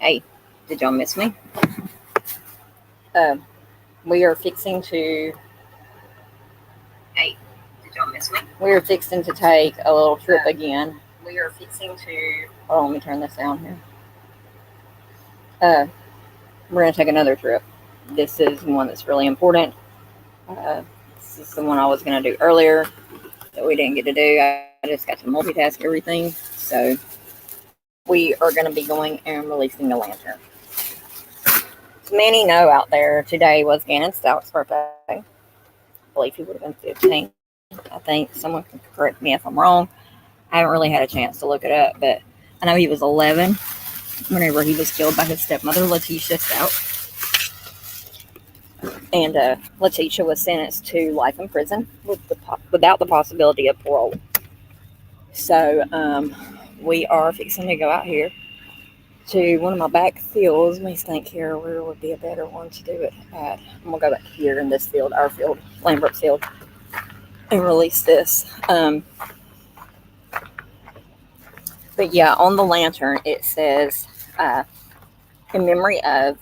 Hey, did y'all miss me? Uh, we are fixing to. Hey, did y'all miss me? We are fixing to take a little trip again. We are fixing to. Hold on, let me turn this down here. Uh, we're gonna take another trip. This is one that's really important. This is the one I was gonna do earlier that we didn't get to do. I just got to multitask everything. So we are gonna be going and releasing the lantern. As many know out there, today was Gannon Stauch's birthday. I believe he would have been 15. I think someone can correct me if I'm wrong. I haven't really had a chance to look it up, but I know he was 11 whenever he was killed by his stepmother, Letitia Stauch. And Letitia was sentenced to life in prison without the possibility of parole. So we are fixing to go out here to one of my back fields. Let me think here where would be a better one to do it at. I'm gonna go back here in this field, our field, Lambert's field, and release this. But yeah, on the lantern it says uh, in memory of,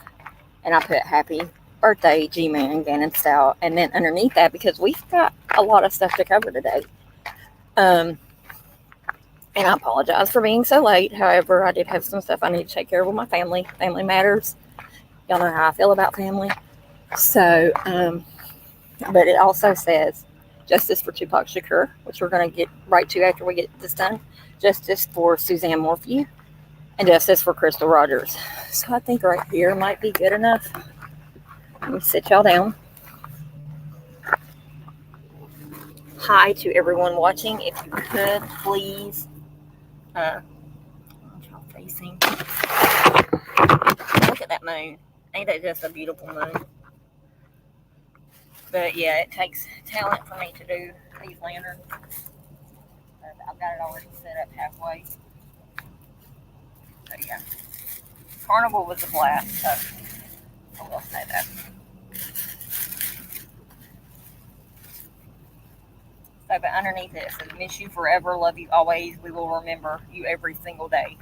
and I put happy birthday G-Man Gannon Stauch, and then underneath that, because we've got a lot of stuff to cover today. And I apologize for being so late. However, I did have some stuff I need to take care of with my family. Family matters. Y'all know how I feel about family. So, but it also says justice for Tupac Shakur, which we're going to get right to after we get this done. Justice for Suzanne Morphew, and justice for Crystal Rogers. So I think right here might be good enough. Let me sit y'all down. Hi to everyone watching. If you could, please. Y'all facing. Look at that moon. Ain't that just a beautiful moon? But yeah, it takes talent for me to do these lanterns. I've got it already set up halfway. So yeah, Carnival was a blast. So I will say that. So, but underneath it says, "Miss you forever, love you always. We will remember you every single day."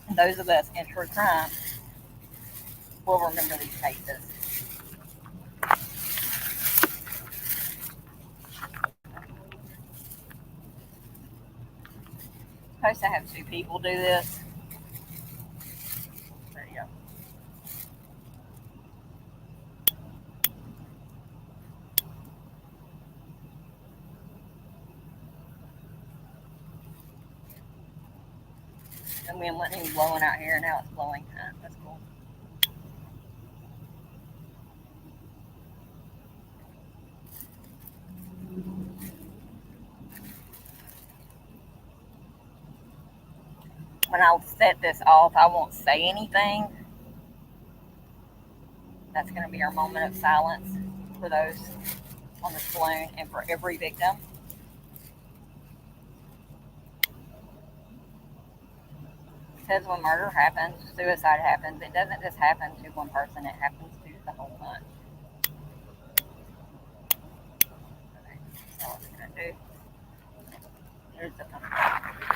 And those of us in true crime will remember these cases. Supposed to have two people do this. There you go. And we wasn't even blowing out here, now it's blowing. That's cool. When I set this off, I won't say anything. That's going to be our moment of silence for those on the saloon and for every victim. Because when murder happens, suicide happens, it doesn't just happen to one person, it happens to the whole bunch. That's all it's going to do. Here's the pumpkin.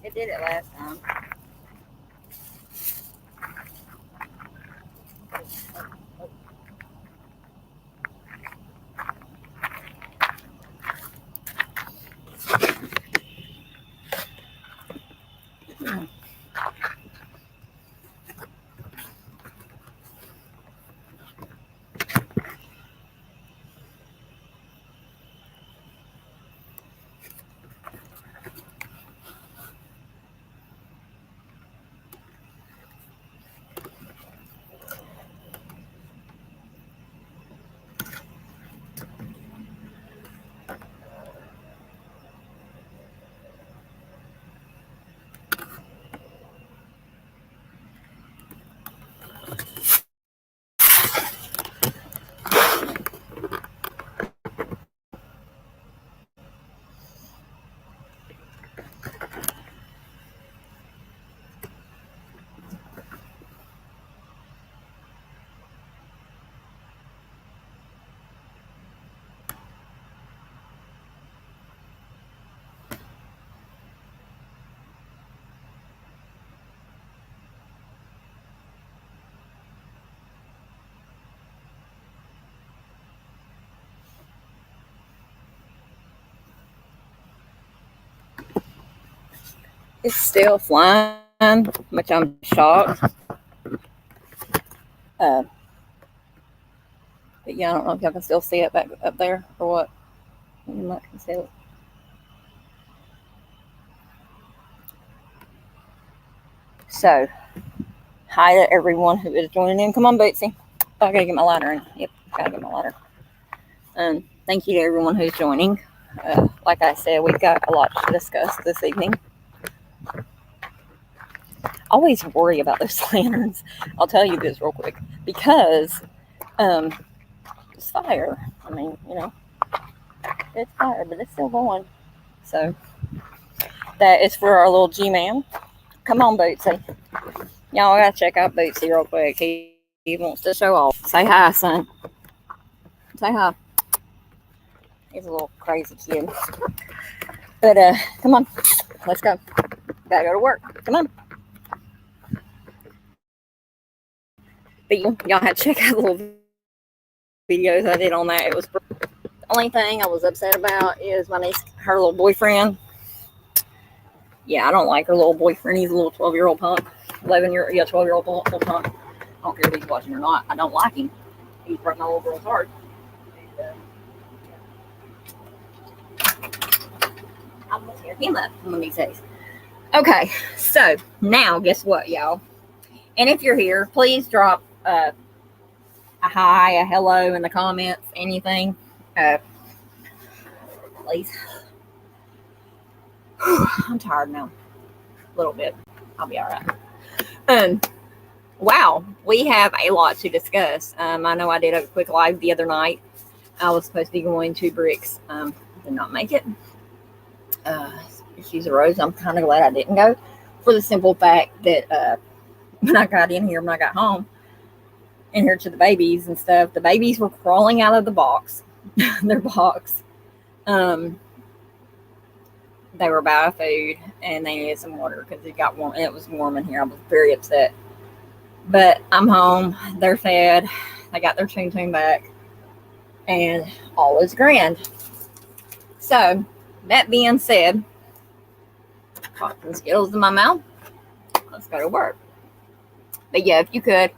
It did it last time. It's still flying, which I'm shocked. Uh, but yeah, I don't know if y'all can still see it back up there or what. You might can see it. So, hi to everyone who is joining in. Come on, Bootsy. Oh, I gotta get my ladder in. Yep, gotta get my ladder. Thank you to everyone who's joining. Like I said, we've got a lot to discuss this evening. I always worry about those lanterns. I'll tell you this real quick because it's fire. I mean, it's fire, but it's still going. So that is for our little G-man. Come on, Bootsy. Y'all gotta check out Bootsy real quick. He wants to show off. Say hi, son. Say hi. He's a little crazy kid. But come on, let's go. Gotta go to work. Come on. But y'all had to check out the little videos I did on that. It was the only thing I was upset about is my niece, her little boyfriend. Yeah, I don't like her little boyfriend. He's a little 12-year-old punk. 12-year-old punk. I don't care if he's watching or not. I don't like him. He's broke my little girl's heart. I'm gonna tear him up one of these days. Okay, so now guess what, y'all? And if you're here, please drop a hi, a hello in the comments, anything. Please. I'm tired now. A little bit. I'll be all right. Wow, we have a lot to discuss. I know I did a quick live the other night. I was supposed to be going to Bricks. Did not make it. Issues arose. I'm kind of glad I didn't go for the simple fact that when I got home, and here to the babies and stuff, the babies were crawling out of the box, their box. They were out of food and they needed some water because it got warm and it was warm in here. I was very upset. But I'm home. They're fed. They got their tune back. And all is grand. So, that being said, pop some Skittles in my mouth. Let's go to work. But yeah, if you could,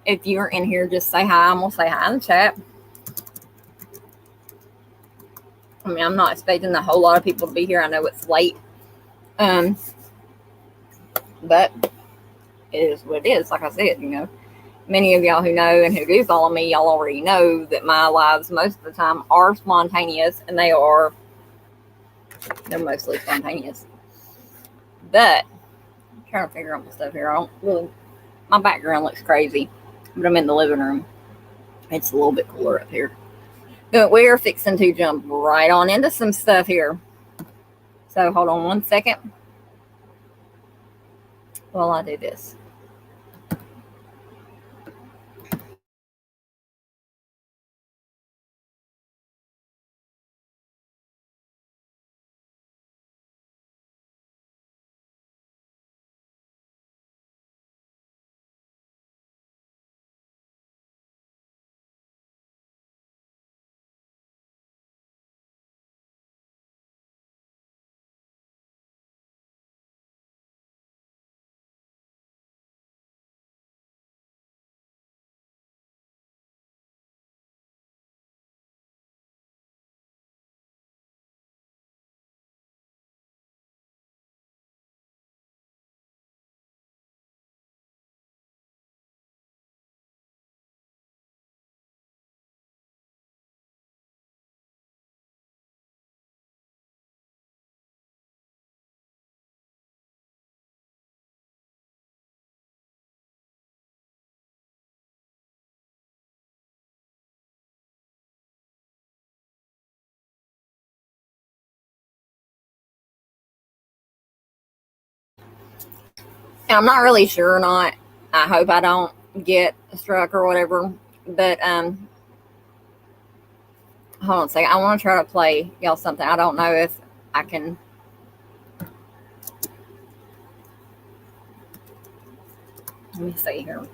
if you're in here, just say hi. I'm going to say hi in the chat. I mean, I'm not expecting a whole lot of people to be here. I know it's late. But it is what it is. Like I said, many of y'all who know and who do follow me, y'all already know that my lives most of the time are spontaneous, and they're mostly spontaneous. But I'm trying to figure out my stuff here. I don't really, my background looks crazy, but I'm in the living room. It's a little bit cooler up here. But we're fixing to jump right on into some stuff here. So hold on one second while I do this. And I'm not really sure or not. I hope I don't get struck or whatever. But hold on a second. I want to try to play y'all something. I don't know if I can. Let me see here.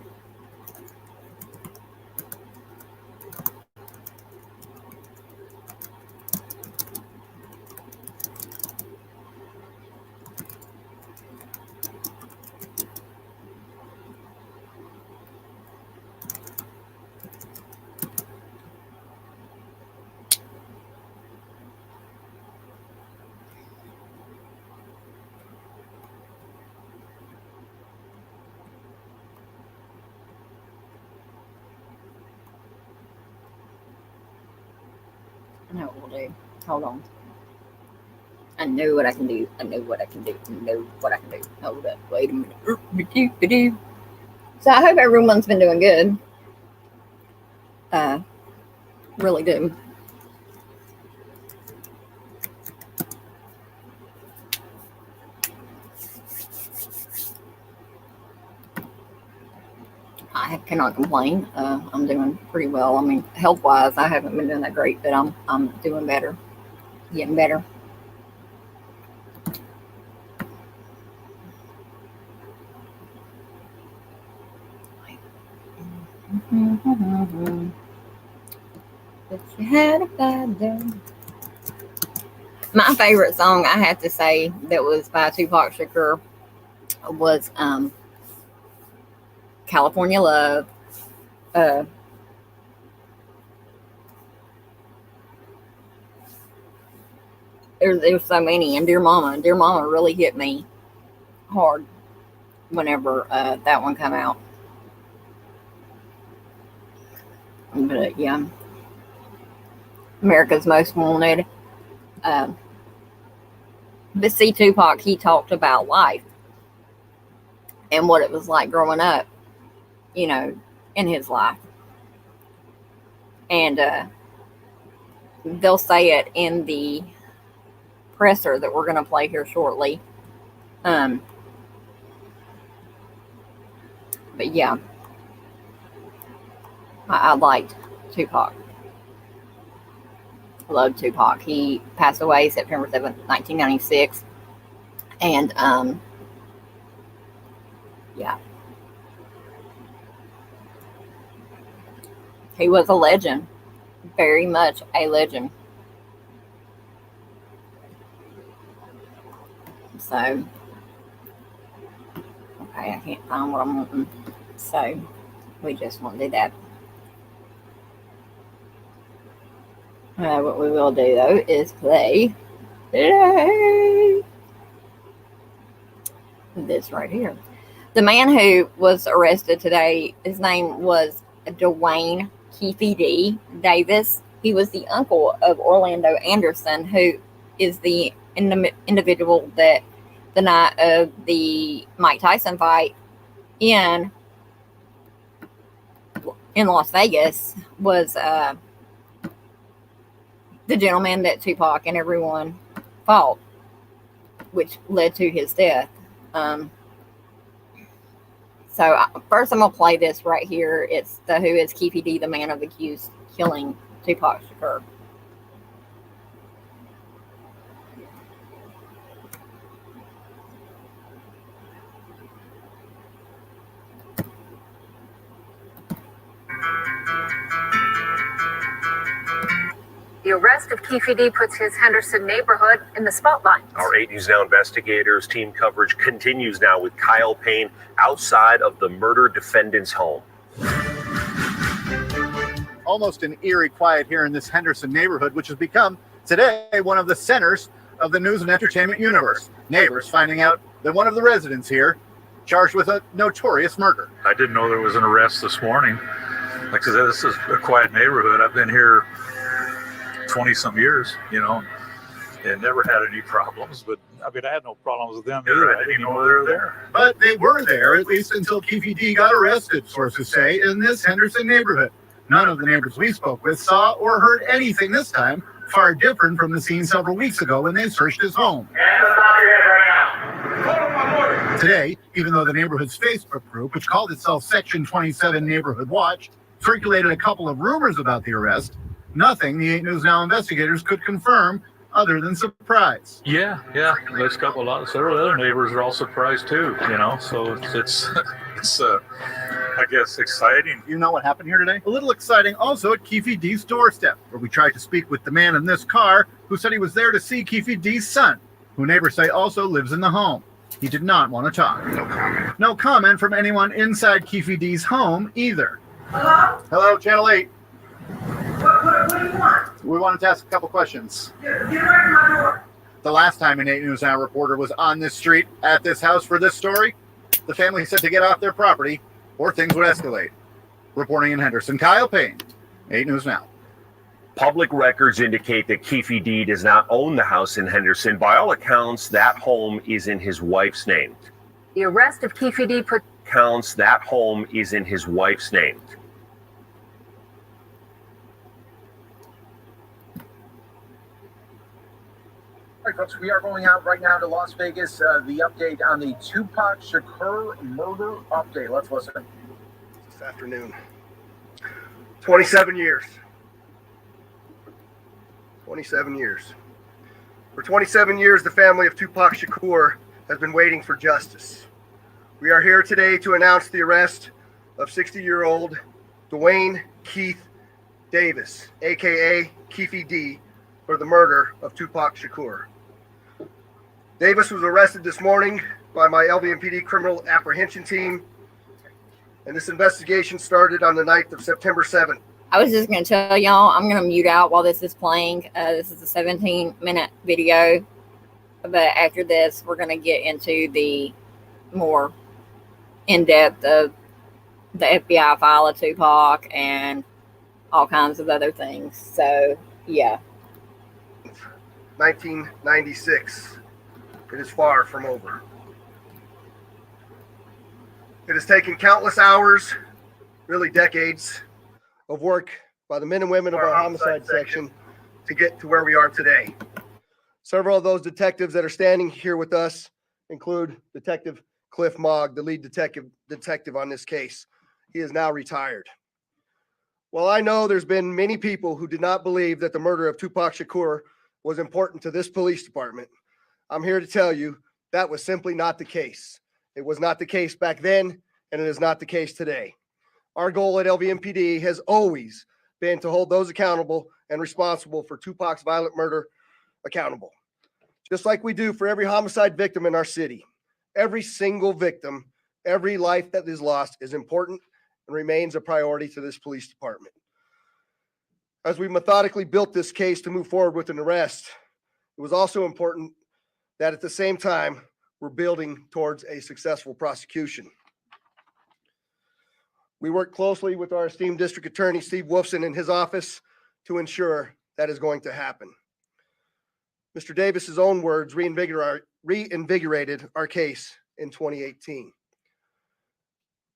I know what we'll do. Hold on. I know what I can do. I know what I can do. I know what I can do. Hold up. Wait a minute. So I hope everyone's been doing good. Really do. I cannot complain. I'm doing pretty well. I mean, health-wise, I haven't been doing that great, but I'm doing better, getting better. But you had a bad day. My favorite song, I have to say, that was by Tupac Shakur was California Love. There's so many, and Dear Mama really hit me hard whenever that one came out. But yeah, America's Most Wanted. But see, Tupac, he talked about life and what it was like growing up, you know, in his life. And they'll say it in the presser that we're going to play here shortly. But yeah, I liked Tupac. I love Tupac. He passed away September 7th, 1996. And yeah, he was a legend, very much a legend. So, okay, I can't find what I'm wanting. So, we just won't do that. What we will do, though, is play this right here. The man who was arrested today, his name was Dwayne Keefe D. Davis. He was the uncle of Orlando Anderson, who is the individual that the night of the Mike Tyson fight in Las Vegas was the gentleman that Tupac and everyone fought, which led to his death. So first I'm going to play this right here. It's the Who is Keefe D, the man of accused killing Tupac Shakur. The arrest of Keefe D puts his Henderson neighborhood in the spotlight. Our 8 News Now investigators team coverage continues now with Kyle Payne outside of the murder defendant's home. Almost an eerie quiet here in this Henderson neighborhood, which has become today one of the centers of the news and entertainment universe. Neighbors finding out that one of the residents here charged with a notorious murder. I didn't know there was an arrest this morning. Like I said, this is a quiet neighborhood. I've been here 20-some years, you know, and never had any problems. But I mean, I had no problems with them either. I didn't even know they were there. But they were there, at least until Keefe D got arrested, sources say, in this Henderson neighborhood. None of the neighbors we spoke with saw or heard anything this time, far different from the scene several weeks ago when they searched his home. Today, even though the neighborhood's Facebook group, which called itself Section 27 Neighborhood Watch, circulated a couple of rumors about the arrest, nothing the 8 News Now investigators could confirm other than surprise. Yeah. There's several other neighbors are all surprised too. So it's I guess exciting. You know what happened here today? A little exciting also at Keefe D's doorstep, where we tried to speak with the man in this car who said he was there to see Keefe D's son, who neighbors say also lives in the home. He did not want to talk. No comment. No comment from anyone inside Keefe D's home either. Hello? Hello, Channel 8. What do you want? We wanted to ask a couple questions. Get away from my door. The last time an 8 News Now reporter was on this street at this house for this story, the family said to get off their property or things would escalate. Reporting in Henderson, Kyle Payne, 8 News Now. Public records indicate that Keefe D does not own the house in Henderson. By all accounts, that home is in his wife's name. The arrest of Keefe D put That home is in his wife's name. All right, folks, we are going out right now to Las Vegas. The update on the Tupac Shakur murder update. Let's listen. This afternoon. 27 years. 27 years. For 27 years, the family of Tupac Shakur has been waiting for justice. We are here today to announce the arrest of 60-year-old Dwayne Keith Davis, aka Keefe D, for the murder of Tupac Shakur. Davis was arrested this morning by my LVMPD criminal apprehension team, and this investigation started on the night of September 7th. I was just going to tell y'all, I'm going to mute out while this is playing. This is a 17-minute video. But after this, we're going to get into the more in-depth of the FBI file of Tupac and all kinds of other things. So, yeah. 1996. It is far from over. It has taken countless hours, really decades, of work by the men and women of our homicide section to get to where we are today. Several of those detectives that are standing here with us include Detective Cliff Mogg, the lead detective on this case. He is now retired. Well, I know there's been many people who did not believe that the murder of Tupac Shakur was important to this police department. I'm here to tell you that was simply not the case. It was not the case back then, and it is not the case today. Our goal at LVMPD has always been to hold those accountable and responsible for Tupac's violent murder accountable. Just like we do for every homicide victim in our city. Every single victim, every life that is lost is important and remains a priority to this police department. As we methodically built this case to move forward with an arrest, it was also important that at the same time, we're building towards a successful prosecution. We work closely with our esteemed district attorney, Steve Wolfson, in his office to ensure that is going to happen. Mr. Davis's own words reinvigorated our case in 2018. I'm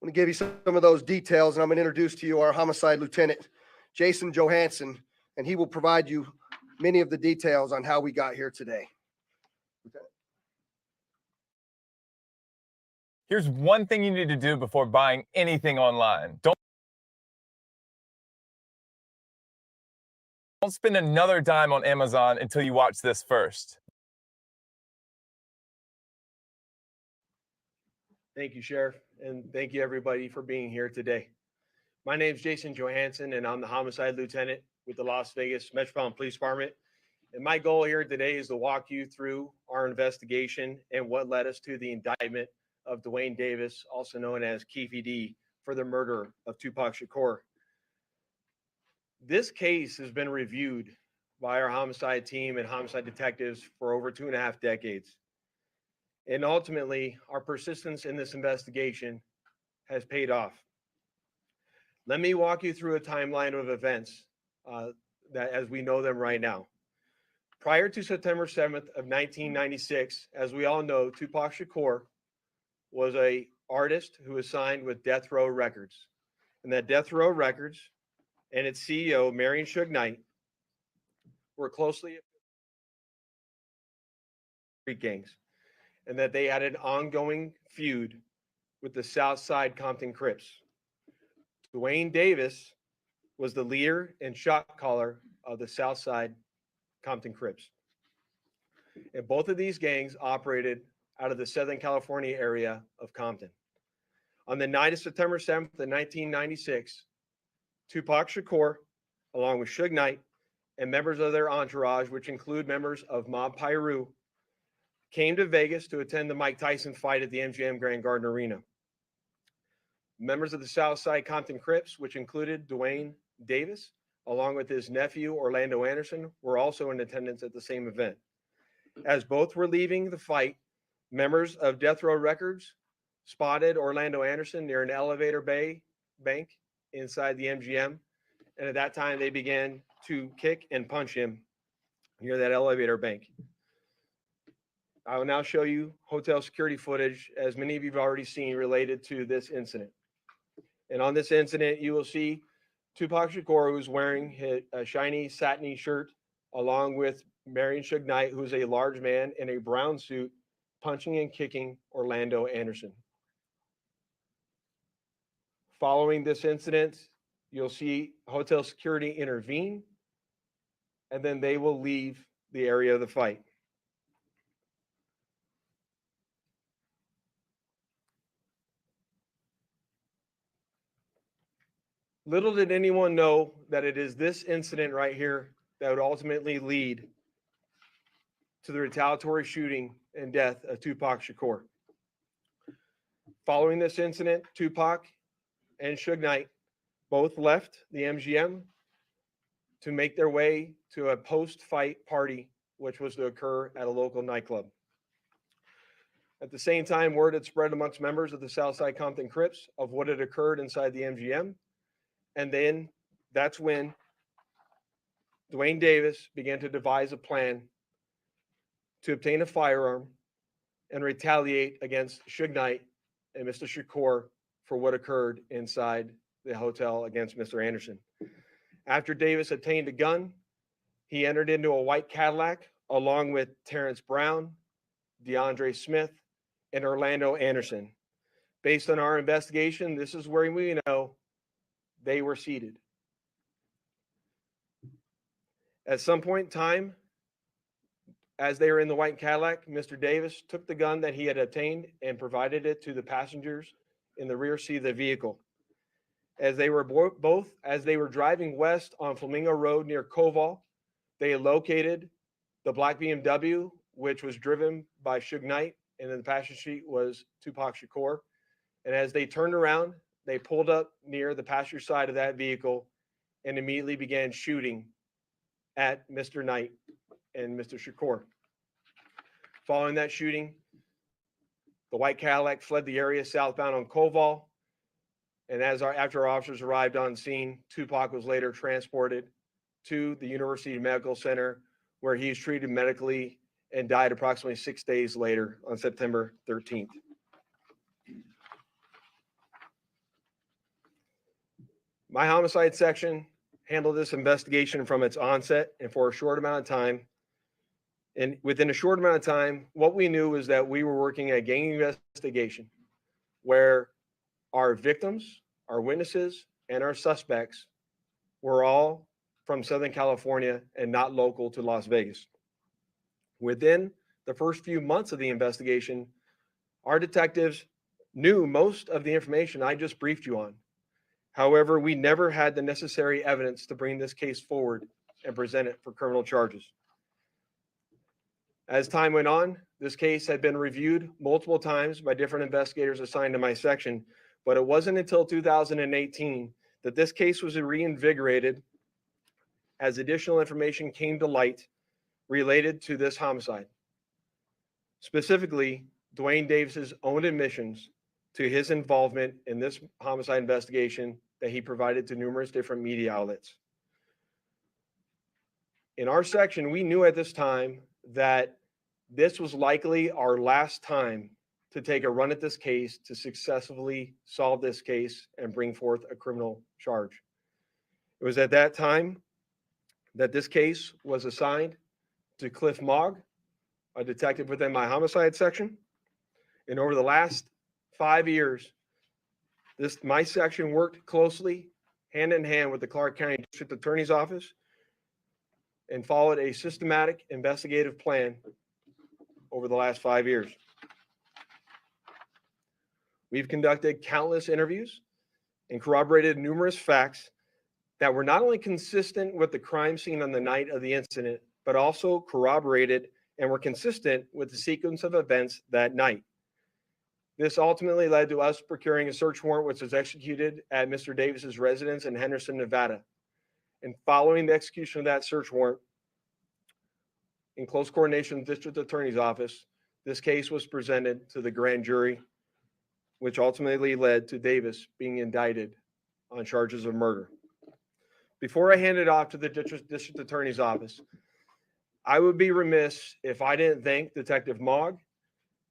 going to give you some of those details, and I'm going to introduce to you our homicide lieutenant, Jason Johansson, and he will provide you many of the details on how we got here today. Here's one thing you need to do before buying anything online. Don't spend another dime on Amazon until you watch this first. Thank you, Sheriff, and thank you everybody for being here today. My name is Jason Johansson, and I'm the homicide lieutenant with the Las Vegas Metropolitan Police Department. And my goal here today is to walk you through our investigation and what led us to the indictment of Dwayne Davis, also known as Keefe D, for the murder of Tupac Shakur. This case has been reviewed by our homicide team and homicide detectives for over 2.5 decades. And ultimately, our persistence in this investigation has paid off. Let me walk you through a timeline of events that as we know them right now. Prior to September 7th of 1996, as we all know, Tupac Shakur was an artist who was signed with Death Row Records. And that Death Row Records and its CEO, Marion Suge Knight, were closely street gangs. and that they had an ongoing feud with the Southside Compton Crips. Dwayne Davis was the leader and shot caller of the Southside Compton Crips. And both of these gangs operated out of the Southern California area of Compton. On the night of September 7th of 1996, Tupac Shakur, along with Suge Knight and members of their entourage, which include members of Mob Piru, came to Vegas to attend the Mike Tyson fight at the MGM Grand Garden Arena. Members of the Southside Compton Crips, which included Dwayne Davis, along with his nephew Orlando Anderson, were also in attendance at the same event. As both were leaving the fight, members of Death Row Records spotted Orlando Anderson near an elevator bank inside the MGM, and at that time they began to kick and punch him near that elevator bank. I will now show you hotel security footage, as many of you have already seen, related to this incident. And on this incident, you will see Tupac Shakur, who's wearing a shiny satiny shirt, along with Marion Suge Knight, who's a large man in a brown suit, punching and kicking Orlando Anderson. Following this incident, you'll see hotel security intervene, and then they will leave the area of the fight. Little did anyone know that it is this incident right here that would ultimately lead to the retaliatory shooting and death of Tupac Shakur. Following this incident, Tupac and Suge Knight both left the MGM to make their way to a post-fight party, which was to occur at a local nightclub. At the same time, word had spread amongst members of the Southside Compton Crips of what had occurred inside the MGM. And then that's when Dwayne Davis began to devise a plan to obtain a firearm and retaliate against Suge Knight and Mr. Shakur for what occurred inside the hotel against Mr. Anderson. After Davis obtained a gun, he entered into a white Cadillac along with Terrence Brown, DeAndre Smith, and Orlando Anderson. Based on our investigation, this is where we know they were seated. At some point in time, as they were in the white Cadillac, Mr. Davis took the gun that he had obtained and provided it to the passengers in the rear seat of the vehicle. As they were driving west on Flamingo Road near Koval, they located the black BMW, which was driven by Suge Knight, and in the passenger seat was Tupac Shakur. And as they turned around, they pulled up near the passenger side of that vehicle and immediately began shooting at Mr. Knight and Mr. Shakur. Following that shooting, the white Cadillac fled the area southbound on Koval. And after our officers arrived on scene, Tupac was later transported to the University Medical Center, where he was treated medically and died approximately 6 days later on September 13th. My homicide section handled this investigation from its onset and for a short amount of time. And within a short amount of time, what we knew was that we were working a gang investigation where our victims, our witnesses, and our suspects were all from Southern California and not local to Las Vegas. Within the first few months of the investigation, our detectives knew most of the information I just briefed you on. However, we never had the necessary evidence to bring this case forward and present it for criminal charges. As time went on, this case had been reviewed multiple times by different investigators assigned to my section, but it wasn't until 2018 that this case was reinvigorated as additional information came to light related to this homicide. Specifically, Dwayne Davis's own admissions to his involvement in this homicide investigation that he provided to numerous different media outlets. In our section, we knew at this time that this was likely our last time to take a run at this case to successfully solve this case and bring forth a criminal charge. It was at that time that this case was assigned to Cliff Mogg, a detective within my homicide section, And over the last 5 years, my section worked closely hand in hand with the Clark County District Attorney's Office and followed a systematic investigative plan over the last 5 years. We've conducted countless interviews and corroborated numerous facts that were not only consistent with the crime scene on the night of the incident, but also corroborated and were consistent with the sequence of events that night. This ultimately led to us procuring a search warrant, which was executed at Mr. Davis's residence in Henderson, Nevada. And following the execution of that search warrant, in close coordination with the District Attorney's Office, this case was presented to the grand jury, which ultimately led to Davis being indicted on charges of murder. Before I hand it off to the District Attorney's Office, I would be remiss if I didn't thank Detective Mogg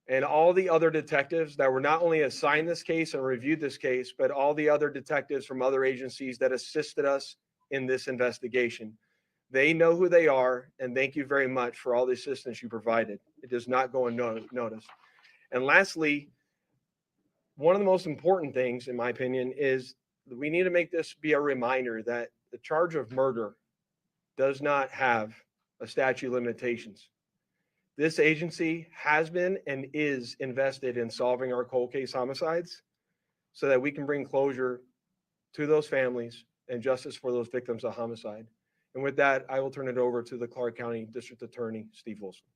and all the other detectives that were not only assigned this case and reviewed this case, but all the other detectives from other agencies that assisted us in this investigation. They know who they are, and thank you very much for all the assistance you provided. It does not go unnoticed. And lastly, one of the most important things, in my opinion, is that we need to make this be a reminder that the charge of murder does not have a statute of limitations. This agency has been and is invested in solving our cold case homicides so that we can bring closure to those families and justice for those victims of homicide. And with that, I will turn it over to the Clark County District Attorney, Steve Wilson.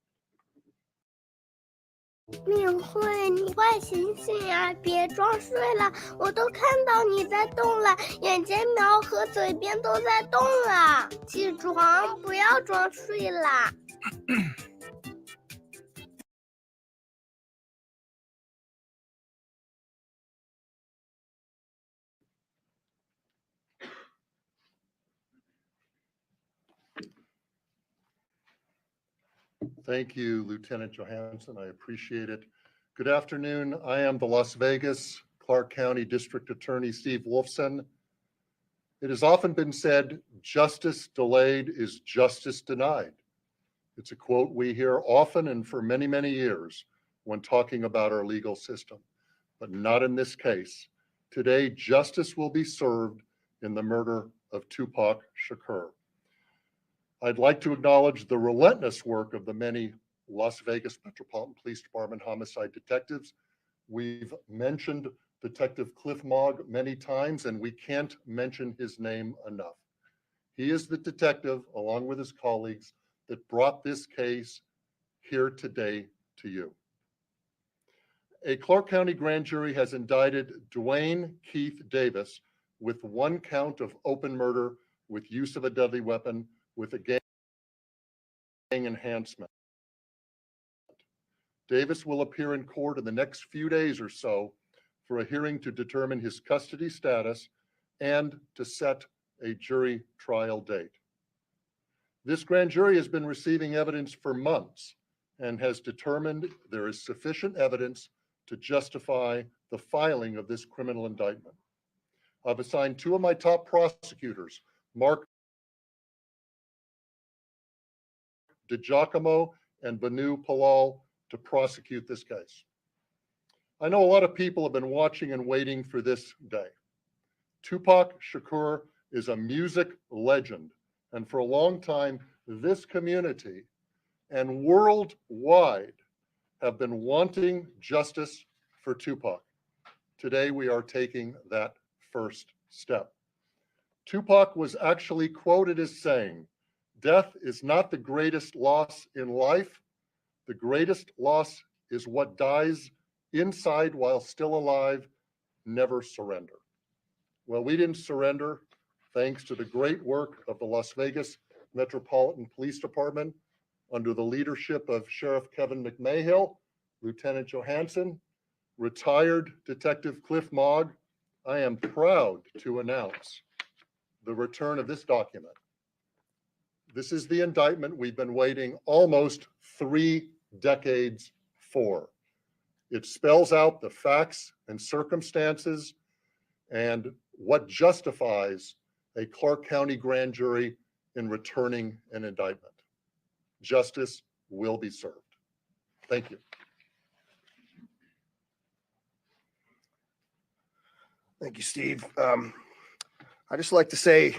敏慧，你快醒醒啊！别装睡了，我都看到你在动了，眼睫毛和嘴边都在动了。起床，不要装睡啦。Thank you, Lieutenant Johansson. I appreciate it. Good afternoon. I am the Las Vegas, Clark County District Attorney Steve Wolfson. It has often been said, justice delayed is justice denied. It's a quote we hear often and for many, many years when talking about our legal system, but not in this case. Today, justice will be served in the murder of Tupac Shakur. I'd like to acknowledge the relentless work of the many Las Vegas Metropolitan Police Department homicide detectives. We've mentioned Detective Cliff Mogg many times, and we can't mention his name enough. He is the detective, along with his colleagues, that brought this case here today to you. A Clark County grand jury has indicted Dwayne Keith Davis with 1 count of open murder with use of a deadly weapon with a gang enhancement. Davis will appear in court in the next few days or so for a hearing to determine his custody status and to set a jury trial date. This grand jury has been receiving evidence for months and has determined there is sufficient evidence to justify the filing of this criminal indictment. I've assigned 2 of my top prosecutors, Mark DiGiacomo and Banu Palal, to prosecute this case. I know a lot of people have been watching and waiting for this day. Tupac Shakur is a music legend, and for a long time, this community and worldwide have been wanting justice for Tupac. Today, we are taking that first step. Tupac was actually quoted as saying, "Death is not the greatest loss in life. The greatest loss is what dies inside while still alive. Never surrender." Well, we didn't surrender thanks to the great work of the Las Vegas Metropolitan Police Department under the leadership of Sheriff Kevin McMahill, Lieutenant Johansson, retired Detective Cliff Mogg. I am proud to announce the return of this document. This is the indictment we've been waiting almost 3 decades for. It spells out the facts and circumstances and what justifies a Clark County grand jury in returning an indictment. Justice will be served. Thank you. Thank you, Steve. I just like to say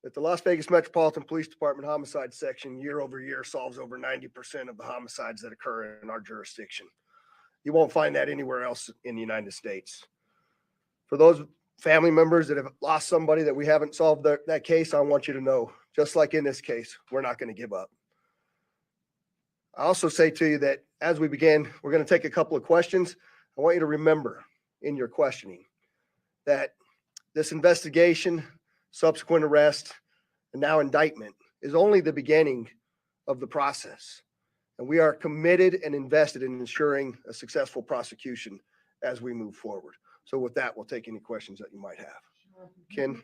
that the Las Vegas Metropolitan Police Department Homicide Section year over year solves over 90% of the homicides that occur in our jurisdiction. You won't find that anywhere else in the United States. For those family members that have lost somebody that we haven't solved that case, I want you to know, just like in this case, we're not going to give up. I also say to you that as we begin, we're going to take a couple of questions. I want you to remember in your questioning that this investigation, subsequent arrest, and now indictment is only the beginning of the process. And we are committed and invested in ensuring a successful prosecution as we move forward. So with that, we'll take any questions that you might have. Ken?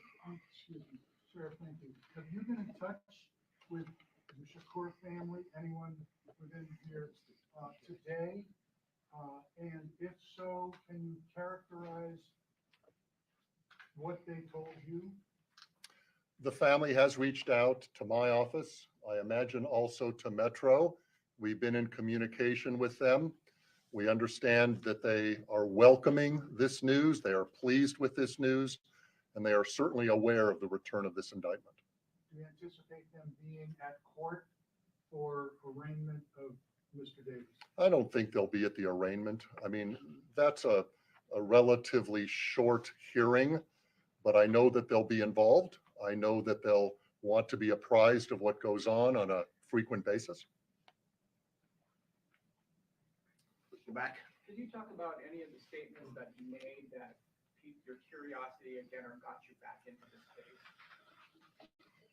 Sure, thank you. Have you been in touch with the Shakur family, anyone within here today? And if so, can you characterize what they told you? The family has reached out to my office. I imagine also to Metro. We've been in communication with them. We understand that they are welcoming this news. They are pleased with this news, and they are certainly aware of the return of this indictment. Do you anticipate them being at court for arraignment of Mr. Davis? I don't think they'll be at the arraignment. I mean, that's a relatively short hearing, but I know that they'll be involved. I know that they'll want to be apprised of what goes on a frequent basis. Back. Could you talk about any of the statements that you made that piqued your curiosity again or got you back into this case?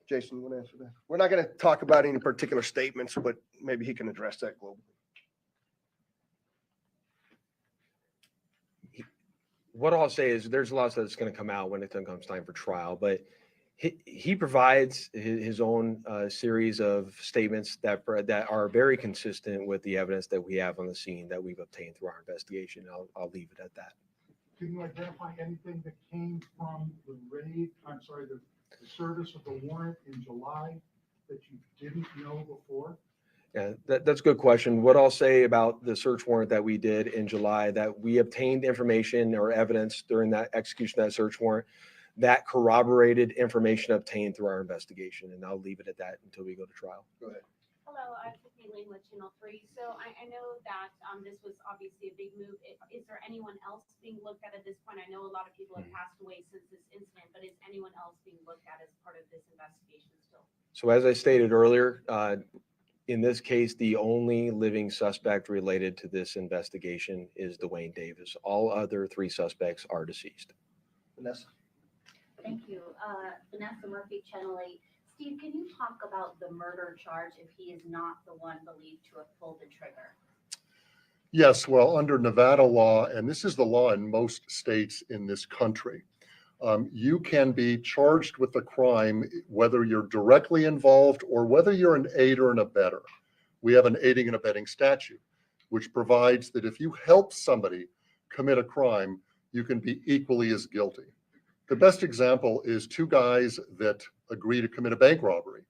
Jason, you want to answer that? We're not going to talk about any particular statements, but maybe he can address that globally. What I'll say is there's a lot that's going to come out when it comes time for trial, but he provides his own series of statements that are very consistent with the evidence that we have on the scene that we've obtained through our investigation. I'll leave it at that. Can you identify anything that came from the raid, the service of the warrant in July that you didn't know before? Yeah, that's a good question. What I'll say about the search warrant that we did in July, that we obtained information or evidence during that execution of that search warrant that corroborated information obtained through our investigation. And I'll leave it at that until we go to trial. Go ahead. Hello, I'm Tiffany Lane with Channel 3. So I know that this was obviously a big move. Is there anyone else being looked at this point? I know a lot of people have passed away since this incident, but is anyone else being looked at as part of this investigation still? So as I stated earlier, in this case, the only living suspect related to this investigation is Dwayne Davis. All other 3 suspects are deceased. Vanessa? Thank you. Vanessa Murphy, Channel 8. Steve, can you talk about the murder charge if he is not the one believed to have pulled the trigger? Yes, well, under Nevada law, and this is the law in most states in this country, you can be charged with a crime whether you're directly involved or whether you're an aider and abetter. We have an aiding and abetting statute, which provides that if you help somebody commit a crime, you can be equally as guilty. The best example is 2 guys that agree to commit a bank robbery,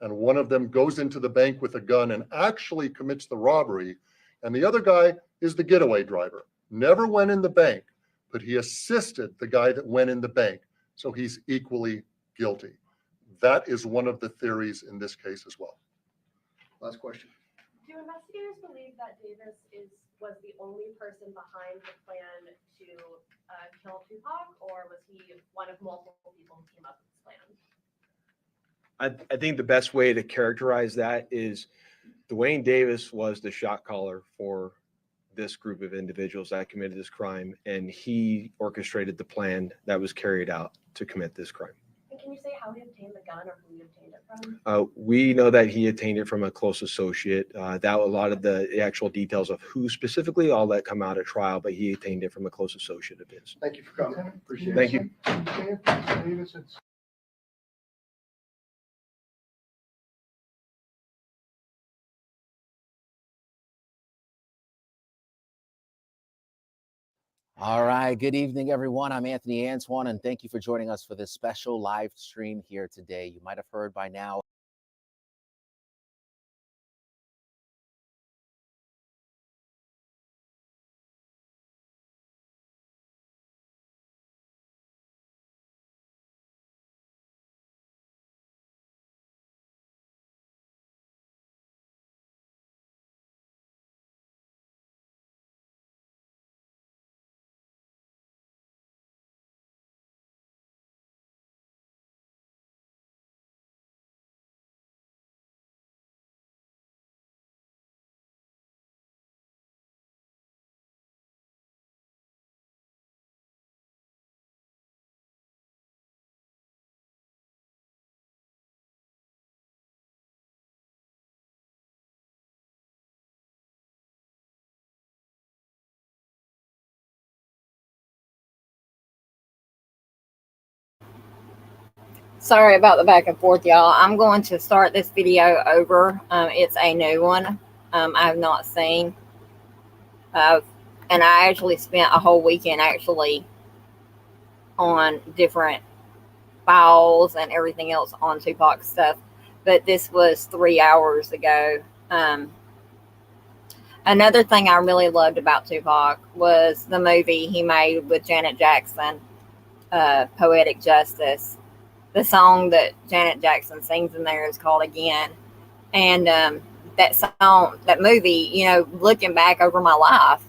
and one of them goes into the bank with a gun and actually commits the robbery, and the other guy is the getaway driver. Never went in the bank, but he assisted the guy that went in the bank, so he's equally guilty. That is one of the theories in this case as well. Last question. Do investigators believe that Davis was the only person behind the plan to kill Tupac, or was he one of multiple people who came up with this plan? I think the best way to characterize that is Dwayne Davis was the shot caller for this group of individuals that committed this crime, and he orchestrated the plan that was carried out to commit this crime. And can you say how he obtained the gun or who he obtained it from? We know that he obtained it from a close associate. That a lot of the actual details of who specifically, all that come out at trial, but he obtained it from a close associate of his. Thank you for coming. Appreciate it. Thank you. Davis had All right. Good evening, everyone. I'm Anthony Antoine, and thank you for joining us for this special live stream here today. You might have heard by now Sorry about the back and forth, y'all. I'm going to start this video over. It's a new one I have not seen. And I actually spent a whole weekend actually on different files and everything else on Tupac stuff. But this was 3 hours ago. Another thing I really loved about Tupac was the movie he made with Janet Jackson, Poetic Justice. The song that Janet Jackson sings in there is called Again. And that song, that movie, you know, looking back over my life,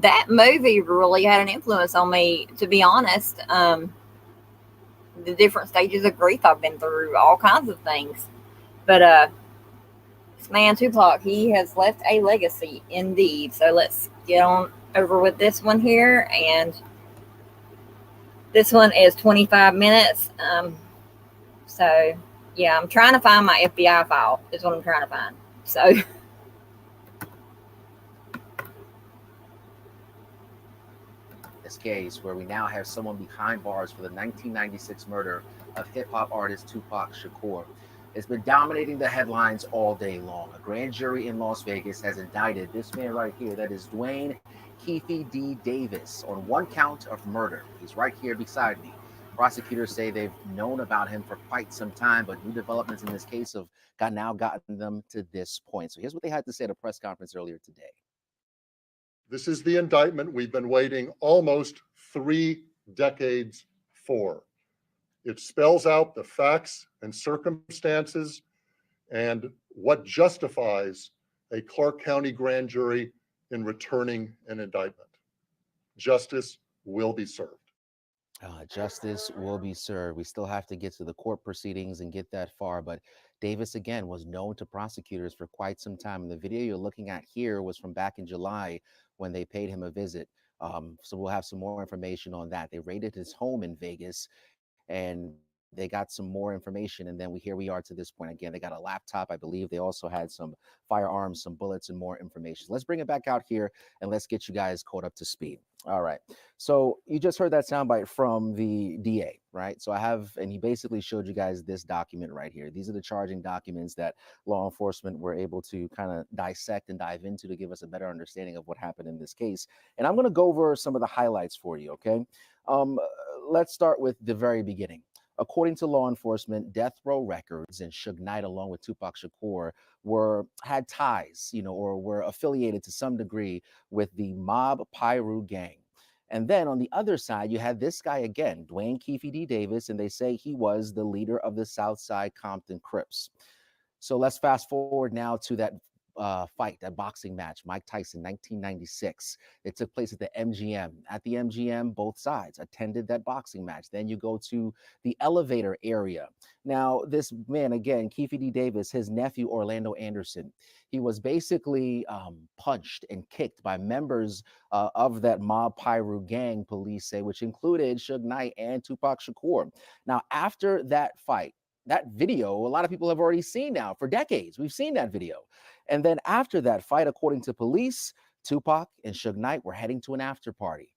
that movie really had an influence on me, to be honest. The different stages of grief I've been through, all kinds of things. But this man Tupac, he has left a legacy indeed. So let's get on over with this one here. And this one is 25 minutes. So yeah, I'm trying to find my FBI file is what I'm trying to find. So this case where we now have someone behind bars for the 1996 murder of hip-hop artist Tupac Shakur. It's been dominating the headlines all day long. A grand jury in Las Vegas has indicted this man right here, that is Dwayne Keefe D. Davis, on one count of murder. He's right here beside me. Prosecutors say they've known about him for quite some time, but new developments in this case have now gotten them to this point. So here's what they had to say at a press conference earlier today. This is the indictment we've been waiting almost 3 decades for. It spells out the facts and circumstances and what justifies a Clark County grand jury in returning an indictment. Justice will be served. Justice will be served. We still have to get to the court proceedings and get that far, but Davis, again, was known to prosecutors for quite some time. And the video you're looking at here was from back in July when they paid him a visit. So we'll have some more information on that. They raided his home in Vegas, and they got some more information, and then here we are to this point. Again, they got a laptop. I believe they also had some firearms, some bullets, and more information. Let's bring it back out here, and let's get you guys caught up to speed. All right. So you just heard that soundbite from the DA, right? So and he basically showed you guys this document right here. These are the charging documents that law enforcement were able to kind of dissect and dive into to give us a better understanding of what happened in this case. And I'm going to go over some of the highlights for you, okay? Let's start with the very beginning. According to law enforcement, Death Row Records and Suge Knight, along with Tupac Shakur, had ties, or were affiliated to some degree with the Mob Piru gang. And then on the other side, you had this guy again, Dwayne Keefe D. Davis, and they say he was the leader of the Southside Compton Crips. So let's fast forward now to that fight, that boxing match, Mike Tyson, 1996. It took place at the MGM. At the MGM, both sides attended that boxing match. Then you go to the elevator area. Now, this man, again, Keefe D. Davis, his nephew, Orlando Anderson, he was basically punched and kicked by members of that Mob Piru gang, police say, which included Suge Knight and Tupac Shakur. Now, after that fight, that video, a lot of people have already seen now for decades. We've seen that video. And then after that fight, according to police, Tupac and Suge Knight were heading to an after party.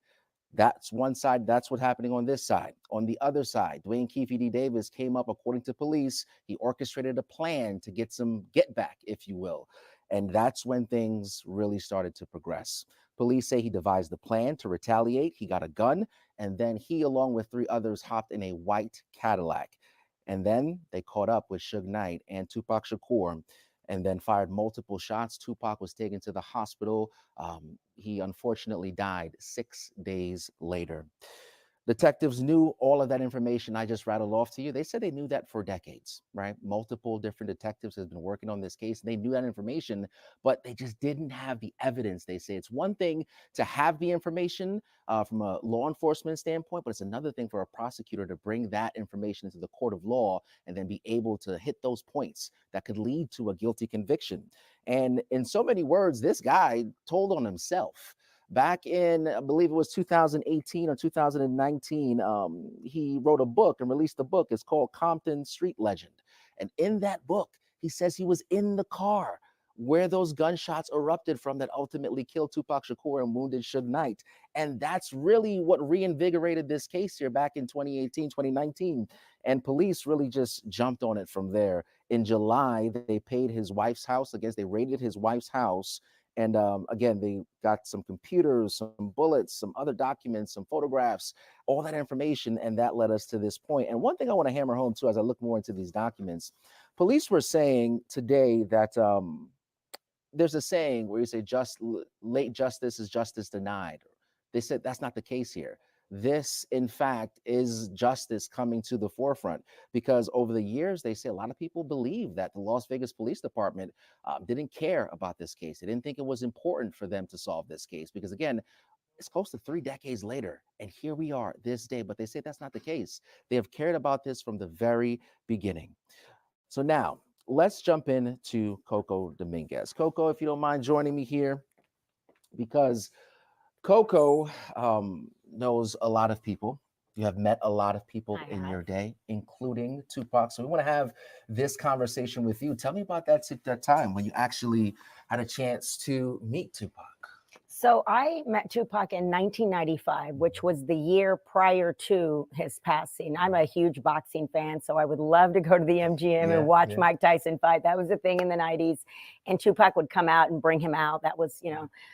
That's one side. That's what's happening on this side. On the other side, Dwayne Keefe D. Davis came up, according to police, he orchestrated a plan to get some get back, if you will. And that's when things really started to progress. Police say he devised the plan to retaliate. He got a gun, and then he, along with 3 others, hopped in a white Cadillac. And then they caught up with Suge Knight and Tupac Shakur, and then fired multiple shots. Tupac was taken to the hospital. He unfortunately died 6 days later. Detectives knew all of that information I just rattled off to you. They said they knew that for decades, right? Multiple different detectives have been working on this case. And they knew that information, but they just didn't have the evidence. They say it's one thing to have the information from a law enforcement standpoint, but it's another thing for a prosecutor to bring that information into the court of law and then be able to hit those points that could lead to a guilty conviction. And in so many words, this guy told on himself. Back in, I believe it was 2018 or 2019, he wrote a book and released a book. It's called Compton Street Legend. And in that book, he says he was in the car where those gunshots erupted from that ultimately killed Tupac Shakur and wounded Suge Knight. And that's really what reinvigorated this case here back in 2018, 2019. And police really just jumped on it from there. In July, they paid his wife's house. I guess they raided his wife's house. And again, they got some computers, some bullets, some other documents, some photographs, all that information. And that led us to this point. And one thing I want to hammer home, too, as I look more into these documents, police were saying today that there's a saying where you say late justice is justice denied. They said that's not the case here. This, in fact, is justice coming to the forefront, because over the years, they say a lot of people believe that the Las Vegas Police Department didn't care about this case. They didn't think it was important for them to solve this case because, again, it's close to 3 decades later, and here we are this day. But they say that's not the case. They have cared about this from the very beginning. So now let's jump into Coco Dominguez. Coco, if you don't mind joining me here, because Coco knows a lot of people. You have met a lot of people in your day, including Tupac. So we want to have this conversation with you. Tell me about that time when you actually had a chance to meet Tupac. So I met Tupac in 1995, which was the year prior to his passing. I'm a huge boxing fan, so I would love to go to the MGM and watch Mike Tyson fight. That was a thing in the 90s. And Tupac would come out and bring him out. That was,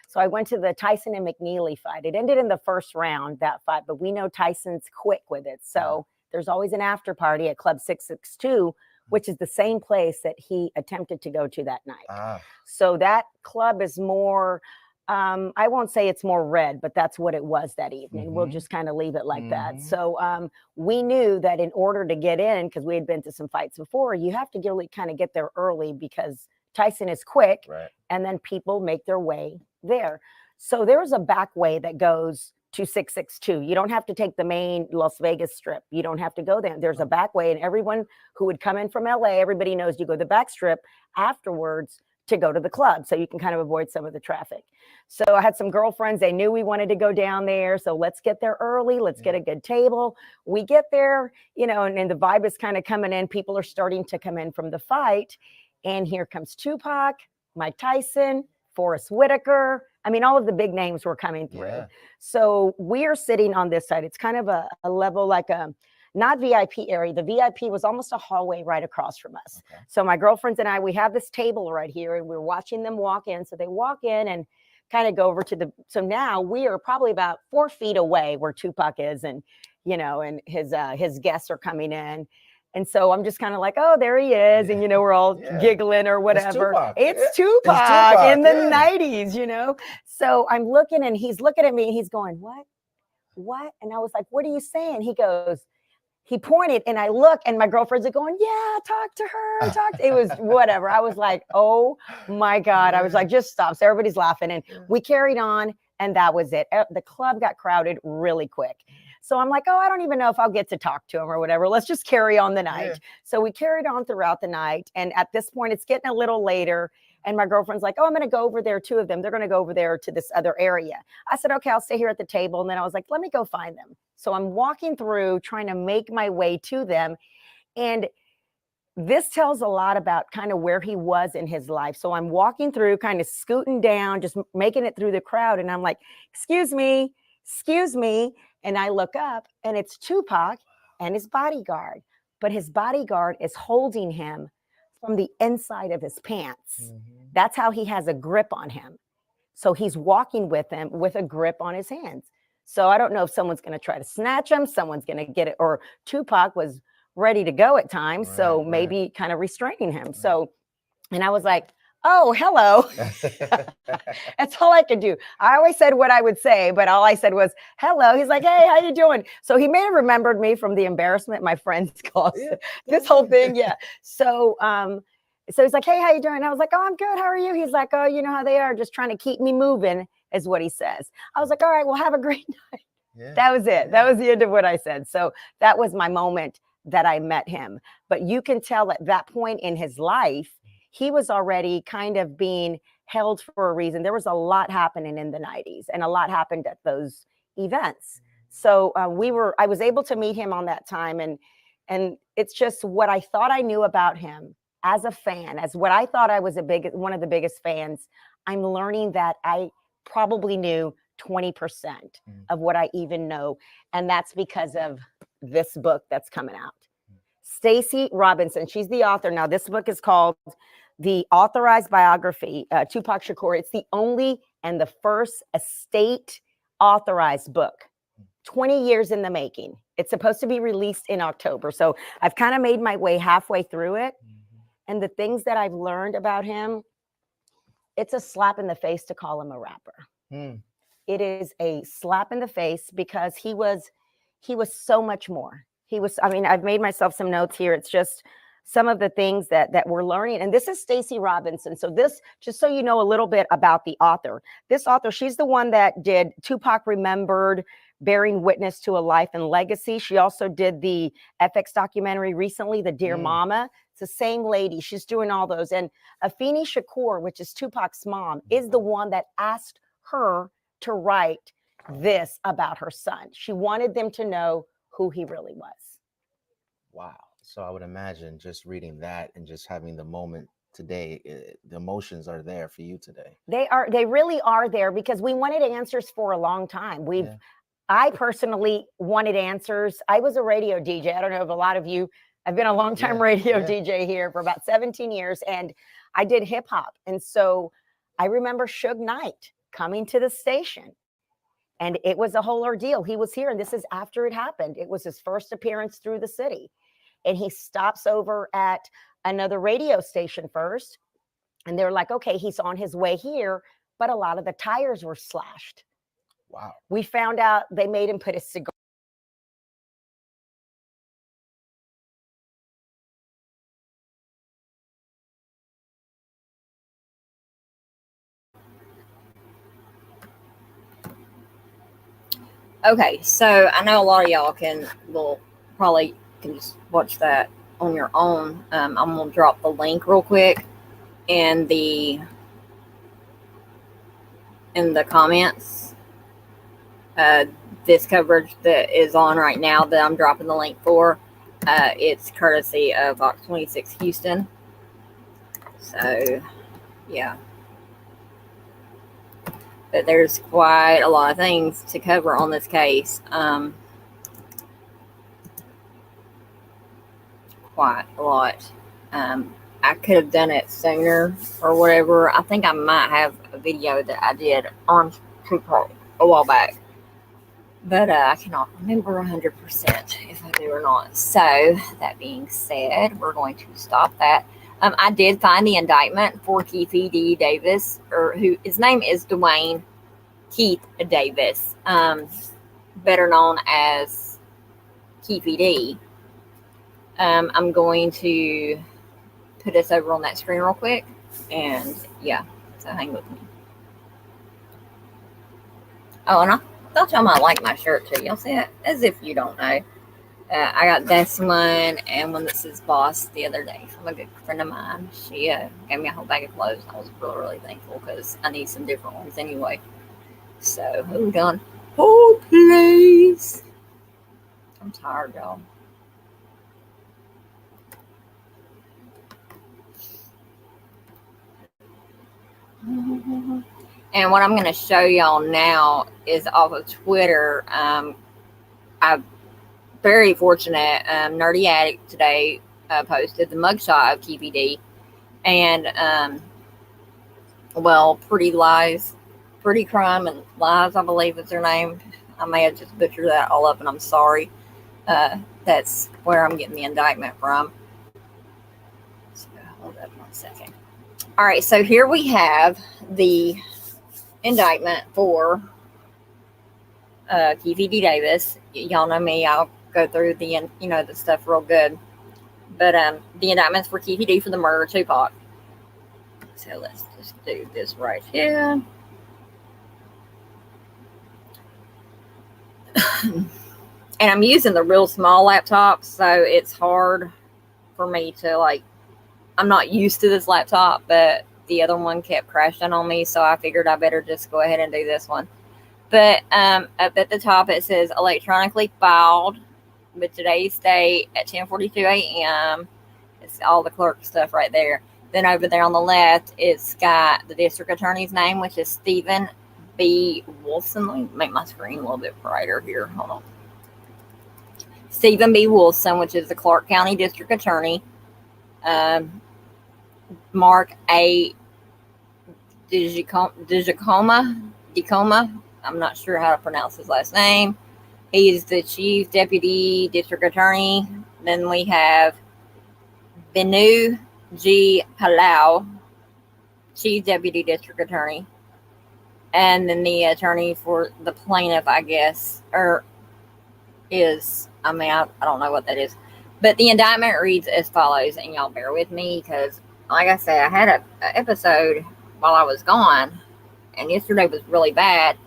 so I went to the Tyson and McNeely fight. It ended in the first round, that fight, but we know Tyson's quick with it. So there's always an after party at Club 662, which is the same place that he attempted to go to that night. So that club is more... I won't say it's more red, but that's what it was that evening. We'll just kind of leave it like that. So we knew that in order to get in, because we had been to some fights before, you have to really kind of get there early because Tyson is quick, and then people make their way there. So there's a back way that goes to 662. You don't have to take the main Las Vegas strip. You don't have to go there. There's a back way, and everyone who would come in from LA, everybody knows you go the back strip afterwards to go to the club, so you can kind of avoid some of the traffic. So I had some girlfriends, they knew we wanted to go down there, so let's get there early, let's get a good table. We get there, and the vibe is kind of coming in. People are starting to come in from the fight, and here comes Tupac, Mike Tyson, Forrest Whitaker. I mean, all of the big names were coming through. So we are sitting on this side. It's kind of a level like a not VIP area. The VIP was almost a hallway right across from us. So my girlfriends and I, we have this table right here, and we're watching them walk in. So they walk in and kind of go over to so now we are probably about 4 feet away where Tupac is, and, and his guests are coming in. And so I'm just kind of like, oh, there he is. And, we're all giggling or whatever. It's Tupac in the 90s, So I'm looking, and he's looking at me, and he's going, what? And I was like, what are you saying? He pointed, and I look, and my girlfriends are going, yeah, talk to her. It was whatever. I was like, oh my God. I was like, just stop. So everybody's laughing, and we carried on, and that was it. The club got crowded really quick. So I'm like, oh, I don't even know if I'll get to talk to him or whatever. Let's just carry on the night. So we carried on throughout the night. And at this point, it's getting a little later. And my girlfriend's like, oh, I'm going to go over there. 2 of them, they're going to go over there to this other area. I said, okay, I'll stay here at the table. And then I was like, let me go find them. So I'm walking through, trying to make my way to them. And this tells a lot about kind of where he was in his life. So I'm walking through, kind of scooting down, just making it through the crowd. And I'm like, excuse me. And I look up, and it's Tupac and his bodyguard. But his bodyguard is holding him from the inside of his pants. That's how he has a grip on him. So he's walking with him with a grip on his hands. So I don't know if someone's going to try to snatch him, someone's going to get it, or Tupac was ready to go at times. So maybe kind of restraining him. So, and I was like, oh, hello. That's all I could do. I always said what I would say, but all I said was, hello. He's like, hey, how you doing? So he may have remembered me from the embarrassment my friends caused. This whole thing. So he's like, hey, how you doing? I was like, oh, I'm good. How are you? He's like, oh, you know how they are, just trying to keep me moving is what he says. I was like, all right, well, have a great night. That was it. That was the end of what I said. So that was my moment that I met him. But you can tell at that point in his life, he was already kind of being held for a reason. There was a lot happening in the 90s, and a lot happened at those events. So I was able to meet him on that time. And it's just what I thought I knew about him as a fan, as what I thought I was one of the biggest fans, I'm learning that I probably knew 20% of what I even know. And that's because of this book that's coming out. Stacey Robinson, she's the author. Now, this book is called The Authorized Biography, Tupac Shakur. It's the only and the first estate authorized book, 20 years in the making. It's supposed to be released in October. So I've kind of made my way halfway through it. And the things that I've learned about him, it's a slap in the face to call him a rapper. It is a slap in the face because he was so much more. I mean, I've made myself some notes here. It's just some of the things that we're learning. And this is Stacey Robinson. So this, just so you know a little bit about the author. This author, she's the one that did Tupac Remembered, Bearing Witness to a Life and Legacy. She also did the FX documentary recently, The Dear Mama. It's the same lady. She's doing all those. And Afeni Shakur, which is Tupac's mom, is the one that asked her to write this about her son. She wanted them to know who he really was. Wow. So I would imagine just reading that and just having the moment today, the emotions are there for you today. They really are there because we wanted answers for a long time. I personally wanted answers. I was a radio DJ. I don't know if a lot of you, I've been a long time radio DJ here for about 17 years, and I did hip hop. And so I remember Suge Knight coming to the station, and it was a whole ordeal. He was here, and this is after it happened. It was his first appearance through the city. And he stops over at another radio station first. And they're like, okay, he's on his way here, but a lot of the tires were slashed. Wow. We found out they made him put a cigar. Okay, so I know a lot of y'all will probably can just watch that on your own. I'm gonna drop the link real quick in the comments. This coverage that is on right now that I'm dropping the link for, it's courtesy of Vox 26 Houston. So, yeah. But there's quite a lot of things to cover on this case. Quite a lot. I could have done it sooner or whatever. I think I might have a video that I did on Tupac a while back. But I cannot remember 100% if I do or not. So, that being said, we're going to stop that. I did find the indictment for Keith D. Davis, or who his name is Dwayne Keith Davis, better known as Keith D. I'm going to put this over on that screen real quick, and yeah, so hang with me. Oh, and I thought y'all might like my shirt too. Y'all see it? As if you don't know. I got this one and one that says Boss the other day from a good friend of mine. She gave me a whole bag of clothes. I was really, really thankful because I need some different ones anyway. So, hold on. Oh, please. I'm tired, y'all. And what I'm going to show y'all now is off of Twitter. I'm very fortunate. Nerdy Addict today posted the mugshot of KPD. And, well, Pretty Crime and Lies, I believe is their name. I may have just butchered that all up, and I'm sorry. That's where I'm getting the indictment from. So, hold up 1 second. All right, so here we have the indictment for Keith D. Davis. Y'all know me. I'll go through the stuff real good. But the indictment's for Keith D. for the murder of Tupac. So let's just do this right here. And I'm using the real small laptop, so it's hard for me to I'm not used to this laptop, but the other one kept crashing on me, so I figured I better just go ahead and do this one. But up at the top it says electronically filed with today's date at 10:42 a.m. It's all the clerk stuff right there. Then over there on the left, it's got the district attorney's name, which is Stephen B. Wilson. Let me make my screen a little bit brighter here. Hold on. Stephen B. Wilson, which is the Clark County District Attorney. Mark A. DeComa. I'm not sure how to pronounce his last name. He's the Chief Deputy District Attorney. Then we have Benu G. Palau, Chief Deputy District Attorney. And then the attorney for the plaintiff, I guess, I don't know what that is. But the indictment reads as follows, and y'all bear with me because, like I said, I had an episode while I was gone, and yesterday was really bad.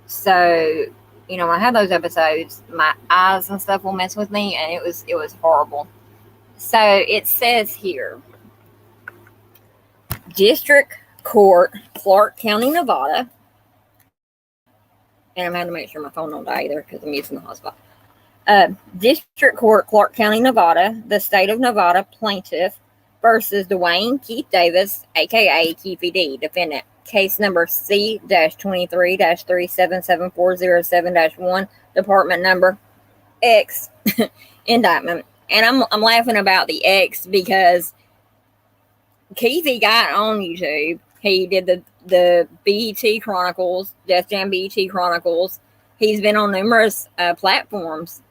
So, when I have those episodes, my eyes and stuff will mess with me, and it was horrible. So it says here, District Court, Clark County, Nevada. And I'm having to make sure my phone don't die either because I'm using the hotspot. District Court, Clark County, Nevada, the state of Nevada plaintiff versus Dwayne Keith Davis, aka Keefy D, defendant. Case number C-23-377407-1, department number X, indictment. And I'm laughing about the X because Keefy got on YouTube. He did the BET Chronicles, Def Jam BET Chronicles. He's been on numerous platforms.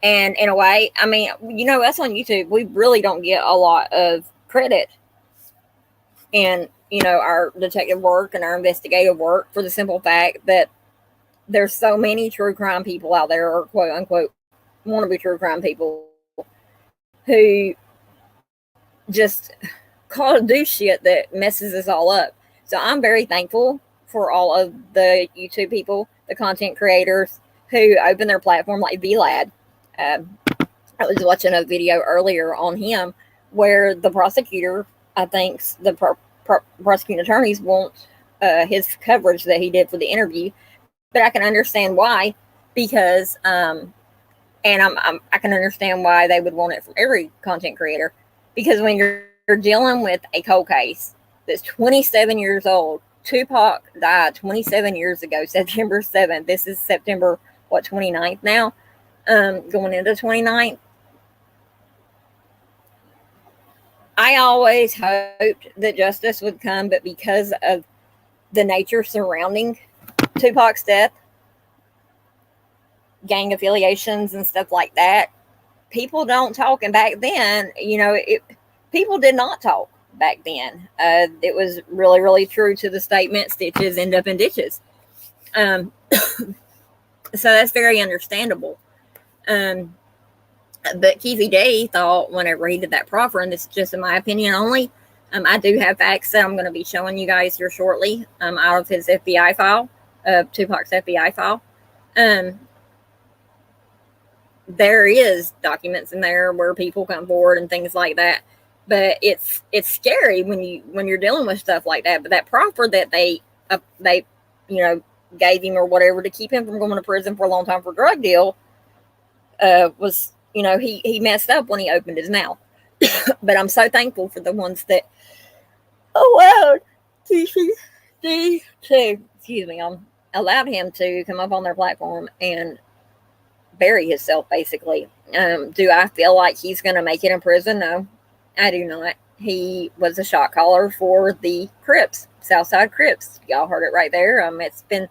And in a way, us on YouTube, we really don't get a lot of credit in, our detective work and our investigative work, for the simple fact that there's so many true crime people out there, or quote unquote wannabe true crime people, who just do shit that messes us all up. So I'm very thankful for all of the YouTube people, the content creators who open their platform, like VLAD. I was watching a video earlier on him where the prosecutor, I think the prosecuting attorneys want his coverage that he did for the interview, but I can understand why, because I can understand why they would want it from every content creator, because when you're dealing with a cold case that's 27 years old, Tupac died 27 years ago, September 7th. This is September 29th now, going into 29th. I always hoped that justice would come, but because of the nature surrounding Tupac's death, gang affiliations and stuff like that, people don't talk. And back then, people did not talk back then. It was really, really true to the statement, stitches end up in ditches. So that's very understandable. But Keefy D thought, whenever he did that proffer, and this is just in my opinion only, I do have facts that I'm going to be showing you guys here shortly, out of his FBI file, Tupac's FBI file. There is documents in there where people come forward and things like that. But it's scary when you're dealing with stuff like that. But that proffer that they gave him or whatever to keep him from going to prison for a long time for a drug deal was, he messed up when he opened his mouth. But I'm so thankful for the ones that allowed allowed him to come up on their platform and bury himself, basically. Do I feel like he's going to make it in prison? No, I do not. He was a shot caller for the Crips, Southside Crips. Y'all heard it right there. It's been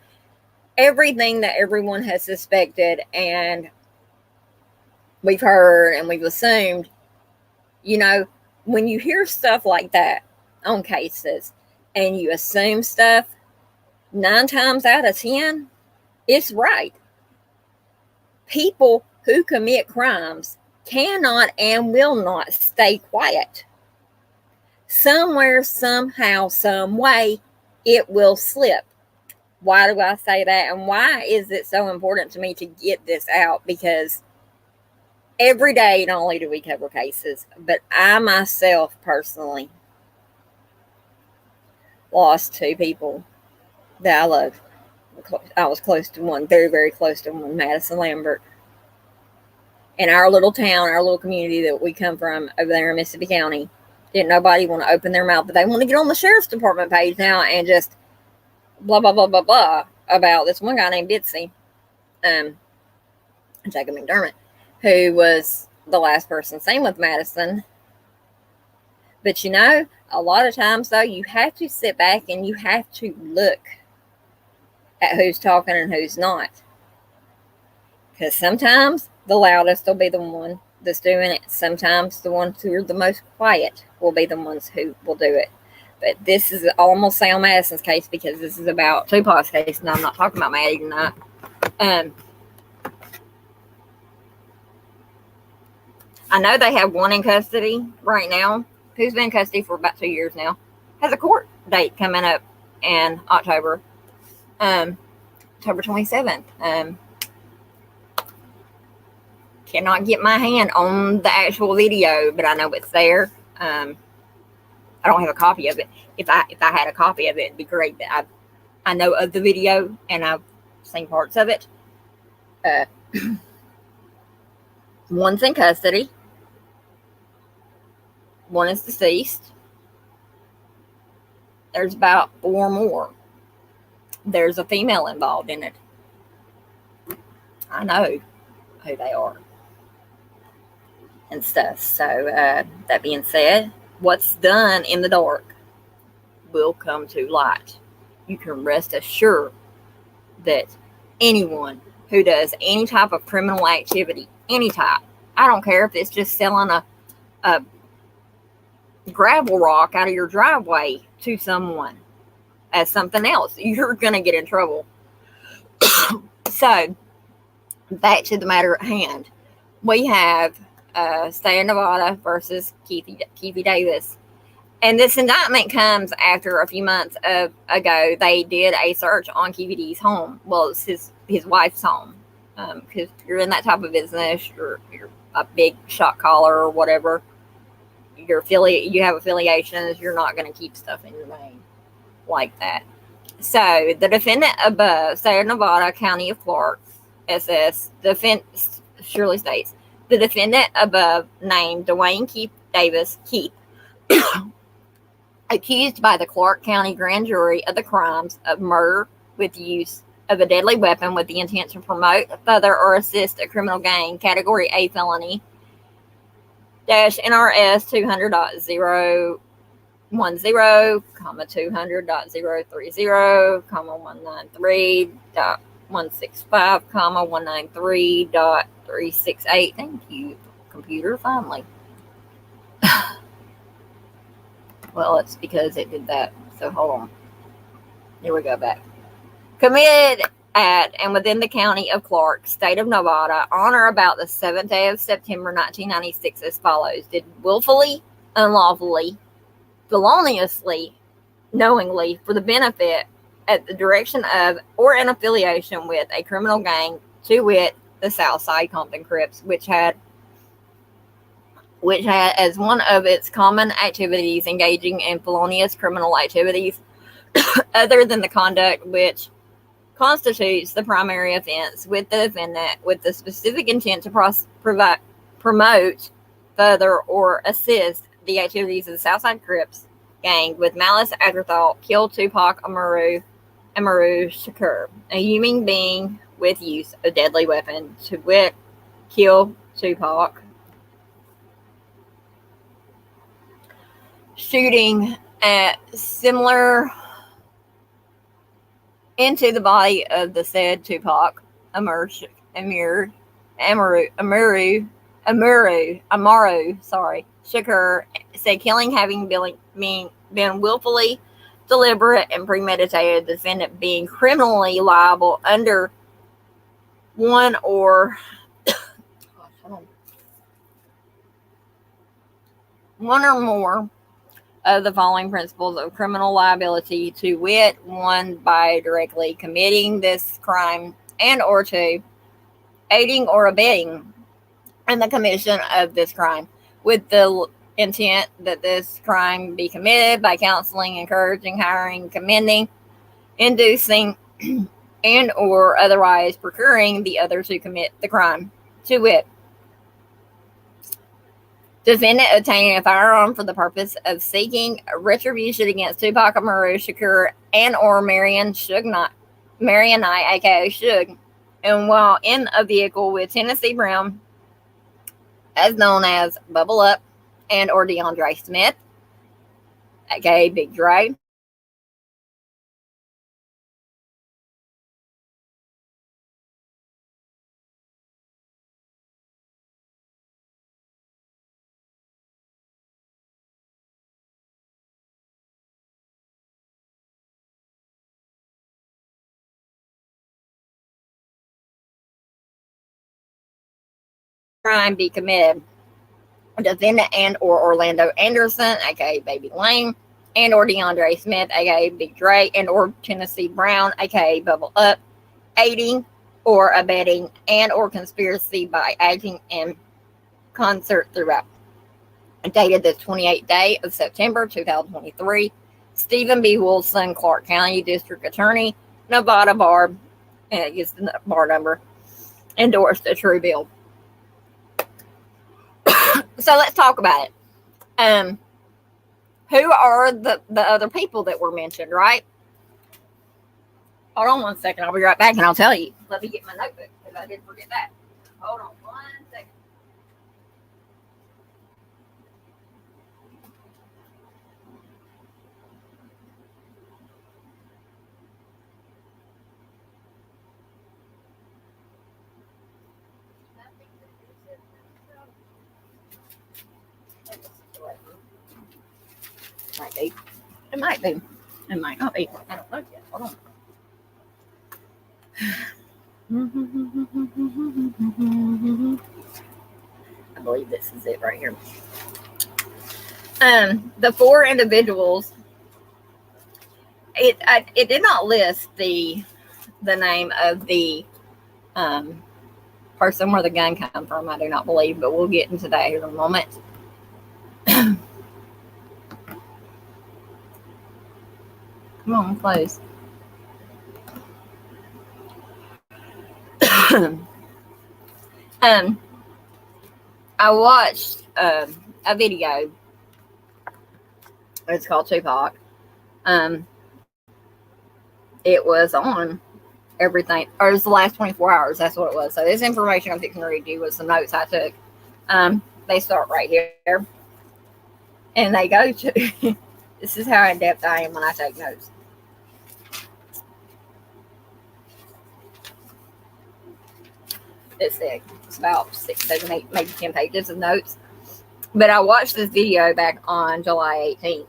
everything that everyone has suspected, and we've heard and we've assumed. When you hear stuff like that on cases and you assume stuff, 9 times out of 10, it's right. People who commit crimes cannot and will not stay quiet. Somewhere, somehow, some way, it will slip. Why do I say that? And why is it so important to me to get this out? Because every day, not only do we cover cases, but I myself personally lost 2 people that I loved. I was close to one, very, very close to one, Madison Lambert. in our little town, our little community that we come from over there in Mississippi County, didn't nobody want to open their mouth, but they want to get on the sheriff's department page now and just blah, blah, blah, blah, blah about this one guy named Bitsy, Jacob McDermott, who was the last person seen with Madison. But you know, a lot of times though, you have to sit back and you have to look at who's talking and who's not. Because sometimes the loudest will be the one that's doing it. Sometimes the ones who are the most quiet will be the ones who will do it. But this is almost say on Madison's case because this is about Tupac's case, and I'm not talking about Maddie tonight. I know they have one in custody right now, who's been in custody for about 2 years now. Has a court date coming up in October 27th. Cannot get my hand on the actual video, but I know it's there. I don't have a copy of it. If I had a copy of it, it'd be great. But I know of the video and I've seen parts of it. One's in custody. One is deceased. There's about 4 more. There's a female involved in it. I know who they are and stuff. So that being said, what's done in the dark will come to light. You can rest assured that anyone who does any type of criminal activity, any type, I don't care if it's just selling a gravel rock out of your driveway to someone as something else, you're going to get in trouble. So, back to the matter at hand. We have State of Nevada versus Keefe Davis. And this indictment comes after a few months ago, they did a search on Keefe D's home. Well, it's his wife's home. Because you're in that type of business, you're a big shot caller or whatever, you have affiliations, you're not going to keep stuff in your name like that. So, the defendant above, State of Nevada, County of Clark, SS, surely states, the defendant above named Dwayne Keefe Davis, Keith, accused by the Clark County Grand Jury of the crimes of murder with use of a deadly weapon with the intent to promote, further, or assist a criminal gang, Category A felony, NRS 200.010, 200.030, 193.165, 193.368. Thank you, computer, finally. Well, it's because it did that. So hold on. Here we go back. Committed at and within the county of Clark, State of Nevada, on or about the 7th day of September 1996 as follows. Did willfully, unlawfully, feloniously, knowingly, for the benefit, at the direction of, or in affiliation with a criminal gang, to wit, the Southside Compton Crips, which had as one of its common activities engaging in felonious criminal activities other than the conduct which constitutes the primary offense with the defendant with the specific intent to promote, further, or assist the activities of the Southside Crips gang with malice afterthought, kill Tupac Amaru Shakur, a human being with use of deadly weapon, to wit, kill Tupac, shooting at similar into the body of the said Tupac Amaru, Shakur, said killing having been willfully, deliberate, and premeditated, the defendant being criminally liable under one or more of the following principles of criminal liability, to wit, 1, by directly committing this crime, and or 2, aiding or abetting in the commission of this crime, with the intent that this crime be committed by counseling, encouraging, hiring, commending, inducing, and or otherwise procuring the other to commit the crime, to wit, Defendant obtaining a firearm for the purpose of seeking retribution against Tupac Amaru Shakur and or Marion Knight, aka Suge, and while in a vehicle with Tennessee Brown, as known as Bubble Up, and or DeAndre Smith, aka Big Dre. Crime be committed. Defendant and or Orlando Anderson, aka Baby Lane, and or DeAndre Smith, aka Big Dre, and or Tennessee Brown, aka Bubble Up, aiding or abetting and or conspiracy by acting in concert throughout. Dated the 28th day of September 2023. Stephen B. Wilson, Clark County District Attorney, Nevada Bar, and it gets the bar number, endorsed a true bill. So let's talk about it. Who are the other people that were mentioned, right? Hold on one second. I'll be right back and I'll tell you. Let me get my notebook because I did forget that. Hold on one second. Might be. It might be. It might not be. I don't know yet. Hold on. I believe this is it right here. The four individuals. It did not list the name of the person where the gun came from. I do not believe, but we'll get into that here in a moment. Come on, close. I watched a video. It's called Tupac. It was on everything, or it was the last 24 hours. That's what it was. So this information I'm fixing to read you was the notes I took. They start right here, and they go to. This is how in depth I am when I take notes. It's thick. It's about 6, 7, 8, maybe 10 pages of notes. But I watched this video back on July 18th.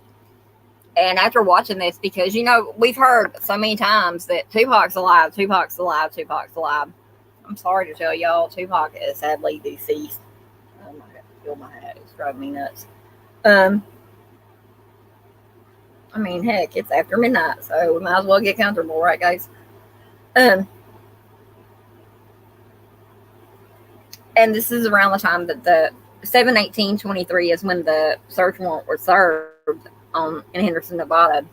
And after watching this, because, you know, we've heard so many times that Tupac's alive, Tupac's alive, Tupac's alive. I'm sorry to tell y'all, Tupac is sadly deceased. Oh my God, feel my head. It's driving me nuts. I mean, heck, it's after midnight, so we might as well get comfortable, right, guys? And this is around the time that the 7/18/23 is when the search warrant was served in Henderson, Nevada.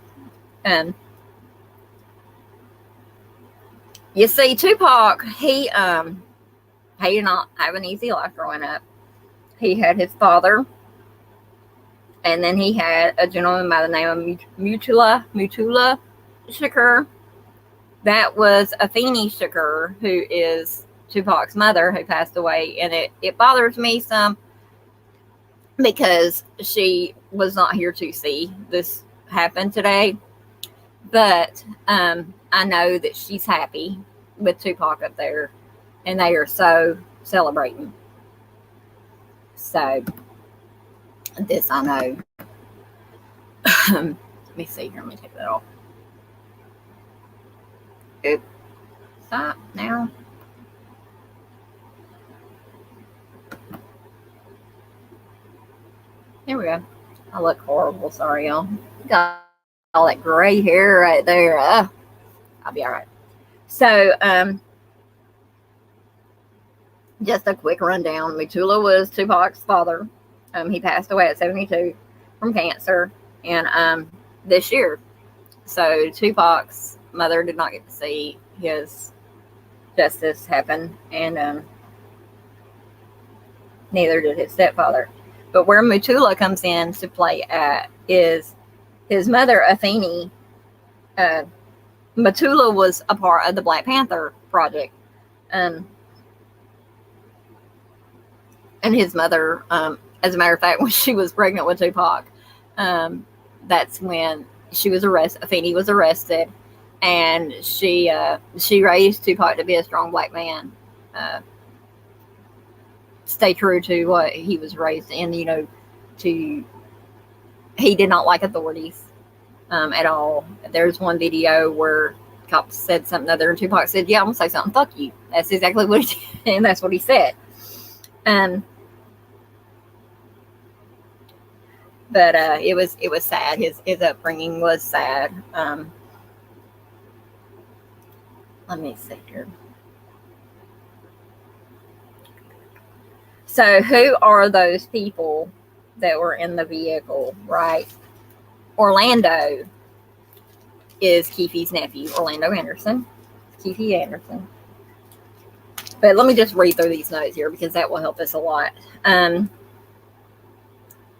You see, Tupac, he did not have an easy life growing up. He had his father, and then he had a gentleman by the name of Mutula Shakur. That was Afeni Shakur, who is Tupac's mother, who passed away, and it bothers me some because she was not here to see this happen today. But I know that she's happy with Tupac up there, and they are so celebrating. So this I know. Let me see here. Let me take that off. Oop. Stop now. Here we go. I look horrible. Sorry, y'all. Got all that gray hair right there. I'll be all right. So, just a quick rundown. Mutula was Tupac's father. He passed away at 72 from cancer, and this year. So Tupac's mother did not get to see his justice happen, and neither did his stepfather. But where Mutula comes in to play at is his mother, Athene. Mutula was a part of the Black Panther project. And his mother, as a matter of fact, when she was pregnant with Tupac, that's when she was arrested. Athene was arrested, and she raised Tupac to be a strong black man. Stay true to what he was raised in. He did not like authorities at all. There's one video where cops said something other, and Tupac said, "Yeah, I'm gonna say something. Fuck you." That's exactly what he did, and that's what he said. But it was sad. His upbringing was sad. Let me see here. So who are those people that were in the vehicle, right? Orlando is Keefe's nephew, Orlando Anderson. Keefe Anderson. But let me just read through these notes here because that will help us a lot.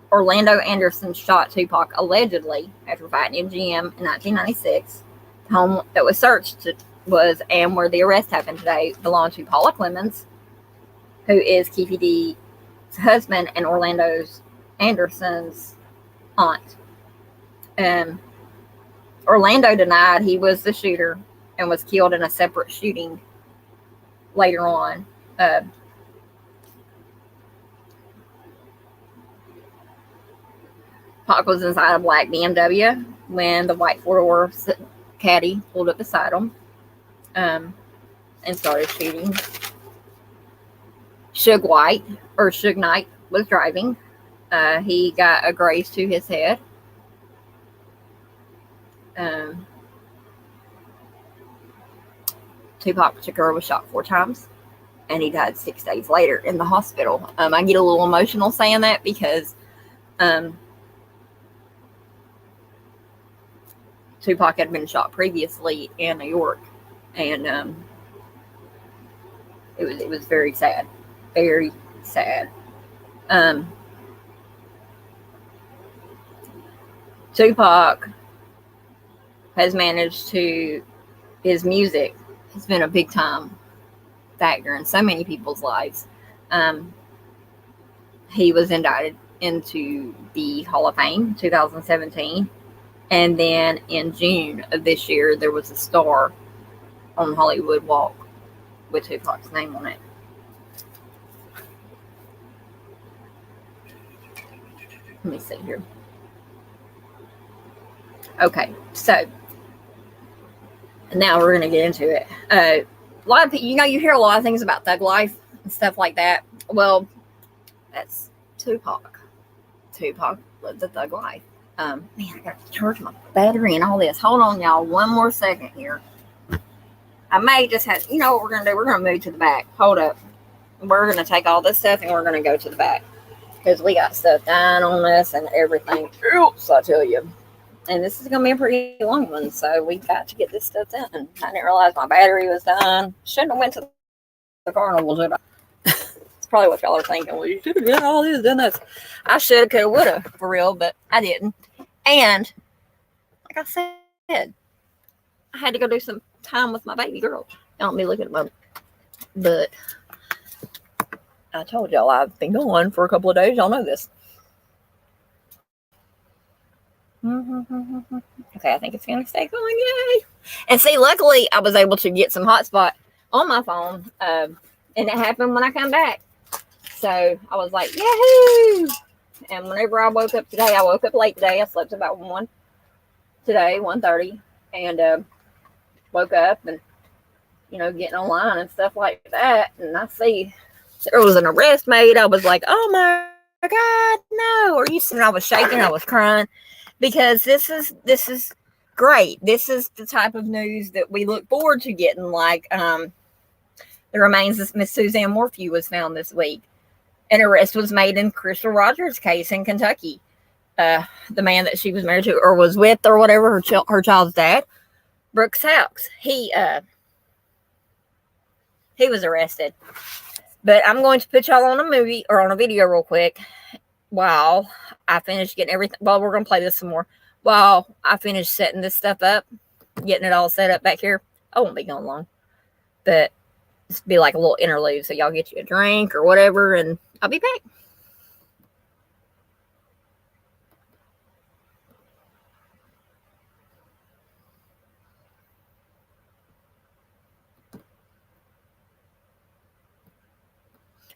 Orlando Anderson shot Tupac allegedly after fighting MGM in 1996. The home that was searched was, and where the arrest happened today, belonged to Paula Clemens, who is Keefe D's husband and Orlando Anderson's aunt. Orlando denied he was the shooter and was killed in a separate shooting later on. Pac was inside a black BMW when the white four-door caddy pulled up beside him and started shooting. Suge Knight was driving. He got a graze to his head. Tupac Shakur was shot 4 times, and he died 6 days later in the hospital. I get a little emotional saying that because Tupac had been shot previously in New York, and it was very sad, very sad. Tupac has managed to, his music has been a big time factor in so many people's lives. He was indicted into the Hall of Fame in 2017. And then in June of this year, there was a star on Hollywood Walk with Tupac's name on it. Let me see here. Okay, so now we're going to get into it. A lot of people, you hear a lot of things about thug life and stuff like that. Well, that's Tupac. Tupac lived the thug life. Man, I got to charge my battery and all this. Hold on, y'all. One more second here. I may just have, you know what we're going to do? We're going to move to the back. Hold up. We're going to take all this stuff and we're going to go to the back. Because we got stuff dying on us and everything else, I tell you. And this is going to be a pretty long one, so we got to get this stuff done. I didn't realize my battery was done. Shouldn't have went to the carnival, should I? It's probably what y'all are thinking. Well, you should have done all this, done this. I should have, could have, would have, for real, but I didn't. And, like I said, I had to go do some time with my baby girl. Don't be looking at my butt. I told y'all I've been gone for a couple of days. Y'all know this. Okay, I think it's going to stay going. Yay! And see, luckily, I was able to get some hotspot on my phone. And it happened when I come back. So I was like, yahoo! And whenever I woke up today, I woke up late today. I slept about 1 today, 1:30. And woke up and, getting online and stuff like that. And I see there was an arrest made. I was like, oh my God, no. Are you seeing? I was shaking. I was crying. Because this is great. This is the type of news that we look forward to getting. Like the remains of Miss Suzanne Morphew was found this week. An arrest was made in Crystal Rogers' case in Kentucky. The man that she was married to or was with or whatever, her child's dad, Brooks Hawks. He was arrested. But I'm going to put y'all on a movie or on a video real quick. while I finish getting everything. Well, we're going to play this some more. While I finish setting this stuff up, getting it all set up back here. I won't be gone long. But it's be like a little interlude. So y'all get you a drink or whatever, and I'll be back.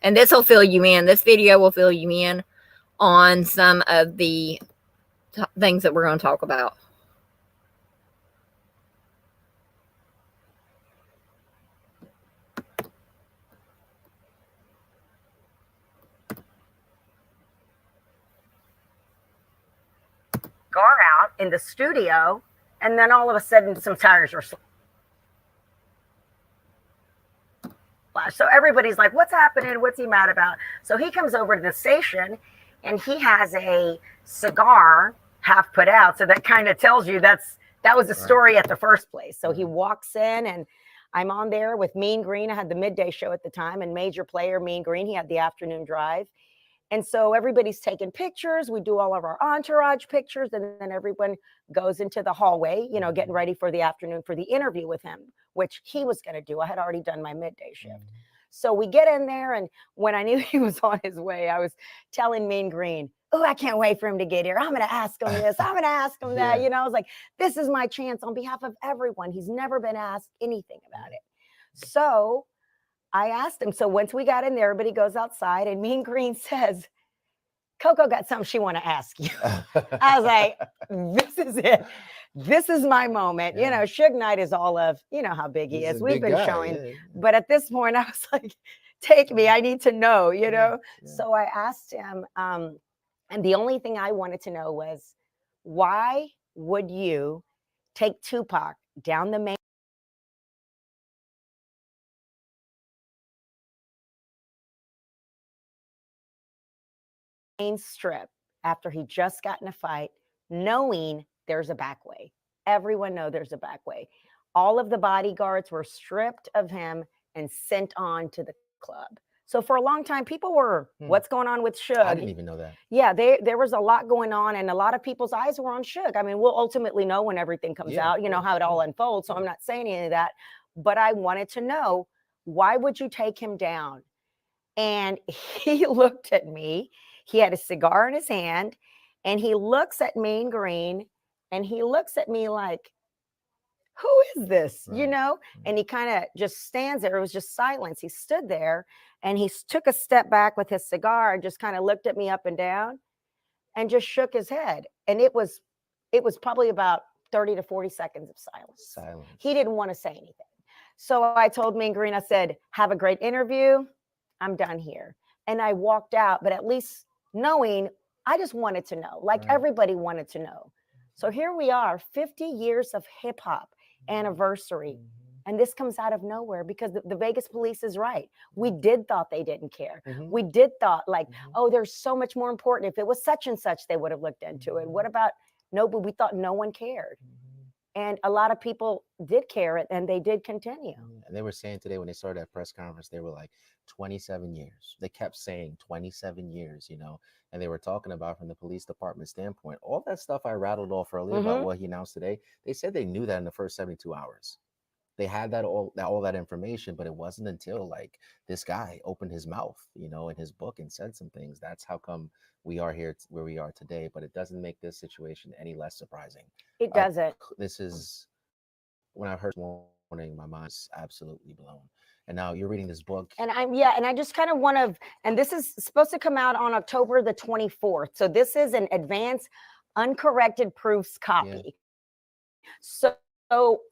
And this will fill you in. This video will fill you in on some of the things that we're going to talk about. Cigar out in the studio, and then all of a sudden some tires are slashed. So everybody's like, what's happening? What's he mad about? So he comes over to the station and he has a cigar half put out. So that kind of tells you that was the story at the first place. So he walks in and I'm on there with Mean Green. I had the midday show at the time, and major player Mean Green, he had the afternoon drive. And so everybody's taking pictures. We do all of our entourage pictures, and then everyone goes into the hallway, you know, getting ready for the afternoon for the interview with him, which he was going to do. I had already done my midday shift. So we get in there, and when I knew he was on his way, I was telling Mean Green, oh, I can't wait for him to get here. I'm going to ask him this. I'm going to ask him that. You know, I was like, this is my chance on behalf of everyone. He's never been asked anything about it. So I asked him. So once we got in there, everybody goes outside, and Mean Green says, Coco got something she want to ask you. I was like, this is it. This is my moment. You know, Suge Knight is all of, you know how big he is. We've been showing. But at this point, I was like, take me. I need to know, you know. So I asked him, and the only thing I wanted to know was, why would you take Tupac down the main strip after he just got in a fight, knowing there's a back way? Everyone knows there's a back way. All of the bodyguards were stripped of him and sent on to the club. So for a long time, people were, what's going on with Suge? I didn't even know that. Yeah, there was a lot going on, and a lot of people's eyes were on Suge. I mean, we'll ultimately know when everything comes out, you know, how it all unfolds. So I'm not saying any of that, but I wanted to know, why would you take him down? And he looked at me. He had a cigar in his hand, and he looks at Mean Green, and he looks at me like, who is this? You know? And he kind of just stands there. It was just silence. He stood there, and he took a step back with his cigar and just kind of looked at me up and down and just shook his head. And it was probably about 30 to 40 seconds of silence. He didn't want to say anything. So I told Mean Green, I said, have a great interview. I'm done here. And I walked out, but at least knowing, I just wanted to know, like everybody wanted to know. So here we are, 50 years of hip hop anniversary. And this comes out of nowhere because the Vegas police is right. We did thought they didn't care. We did thought like, oh, there's so much more important. If it was such and such, they would have looked into it. What about nobody? We thought no one cared. And a lot of people did care, and they did continue. And they were saying today when they started that press conference, they were like 27 years. They kept saying 27 years, you know, and they were talking about from the police department standpoint, all that stuff I rattled off earlier about what he announced today. They said they knew that in the first 72 hours. They had all that information, but it wasn't until like this guy opened his mouth, you know, in his book and said some things. That's how come we are here where we are today. But it doesn't make this situation any less surprising. It doesn't. This is, when I heard this morning, my mind's absolutely blown. And now you're reading this book. And and I just kind of want to, and this is supposed to come out on October the 24th. So this is an advanced uncorrected proofs copy. So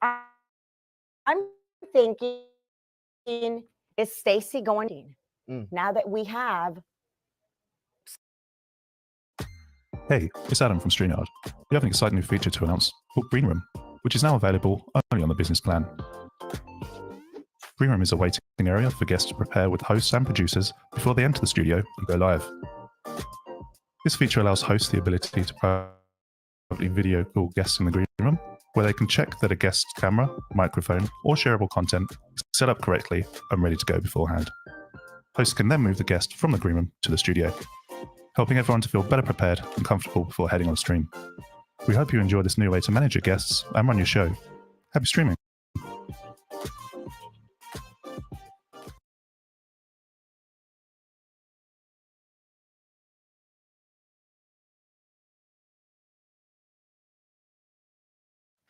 I'm thinking, is Stacey going now that we have? Hey, it's Adam from StreamYard. We have an exciting new feature to announce called Green Room, which is now available only on the business plan. Green Room is a waiting area for guests to prepare with hosts and producers before they enter the studio and go live. This feature allows hosts the ability to privately video call guests in the green room, where they can check that a guest's camera, microphone, or shareable content is set up correctly and ready to go beforehand. Hosts can then move the guest from the green room to the studio. helping everyone to feel better prepared and comfortable before heading on stream. We hope you enjoy this new way to manage your guests and run your show. Happy streaming.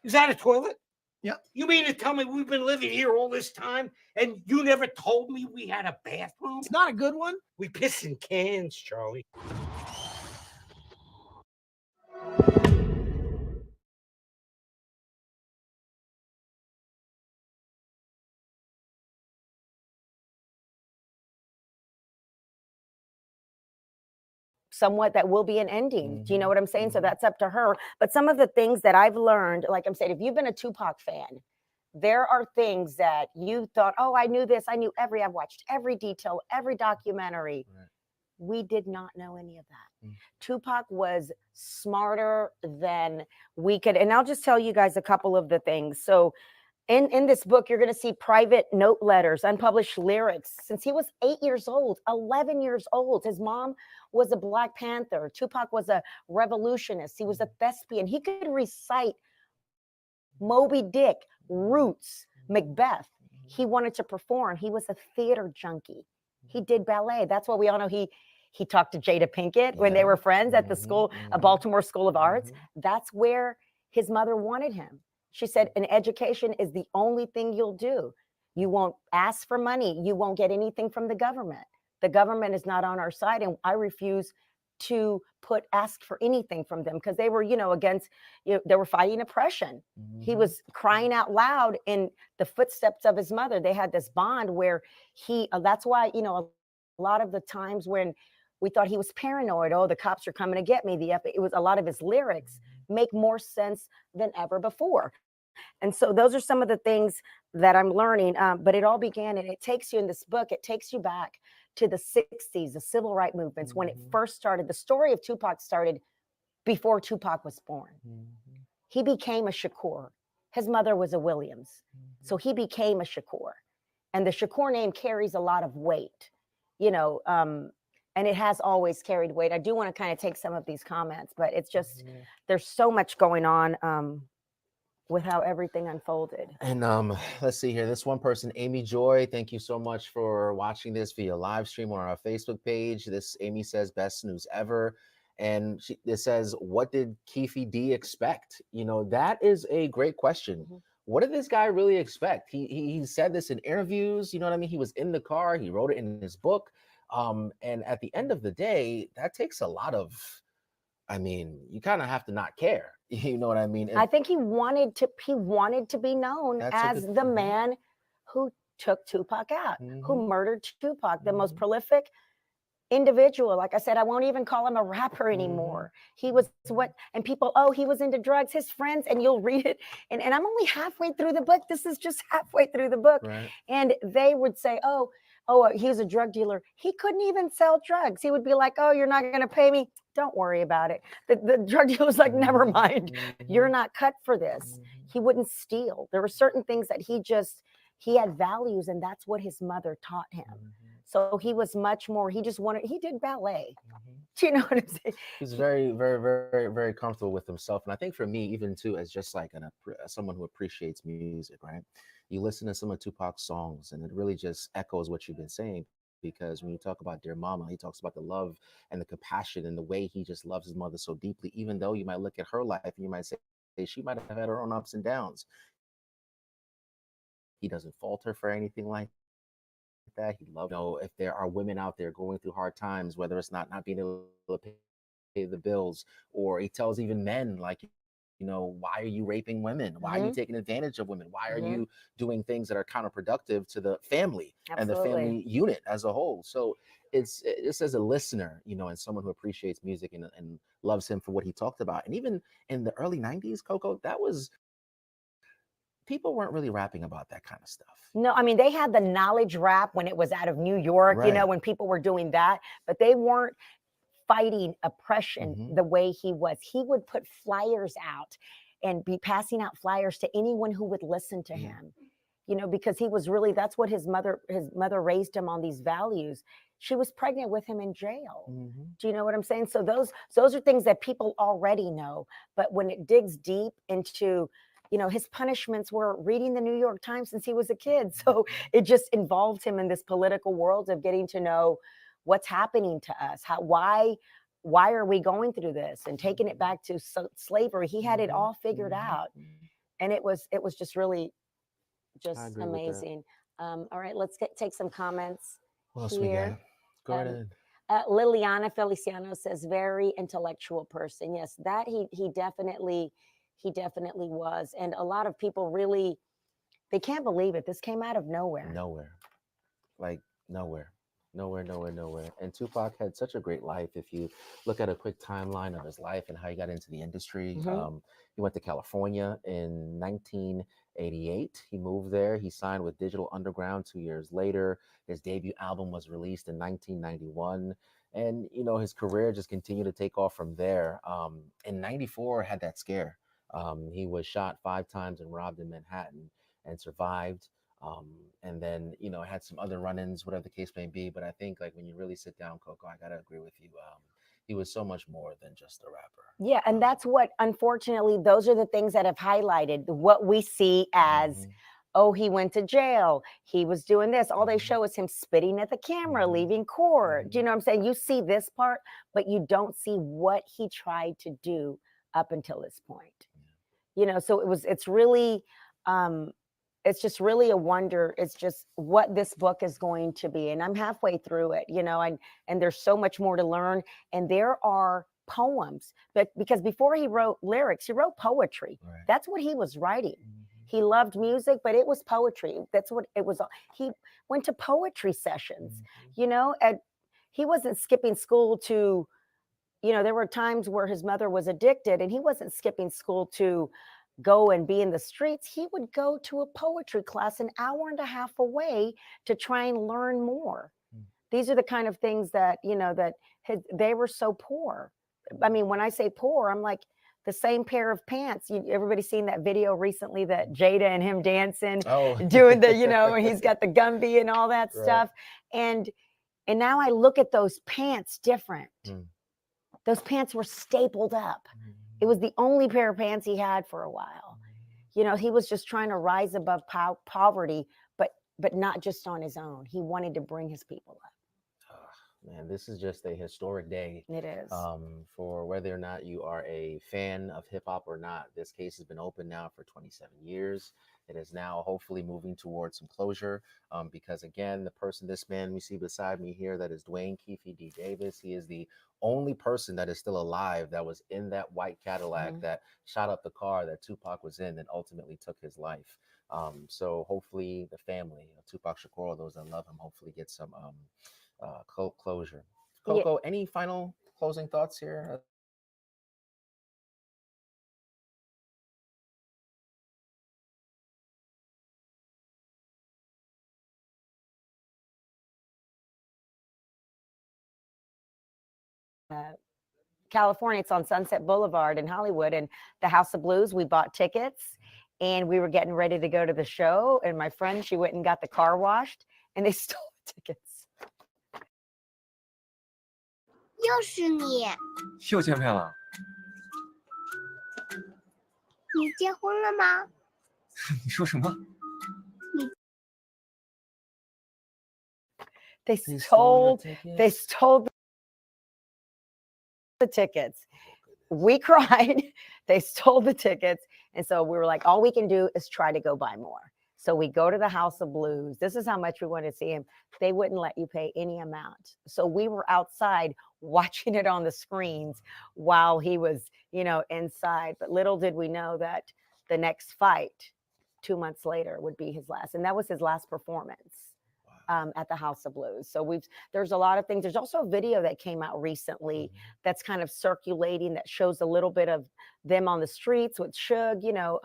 Is that a toilet? Yeah. You mean to tell me we've been living here all this time and you never told me we had a bathroom? It's not a good one. We piss in cans, Charlie. Somewhat that will be an ending. Do you know what I'm saying? So that's up to her. But some of the things that I've learned, like I'm saying, if you've been a Tupac fan, there are things that you thought, oh, I knew this. I've watched every detail, every documentary. Right. We did not know any of that. Tupac was smarter than we could. And I'll just tell you guys a couple of the things. So in this book, you're going to see private note letters, unpublished lyrics. Since he was 8 years old, 11 years old, his mom was a Black Panther. Tupac was a revolutionist. He was a thespian. He could recite Moby Dick, Roots, Macbeth. He wanted to perform. He was a theater junkie. He did ballet. That's why we all know he talked to Jada Pinkett when they were friends at the school, a Baltimore School of Arts. That's where his mother wanted him. She said, an education is the only thing you'll do. You won't ask for money. You won't get anything from the government. The government is not on our side. And I refuse to ask for anything from them because they were, against, they were fighting oppression. He was crying out loud in the footsteps of his mother. They had this bond where that's why, a lot of the times when we thought he was paranoid, oh, the cops are coming to get me. It was a lot of his lyrics make more sense than ever before. And so those are some of the things that I'm learning. But it all began, and it takes you in this book, it takes you back to the 60s, the civil rights movements, when it first started. The story of Tupac started before Tupac was born. He became a Shakur. His mother was a Williams. So he became a Shakur. And the Shakur name carries a lot of weight, and it has always carried weight. I do want to kind of take some of these comments, but it's just, there's so much going on with how everything unfolded. And let's see here. This one person, Amy Joy, thank you so much for watching this via live stream on our Facebook page. This Amy says, best news ever. And it says, what did Keefe D expect? That is a great question. What did this guy really expect? He said this in interviews, you know what I mean? He was in the car, he wrote it in his book. And at the end of the day, that takes a lot of, you kind of have to not care. You know what I mean? I think he wanted to be known as the man who took Tupac out, who murdered Tupac, the most prolific individual. Like I said, I won't even call him a rapper anymore. He was and people, he was into drugs, his friends, and you'll read it. And I'm only halfway through the book. This is just halfway through the book. Right. And they would say, oh, he was a drug dealer. He couldn't even sell drugs. He would be like, oh, you're not going to pay me. Don't worry about it. The drug dealer was like, never mind. You're not cut for this. He wouldn't steal. There were certain things that he had values, and that's what his mother taught him. So he was much more, he did ballet. Do you know what I'm saying? He's very, very, very, very comfortable with himself. And I think for me, even too, as just like someone who appreciates music, right? You listen to some of Tupac's songs and it really just echoes what you've been saying. Because when you talk about Dear Mama, he talks about the love and the compassion and the way he just loves his mother so deeply, even though you might look at her life and you might say she might have had her own ups and downs. He doesn't fault her for anything like that. He loves, if there are women out there going through hard times, whether it's not being able to pay the bills, or he tells even men like, why are you raping women? Why are you taking advantage of women? Why are you doing things that are counterproductive to the family and the family unit as a whole? So it's just as a listener, and someone who appreciates music and loves him for what he talked about. And even in the early 90s, Coco, people weren't really rapping about that kind of stuff. No, they had the knowledge rap when it was out of New York, right. When people were doing that, but they weren't fighting oppression the way he was. He would put flyers out and be passing out flyers to anyone who would listen to him, because he was really, that's what his mother raised him on, these values. she was pregnant with him in jail. Mhm. Do you know what I'm saying? So those are things that people already know. But when it digs deep into, you know, his punishments were reading the New York Times since he was a kid. So it just involved him in this political world of getting to know what's happening to us. Why are we going through this, and taking it back to slavery. He had it all figured out. And it was just really just agree with that. amazing. All right, let's take some comments What else we here. got? Go right ahead. Liliana Feliciano says, very intellectual person. Yes, that he definitely was. And a lot of people really, they can't believe it. This came out of nowhere. Nowhere. Like nowhere. Nowhere. And Tupac had such a great life. If you look at a quick timeline of his life and how he got into the industry, he went to California in 1988. He moved there. He signed with Digital Underground 2 years later. His debut album was released in 1991. And, you know, his career just continued to take off from there. In 94, had that scare. He was shot 5 times and robbed in Manhattan and survived. And then, you know, had some other run-ins, whatever the case may be. But I think, like, when you really sit down, Coco, I gotta agree with you. He was so much more than just a rapper. Yeah, and that's what, unfortunately, those are the things that have highlighted what we see as, oh, he went to jail, he was doing this. All they show is him spitting at the camera, leaving court. Do you know what I'm saying? You see this part, but you don't see what he tried to do up until this point. You know, so it's really, it's just really a wonder. It's just what this book is going to be. And I'm halfway through it, you know, and there's so much more to learn. And there are poems, but because before he wrote lyrics, he wrote poetry. Right. That's what he was writing. He loved music, but it was poetry. That's what it was. He went to poetry sessions, you know, and he wasn't skipping school to, you know, there were times where his mother was addicted and he wasn't skipping school to go and be in the streets. He would go to a poetry class an hour and a half away to try and learn more. These are the kind of things that, you know, that they were so poor. I mean, when I say poor, I'm like the same pair of pants. Everybody seen that video recently that Jada and him dancing, doing the, you know, and he's got the Gumby and all that stuff. And now I look at those pants different. Those pants were stapled up. It was the only pair of pants he had for a while. You know, he was just trying to rise above poverty, but not just on his own. He wanted to bring his people up. Man, this is just a historic day. It is. For whether or not you are a fan of hip hop or not, this case has been open now for 27 years. It is now hopefully moving towards some closure because, again, this man we see beside me here, that is Dwayne Keefe D. Davis. He is the only person that is still alive that was in that white Cadillac that shot up the car that Tupac was in and ultimately took his life. So hopefully the family of Tupac Shakur, those that love him, hopefully get some closure. Coco, any final closing thoughts here? California, it's on Sunset Boulevard in Hollywood, and the House of Blues, we bought tickets and we were getting ready to go to the show, and my friend, she went and got the car washed and they stole the tickets. 又是你，又见面了。你结婚了吗？你说什么？ They stole the tickets. We cried. They stole the tickets. And so we were like, all we can do is try to go buy more. So we go to the House of Blues. This is how much we wanted to see him. They wouldn't let you pay any amount. So we were outside watching it on the screens while he was, you know, inside. But little did we know that the next fight 2 months later would be his last. And that was his last performance at the House of Blues. So there's a lot of things. There's also a video that came out recently that's kind of circulating that shows a little bit of them on the streets with Suge, you know,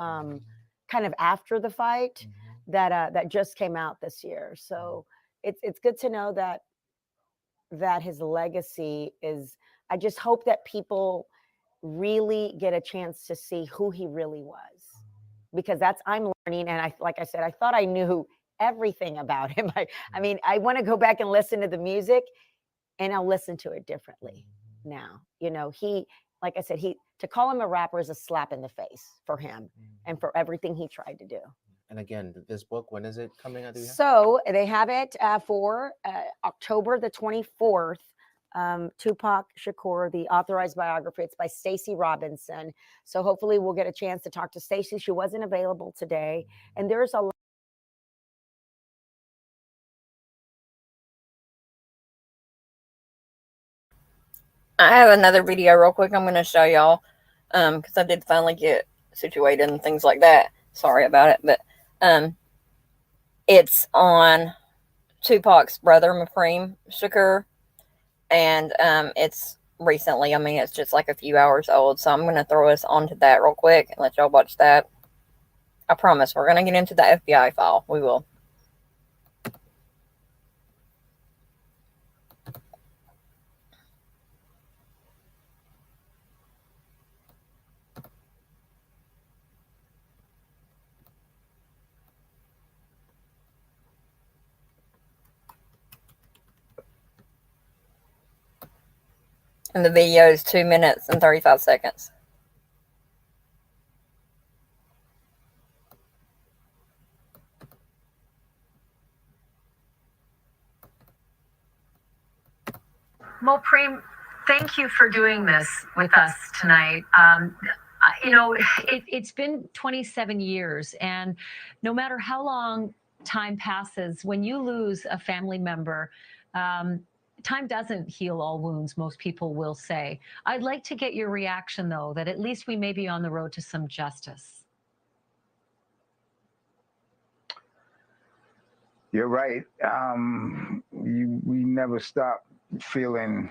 kind of after the fight that just came out this year. So it's good to know that his legacy is, I just hope that people really get a chance to see who he really was, because I'm learning. And like I said, I thought I knew everything about him. I mean, I want to go back and listen to the music. and I'll listen to it differently now. You know, like I said, to call him a rapper is a slap in the face for him and for everything he tried to do. And again, this book, when is it coming out? So they have it for October the 24th. Tupac Shakur, the authorized biography. It's by Stacey Robinson. So hopefully we'll get a chance to talk to Stacey. She wasn't available today. And there's a I have another video real quick I'm going to show y'all because I did finally get situated and things like that. Sorry about it, but it's on Tupac's brother, Mafreem Shakur, and it's recently. I mean, it's just like a few hours old, so I'm going to throw us onto that real quick and let y'all watch that. I promise we're going to get into the FBI file. We will. And the video is 2 minutes and 35 seconds. Moprim, thank you for doing this with us tonight. You know, It's been 27 years, and no matter how long time passes, when you lose a family member, time doesn't heal all wounds, most people will say. I'd like to get your reaction, though, that at least we may be on the road to some justice. You're right. We never stop feeling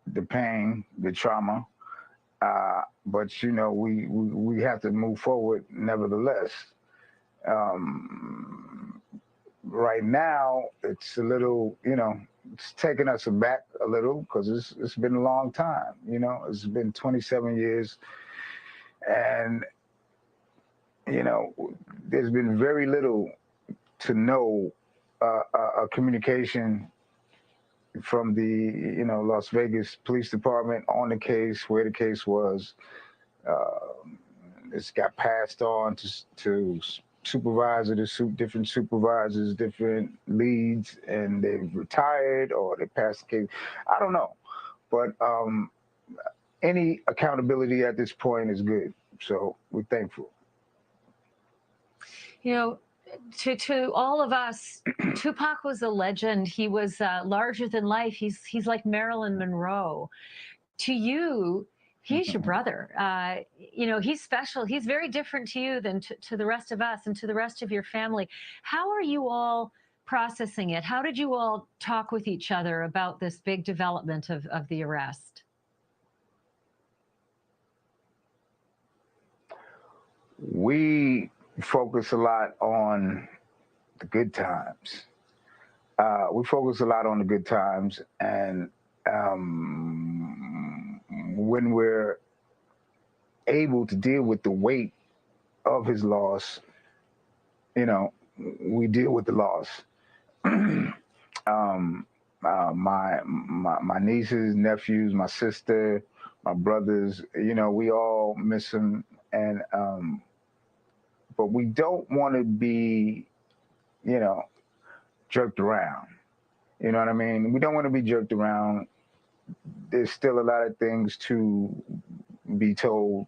the pain, the trauma, but you know we have to move forward nevertheless. Right now, it's a little, you know, it's taking us aback a little because it's been a long time. You know, it's been 27 years, and you know, there's been very little to no communication from the, you know, Las Vegas Police Department on the case, where the case was. It's got passed on to different supervisors, different leads, and they've retired or they passed the case. I don't know, but any accountability at this point is good. So we're thankful. You know, to all of us, Tupac was a legend. He was larger than life. He's like Marilyn Monroe. To you, he's your brother. You know, he's special. He's very different to you than to the rest of us and to the rest of your family. How are you all processing it? How did you all talk with each other about this big development of the arrest? We focus a lot on the good times. We focus a lot on the good times, and when we're able to deal with the weight of his loss, you know, we deal with the loss. My nieces, nephews, my sister, my brothers, you know, we all miss him, and but we don't want to be, you know, jerked around. You know what I mean? We don't want to be jerked around. There's still a lot of things to be told.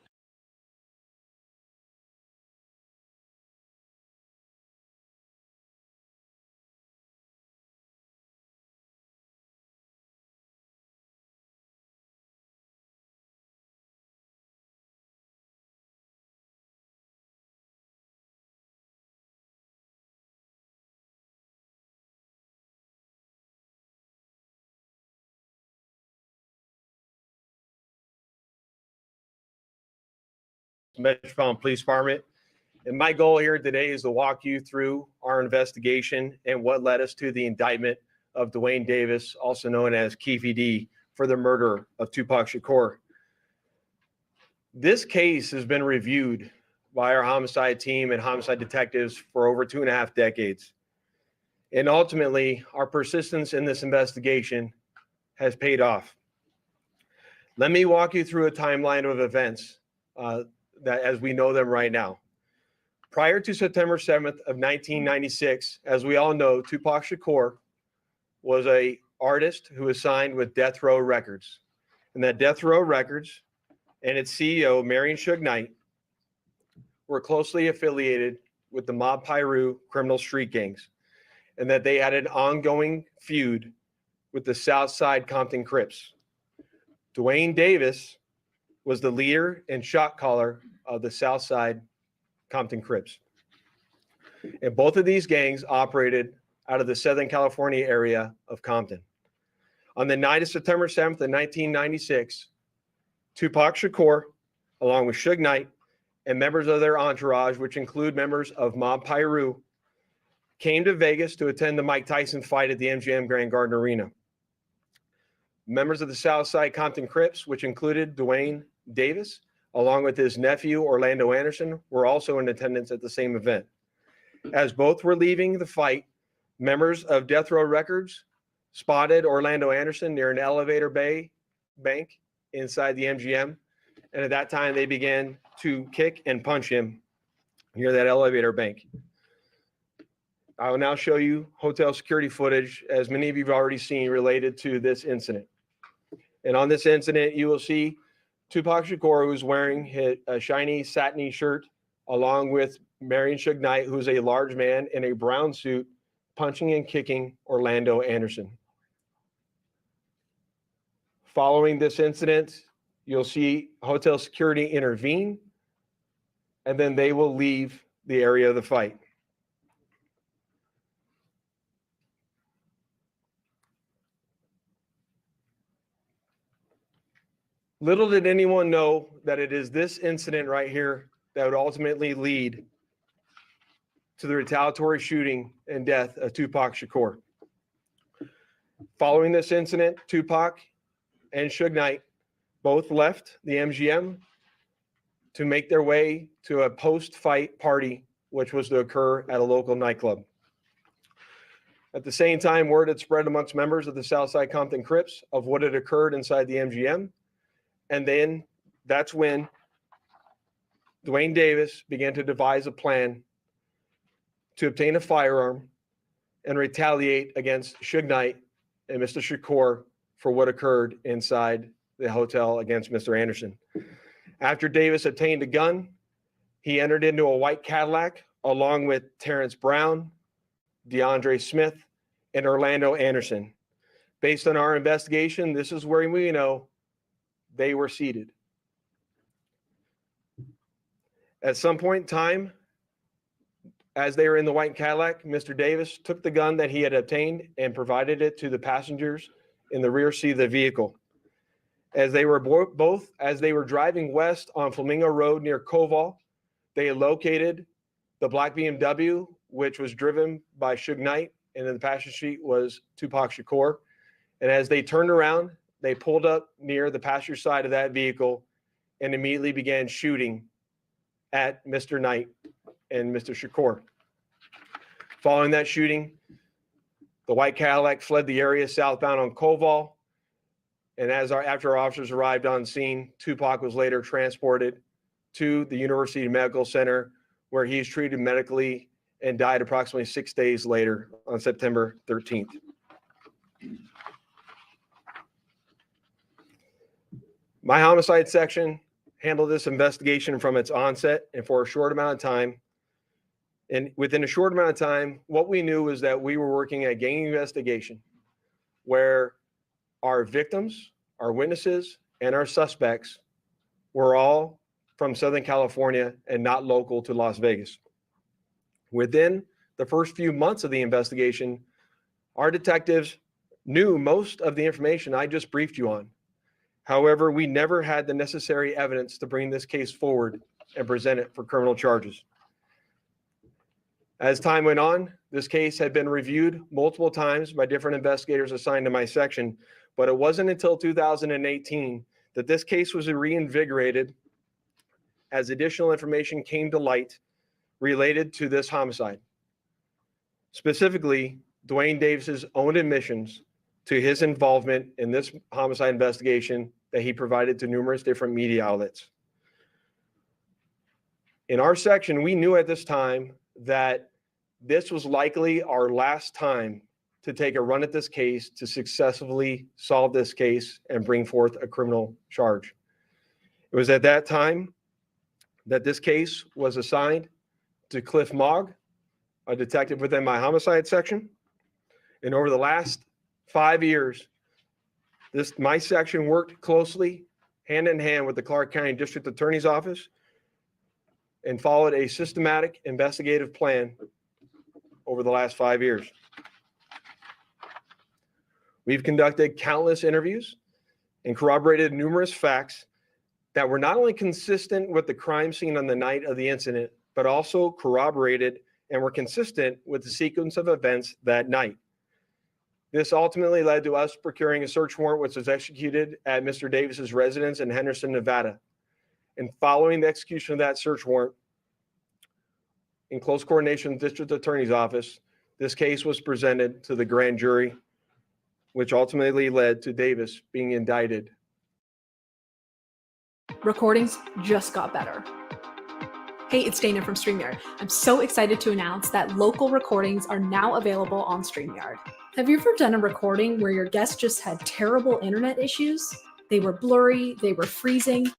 Metropolitan Police Department. And my goal here today is to walk you through our investigation and what led us to the indictment of Dwayne Davis, also known as Keefe D, for the murder of Tupac Shakur. This case has been reviewed by our homicide team and homicide detectives for over 2.5 decades. And ultimately, our persistence in this investigation has paid off. Let me walk you through a timeline of events that as we know them right now. Prior to September 7th of 1996, as we all know, Tupac Shakur was an artist who was signed with Death Row Records. And that Death Row Records and its CEO, Marion Suge Knight, were closely affiliated with the Mob Piru criminal street gangs, and that they had an ongoing feud with the Southside Compton Crips. Dwayne Davis was the leader and shot caller of the Southside Compton Crips. And both of these gangs operated out of the Southern California area of Compton. On the night of September 7th of 1996, Tupac Shakur, along with Suge Knight and members of their entourage, which include members of Mob Piru, came to Vegas to attend the Mike Tyson fight at the MGM Grand Garden Arena. Members of the Southside Compton Crips, which included Dwayne Davis, along with his nephew, Orlando Anderson, were also in attendance at the same event. As both were leaving the fight, members of Death Row Records spotted Orlando Anderson near an elevator bank inside the MGM. And at that time, they began to kick and punch him near that elevator bank. I will now show you hotel security footage, as many of you have already seen, related to this incident. And on this incident, you will see Tupac Shakur, who's wearing a shiny satiny shirt, along with Marion Suge Knight, who's a large man in a brown suit, punching and kicking Orlando Anderson. Following this incident, you'll see hotel security intervene, and then they will leave the area of the fight. Little did anyone know that it is this incident right here that would ultimately lead to the retaliatory shooting and death of Tupac Shakur. Following this incident, Tupac and Suge Knight both left the MGM to make their way to a post-fight party, which was to occur at a local nightclub. At the same time, word had spread amongst members of the Southside Compton Crips of what had occurred inside the MGM. And then that's when Dwayne Davis began to devise a plan to obtain a firearm and retaliate against Suge Knight and Mr. Shakur for what occurred inside the hotel against Mr. Anderson. After Davis obtained a gun, he entered into a white Cadillac along with Terrence Brown, DeAndre Smith, and Orlando Anderson. Based on our investigation, this is where we know they were seated. At some point in time, as they were in the white Cadillac, Mr. Davis took the gun that he had obtained and provided it to the passengers in the rear seat of the vehicle. As they were driving west on Flamingo Road near Koval, they located the black BMW, which was driven by Suge Knight, and in the passenger seat was Tupac Shakur. And as they turned around, they pulled up near the passenger side of that vehicle and immediately began shooting at Mr. Knight and Mr. Shakur. Following that shooting, the white Cadillac fled the area southbound on Koval. And after our officers arrived on scene, Tupac was later transported to the University Medical Center, where he was treated medically and died approximately 6 days later on September 13th. My homicide section handled this investigation from its onset and for a short amount of time. And within a short amount of time, what we knew was that we were working a gang investigation where our victims, our witnesses, and our suspects were all from Southern California and not local to Las Vegas. Within the first few months of the investigation, our detectives knew most of the information I just briefed you on. However, we never had the necessary evidence to bring this case forward and present it for criminal charges. As time went on, this case had been reviewed multiple times by different investigators assigned to my section, but it wasn't until 2018 that this case was reinvigorated as additional information came to light related to this homicide. Specifically, Dwayne Davis's own admissions to his involvement in this homicide investigation that he provided to numerous different media outlets. In our section, we knew at this time that this was likely our last time to take a run at this case, to successfully solve this case and bring forth a criminal charge. It was at that time that this case was assigned to Cliff Mogg, a detective within my homicide section. And over the last 5 years, my section worked closely, hand in hand with the Clark County District Attorney's Office and followed a systematic investigative plan over the last 5 years. We've conducted countless interviews and corroborated numerous facts that were not only consistent with the crime scene on the night of the incident, but also corroborated and were consistent with the sequence of events that night. This ultimately led to us procuring a search warrant, which was executed at Mr. Davis's residence in Henderson, Nevada. And following the execution of that search warrant, in close coordination with the District Attorney's Office, this case was presented to the grand jury, which ultimately led to Davis being indicted. Recordings just got better. Hey, it's Dana from StreamYard. I'm so excited to announce that local recordings are now available on StreamYard. Have you ever done a recording where your guest just had terrible internet issues? They were blurry, they were freezing.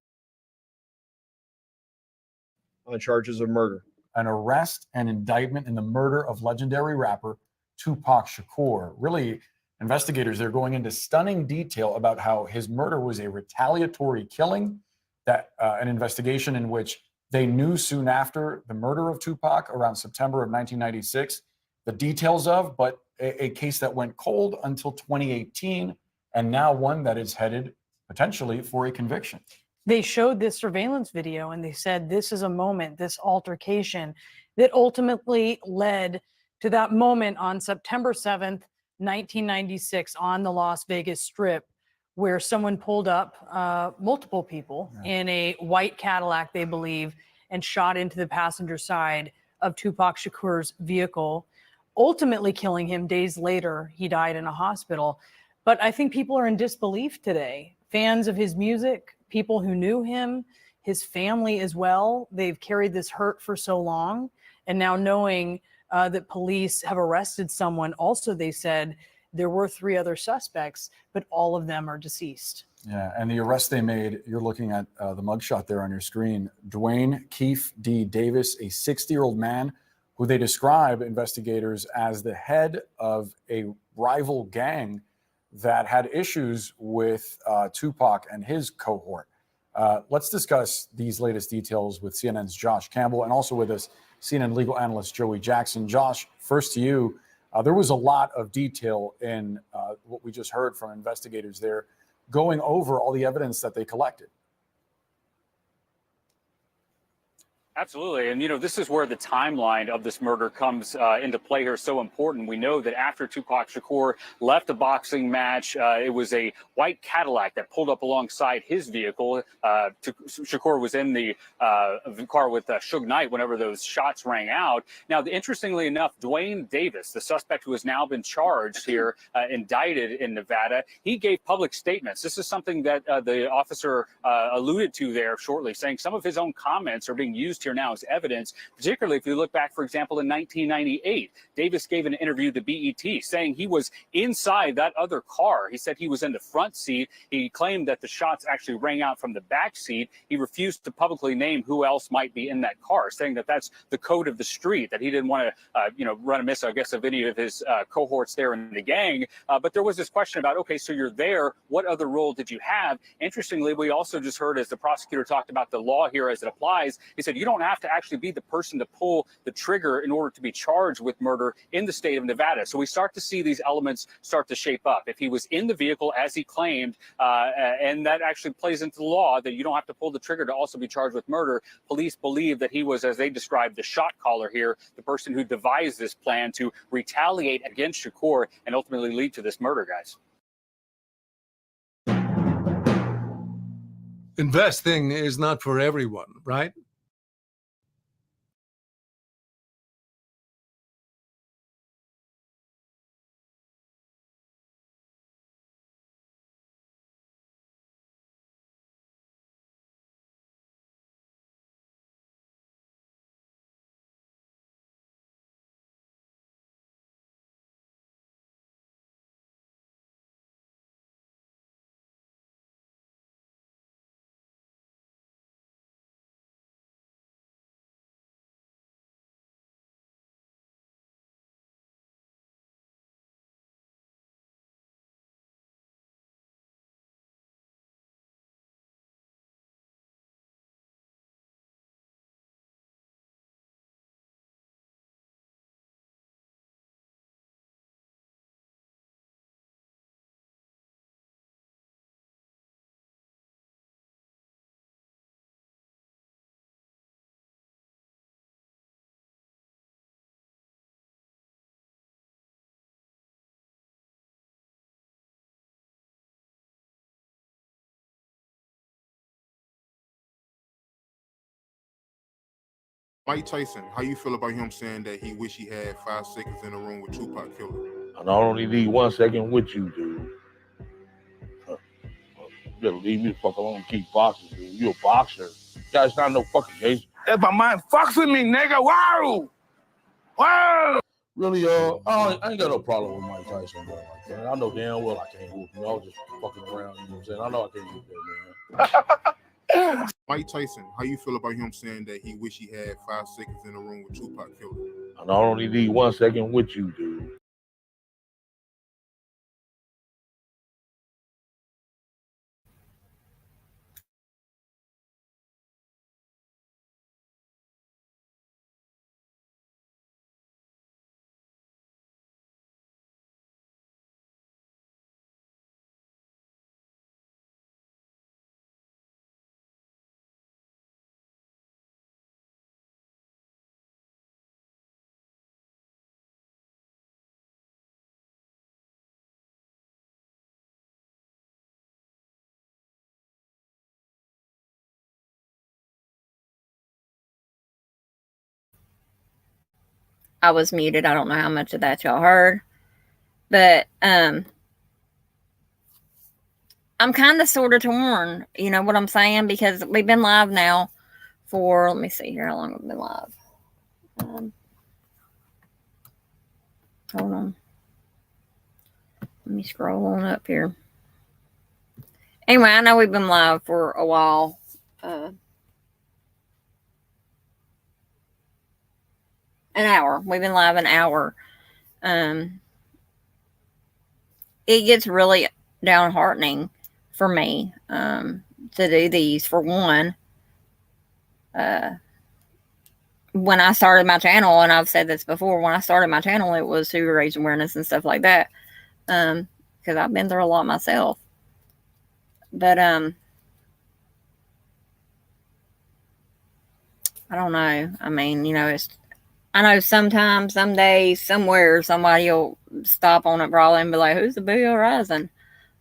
On charges of murder. An arrest and indictment in the murder of legendary rapper Tupac Shakur. Really, investigators, they're going into stunning detail about how his murder was a retaliatory killing, that an investigation in which they knew soon after the murder of Tupac around September of 1996, the details of, but a case that went cold until 2018, and now one that is headed potentially for a conviction. They showed this surveillance video and they said this is a moment, this altercation that ultimately led to that moment on September 7th, 1996 on the Las Vegas Strip, where someone pulled up multiple people in a white Cadillac, they believe, and shot into the passenger side of Tupac Shakur's vehicle, ultimately killing him. Days later, he died in a hospital. But I think people are in disbelief today. Fans of his music, people who knew him, his family as well. They've carried this hurt for so long. And now knowing that police have arrested someone, also they said there were 3 other suspects, but all of them are deceased. Yeah, and the arrest they made, you're looking at the mugshot there on your screen. Dwayne Keefe D. Davis, a 60-year-old man who they describe, investigators, as the head of a rival gang that had issues with Tupac and his cohort. Let's discuss these latest details with CNN's Josh Campbell and also with us, CNN legal analyst Joey Jackson. Josh, first to you. There was a lot of detail in what we just heard from investigators there, going over all the evidence that they collected. Absolutely. And, you know, this is where the timeline of this murder comes into play here. So important. We know that after Tupac Shakur left a boxing match, it was a white Cadillac that pulled up alongside his vehicle. Shakur was in the car with Suge Knight whenever those shots rang out. Now, interestingly enough, Dwayne Davis, the suspect who has now been charged here, indicted in Nevada, he gave public statements. This is something that the officer alluded to there shortly, saying some of his own comments are being used here now as evidence, particularly if you look back, for example, in 1998. Davis gave an interview to BET saying he was inside that other car. He said he was in the front seat. He claimed that the shots actually rang out from the back seat. He refused to publicly name who else might be in that car, saying that that's the code of the street, that he didn't want to, run amiss, I guess, of any of his cohorts there in the gang. But there was this question about, okay, so you're there. What other role did you have? Interestingly, we also just heard as the prosecutor talked about the law here as it applies, he said, you don't have to actually be the person to pull the trigger in order to be charged with murder in the state of Nevada. So we start to see these elements start to shape up. If he was in the vehicle as he claimed, and that actually plays into the law that you don't have to pull the trigger to also be charged with murder, police believe that he was, as they described, the shot caller here, the person who devised this plan to retaliate against Shakur and ultimately lead to this murder, guys. Investing is not for everyone, right? Mike Tyson, how you feel about him saying that he wish he had 5 seconds in the room with Tupac Killer? And I only need 1 second with you, dude. You better leave me the fuck alone and keep boxing, dude. You a boxer. That's not no fucking case. If my mind fucks with me, nigga, wow! Wow! Really, I ain't got no problem with Mike Tyson, bro. Like that. I know damn well I can't whoop him. I was just fucking around, you know what I'm saying? I know I can't whoop that, man. Mike Tyson, how you feel about him saying that he wish he had 5 seconds in the room with Tupac Killer? And I only need 1 second with you, dude. I was muted. I don't know how much of that y'all heard. But I'm kind of sort of torn. You know what I'm saying? Because we've been live now for, let me see here how long we've been live. Hold on. Let me scroll on up here. Anyway, I know we've been live for a while. An hour. We've been live an hour. It gets really downheartening for me to do these. For one, when I started my channel, and I've said this before, when I started my channel, it was to raise awareness and stuff like that. Because I've been through a lot myself. But I don't know. I mean, you know, I know sometimes, some days, somewhere, somebody will stop on it probably and be like, who's the Boo Hill Rising?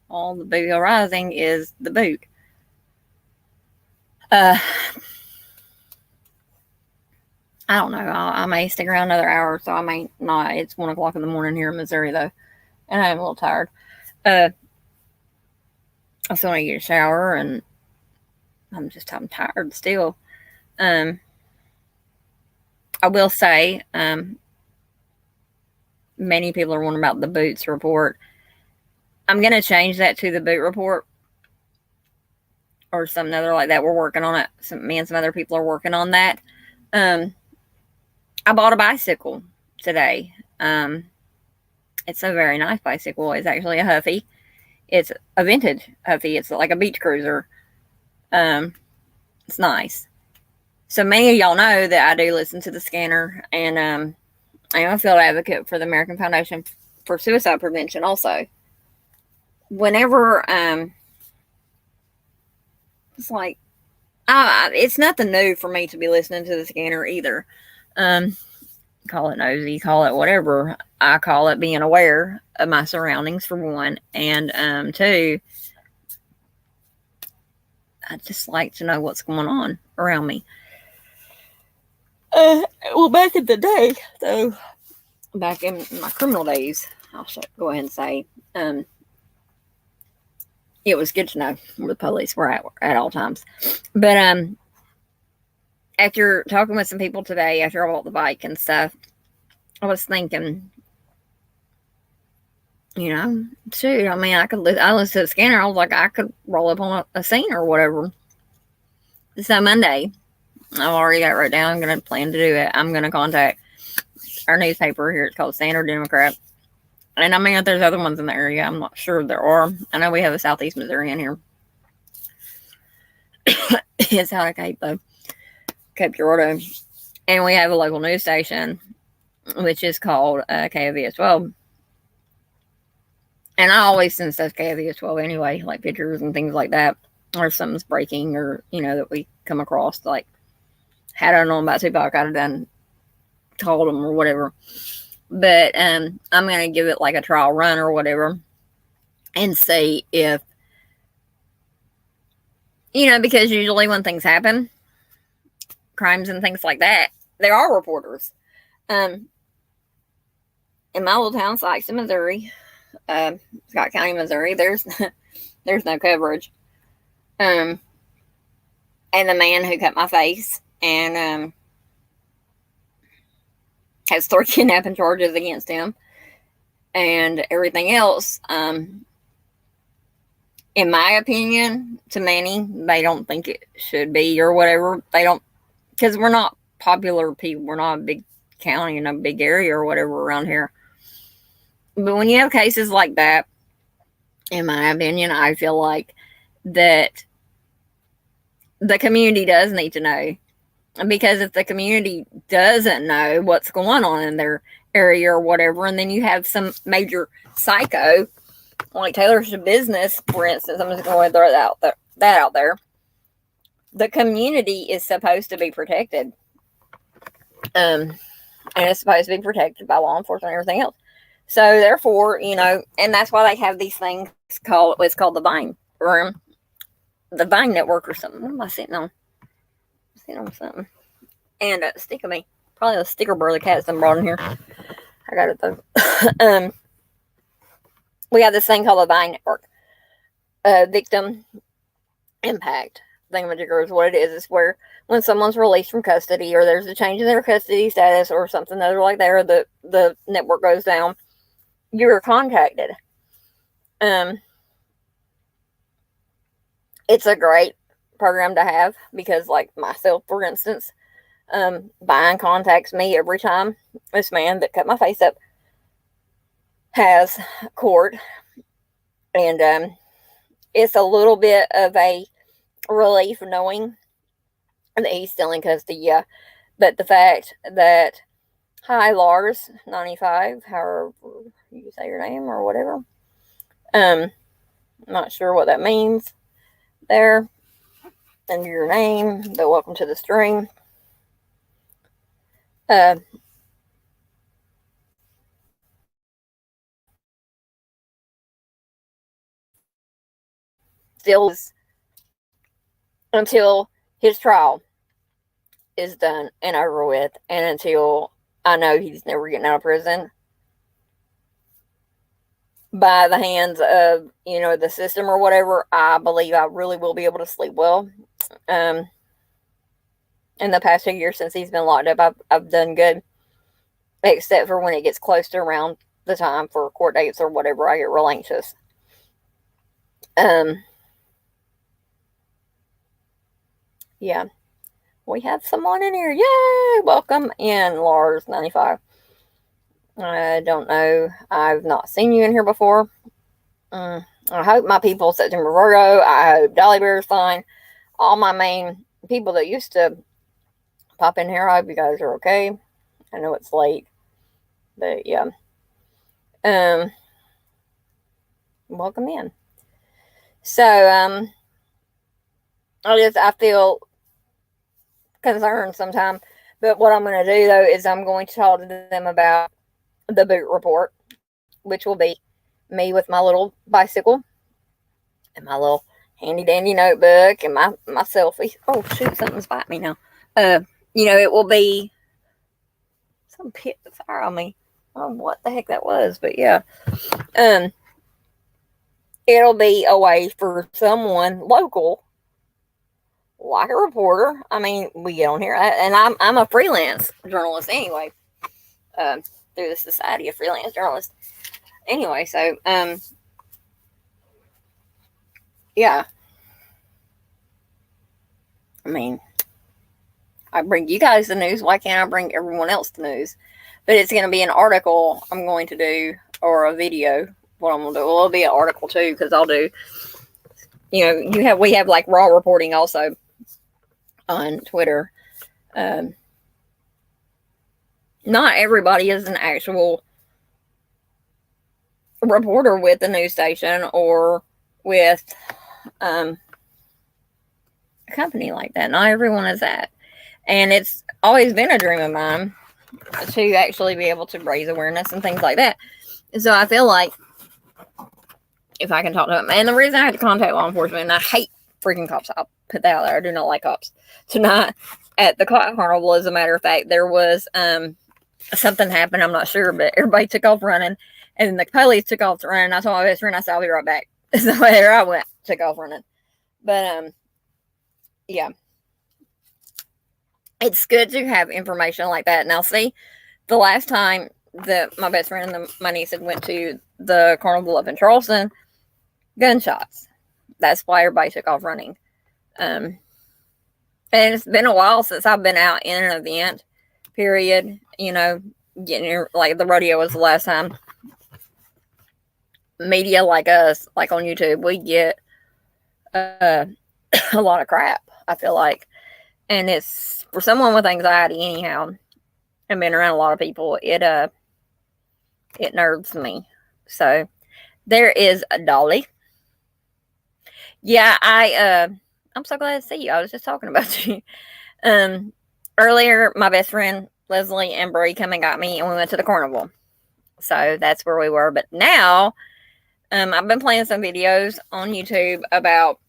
Well, the Boo Hill Rising is the boot. I don't know. I may stick around another hour, so I may not. It's 1 o'clock in the morning here in Missouri, though. And I'm a little tired. I still want to get a shower, and I'm tired still. I will say, many people are wondering about the boots report. I'm going to change that to the boot report or something other like that. We're working on it. Me and some other people are working on that. I bought a bicycle today. It's a very nice bicycle. It's actually a Huffy. It's a vintage Huffy. It's like a beach cruiser. It's nice. So many of y'all know that I do listen to the scanner, and I am a field advocate for the American Foundation for Suicide Prevention also. Whenever it's like it's nothing new for me to be listening to the scanner either. Call it nosy, call it whatever. I call it being aware of my surroundings, for one, and two, I just like to know what's going on around me. Well, back in the day, though, back in my criminal days, I'll go ahead and say, it was good to know where the police were at all times. But after talking with some people today, after I bought the bike and stuff, I was thinking, you know, shoot, I mean, I listened to the scanner. I was like, I could roll up on a scene or whatever. So Monday, I've already got it wrote down. I'm going to plan to do it. I'm going to contact our newspaper here. It's called Standard Democrat. And I mean, if there's other ones in the area, I'm not sure there are. I know we have a Southeast Missouri in here. It's out of Cape, though. Cape Girardeau. And we have a local news station, which is called KOVS 12. And I always send stuff to KOVS 12 anyway, like pictures and things like that. Or if something's breaking, or, you know, that we come across. Like, had I known about Tupac, I'd have told them or whatever. But I'm going to give it like a trial run or whatever and see if, you know, because usually when things happen, crimes and things like that, there are reporters. In my little town, Sikeston, Missouri, Scott County, Missouri, there's no coverage. And the man who cut my face and has 3 kidnapping charges against him and everything else. In my opinion, to many, they don't think it should be or whatever. They don't, because we're not popular people. We're not a big county in a big area or whatever around here. But when you have cases like that, in my opinion, I feel like that the community does need to know. Because if the community doesn't know what's going on in their area or whatever, and then you have some major psycho like Taylor's Business, for instance, I'm just going to throw that out there. The community is supposed to be protected. And it's supposed to be protected by law enforcement and everything else. So therefore, and that's why they have these things called the Vine room, the Vine network or something. What am I sitting on? I'm sitting on something. And a stick of me. Probably a sticker burr the cat's done brought in here. I got it though. We have this thing called the Vine network. Victim impact thingamajigger is what it is. It's where when someone's released from custody or there's a change in their custody status or something other like that, or the network goes down, you're contacted. It's a great program to have because, like myself, for instance, Vine contacts me every time this man that cut my face up has court, and it's a little bit of a relief knowing that he's still in custody. Yeah, but the fact that hi Lars 95, however you say your name or whatever, not sure what that means there under your name, but welcome to the stream. Still until his trial is done and over with, and until I know he's never getting out of prison by the hands of the system or whatever, I believe I really will be able to sleep well. In the past 2 years since he's been locked up, I've done good, except for when it gets close to around the time for court dates or whatever, I get real anxious. Yeah, we have someone in here. Yay! Welcome in, Lars 95. I don't know. I've not seen you in here before. I hope my people, September Virgo, I hope Dolly Bear's fine. All my main people that used to pop in here, I hope you guys are okay. I know it's late, but yeah. Welcome in. So, I feel concerned sometimes, but what I'm going to do though is I'm going to talk to them about the boot report, which will be me with my little bicycle and my little handy dandy notebook and my selfie. Oh shoot, something's biting me now. It will be some pit fire on me. I don't know what the heck that was, but yeah. It'll be a way for someone local, like a reporter. I mean, we get on here, and I'm a freelance journalist anyway, through the Society of Freelance Journalists. Anyway, so yeah. I mean, I bring you guys the news. Why can't I bring everyone else the news? But it's going to be an article I'm going to do, or a video. What I'm going to do, well, it'll be an article too, because I'll do, we have like raw reporting also on Twitter. Not everybody is an actual reporter with the news station or with a company like that. Not everyone is that. And it's always been a dream of mine to actually be able to raise awareness and things like that. So I feel like if I can talk to them, and the reason I had to contact law enforcement, and I hate freaking cops, I'll put that out there. I do not like cops. To not at the cotton carnival, as a matter of fact, there was something happened. I'm not sure, but everybody took off running, and the police took off running. I told my best friend, I said, I'll be right back. So there I went, took off running. But yeah, it's good to have information like that. Now, see, the last time that my best friend and my niece had went to the carnival up in Charleston, gunshots. That's why everybody took off running. And it's been a while since I've been out in an event, period. You know, getting like the rodeo was the last time. Media like us, like on YouTube, we get a lot of crap, I feel like. And it's for someone with anxiety anyhow, and being around a lot of people, it nerves me. So there is a Dolly. Yeah, I'm so glad to see you. I was just talking about you. Earlier, my best friend Leslie and Brie come and got me, and we went to the carnival. So that's where we were. But now, I've been playing some videos on YouTube about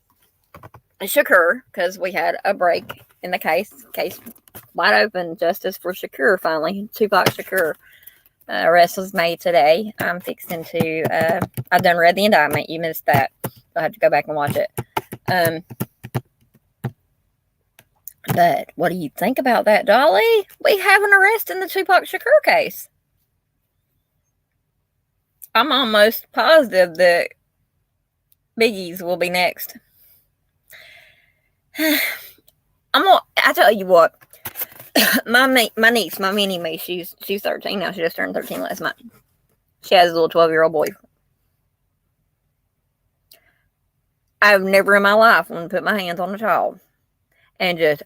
Shakur, because we had a break in the case wide open. Justice for Shakur, finally. Tupac Shakur. Arrest was made today. I'm fixing to, I've done read the indictment. You missed that. I'll have to go back and watch it. But what do you think about that, Dolly? We have an arrest in the Tupac Shakur case. I'm almost positive that Biggie's will be next. I tell you what, my niece, my mini me, she's 13 now. She just turned 13 last month. She has a little 12-year-old boy. I've never in my life wanted to put my hands on a child and just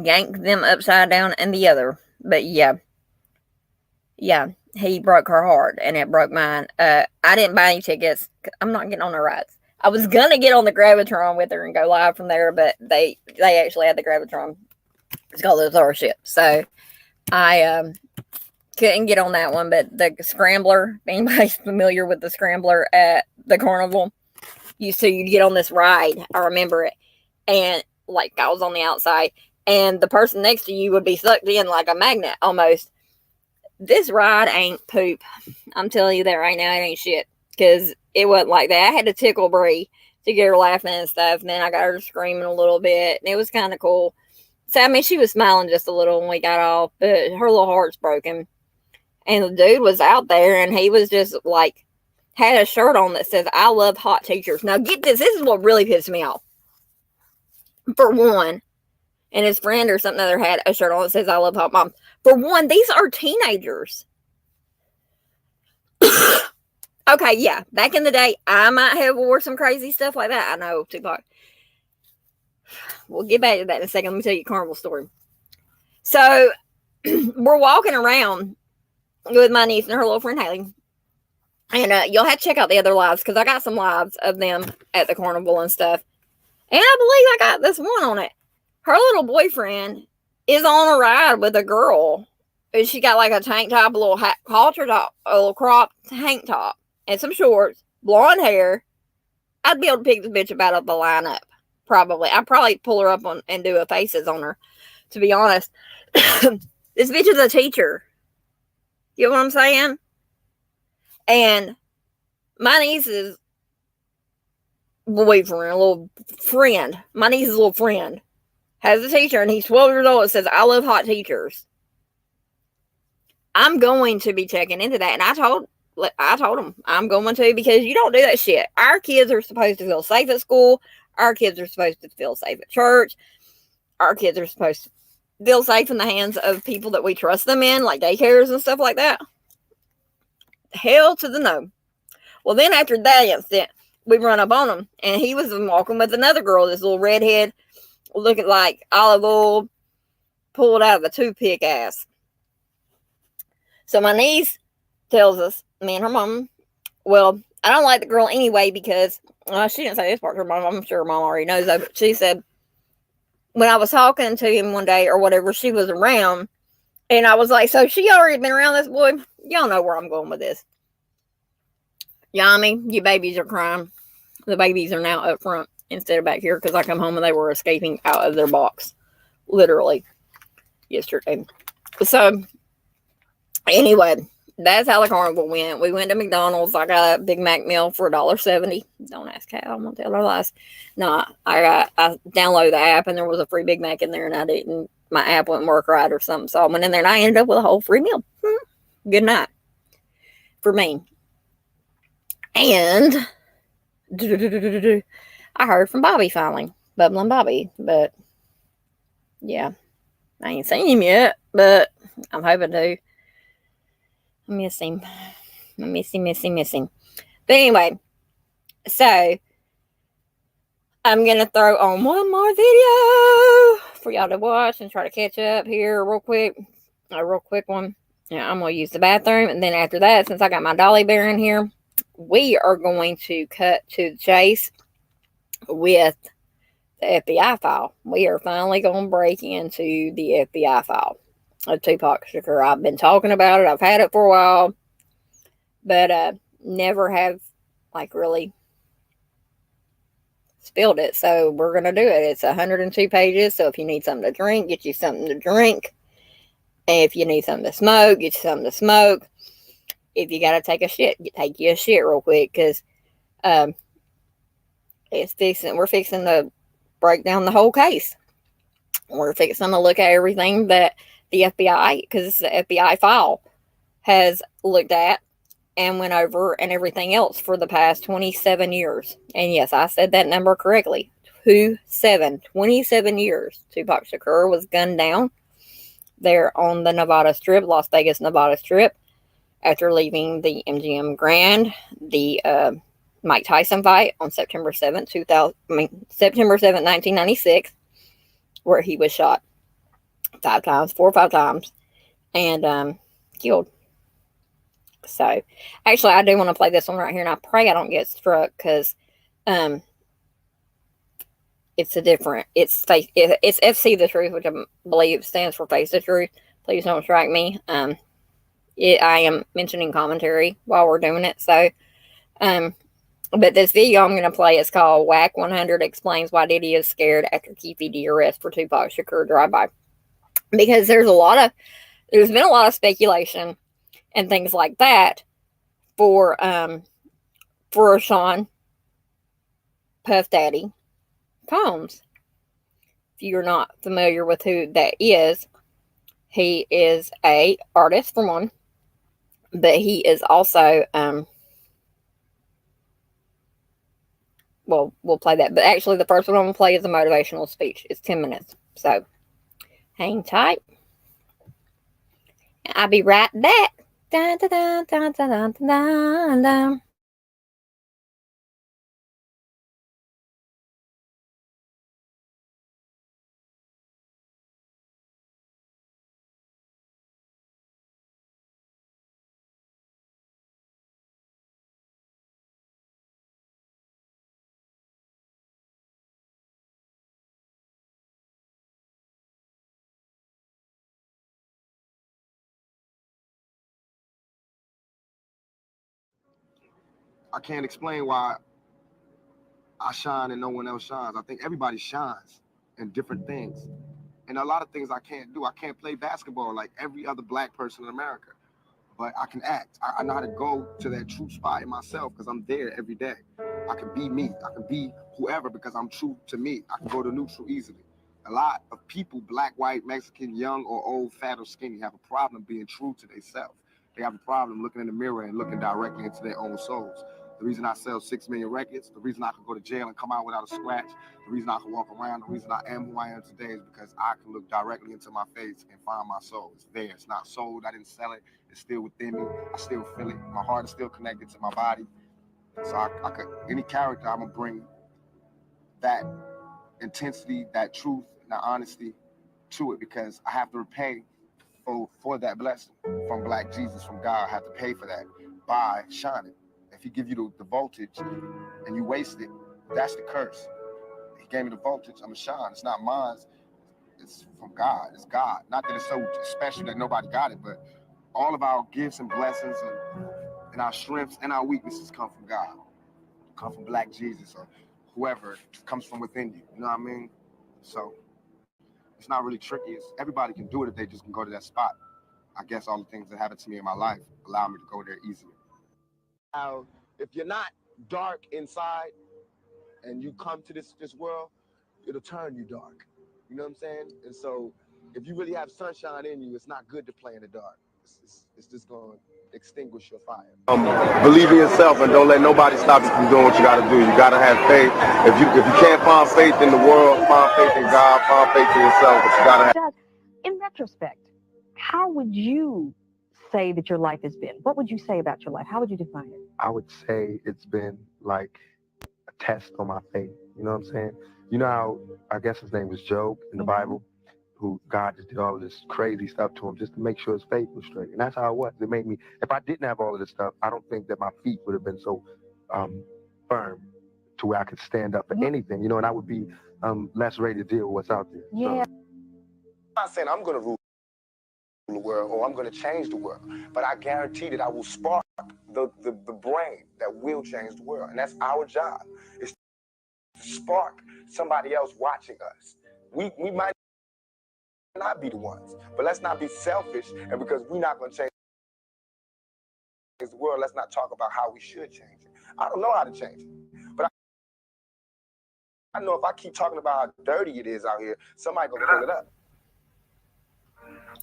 yank them upside down and the other. But yeah, he broke her heart, and it broke mine. I didn't buy any tickets. I'm not getting on the rides. I was gonna get on the Gravitron with her and go live from there, but they actually had the Gravitron. It's called the Starship. So I couldn't get on that one. But the Scrambler, if anybody's familiar with the Scrambler at the carnival, you'd get on this ride. I remember it. And like I was on the outside, and the person next to you would be sucked in like a magnet almost. This ride ain't poop. I'm telling you that right now. It ain't shit. Because it wasn't like that. I had to tickle Brie to get her laughing and stuff. And then I got her screaming a little bit. And it was kind of cool. So, I mean, she was smiling just a little when we got off. But her little heart's broken. And the dude was out there. And he was just like, had a shirt on that says, I love hot teachers. Now, get this. This is what really pissed me off. For one. And his friend or something other had a shirt on that says, I love hot moms. For one, these are teenagers. Okay, yeah. Back in the day, I might have wore some crazy stuff like that. I know, Tupac. We'll get back to that in a second. Let me tell you a carnival story. So, we're walking around with my niece and her little friend Haley. And you'll have to check out the other lives, because I got some lives of them at the carnival and stuff. And I believe I got this one on it. Her little boyfriend is on a ride with a girl. And she got like a tank top, a little halter top, a little crop tank top, and some shorts, blonde hair. I'd be able to pick the bitch about up the lineup. Probably. I'd probably pull her up on and do a faces on her, to be honest. This bitch is a teacher. You know what I'm saying? And my niece's boyfriend, a little friend, my niece's little friend, has a teacher, and he's 12 years old. It says, I love hot teachers. I'm going to be checking into that. And I told him I'm going to, because you don't do that shit. Our kids are supposed to feel safe at school. Our kids are supposed to feel safe at church. Our kids are supposed to feel safe in the hands of people that we trust them in, like daycares and stuff like that. Hell to the no. Well, then after that incident, we run up on him, and he was walking with another girl, this little redhead, looking like olive oil pulled out of a toothpick ass. So my niece tells us, me and her mom, well, I don't like the girl anyway because, she didn't say this part to her mom. I'm sure her mom already knows that. But she said, when I was talking to him one day or whatever, she was around. And I was like, so she already been around this boy? Y'all know where I'm going with this. Yummy, you babies are crying. The babies are now up front instead of back here, because I come home and they were escaping out of their box. Literally. yesterday. So anyway, that's how the carnival went. We went to McDonald's. I got a Big Mac meal for $1.70. Don't ask how. I'm gonna tell her lies. No, I downloaded the app and there was a free Big Mac in there, and I didn't. My app wouldn't work right or something, so I went in there and I ended up with a whole free meal. Good night for me. And I heard from Bobby finally, Bubbling Bobby, but yeah, I ain't seen him yet, but I'm hoping to. I miss him. I miss him. But anyway, so I'm going to throw on one more video for y'all to watch and try to catch up here real quick. A real quick one. Yeah, I'm going to use the bathroom. And then after that, since I got my dolly bear in here, we are going to cut to the chase with the FBI file. We are finally going to break into the FBI file of Tupac Shakur. I've been talking about it. I've had it for a while, but never have like really spilled it. So we're going to do it. It's 102 pages. So if you need something to drink, get you something to drink. And if you need something to smoke, get you something to smoke. If you got to take a shit, take you a shit real quick, because we're fixing to break down the whole case. We're fixing to look at everything that the FBI, because it's the FBI file, has looked at and went over, and everything else for the past 27 years. And yes, I said that number correctly. 27 years. Tupac Shakur was gunned down there on the Nevada Strip, Las Vegas, Nevada Strip, after leaving the MGM Grand, the Mike Tyson fight on September 7th, 1996, where he was shot 4 or 5 times, and killed. So, actually, I do want to play this one right here, and I pray I don't get struck, because it's FC the Truth, which I believe stands for Face the Truth. Please don't strike me. I am mentioning commentary while we're doing it. So, but this video I'm going to play is called Whack 100 Explains Why Diddy is Scared After Keith VD Arrest for Tupac Shakur Drive-By. Because there's been a lot of speculation and things like that for Sean Puff Daddy Combs. If you're not familiar with who that is, he is a artist for one, but he is also well, we'll play that. But actually, the first one I'm going to play is a motivational speech. It's 10 minutes. So, hang tight. I'll be right back. Dun, dun, dun, dun, dun, dun, dun, dun. I can't explain why I shine and no one else shines. I think everybody shines in different things. And a lot of things I can't do. I can't play basketball like every other black person in America, but I can act. I know how to go to that true spot in myself because I'm there every day. I can be me. I can be whoever because I'm true to me. I can go to neutral easily. A lot of people, black, white, Mexican, young or old, fat or skinny, have a problem being true to themselves. They have a problem looking in the mirror and looking directly into their own souls. The reason I sell 6 million records, the reason I can go to jail and come out without a scratch, the reason I can walk around, the reason I am who I am today is because I can look directly into my face and find my soul. It's there. It's not sold. I didn't sell it. It's still within me. I still feel it. My heart is still connected to my body. So I could, any character, I'm going to bring that intensity, that truth, and that honesty to it because I have to repay for that blessing from Black Jesus, from God. I have to pay for that by shining. If he give you the voltage and you waste it, that's the curse. He gave me the voltage, I'm gonna shine. It's not mine, it's from God. It's God. Not that it's so special that nobody got it, but all of our gifts and blessings and our strengths and our weaknesses come from God. Come from Black Jesus or whoever comes from within you. You know what I mean? So It's not really tricky. It's, everybody can do it if they just can go to that spot. I guess all the things that happened to me in my life allow me to go there easily. If you're not dark inside and you come to this world, it'll turn you dark. You know what I'm saying? And so if you really have sunshine in you, it's not good to play in the dark. It's just going to extinguish your fire. Believe in yourself and don't let nobody stop you from doing what you got to do. You got to have faith. If you can't find faith in the world, find faith in God, find faith in yourself, but you got to have. Doug, in retrospect, how would you say that your life has been? What would you say about your life? How would you define it? I would say it's been like a test on my faith. You know what I'm saying? You know how, I guess his name was Job in the Bible, who God just did all of this crazy stuff to him just to make sure his faith was straight. And that's how it was. It made me, if I didn't have all of this stuff, I don't think that my feet would have been so firm to where I could stand up for anything, you know, and I would be less ready to deal with what's out there. Yeah. So, I'm not saying I'm going to rule the world or I'm going to change the world, but I guarantee that I will spark the brain that will change the world. And that's our job, is to spark somebody else watching us. We might not be the ones, but let's not be selfish, and because we're not going to change the world, let's not talk about how we should change it. I don't know how to change it, but I know if I keep talking about how dirty it is out here, somebody going to pull it up.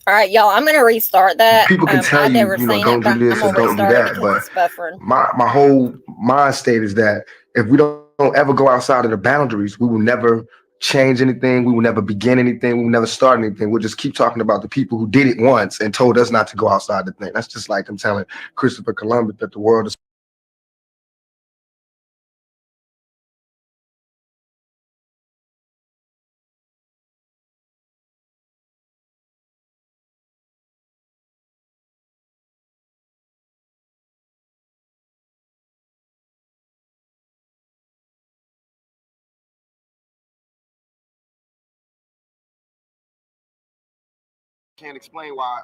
All right, y'all, I'm going to restart that. People can tell you, you know, don't do this or don't do that, but my whole mind state is that if we don't ever go outside of the boundaries, we will never change anything. We will never begin anything. We will never start anything. We'll just keep talking about the people who did it once and told us not to go outside the thing. That's just like them telling Christopher Columbus that the world is can't explain why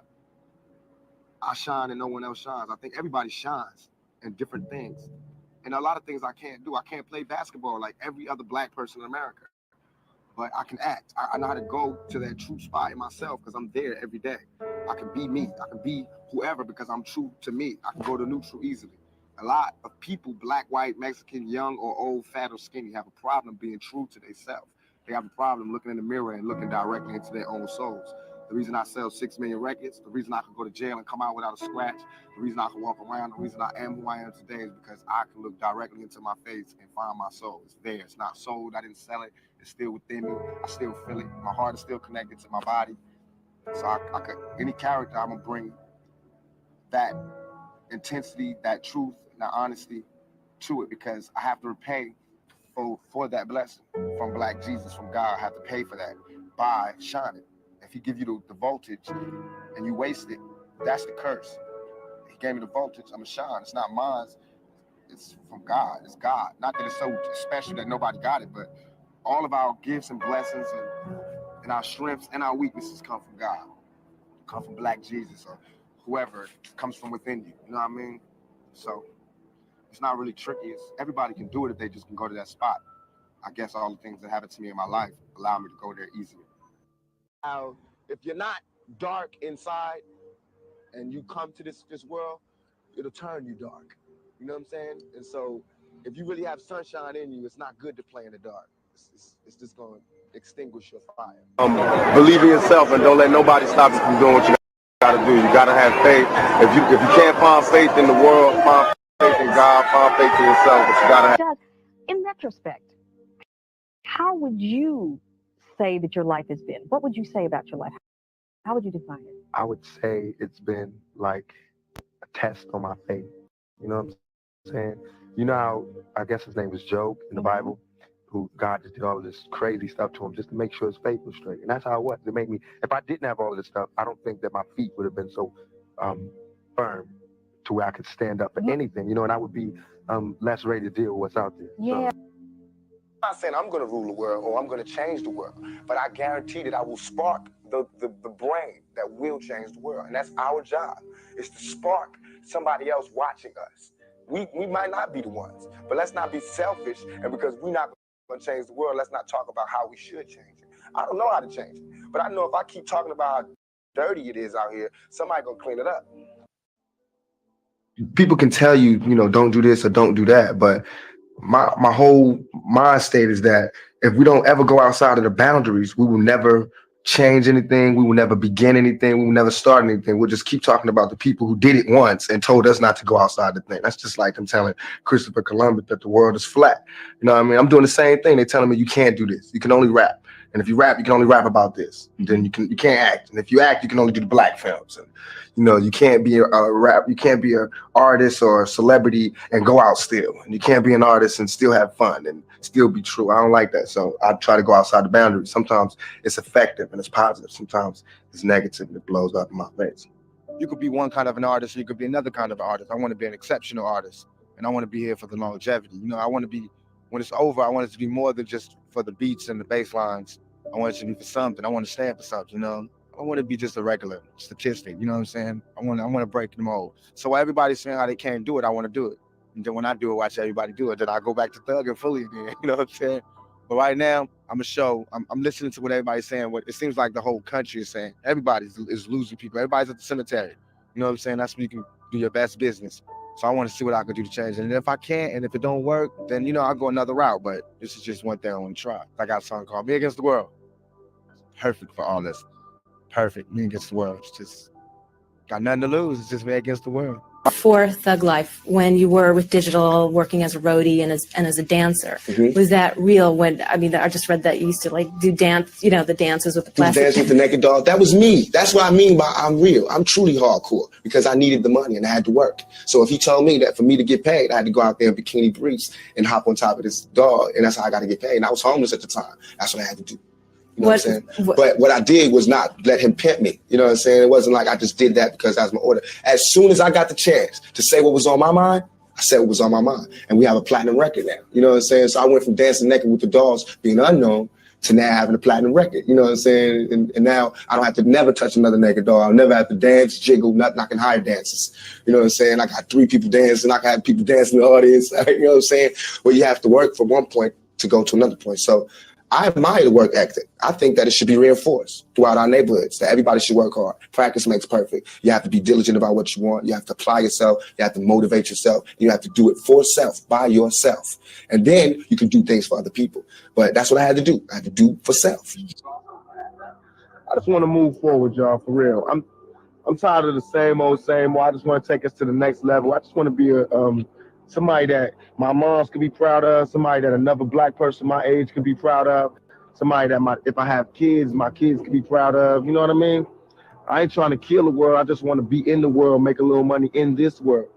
I shine and no one else shines. I think everybody shines in different things. And a lot of things I can't do. I can't play basketball like every other black person in America. But I can act. I know how to go to that true spot in myself because I'm there every day. I can be me. I can be whoever because I'm true to me. I can go to neutral easily. A lot of people, black, white, Mexican, young or old, fat or skinny, have a problem being true to themselves. They have a problem looking in the mirror and looking directly into their own souls. The reason I sell 6 million records, the reason I can go to jail and come out without a scratch, the reason I can walk around, the reason I am who I am today is because I can look directly into my face and find my soul. It's there. It's not sold. I didn't sell it. It's still within me. I still feel it. My heart is still connected to my body. So I could, any character, I'm gonna bring that intensity, that truth, and that honesty to it because I have to repay for that blessing from Black Jesus, from God. I have to pay for that by shining. If he give you the voltage and you waste it, that's the curse. He gave me the voltage, I'm gonna shine. It's not mine, it's from God, it's God. Not that it's so special that nobody got it, but all of our gifts and blessings and our strengths and our weaknesses come from God. Come from Black Jesus or whoever comes from within you, you know what I mean? So it's not really tricky. It's, everybody can do it if they just can go to that spot. I guess all the things that happened to me in my life allow me to go there easily. If you're not dark inside and you come to this world, it'll turn you dark. You know what I'm saying? And so if you really have sunshine in you, it's not good to play in the dark. It's just going to extinguish your fire. Believe in yourself and don't let nobody stop you from doing what you got to do. You got to have faith. If you can't find faith in the world, find faith in God, find faith in yourself, but you got to have. Doug, in retrospect, how would you say that your life has been? What would you say about your life? How would you define it? I would say it's been like a test on my faith. You know what I'm saying? You know how, I guess his name was Job in the Bible, who God just did all of this crazy stuff to him just to make sure his faith was straight. And that's how it was. It made me, if I didn't have all of this stuff, I don't think that my feet would have been so firm to where I could stand up for anything, you know, and I would be less ready to deal with what's out there. Yeah. So, I'm not saying I'm going to rule the world or I'm going to change the world, but I guarantee that I will spark the brain that will change the world. And that's our job, is to spark somebody else watching us. We might not be the ones, but let's not be selfish. And because we're not going to change the world, let's not talk about how we should change it. I don't know how to change it. But I know if I keep talking about how dirty it is out here, somebody gonna clean it up. People can tell you, don't do this or don't do that, but my whole mind state is that if we don't ever go outside of the boundaries, we will never change anything. We will never begin anything. We will never start anything. We'll just keep talking about the people who did it once and told us not to go outside the thing. That's just like I'm telling Christopher Columbus that the world is flat. You know what I mean? I'm doing the same thing. They're telling me you can't do this. You can only rap. And if you rap, you can only rap about this. And then you can't act. And if you act, you can only do the black films. And you can't be a rap. You can't be an artist or a celebrity and go out still. And you can't be an artist and still have fun and still be true. I don't like that. So I try to go outside the boundaries. Sometimes it's effective and it's positive. Sometimes it's negative and it blows up in my face. You could be one kind of an artist, or you could be another kind of an artist. I want to be an exceptional artist, and I want to be here for the longevity. I want to be, when it's over, I want it to be more than just for the beats and the bass lines. I want it to be for something. I want to stand for something, I want to be just a regular statistic, you know what I'm saying? I want to break the mold. So while everybody's saying how they can't do it, I want to do it. And then when I do it, watch everybody do it. Then I go back to thugging fully again, you know what I'm saying? But right now, I'm listening to what everybody's saying. What it seems like the whole country is saying. Everybody is losing people. Everybody's at the cemetery. You know what I'm saying? That's when you can do your best business. So I want to see what I can do to change it. And if I can't, and if it don't work, then, I'll go another route. But this is just one thing I want to try. I got a song called Me Against the World. Perfect for all this. Perfect. Me against the world. It's just got nothing to lose. It's just me against the world. For Thug Life, when you were with Digital, working as a roadie and as a dancer, was that real? I just read that you used to do dance, the dances with the plastic. Dance with the naked dog. That was me. That's what I mean by I'm real. I'm truly hardcore because I needed the money and I had to work. So if he told me that for me to get paid, I had to go out there in bikini briefs and hop on top of this dog, and that's how I got to get paid. And I was homeless at the time. That's what I had to do. You know what I'm saying? But what I did was not let him pimp me. You know what I'm saying? It wasn't like I just did that because that was my order. As soon as I got the chance to say what was on my mind, I said what was on my mind. And we have a platinum record now. You know what I'm saying? So I went from dancing naked with the dogs, being unknown, to now having a platinum record. You know what I'm saying? And now I don't have to never touch another naked dog. I'll never have to dance, jiggle, nothing. I can hire dancers. You know what I'm saying? I got 3 people dancing. I can have people dancing in the audience. You know what I'm saying? Well, you have to work from one point to go to another point. So I admire the work ethic. I think that it should be reinforced throughout our neighborhoods, that everybody should work hard. Practice makes perfect. You have to be diligent about what you want. You have to apply yourself. You have to motivate yourself. You have to do it for self, by yourself. And then you can do things for other people. But that's what I had to do. I had to do for self. I just want to move forward, y'all, for real. I'm tired of the same old. I just want to take us to the next level. I just want to be somebody that my moms could be proud of, somebody that another black person my age could be proud of, somebody that if I have kids, my kids could be proud of. You know what I mean? I ain't trying to kill the world. I just want to be in the world, make a little money in this world.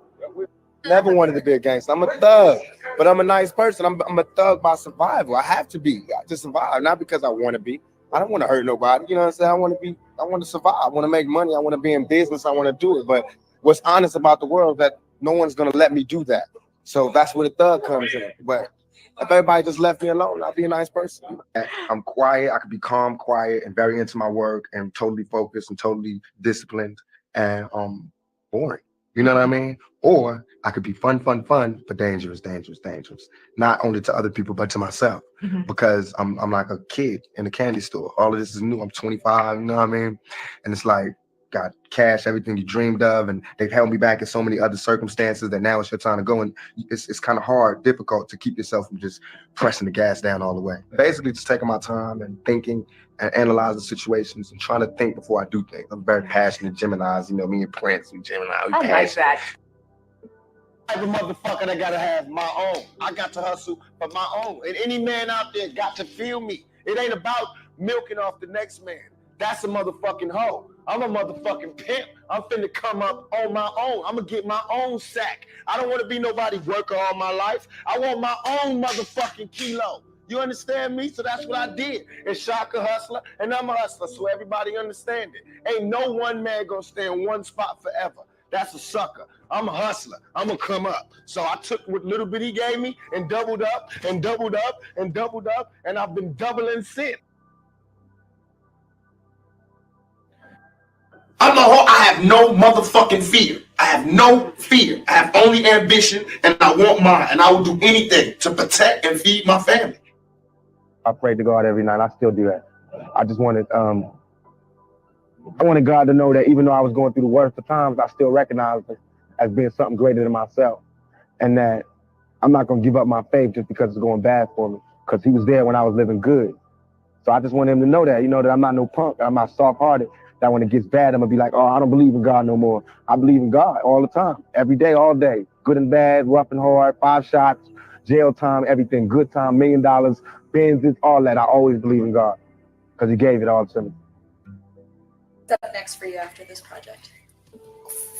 Never wanted to be a gangster. I'm a thug, but I'm a nice person. I'm a thug by survival. I have to be. I just survive, not because I want to be. I don't want to hurt nobody. You know what I'm saying? I want to survive. I want to make money. I want to be in business. I want to do it. But what's honest about the world is that no one's going to let me do that. So that's where the thug comes in. But if everybody just left me alone, I'd be a nice person. I'm quiet. I could be calm, quiet, and very into my work and totally focused and totally disciplined and boring. You know what I mean? Or I could be fun, but dangerous. Not only to other people, but to myself. Because I'm like a kid in a candy store. All of this is new. I'm 25, you know what I mean? And it's like, got cash, everything you dreamed of, and they've held me back in so many other circumstances that now it's your time to go, and it's kind of difficult to keep yourself from just pressing the gas down all the way. Basically, just taking my time and thinking and analyzing situations and trying to think before I do things. I'm very passionate Geminis, me and Prince and Gemini. I like that. I'm a motherfucker that gotta have my own. I got to hustle for my own, and any man out there got to feel me. It ain't about milking off the next man. That's a motherfucking hoe. I'm a motherfucking pimp. I'm finna come up on my own. I'm gonna get my own sack. I don't want to be nobody worker all my life. I want my own motherfucking kilo. You understand me? So that's what I did. And Shakur hustler, and I'm a hustler, so everybody understand it. Ain't no one man gonna stay in one spot forever. That's a sucker. I'm a hustler. I'm gonna come up. So I took what little bit he gave me and doubled up and doubled up and doubled up, and I've been doubling since. I have no motherfucking fear. I have no fear. I have only ambition, and I want mine, and I will do anything to protect and feed my family. I pray to God every night. I still do that. I just wanted I wanted God to know that even though I was going through the worst of times, I still recognized it as being something greater than myself. And that I'm not going to give up my faith just because it's going bad for me, because he was there when I was living good. So I just want him to know that, that I'm not no punk, I'm not soft-hearted, that when it gets bad, I'm going to be like, oh, I don't believe in God no more. I believe in God all the time, every day, all day, good and bad, rough and hard, 5 shots, jail time, everything, good time, $1 million, Benzes, all that. I always believe in God because he gave it all to me. What's up next for you after this project?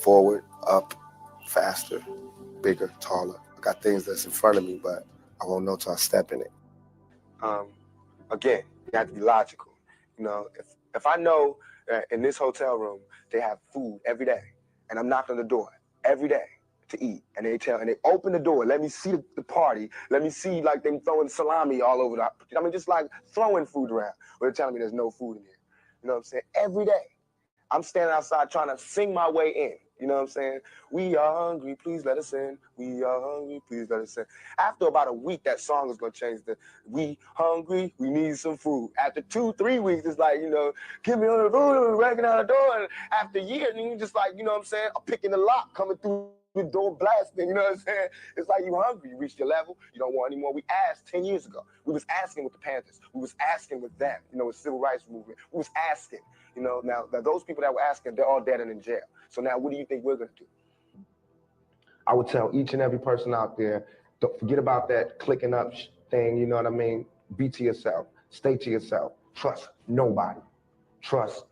Forward, up, faster, bigger, taller. I got things that's in front of me, but I won't know till I step in it. Again, you have to be logical. If I know that in this hotel room they have food every day, and I'm knocking on the door every day to eat, and they open the door, let me see the party, let me see like them throwing salami all over just like throwing food around. But they're telling me there's no food in here. You know what I'm saying? Every day, I'm standing outside trying to sing my way in. You know what I'm saying? We are hungry, please let us in. We are hungry, please let us in. After about a week, that song is gonna change to we hungry, we need some food. After 2-3 weeks, it's like, give me on the food, breaking out the door. And after a year, then you just like, you know what I'm saying? I'm picking the lock, coming through the door blasting, you know what I'm saying? It's like you hungry, you reached your level, you don't want any more. We asked 10 years ago. We was asking with the Panthers. We was asking with them, with civil rights movement. We was asking. Now those people that were asking, they're all dead and in jail. So now what do you think we're gonna do? I would tell each and every person out there, don't forget about that clicking up thing, you know what I mean? Be to yourself, stay to yourself, trust nobody. Trust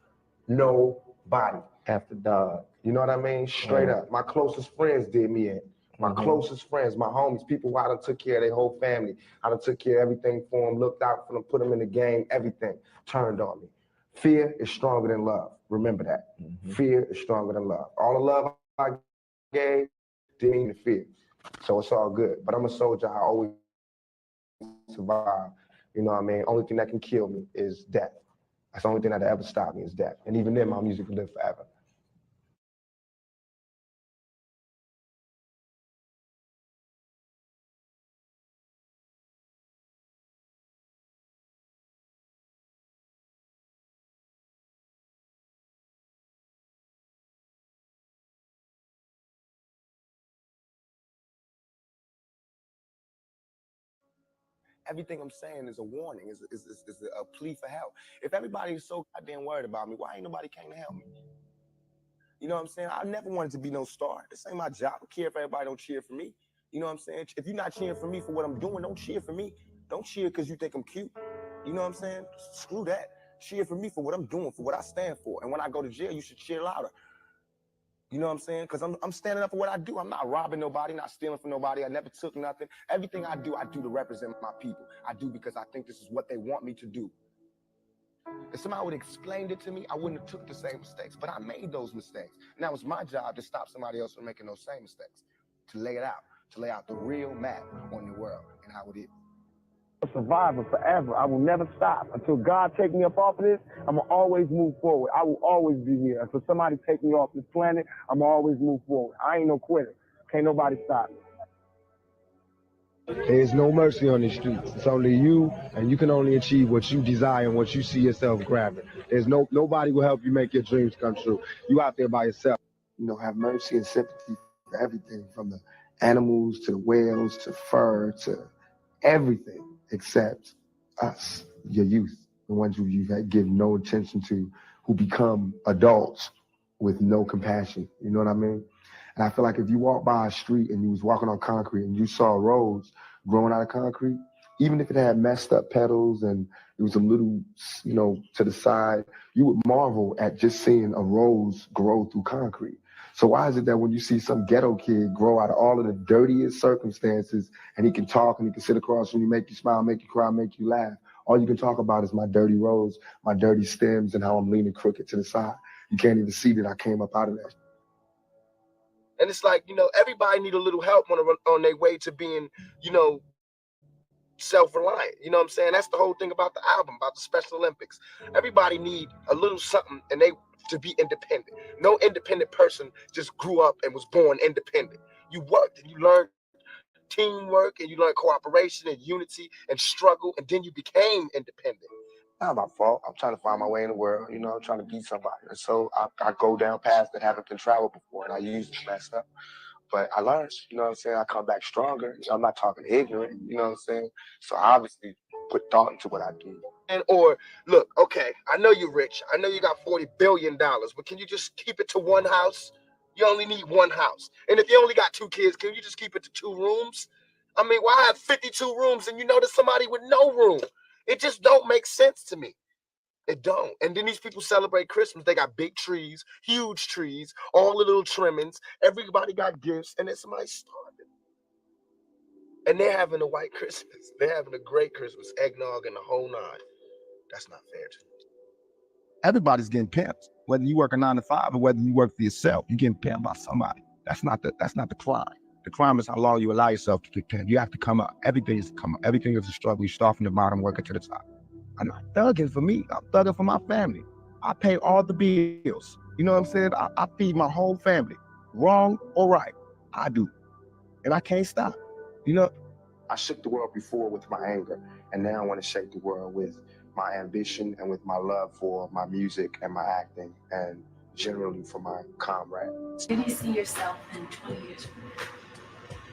nobody after dog. You know what I mean? Straight up. My closest friends did me in. My closest friends, my homies, people who I done took care of their whole family. I done took care of everything for them, looked out for them, put them in the game, everything turned on me. Fear is stronger than love. Remember that. Fear is stronger than love. All the love I gave didn't mean to fear. So it's all good. But I'm a soldier. I always survive. You know what I mean? Only thing that can kill me is death. That's the only thing that ever stopped me is death. And even then, my music will live forever. Everything I'm saying is a warning, is a plea for help. If everybody is so goddamn worried about me, why ain't nobody came to help me? You know what I'm saying? I never wanted to be no star. This ain't my job. I don't care if everybody don't cheer for me. You know what I'm saying? If you're not cheering for me for what I'm doing, don't cheer for me. Don't cheer because you think I'm cute. You know what I'm saying? Screw that. Cheer for me for what I'm doing, for what I stand for. And when I go to jail, you should cheer louder. You know what I'm saying? Because I'm standing up for what I do. I'm not robbing nobody, not stealing from nobody. I never took nothing. Everything I do to represent my people. I do because I think this is what they want me to do. If somebody would have explained it to me, I wouldn't have took the same mistakes. But I made those mistakes. Now it's my job to stop somebody else from making those same mistakes. To lay it out. To lay out the real map on the world and how it is. A survivor forever. I will never stop. Until God take me up off of this, I'm going to always move forward. I will always be here. Until somebody take me off this planet, I'm going to always move forward. I ain't no quitter. Can't nobody stop me. There's no mercy on these streets. It's only you, and you can only achieve what you desire and what you see yourself grabbing. There's nobody will help you make your dreams come true. You out there by yourself. Have mercy and sympathy for everything, from the animals to the whales to fur to everything except us, your youth, the ones who you've given no attention to, who become adults with no compassion. You know what I mean? And I feel like if you walk by a street and you was walking on concrete and you saw roads growing out of concrete, even if it had messed up petals and it was a little, to the side, you would marvel at just seeing a rose grow through concrete. So why is it that when you see some ghetto kid grow out of all of the dirtiest circumstances and he can talk and he can sit across from you, make you smile, make you cry, make you laugh, all you can talk about is my dirty rose, my dirty stems, and how I'm leaning crooked to the side. You can't even see that I came up out of that. And it's like, everybody need a little help on their way to being, self-reliant. You know what I'm saying? That's the whole thing about the album, about the Special Olympics. Everybody need a little something and they to be independent. No independent person just grew up and was born independent. You worked and you learned teamwork and you learned cooperation and unity and struggle, and then you became independent. not my fault. I'm trying to find my way in the world, you know, I'm trying to be somebody. And so I go down paths that haven't been traveled before, and I usually mess up. But I learned, you know what I'm saying? I come back stronger. I'm not talking ignorant, you know what I'm saying? So I obviously put thought into what I do. And or look, okay, I know you're rich. I know you got $40 billion, but can you just keep it to one house? You only need one house. And if you only got 2 kids, can you just keep it to 2 rooms? I mean, why have 52 rooms and you know there's somebody with no room? It just don't make sense to me. It don't. And then these people celebrate Christmas. They got big trees, huge trees, all the little trimmings. Everybody got gifts, and then somebody starving. And they're having a white Christmas. They're having a great Christmas, eggnog and the whole 9. That's not fair to me. Everybody's getting pimped, whether you work a 9 to 5 or whether you work for yourself. You're getting pimped by somebody. That's not the crime. The crime is how long you allow yourself to get pimped. You have to come up. Everything is to come up. Everything is a struggle. You start from the bottom, working to the top. I'm not thugging for me. I'm thugging for my family. I pay all the bills. You know what I'm saying? I feed my whole family. Wrong or right, I do. And I can't stop. You know? I shook the world before with my anger, and now I want to shake the world with my ambition and with my love for my music and my acting, and generally for my comrades. Where do you see yourself in 20 years from now?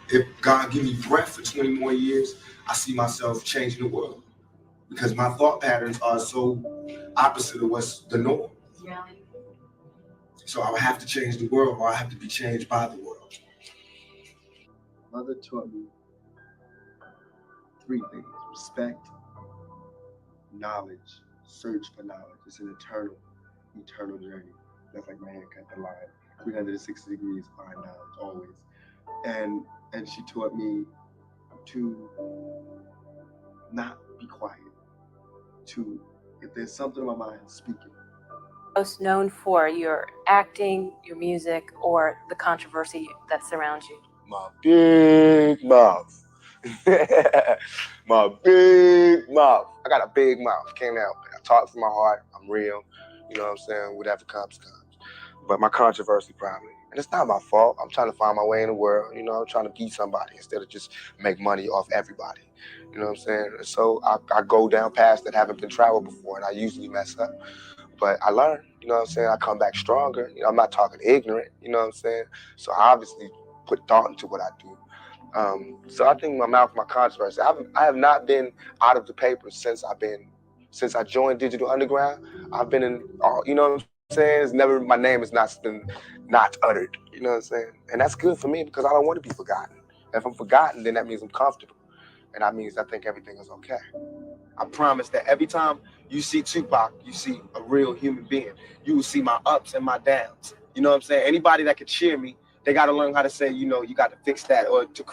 If God give me breath for 20 more years, I see myself changing the world. Because my thought patterns are so opposite of what's the norm. Really? So I would have to change the world, or I have to be changed by the world. Mother taught me 3 things: respect, knowledge, search for knowledge. It's an eternal journey. That's like my haircut, the line. 360 degrees, find knowledge, always. And she taught me to not be quiet. To, if there's something in my mind, speak it. Most known for your acting, your music, or the controversy that surrounds you? My big mouth. My big mouth. I got a big mouth. Can't help it. I talk from my heart. I'm real. You know what I'm saying? Whatever comes. But my controversy probably. And it's not my fault. I'm trying to find my way in the world. You know, I'm trying to be somebody instead of just make money off everybody. You know what I'm saying? So I go down paths that haven't been traveled before, and I usually mess up. But I learn, you know what I'm saying? I come back stronger. You know, I'm not talking ignorant, you know what I'm saying? So I obviously put thought into what I do. So I think my mouth, my controversy. I have not been out of the paper since I joined Digital Underground. I've been in all, you know what I'm saying? It's never, my name has not been not uttered, you know what I'm saying? And that's good for me because I don't want to be forgotten. If I'm forgotten, then that means I'm comfortable. And that means I think everything is okay. I promise that every time you see Tupac, you see a real human being. You will see my ups and my downs. You know what I'm saying? Anybody that could cheer me, they got to learn how to say, you know, you got to fix that, or to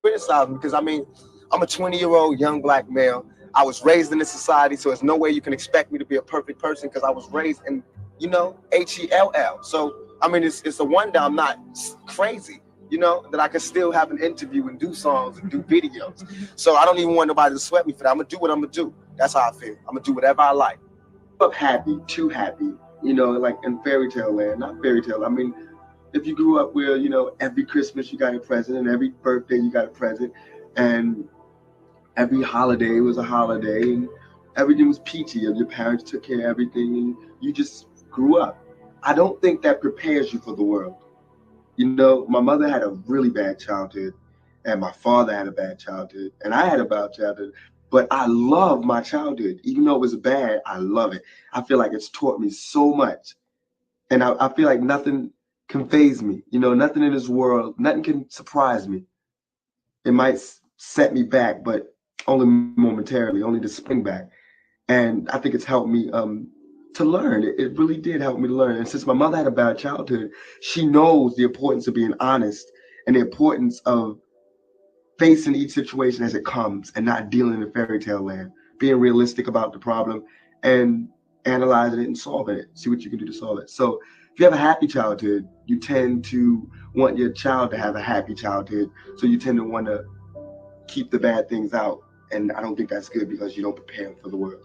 criticize me. Because I mean, I'm a 20-year-old young black male. I was raised in this society, so there's no way you can expect me to be a perfect person because I was raised in, you know, HELL. So, I mean, it's a wonder I'm not crazy, you know, that I can still have an interview and do songs and do videos. So I don't even want nobody to sweat me for that. I'm going to do what I'm going to do. That's how I feel. I'm going to do whatever I like. Up happy, too happy, you know, like in fairy tale land, not fairy tale. I mean, if you grew up where, you know, every Christmas you got a present and every birthday you got a present and every holiday was a holiday and everything was peachy and your parents took care of everything and you just grew up. I don't think that prepares you for the world. You know, my mother had a really bad childhood and my father had a bad childhood and I had a bad childhood, but I love my childhood. Even though it was bad, I love it. I feel like it's taught me so much. And I feel like nothing can faze me. You know, nothing in this world, nothing can surprise me. It might set me back, but only momentarily, only to spring back. And I think it's helped me to learn. It really did help me to learn. And since my mother had a bad childhood, she knows the importance of being honest and the importance of facing each situation as it comes and not dealing in fairy tale land, being realistic about the problem and analyzing it and solving it, see what you can do to solve it. So if you have a happy childhood, you tend to want your child to have a happy childhood. So you tend to want to keep the bad things out. And I don't think that's good because you don't prepare them for the world.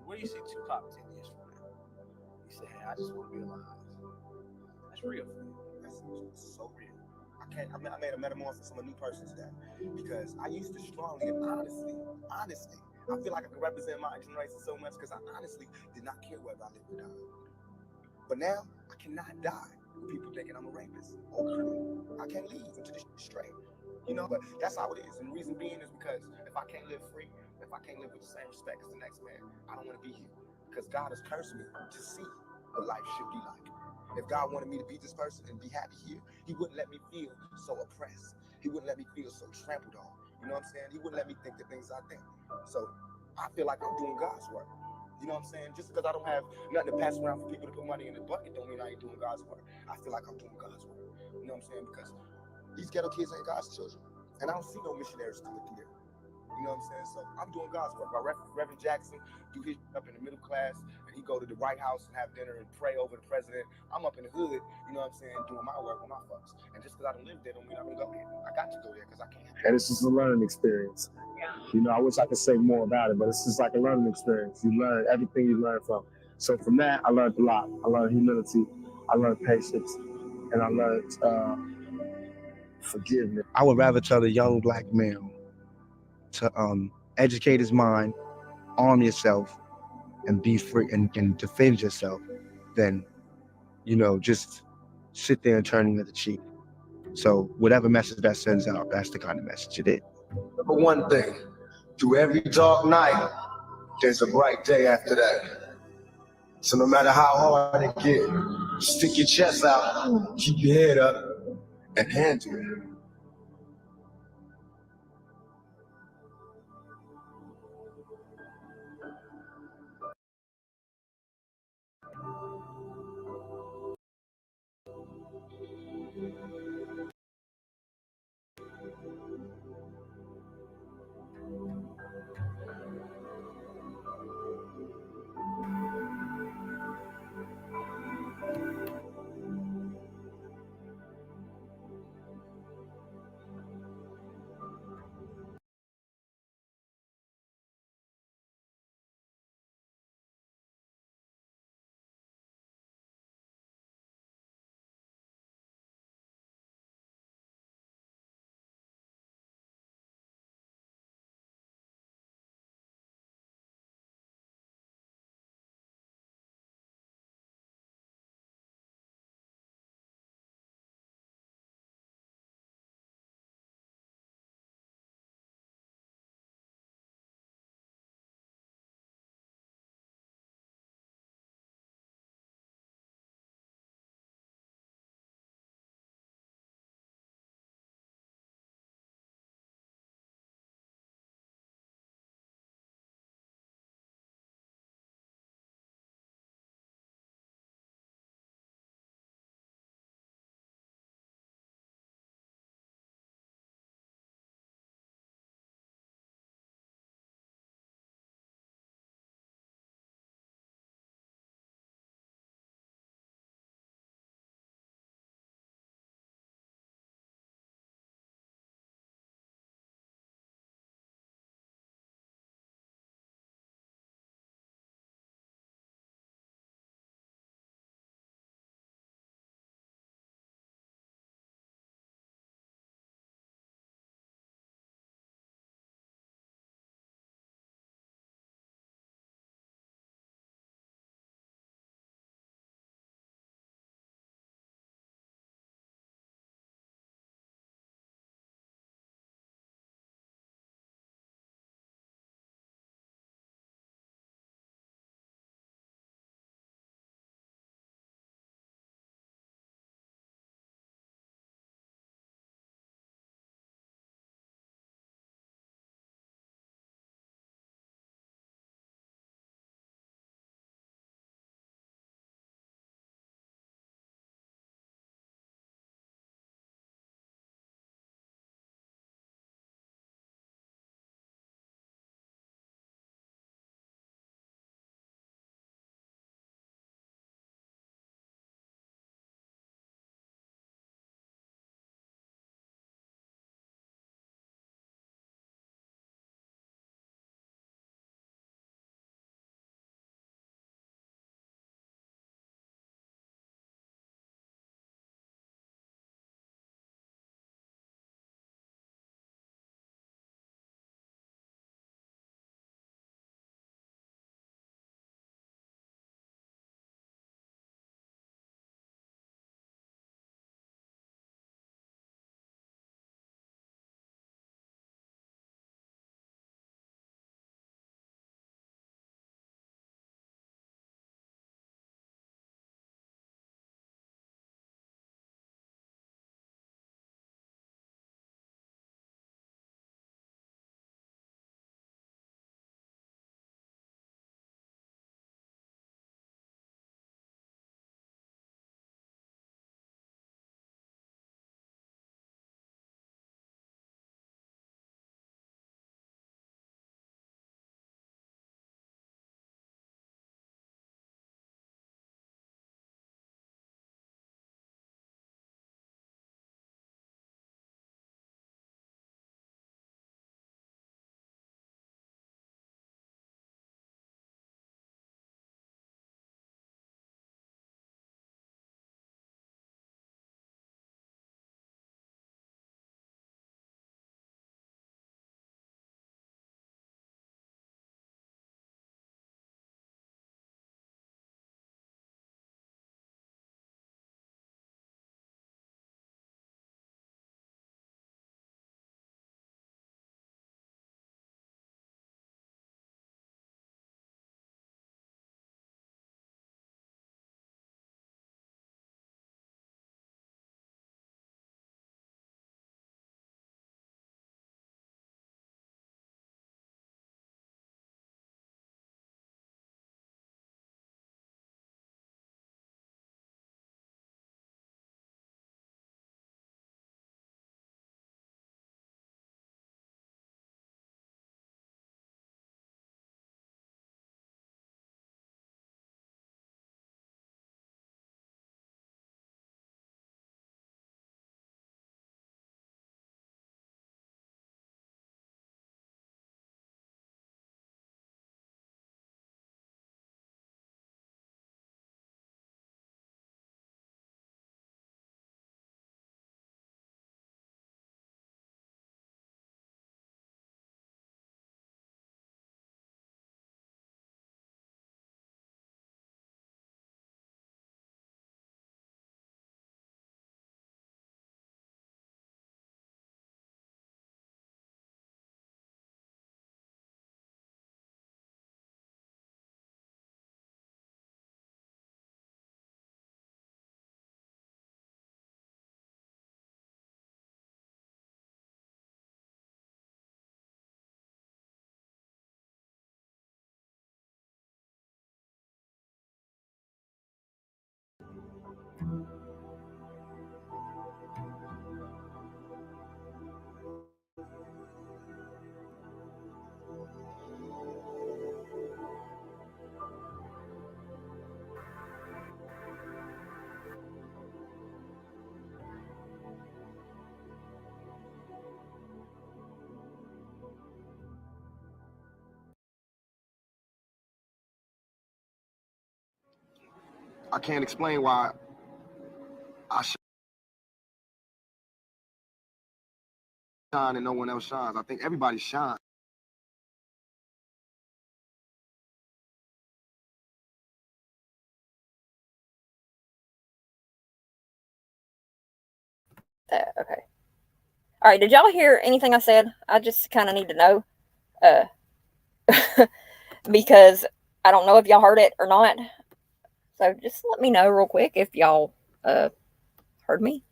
Where do you see Tupac 10 years from now? You say, hey, I just want to be alive. That's real for me. That's so real. I made a metamorphosis. I'm a new person today because I used to strongly and honestly I feel like I can represent my generation so much because I honestly did not care whether I lived or died. But now I cannot die with people thinking I'm a rapist or a criminal. I can't leave until this shit's straight. You know, but that's how it is. And the reason being is because if I can't live free, if I can't live with the same respect as the next man, I don't want to be here. Because God has cursed me to see what life should be like. If God wanted me to be this person and be happy here, he wouldn't let me feel so oppressed. He wouldn't let me feel so trampled on. You know what I'm saying? He wouldn't let me think the things I think. So I feel like I'm doing God's work. You know what I'm saying? Just because I don't have nothing to pass around for people to put money in the bucket don't mean I ain't doing God's work. I feel like I'm doing God's work. You know what I'm saying? Because these ghetto kids ain't God's children. And I don't see no missionaries coming through there. You know what I'm saying? So I'm doing God's work. My Reverend Jackson do his up in the middle class, and he go to the White House and have dinner and pray over the president. I'm up in the hood, you know what I'm saying, doing my work with my folks. And just because I don't live there don't mean I'm gonna go there. I got to go there because I can. And it's just a learning experience. Yeah. You know, I wish I could say more about it, but it's just like a learning experience. You learn everything you learn from. So from that, I learned a lot. I learned humility, I learned patience, and I learned forgiveness. I would rather tell the young black male to educate his mind, arm yourself, and be free and defend yourself than, you know, just sit there and turn the other cheek. So whatever message that sends out, that's the kind of message it is. Remember one thing, through every dark night, there's a bright day after that. So no matter how hard it gets, stick your chest out, keep your head up, and handle it. I can't explain why I shine and no one else shines. I think everybody shines. Okay. All right. Did y'all hear anything I said? I just kind of need to know, because I don't know if y'all heard it or not. So just let me know real quick if y'all heard me.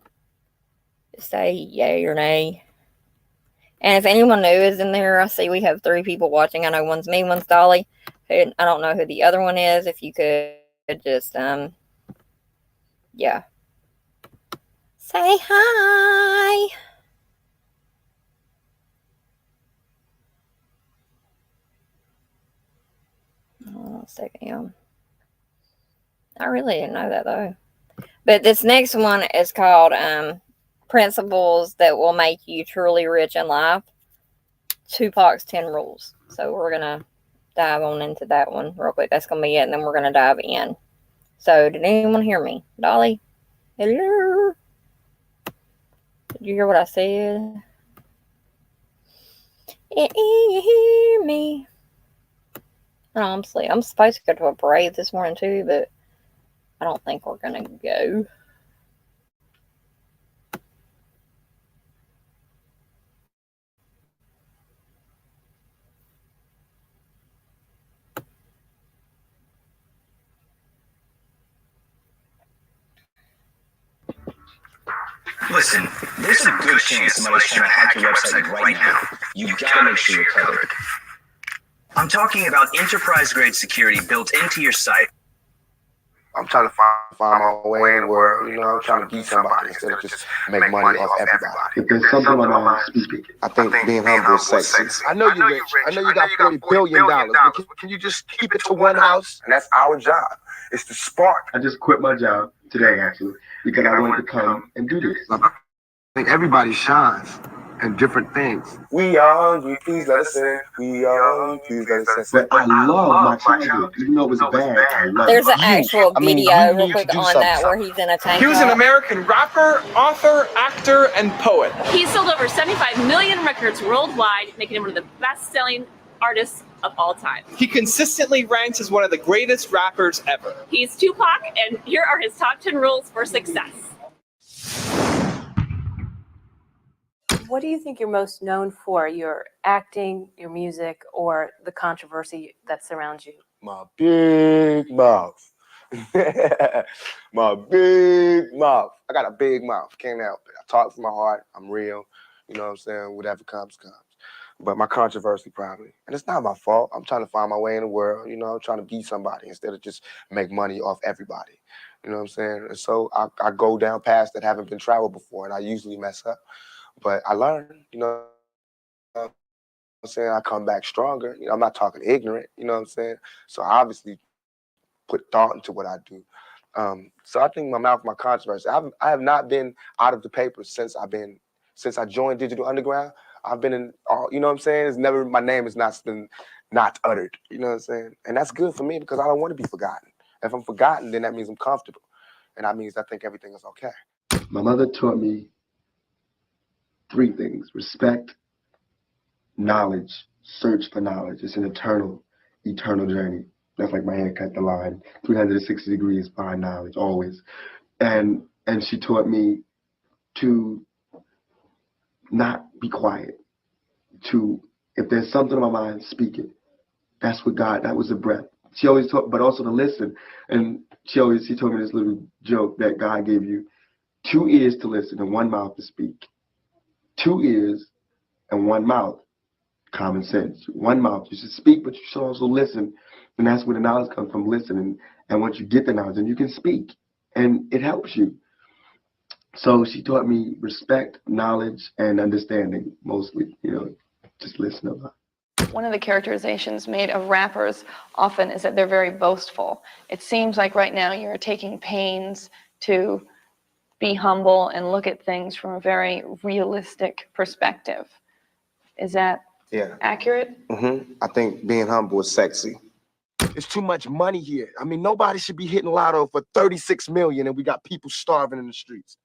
Just say yay or nay. And if anyone new is in there, I see we have 3 people watching. I know one's me, one's Dolly. And I don't know who the other one is. If you could just yeah, say hi. Hold on a second, y'all. I really didn't know that though. But this next one is called Principles That Will Make You Truly Rich in Life. Tupac's 10 Rules. So we're gonna dive on into that one real quick. That's gonna be it, and then we're gonna dive in. So did anyone hear me? Dolly? Hello? Did you hear what I said? You hear me? No, I'm asleep. I'm supposed to go to a parade this morning too, but I don't think we're gonna go. Listen, there's a good chance somebody's trying to hack your website right now. You've got to make sure you're covered. I'm talking about enterprise-grade security built into your site. I'm trying to find my way in the world. You know, I'm trying to be somebody instead of just make money off everybody. If there's something on my mind, speak it. I think being humble is sexy. I know you're rich. I know you got $40 billion. But can you just keep it to one house? And that's our job. It's the spark. I just quit my job today, actually, because I wanted to come and do this. I think everybody shines in different things. We are hungry, please let us in. We are hungry, please let us in. But I love my childhood, even though it was bad. I love There's it. an actual video real quick on that where he's in a tank. He was an top. American rapper, author, actor, and poet. He's sold over 75 million records worldwide, making him one of the best-selling artists of all time. He consistently ranks as one of the greatest rappers ever. He's Tupac, and here are his top 10 rules for success. What do you think you're most known for? Your acting, your music, or the controversy that surrounds you? My big mouth. My big mouth. I got a big mouth. Can't help it. I talk from my heart. I'm real. You know what I'm saying? Whatever comes, comes. But my controversy probably. And it's not my fault. I'm trying to find my way in the world. You know, I'm trying to be somebody instead of just make money off everybody. You know what I'm saying? And so I go down paths that haven't been traveled before, and I usually mess up. But I learn, you know what I'm saying? I come back stronger. You know, I'm not talking ignorant, you know what I'm saying? So I obviously put thought into what I do. So I think my mouth, my controversy. I have not been out of the paper since I joined Digital Underground. I've been in all, you know what I'm saying? It's never, my name has not been not uttered, you know what I'm saying? And that's good for me because I don't want to be forgotten. If I'm forgotten, then that means I'm comfortable. And that means I think everything is okay. My mother taught me 3 things: respect, knowledge, search for knowledge. It's an eternal journey. That's like my haircut, the line, 360 degrees, find knowledge, always. And she taught me to not be quiet, to, if there's something on my mind, speak it. That's what God, that was the breath. She always taught, but also to listen. And she told me this little joke that God gave you 2 ears to listen and 1 mouth to speak. 2 ears and 1 mouth. Common sense. 1 mouth. You should speak, but you should also listen. And that's where the knowledge comes from, listening. And once you get the knowledge, then you can speak. And it helps you. So she taught me respect, knowledge, and understanding, mostly. You know, just listen a lot. One of the characterizations made of rappers often is that they're very boastful. It seems like right now you're taking pains to be humble and look at things from a very realistic perspective. Is that accurate? I think being humble is sexy. It's too much money here. I mean, nobody should be hitting lotto for 36 million and we got people starving in the streets.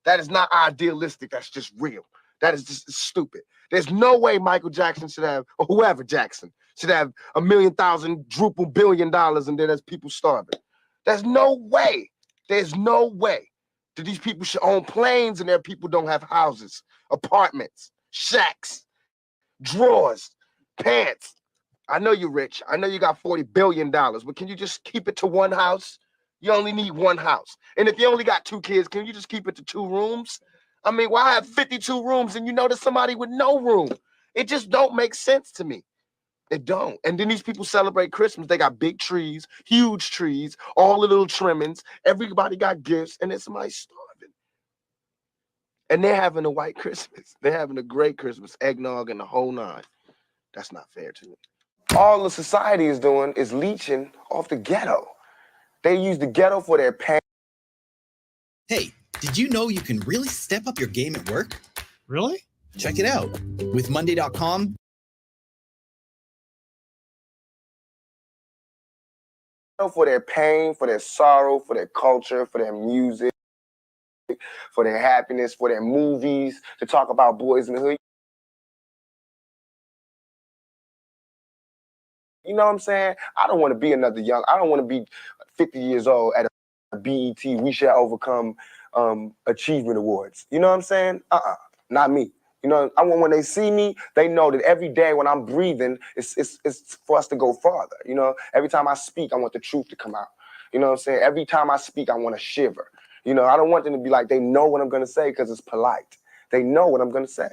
That is not idealistic. That's just real. That is just stupid. There's no way Michael Jackson should have, or whoever Jackson, should have $1 million, druple $1 billion, and then there's people starving. There's no way. There's no way that these people should own planes and their people don't have houses, apartments, shacks, drawers, pants. I know you're rich. I know you got $40 billion, but can you just keep it to one house? You only need one house. And if you only got 2 kids, can you just keep it to 2 rooms? I mean, why have 52 rooms and you know there's somebody with no room? It just don't make sense to me. It don't. And then these people celebrate Christmas. They got big trees, huge trees, all the little trimmings. Everybody got gifts, and then somebody's starving. And they're having a white Christmas. They're having a great Christmas, eggnog and the whole 9. That's not fair to me. All the society is doing is leeching off the ghetto. They use the ghetto for their pain. Hey, did you know you can really step up your game at work? Really? Check it out. With Monday.com, for their pain, for their sorrow, for their culture, for their music, for their happiness, for their movies, to talk about boys in the hood. You know what I'm saying? I don't want to be I don't want to be 50 years old at a BET We Shall Overcome Achievement Awards. You know what I'm saying? Not me. You know, I want when they see me, they know that every day when I'm breathing, it's for us to go farther. You know, every time I speak, I want the truth to come out. You know what I'm saying? Every time I speak, I want to shiver. You know, I don't want them to be like, they know what I'm going to say because it's polite. They know what I'm going to say.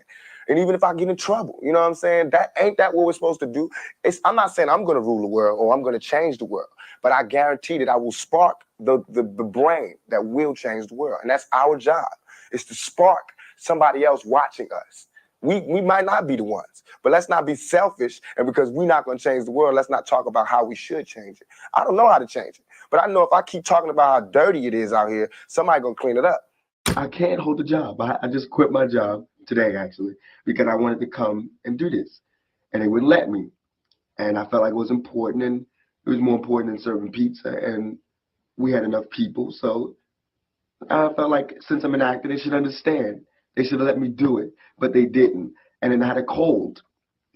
And even if I get in trouble, you know what I'm saying? Ain't that what we're supposed to do? I'm not saying I'm going to rule the world or I'm going to change the world, but I guarantee that I will spark the brain that will change the world. And that's our job, is to spark somebody else watching us. We might not be the ones, but let's not be selfish. And because we're not going to change the world, let's not talk about how we should change it. I don't know how to change it, but I know if I keep talking about how dirty it is out here, somebody going to clean it up. I can't hold a job. I just quit my job today, actually, because I wanted to come and do this. And they wouldn't let me. And I felt like it was important, and it was more important than serving pizza. And we had enough people. So I felt like since I'm an actor, they should understand. They should have let me do it, but they didn't. And then I had a cold.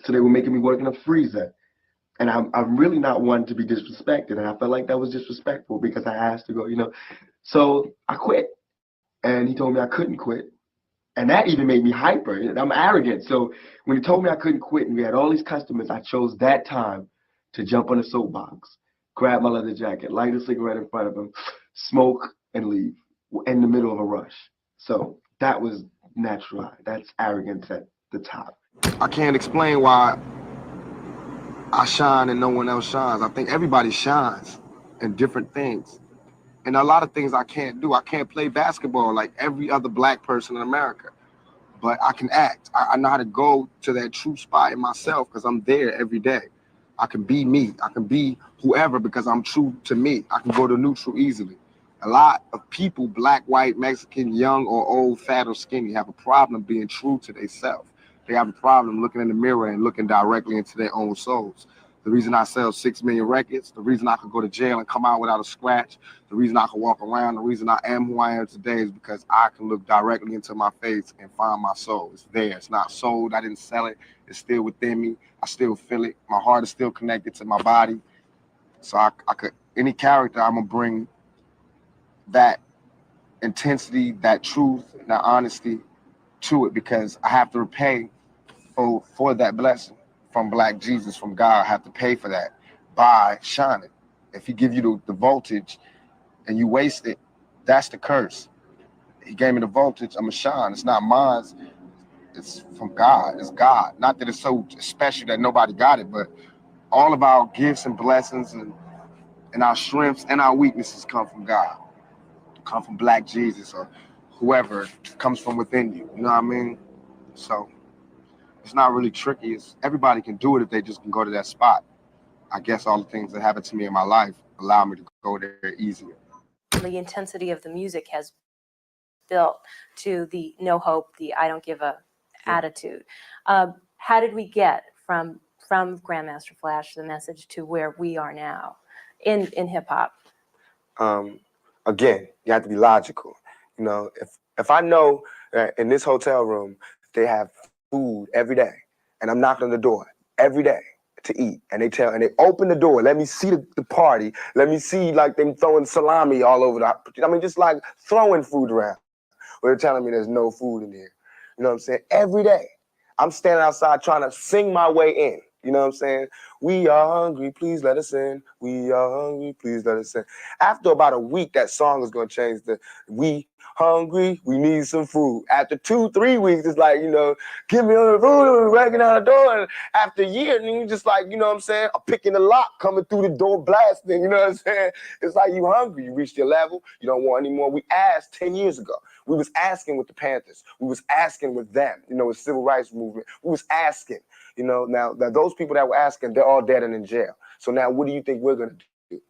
So they were making me work in a freezer. And I'm really not one to be disrespected. And I felt like that was disrespectful because I asked to go, you know. So I quit. And he told me I couldn't quit. And that even made me hyper. I'm arrogant. So when he told me I couldn't quit and we had all these customers, I chose that time to jump on a soapbox, grab my leather jacket, light a cigarette in front of him, smoke, and leave in the middle of a rush. So that was natural. That's arrogance at the top. I can't explain why I shine and no one else shines. I think everybody shines in different things. And a lot of things I can't do. I can't play basketball like every other black person in America, but I can act. I know how to go to that true spot in myself because I'm there every day. I can be me. I can be whoever because I'm true to me. I can go to neutral easily. A lot of people, black, white, Mexican, young or old, fat or skinny, have a problem being true to themselves. They have a problem looking in the mirror and looking directly into their own souls. The reason I sell 6 million records, the reason I could go to jail and come out without a scratch, the reason I can walk around, the reason I am who I am today is because I can look directly into my face and find my soul. It's there. It's not sold. I didn't sell it. It's still within me. I still feel it. My heart is still connected to my body. So I could, any character, I'm going to bring that intensity, that truth, that honesty to it because I have to repay for that blessing from Black Jesus, from God. I have to pay for that by shining. If he give you the voltage and you waste it, that's the curse. He gave me the voltage, I'm gonna shine. It's not mine, it's from God. It's God. Not that it's so special that nobody got it, but all of our gifts and blessings and our strengths and our weaknesses come from God. Come from Black Jesus or whoever comes from within you. You know what I mean? So it's not really tricky. It's everybody can do it if they just can go to that spot. I guess all the things that happened to me in my life allow me to go there easier. The intensity of the music has built to the no hope, the I don't give a attitude. How did we get from from Grandmaster Flash, the message to where we are now in hip hop? Again, you have to be logical. You know, if I know that in this hotel room they have food every day, and I'm knocking on the door every day to eat, and they open the door, let me see the party, let me see like them throwing salami all over just like throwing food around. But they're telling me there's no food in here. You know what I'm saying? Every day, I'm standing outside trying to sing my way in. You know what I'm saying? We are hungry, please let us in. We are hungry, please let us in. After about a week, that song is going to change to we hungry, we need some food. After 2-3 weeks, it's like, give me all the food, breaking out the door. And after a year, and you just like, you know what I'm saying? I'm picking the lock, coming through the door, blasting, you know what I'm saying? It's like you hungry, you reached your level, you don't want any more. We asked 10 years ago. We was asking with the Panthers. We was asking with them, with civil rights movement. We was asking, now those people that were asking, they're all dead and in jail. So now what do you think we're going to do?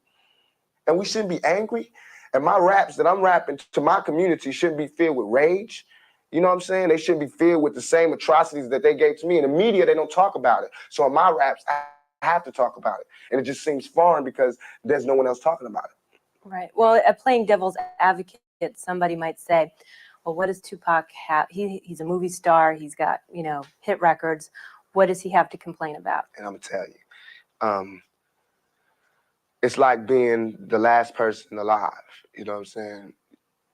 And we shouldn't be angry. And my raps that I'm rapping to my community shouldn't be filled with rage. You know what I'm saying? They shouldn't be filled with the same atrocities that they gave to me. In the media, they don't talk about it. So in my raps, I have to talk about it. And it just seems foreign because there's no one else talking about it. Right. Well, playing devil's advocate, somebody might say, well, what does Tupac have? He's a movie star. He's got, hit records. What does he have to complain about? And I'm going to tell you, it's like being the last person alive. You know what I'm saying?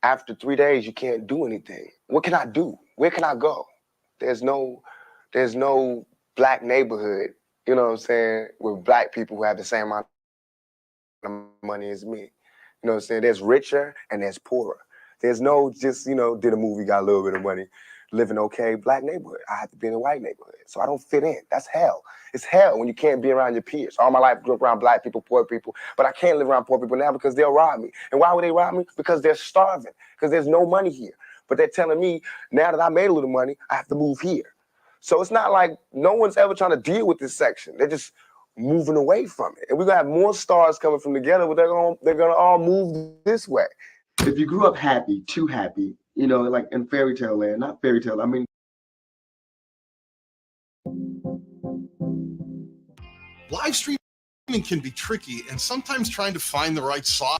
After 3 days, you can't do anything. What can I do? Where can I go? There's no black neighborhood, you know what I'm saying, with black people who have the same amount of money as me. You know what I'm saying? There's richer and there's poorer. There's no just, did a movie, got a little bit of money, living okay, black neighborhood. I have to be in a white neighborhood. So I don't fit in. That's hell. It's hell when you can't be around your peers. All my life I grew up around black people, poor people, but I can't live around poor people now because they'll rob me. And why would they rob me? Because they're starving, because there's no money here. But they're telling me now that I made a little money, I have to move here. So it's not like no one's ever trying to deal with this section. They're just moving away from it. And we're going to have more stars coming from together, but they're gonna all move this way. If you grew up happy, too happy, like in fairy tale land, not fairy tale, I mean. Live streaming can be tricky, and sometimes trying to find the right software.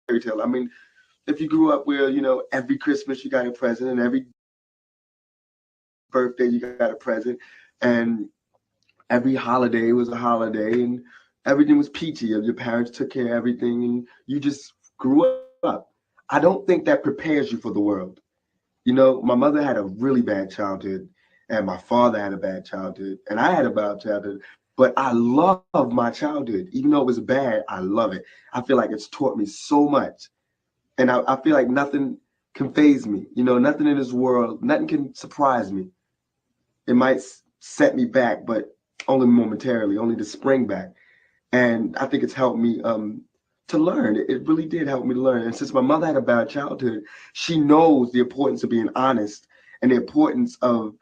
Fairy tale. I mean, if you grew up where, every Christmas you got a present and every birthday you got a present and every holiday was a holiday and everything was peachy and your parents took care of everything and you just grew up. I don't think that prepares you for the world. My mother had a really bad childhood and my father had a bad childhood and I had a bad childhood, but I love my childhood. Even though it was bad, I love it. I feel like it's taught me so much. And I feel like nothing can faze me. Nothing in this world, nothing can surprise me. It might set me back, but only momentarily, only to spring back. And I think it's helped me to learn. It really did help me to learn. And since my mother had a bad childhood, she knows the importance of being honest and the importance of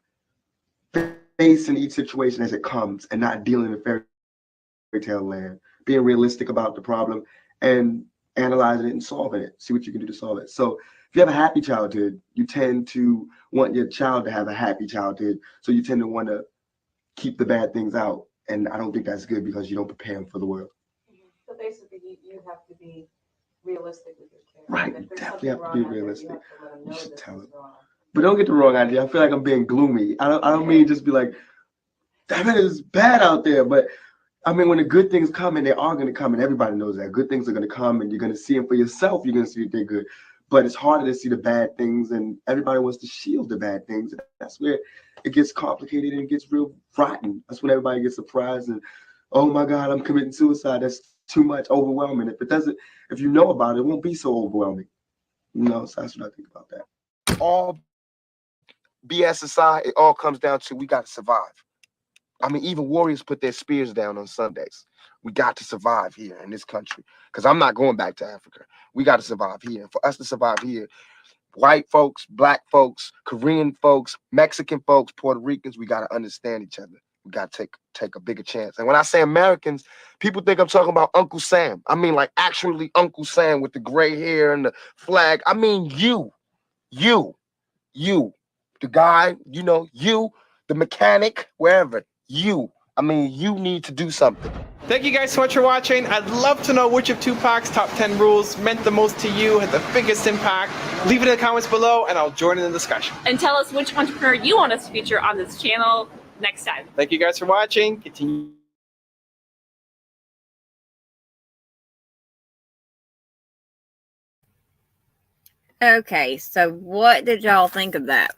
facing each situation as it comes and not dealing in fairy tale land, being realistic about the problem and analyzing it and solving it, see what you can do to solve it. So if you have a happy childhood, you tend to want your child to have a happy childhood. So you tend to want to keep the bad things out. And I don't think that's good because you don't prepare them for the world. So basically, you have to be realistic with your kids. Right, you definitely have to be realistic. You should tell them. But don't get the wrong idea. I feel like I'm being gloomy. I don't mean just be like, damn it, it's bad out there. But I mean, when the good things come, and they are going to come, and everybody knows that good things are going to come, and you're going to see them for yourself. You're going to see if they're good. But it's harder to see the bad things, and everybody wants to shield the bad things. That's where it gets complicated and it gets real rotten. That's when everybody gets surprised and, oh my God, I'm committing suicide. That's too much, overwhelming. If you know about it, it won't be so overwhelming. So that's what I think about that. All BS aside, it all comes down to we got to survive. I mean, even warriors put their spears down on Sundays. We got to survive here in this country because I'm not going back to Africa. We got to survive here. And for us to survive here, white folks, black folks, Korean folks, Mexican folks, Puerto Ricans, we got to understand each other. We got to take a bigger chance. And when I say Americans, people think I'm talking about Uncle Sam. I mean, like actually Uncle Sam with the gray hair and the flag. I mean, you, the guy, you, the mechanic, wherever. You need to do something. Thank you guys so much for watching. I'd love to know which of Tupac's top 10 rules meant the most to you, had the biggest impact. Leave it in the comments below and I'll join in the discussion. And tell us which entrepreneur you want us to feature on this channel next time. Thank you guys for watching. Continue. Okay, so what did y'all think of that?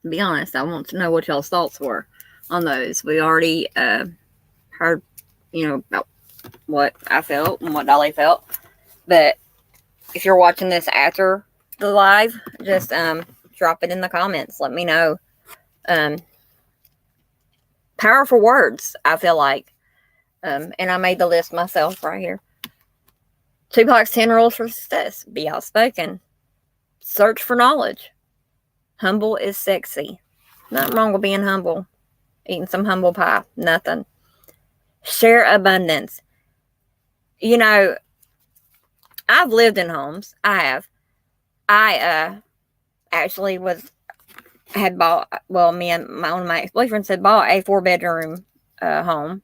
To be honest, I want to know what y'all's thoughts were on those. We already heard, about what I felt and what Dolly felt. But if you're watching this after the live, just drop it in the comments. Let me know. Powerful words, I feel like. And I made the list myself right here. Tupac's 10 rules for success. Be outspoken. Search for knowledge. Humble is sexy. Nothing wrong with being humble. Eating some humble pie. Nothing. Share abundance. I've lived in homes. I have. I actually had bought, me and one of my ex-boyfriends had bought a 4-bedroom home.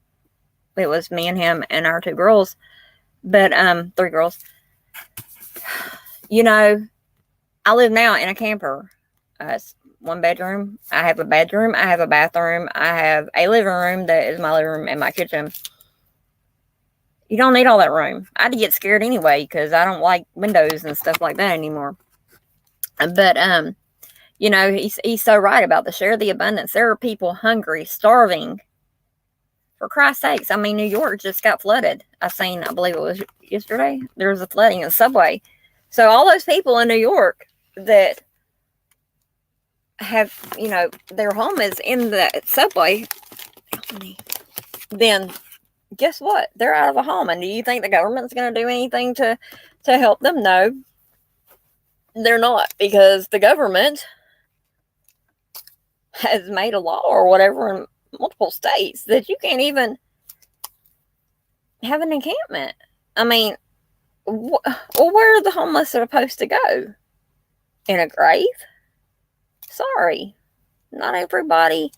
It was me and him and our 2 girls. But 3 girls. I live now in a camper. It's 1 bedroom. I have a bedroom. I have a bathroom. I have a living room that is my living room and my kitchen. You don't need all that room. I'd get scared anyway because I don't like windows and stuff like that anymore. But he's so right about the share the abundance. There are people hungry, starving. For Christ's sakes, New York just got flooded. I believe it was yesterday, there was a flooding in the subway. So all those people in New York that have, their home is in the subway, then guess what? They're out of a home. And do you think the government's going to do anything to help them? No, they're not, because the government has made a law or whatever in multiple states that you can't even have an encampment. Well, where are the homeless supposed to go? In a grave? Sorry, not everybody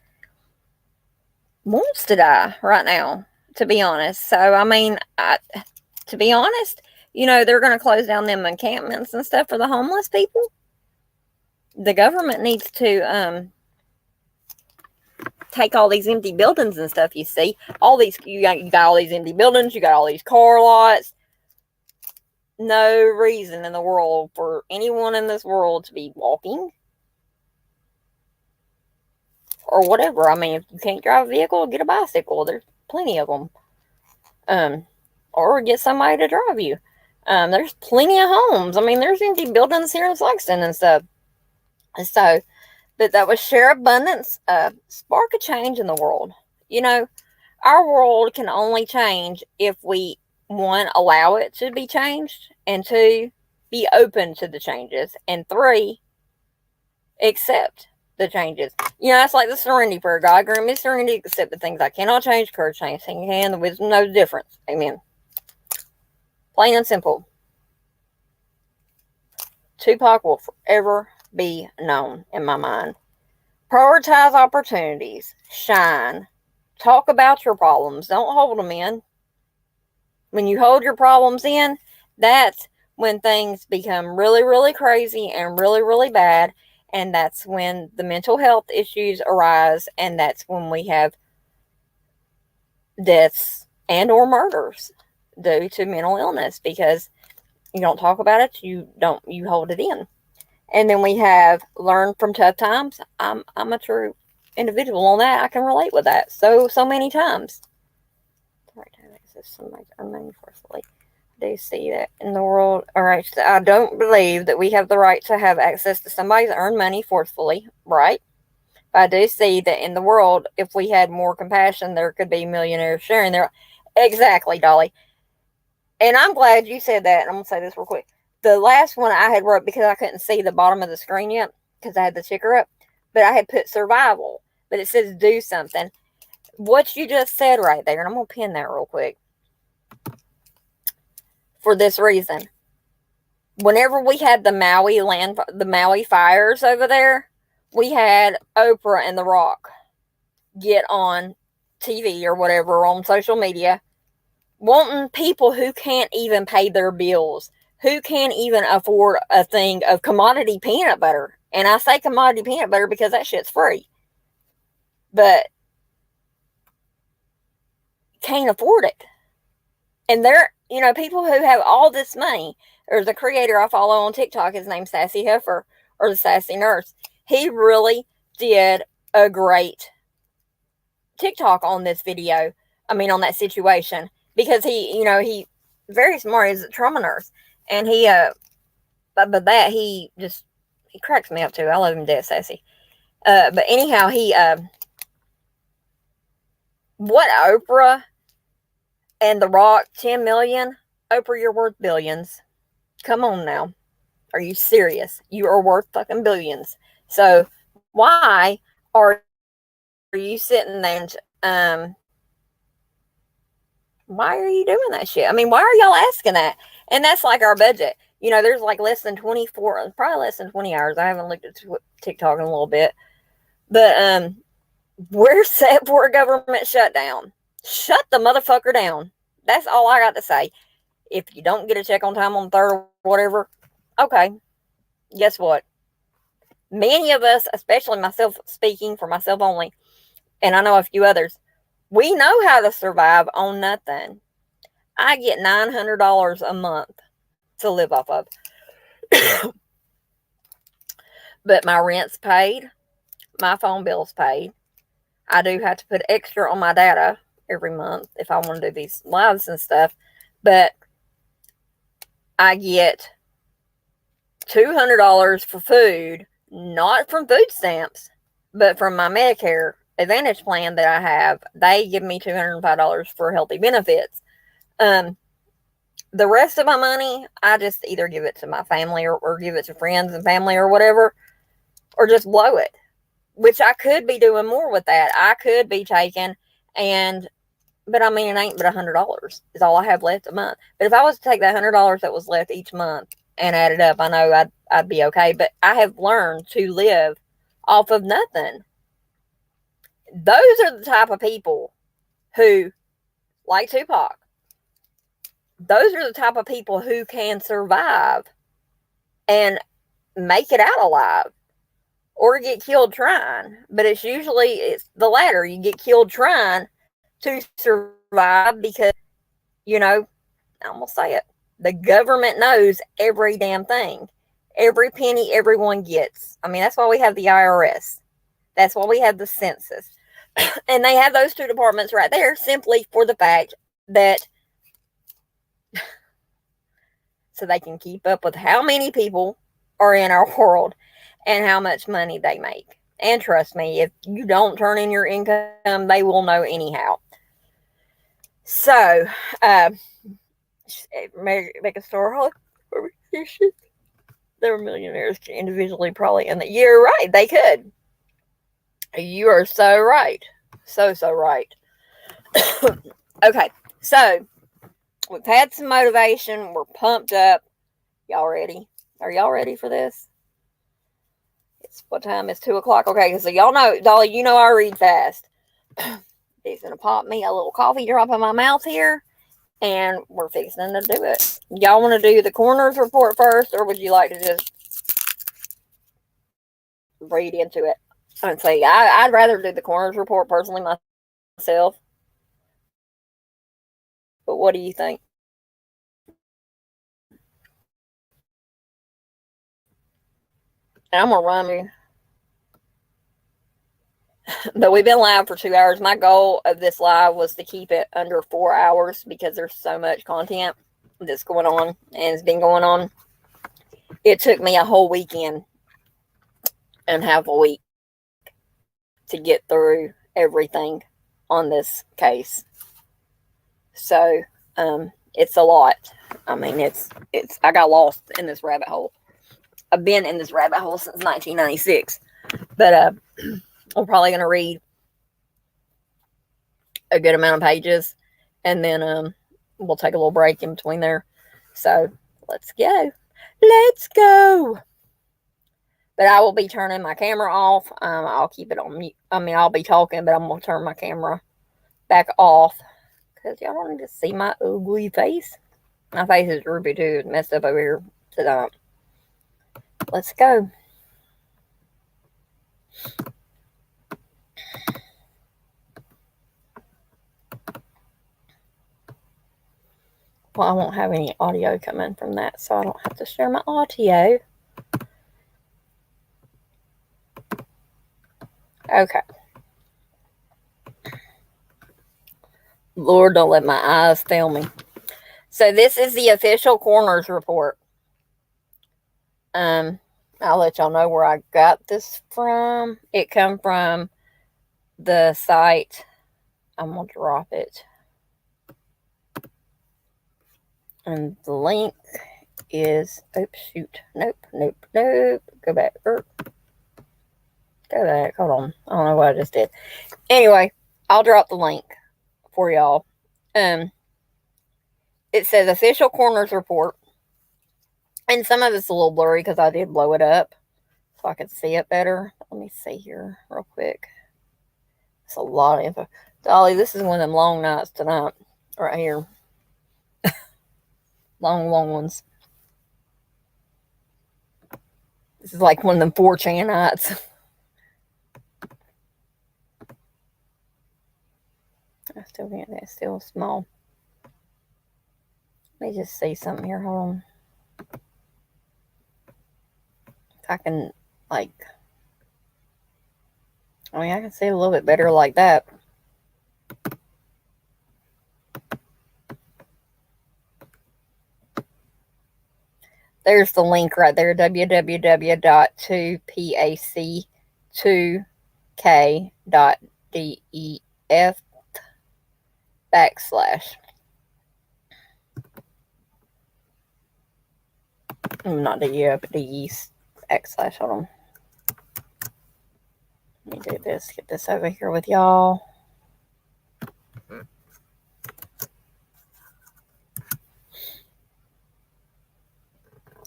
wants to die right now, to be honest. So to be honest, they're going to close down them encampments and stuff for the homeless people. The government needs to take all these empty buildings and stuff. You see, you got all these empty buildings, you got all these car lots. No reason in the world for anyone in this world to be walking or whatever. If you can't drive a vehicle, get a bicycle. There's plenty of them. Or get somebody to drive you. There's plenty of homes. There's empty buildings here in Flexton and stuff. So, but that was share abundance, spark a change in the world. Our world can only change if we, 1, allow it to be changed, and 2, be open to the changes, and 3, accept the changes. It's like the serenity prayer. God grant me serenity, accept the things I cannot change, courage change things I can, the wisdom knows the difference. Amen. Plain and simple. Tupac will forever be known in my mind. Prioritize opportunities. Shine. Talk about your problems. Don't hold them in. When you hold your problems in, that's when things become really, really crazy and really, really bad. And that's when the mental health issues arise. And that's when we have deaths and or murders due to mental illness, because you don't talk about it. You hold it in. And then we have learned from tough times. I'm a true individual on that. I can relate with that so many times. Somebody earn money forcefully. I do see that in the world. All right, so I don't believe that we have the right to have access to somebody's earned money forcefully, right? But I do see that in the world, if we had more compassion, there could be millionaires sharing their. Exactly, Dolly. And I'm glad you said that. I'm gonna say this real quick. The last one I had wrote, because I couldn't see the bottom of the screen yet because I had the ticker up, but I had put survival, but it says do something. What you just said right there, and I'm gonna pin that real quick. For this reason, whenever we had the Maui fires over there, we had Oprah and The Rock get on TV or whatever on social media, wanting people who can't even pay their bills, who can't even afford a thing of commodity peanut butter. And I say commodity peanut butter because that shit's free. But can't afford it. And they're, people who have all this money. There's a creator I follow on TikTok. His name's Sassy Heifer, or the Sassy Nurse. He really did a great TikTok on this video. On that situation. Because he very smart. He's a trauma nurse. And he, he cracks me up too. I love him to death, Sassy. But anyhow, what Oprah and The Rock, 10 million? Oprah, you're worth billions. Come on now. Are you serious? You are worth fucking billions. So why are you sitting there and, why are you doing that shit? Why are y'all asking that? And that's like our budget. There's like probably less than 20 hours. I haven't looked at TikTok in a little bit. But we're set for a government shutdown. Shut the motherfucker down. That's all I got to say. If you don't get a check on time on the 3rd or whatever, okay. Guess what? Many of us, especially myself, speaking for myself only, and I know a few others, we know how to survive on nothing. I get $900 a month to live off of. But my rent's paid. My phone bill's paid. I do have to put extra on my data every month if I want to do these lives and stuff. But I get $200 for food, not from food stamps, but from my Medicare Advantage plan that I have. They give me $205 for healthy benefits. The rest of my money, I just either give it to my family or give it to friends and family or whatever, or just blow it, which I could be doing more with that. I could be taking but it ain't but $100 is all I have left a month. But if I was to take that $100 that was left each month and add it up, I know I'd be okay. But I have learned to live off of nothing. Those are the type of people who, like Tupac, those are the type of people who can survive and make it out alive or get killed trying. But it's the latter. You get killed trying to survive because, I'm going to say it. The government knows every damn thing. Every penny everyone gets. That's why we have the IRS. That's why we have the census. And they have those two departments right there simply for the fact that so they can keep up with how many people are in our world and how much money they make. And trust me, if you don't turn in your income, they will know anyhow. So, make a store. There were millionaires individually probably. And you're right, they could. You are so right. So right. Okay, so we've had some motivation. We're pumped up. Y'all ready? Are y'all ready for this? What time is 2:00? Okay, so y'all know, Dolly, I read fast. He's gonna pop me a little coffee drop in my mouth here, and we're fixing to do it. Y'all want to do the coroner's report first, or would you like to just read into it? I'd say I'd rather do the coroner's report personally myself. But what do you think? And I'm gonna run you. But we've been live for 2 hours. My goal of this live was to keep it under 4 hours because there's so much content that's going on and it's been going on. It took me a whole weekend and half a week to get through everything on this case. So, it's a lot. I got lost in this rabbit hole. I've been in this rabbit hole since 1996. But, I'm probably going to read a good amount of pages and then we'll take a little break in between there. So let's go. But I will be turning my camera off. I'll keep it on mute. I mean, I'll be talking, but I'm going to turn my camera back off because y'all don't need to see my ugly face. My face is droopy too. It's messed up over here tonight. Let's go. Well, I won't have any audio coming from that, so I don't have to share my audio. Okay. Lord, don't let my eyes fail me. So this is the official coroner's report. I'll let y'all know where I got this from. It come from the site. I'm gonna drop it. And the link is, oops, shoot. Nope. Go back. Go back. Hold on. I don't know what I just did. Anyway, I'll drop the link for y'all. It says official coroner's report. And some of it's a little blurry because I did blow it up so I could see it better. Let me see here real quick. It's a lot of info. Dolly, this is one of them long nights tonight. Right here. long ones. This is like one of them 4chan nights. I still can't. That's still small. Let me just see something here. Hold on. If I can, like, I mean, I can see a little bit better like that. There's the link right there, www.2pac2k.def / not DEF, but DE/. Hold on. Let me do this. Get this over here with y'all.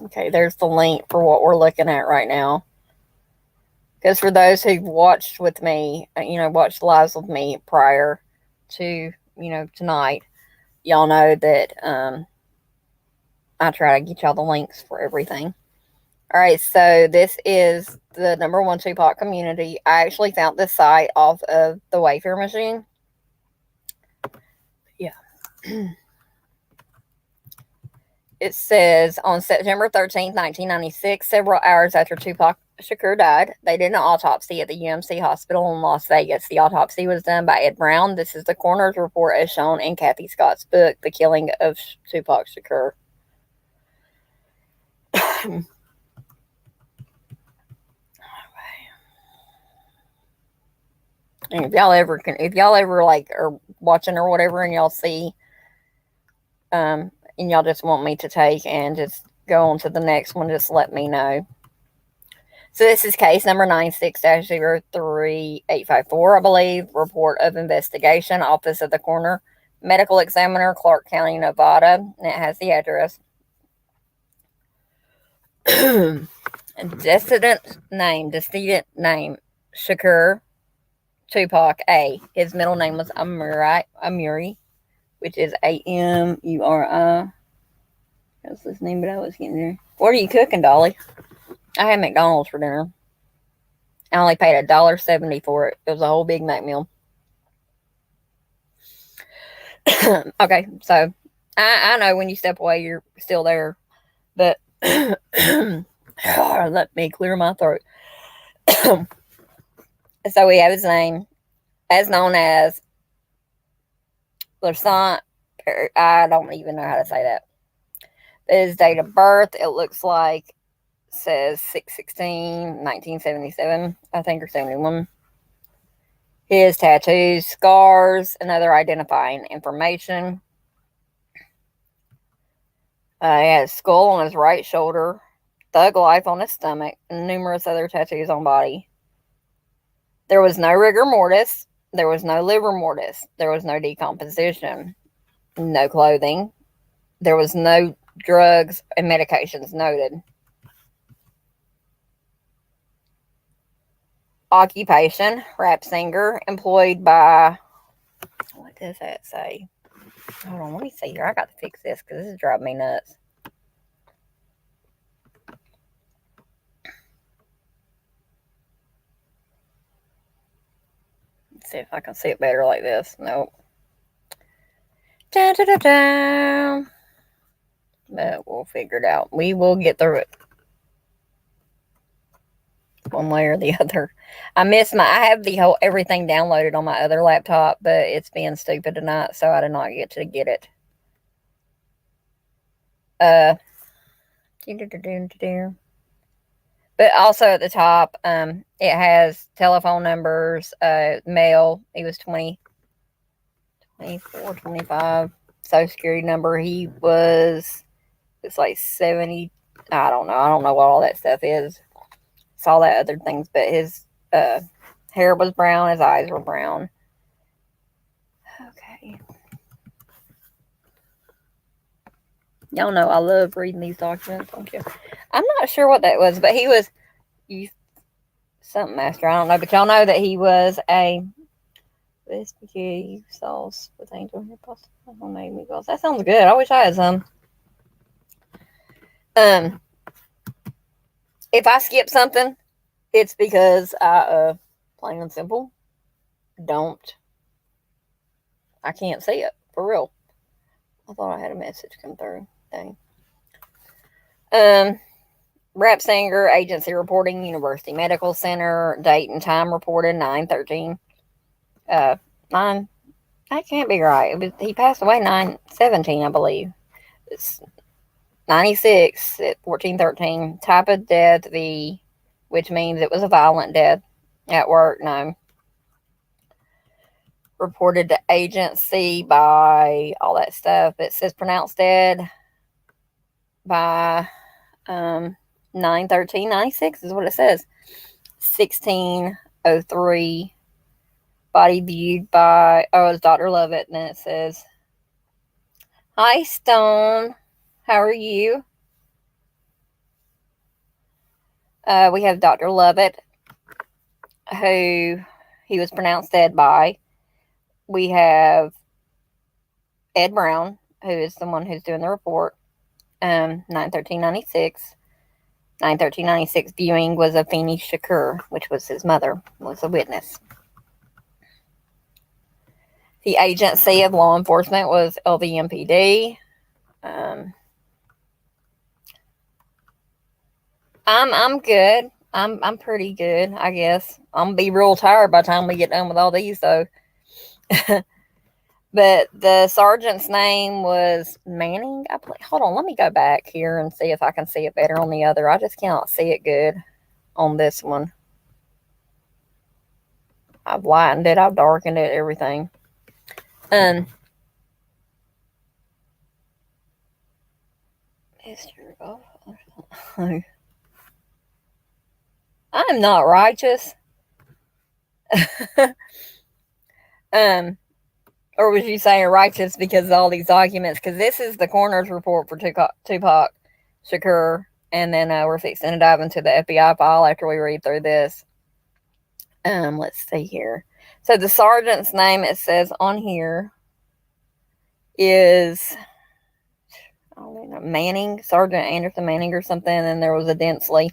Okay, there's the link for what we're looking at right now. Because for those who've watched with me, watched lives with me prior to, tonight, y'all know that I try to get y'all the links for everything. All right, so this is the #1 Tupac community. I actually found this site off of the Wayfair machine. Yeah. It says, on September 13th, 1996, several hours after Tupac Shakur died, they did an autopsy at the UMC hospital in Las Vegas. The autopsy was done by Ed Brown. This is the coroner's report as shown in Kathy Scott's book, The Killing of Tupac Shakur. And if y'all ever like are watching or whatever, and y'all see, and y'all just want me to take and just go on to the next one, just let me know. So this is case number 96-03854, I believe. Report of investigation, Office of the Coroner, Medical Examiner, Clark County, Nevada. And it has the address. Decedent name, Shakur Tupac A. His middle name was Amuri, which is Amuri. That's his name, but I was getting there. What are you cooking, Dolly? I had McDonald's for dinner. I only paid $1.70 for it. It was a whole Big Mac meal. Okay, so I know when you step away, you're still there, but let me clear my throat. So we have his name as known as Laurent. I don't even know how to say that. His date of birth, it looks like, says 6/16/1977, I think, or 71. His tattoos, scars, and other identifying information. He has a skull on his right shoulder, thug life on his stomach, and numerous other tattoos on body. There was no rigor mortis. There was no livor mortis. There was no decomposition. No clothing. There was no drugs and medications noted. Occupation, rap singer, employed by, what does that say? Hold on, let me see here. I got to fix this because this is driving me nuts. Let's see if I can see it better like this. Nope. Da, da, da, da. But we'll figure it out. We will get through it. One way or the other. I have the whole everything downloaded on my other laptop, but it's being stupid tonight, so I did not get to get it. But also at the top, it has telephone numbers, mail. He was 20, 24, 25. Social security number. He was, it's like 70. I don't know. I don't know what all that stuff is. Saw that other things, but his hair was brown, his eyes were brown. Okay. Y'all know I love reading these documents, don't you? I'm not sure what that was, but he was something master. I don't know, but y'all know that he was a spaghetti sauce with angel hair pasta. Homemade meatballs. That sounds good. I wish I had some. If I skip something, it's because I plain and simple I can't see it for real. I thought I had a message come through. Dang. Rap singer, agency reporting, University Medical Center, date and time reported 9/13. 9. That can't be right. He passed away 9/17, I believe. It's 96 at 14/13. Type of death, which means it was a violent death at work. No. Reported to agency by all that stuff. It says pronounced dead by 9/13/96 is what it says. 16:03. Body viewed by, it's Dr. Lovett. And then it says, "Hi, Stone. How are you?" We have Dr. Lovett, who he was pronounced dead by. We have Ed Brown, who is the one who's doing the report. 9/13/96. 9/13/96 viewing was Afeni Shakur, which was his mother, was a witness. The agency of law enforcement was LVMPD. I'm good. I'm pretty good, I guess. I'm gonna be real tired by the time we get done with all these, though. But the sergeant's name was Manning. Hold on, let me go back here and see if I can see it better on the other. I just cannot see it good on this one. I've lightened it, I've darkened it, everything. Mr. I'm not righteous. Or was you saying righteous because of all these documents? Because this is the coroner's report for Tupac Shakur. And then we're fixing to dive into the FBI file after we read through this. Let's see here. So the sergeant's name, it says on here, is Manning, Sergeant Anderson Manning or something. And there was a Densley.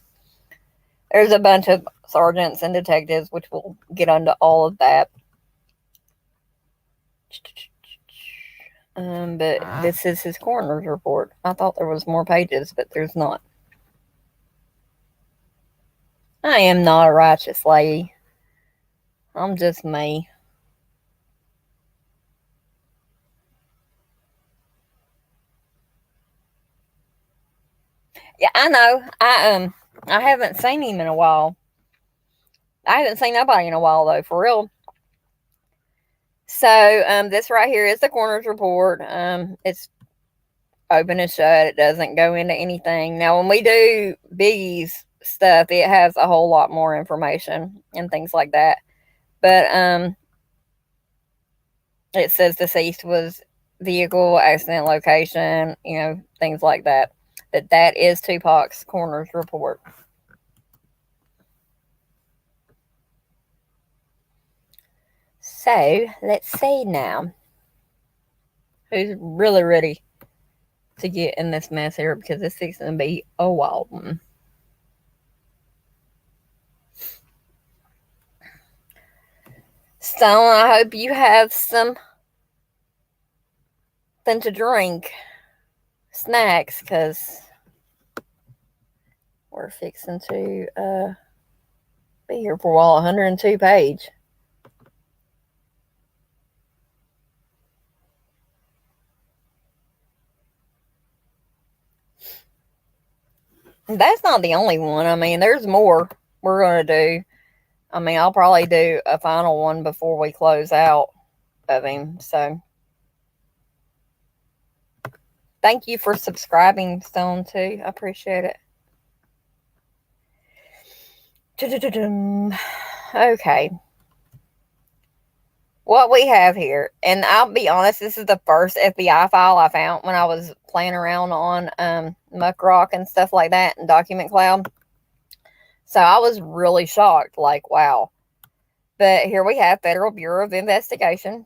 There's a bunch of sergeants and detectives, which we'll get into all of that. But this is his coroner's report. I thought there was more pages, but there's not. I am not a righteous lady. I'm just me. Yeah, I know. I haven't seen him in a while. I haven't seen nobody in a while, though, for real. So, this right here is the coroner's report. It's open and shut. It doesn't go into anything. Now, when we do Biggie's stuff, it has a whole lot more information and things like that. But, it says deceased was vehicle, accident location, things like that. But that is Tupac's coroner's report. So let's see now who's really ready to get in this mess here, because this is going to be a wild one. Stone, I hope you have something to drink, snacks, because we're fixing to be here for a while. 102 page. That's not the only one. I mean, there's more we're going to do. I mean, I'll probably do a final one before we close out of him. So, thank you for subscribing, Stone, too. I appreciate it. Okay. What we have here, and I'll be honest, this is the first FBI file I found when I was playing around on Muckrock and stuff like that and Document Cloud. So I was really shocked, like, wow. But here we have Federal Bureau of Investigation,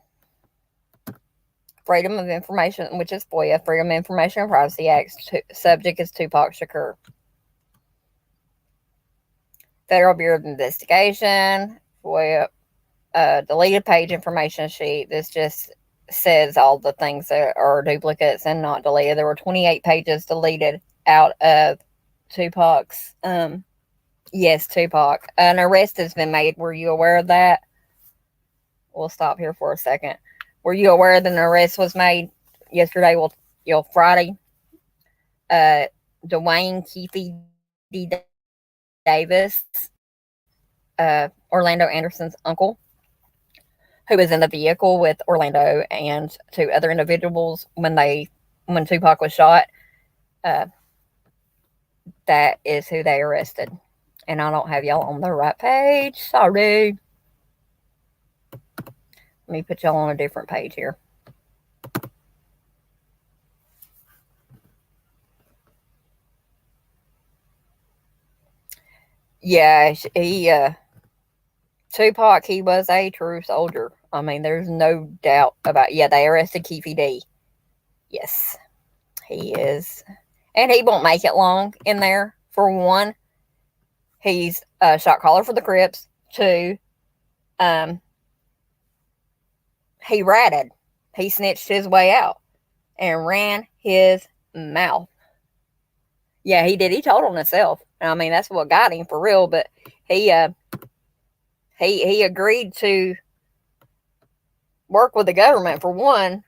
Freedom of Information, which is FOIA, Freedom of Information and Privacy Act. Subject is Tupac Shakur. Federal Bureau of Investigation, FOIA, deleted page information sheet. This just says all the things that are duplicates and not deleted. There were 28 pages deleted out of Tupac's. Yes, Tupac. An arrest has been made. Were you aware of that? We'll stop here for a second. Were you aware that an arrest was made yesterday? Well, Friday. Dwayne Keefe D. Davis, Orlando Anderson's uncle, who was in the vehicle with Orlando and two other individuals when Tupac was shot. That is who they arrested. And I don't have y'all on the right page. Sorry. Let me put y'all on a different page here. Yeah, Tupac, he was a true soldier. I mean, there's no doubt about it. Yeah, they arrested Keefe D. Yes, he is. And he won't make it long in there. For one, he's a shot caller for the Crips. Two, he ratted. He snitched his way out and ran his mouth. Yeah, he did. He told on himself. I mean, that's what got him for real. But he agreed to work with the government, for one,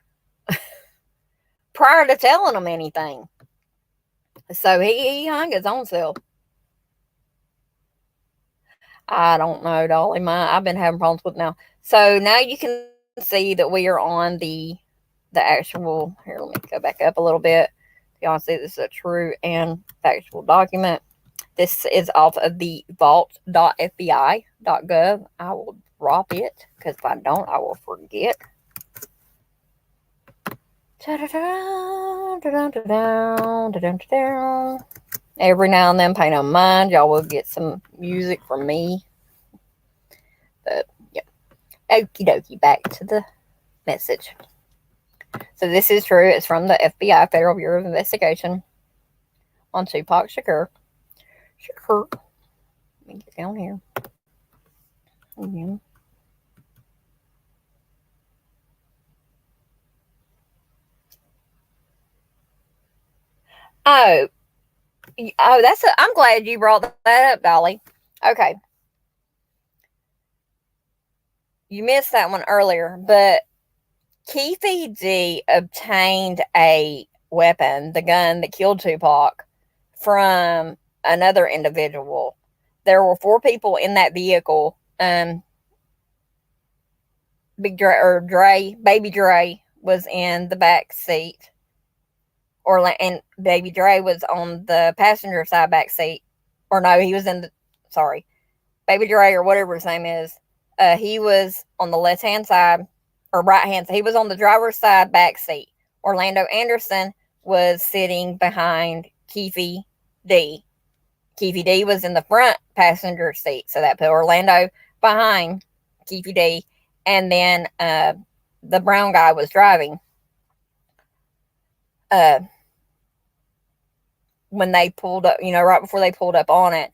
prior to telling them anything. So he hung his own self. I don't know, Dolly. I've been having problems with it now. So now you can see that we are on the actual. Here, let me go back up a little bit. Y'all see this is a true and factual document. This is off of the vault.fbi.gov. I will drop it, because if I don't, I will forget. Every now and then, pay no mind, y'all will get some music from me. But, yeah. Okie dokie, back to the message. So this is true. It's from the FBI, Federal Bureau of Investigation, on Tupac Shakur. Let me get down here. Again. Oh, I'm glad you brought that up, Dolly. Okay. You missed that one earlier, but Keefe D obtained a weapon, the gun that killed Tupac, from another individual. There were 4 people in that vehicle. Baby Dre was in the back seat. And Baby Dre was on the passenger side back seat. Or no, he was Baby Dre, or whatever his name is. He was on the left-hand side, or right-hand side. He was on the driver's side back seat. Orlando Anderson was sitting behind Keefe D. Keefe D was in the front passenger seat. So that put Orlando behind Keefe D. and then the brown guy was driving. When they pulled up, right before they pulled up on it,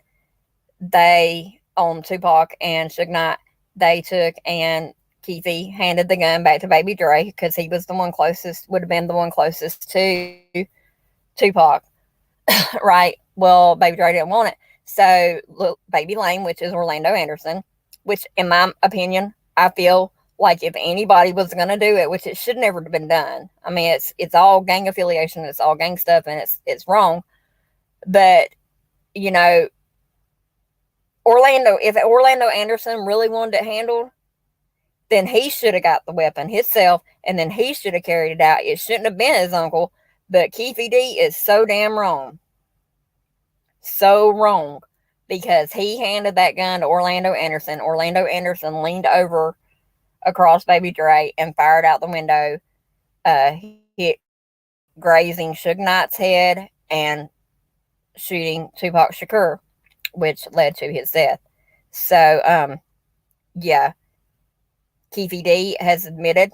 they, on Tupac and Suge Knight, they took and Keefe handed the gun back to Baby Dre because he was the one closest, would have been the one closest to Tupac, right? Well, Baby Dre didn't want it. So, look, Baby Lane, which is Orlando Anderson, which, in my opinion, I feel like if anybody was going to do it, which it should never have been done. I mean, it's all gang affiliation, it's all gang stuff, and it's wrong. But, if Orlando Anderson really wanted it handled, then he should have got the weapon himself, and then he should have carried it out. It shouldn't have been his uncle, but Keefe D is so damn wrong. So wrong. Because he handed that gun to Orlando Anderson. Orlando Anderson leaned over across Baby Dre and fired out the window, hit grazing Suge Knight's head and shooting Tupac Shakur, which led to his death. So, yeah. Keefe D has admitted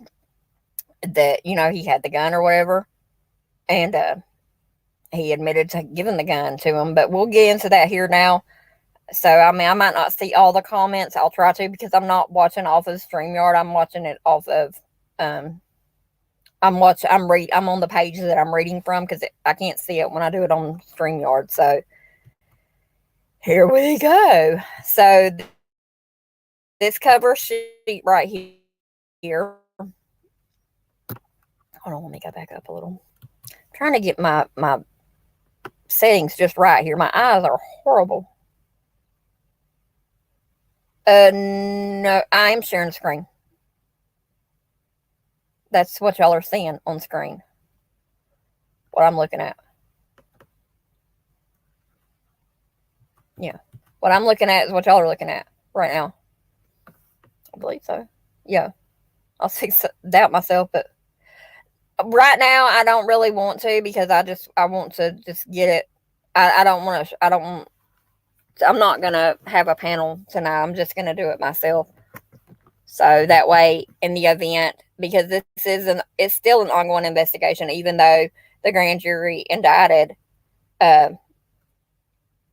that, he had the gun or whatever. And he admitted to giving the gun to him. But we'll get into that here now. So, I mean, I might not see all the comments. I'll try to, because I'm not watching off of StreamYard. I'm watching it off of, I'm on the page that I'm reading from, because I can't see it when I do it on StreamYard. So, here we go. So, this cover sheet right here. Hold on, let me go back up a little. I'm trying to get my settings just right here. My eyes are horrible. No, I'm sharing screen. That's what y'all are seeing on screen. What I'm looking at. Yeah. What I'm looking at is what y'all are looking at right now. I believe so. Yeah. I'll doubt myself, but right now I don't really want to, because I want to just get it. I'm not going to have a panel tonight. I'm just going to do it myself. So that way, in the event, because it's still an ongoing investigation, even though the grand jury indicted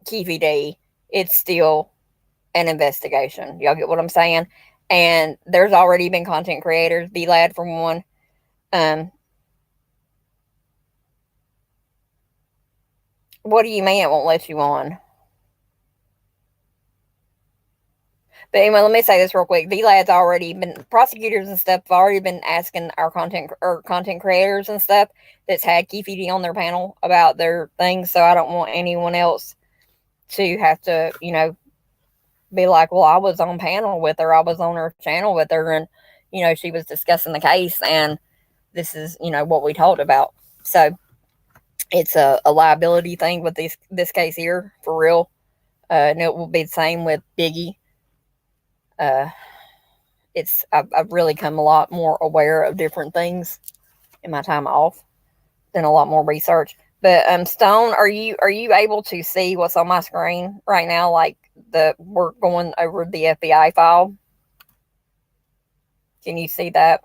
Keefe D, it's still an investigation. Y'all get what I'm saying? And there's already been content creators, B-Lad for one. What do you mean it won't let you on? But anyway, let me say this real quick. V-Lad's already been, prosecutors and stuff have already been asking our content creators and stuff that's had Keefe D on their panel about their things. So I don't want anyone else to have to, be like, well, I was on panel with her. I was on her channel with her, and, she was discussing the case, and this is, what we talked about. So it's a liability thing with this case here, for real. And it will be the same with Biggie. I've really come a lot more aware of different things in my time off, done a lot more research. But Stone, are you able to see what's on my screen right now? Like we're going over the FBI file. Can you see that?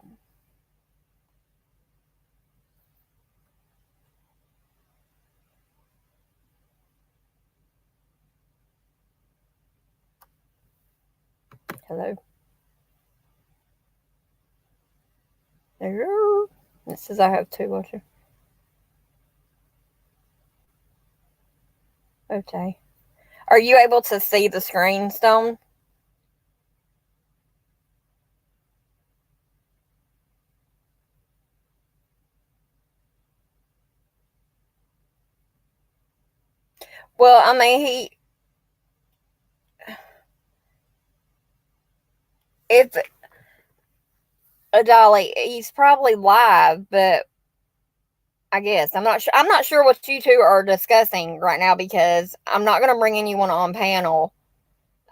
Hello. Hello. It says I have two. Watch it. Okay. Are you able to see the screen, Stone? Well, I mean, if Dolly, he's probably live, but I guess I'm not sure what you two are discussing right now, because I'm not going to bring anyone on panel.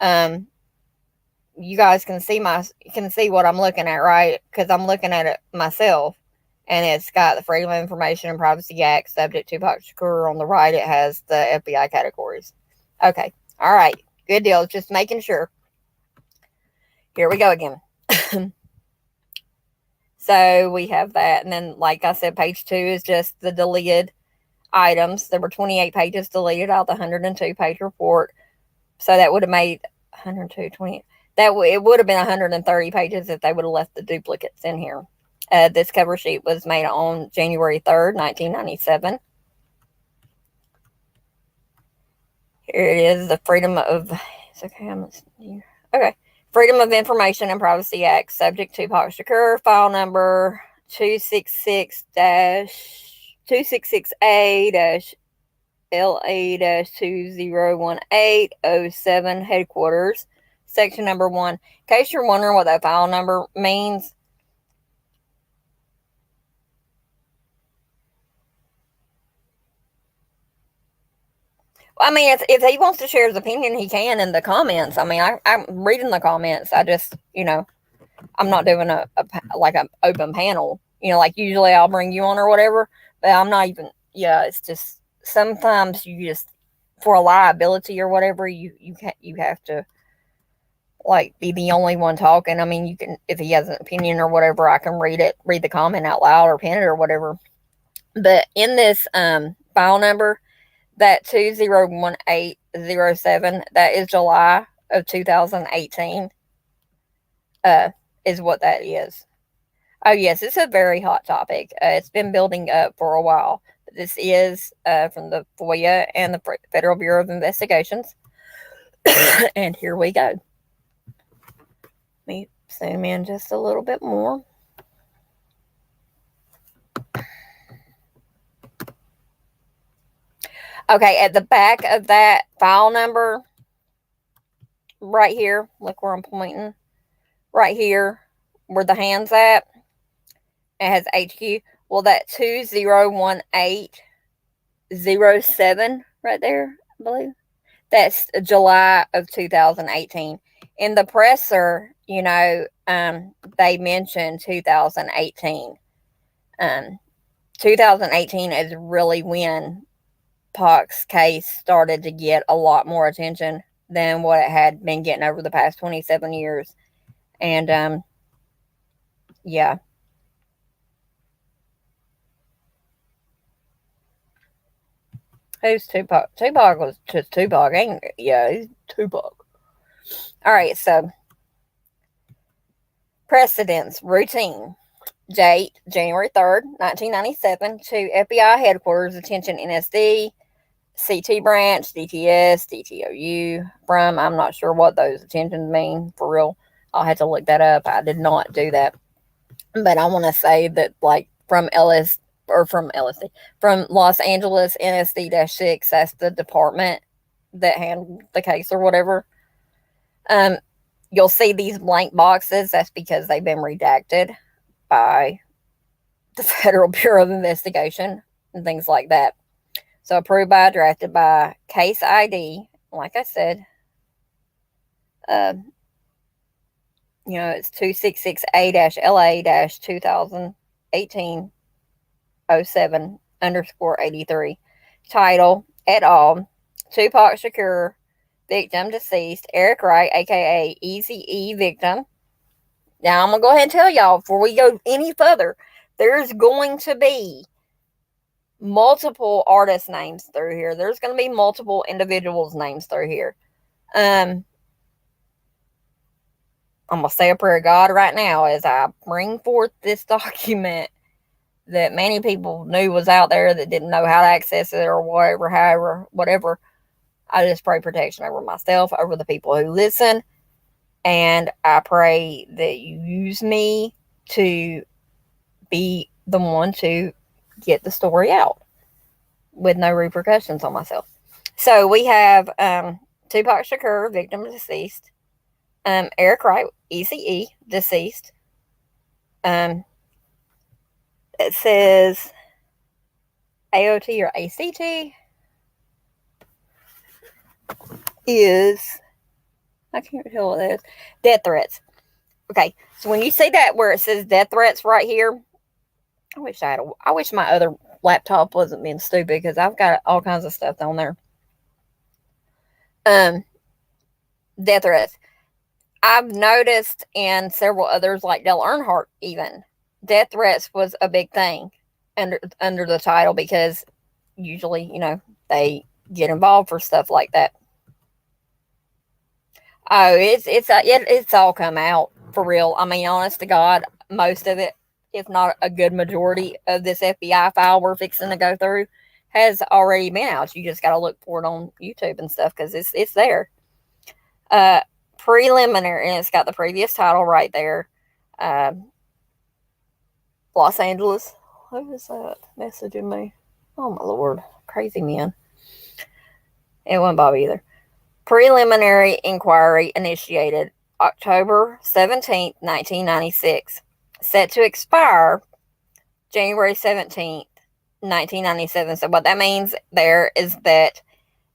You guys can see what I'm looking at, right? Because I'm looking at it myself, and it's got the Freedom of Information and Privacy Act, subject Tupac Shakur. On the right, it has the FBI categories. Okay, all right, good deal. Just making sure. Here we go again. So we have that. And then, like I said, page 2 is just the deleted items. There were 28 pages deleted out of the 102 page report. So that would have made 102, 20. It would have been 130 pages if they would have left the duplicates in here. This cover sheet was made on January 3rd, 1997. Here it is, the Freedom of... Okay. Freedom of Information and Privacy Act, subject Tupac Shakur, file number 266-266A-LA-2018-07, headquarters, section number 1. In case you're wondering what that file number means, I mean, if he wants to share his opinion, he can in the comments. I mean, I'm reading the comments. I just, I'm not doing a open panel. Like usually I'll bring you on or whatever, but I'm not even. Yeah, it's just sometimes you just for a liability or whatever you have to like be the only one talking. I mean, you can if he has an opinion or whatever, I can read the comment out loud or pin it or whatever. But in this file number. That 201807, that is July of 2018, is what that is. Oh, yes, it's a very hot topic. It's been building up for a while. But this is from the FOIA and the Federal Bureau of Investigations. And here we go. Let me zoom in just a little bit more. Okay, at the back of that file number, right here, look where I'm pointing, right here, where the hand's at, it has HQ. Well, that 201807 right there, I believe, that's July of 2018. In the presser, they mentioned 2018. 2018 is really when Pac's case started to get a lot more attention than what it had been getting over the past 27 years. And, yeah. Who's Tupac? Tupac was just Tupac. He's Tupac. All right, so precedence, routine. Date, January 3rd, 1997, to FBI headquarters, attention NSD, CT branch, DTS, DTOU, from, I'm not sure what those attentions mean, for real. I'll have to look that up. I did not do that. But I want to say that, like, from Los Angeles, NSD-6, that's the department that handled the case or whatever. You'll see these blank boxes. That's because they've been redacted by the Federal Bureau of Investigation and things like that. So approved by, drafted by, case ID, like I said, it's 266A-LA-2018-07_83. Title, et al., Tupac Shakur, victim deceased, Eric Wright, aka Easy E, victim. Now, I'm going to go ahead and tell y'all, before we go any further, there's going to be multiple artist names through here. There's going to be multiple individuals' names through here. I'm going to say a prayer to God right now as I bring forth this document that many people knew was out there that didn't know how to access it or whatever. I just pray protection over myself, over the people who listen. And I pray that you use me to be the one to get the story out with no repercussions on myself. So we have Tupac Shakur, victim deceased. Eric Wright, ECE, deceased. It says AOT or ACT is, I can't tell what that is. Death threats. Okay, so when you see that where it says death threats right here, I wish my other laptop wasn't being stupid because I've got all kinds of stuff on there. Death threats. I've noticed in several others, like Dale Earnhardt even, death threats was a big thing under the title because usually, they get involved for stuff like that. Oh, it's all come out for real. I mean, honest to God, most of it, if not a good majority of this FBI file we're fixing to go through, has already been out. You just got to look for it on YouTube and stuff because it's there. Preliminary, and it's got the previous title right there. Los Angeles. Who is that messaging me? Oh my Lord, crazy man. It wasn't Bob either. Preliminary inquiry initiated October 17th, 1996. Set to expire January 17th, 1997. So what that means there is that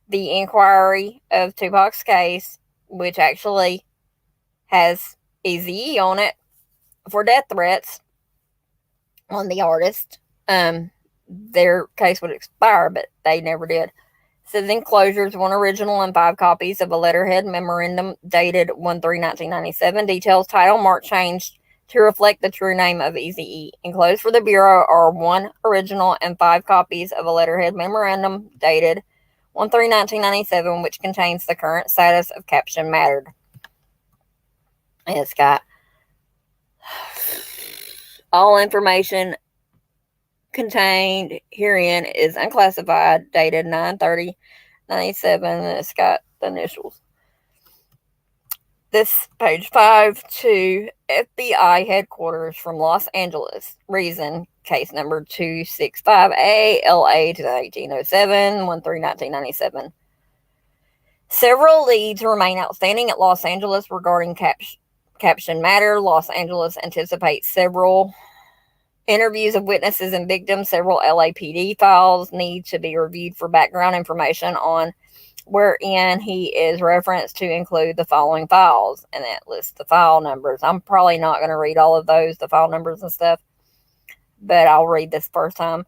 the inquiry of Tupac's case, which actually has Eazy-E on it for death threats on the artist, their case would expire, but they never did. Says enclosures, 1 original and 5 copies of a letterhead memorandum dated 1/3/1997. Details, title, mark changed to reflect the true name of Eazy-E. Enclosed for the Bureau are 1 original and 5 copies of a letterhead memorandum dated 1/3/1997, which contains the current status of caption mattered. And it's got all information contained herein is unclassified, dated 9/30/97. It's got the initials. This page 5 to FBI headquarters from Los Angeles. Reason, case number 265A LA to 1807, 1/3/1997. Several leads remain outstanding at Los Angeles regarding caption matter. Los Angeles anticipates several interviews of witnesses and victims. Several LAPD files need to be reviewed for background information on wherein he is referenced to include the following files. And that lists the file numbers. I'm probably not going to read all of those, the file numbers and stuff, but I'll read this first time.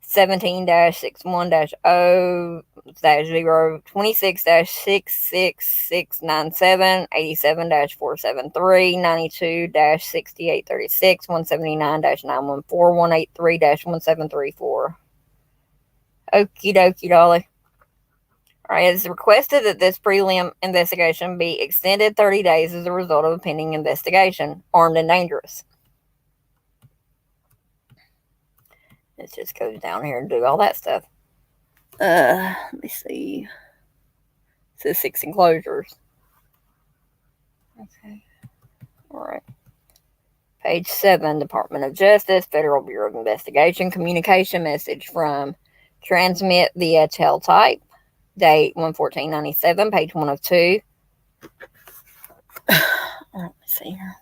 17-61-0-0, 26-66697, 87-473, 92-6836, 179-914, 183-1734. Okie dokie, dolly. All right, it's requested that this prelim investigation be extended 30 days as a result of a pending investigation. Armed and dangerous. It just goes down here and do all that stuff. Let me see. It says 6 enclosures. Okay. All right. Page 7, Department of Justice, Federal Bureau of Investigation, communication message from transmit via teletype, date 1/14/97, page 1 of 2. Let me see here.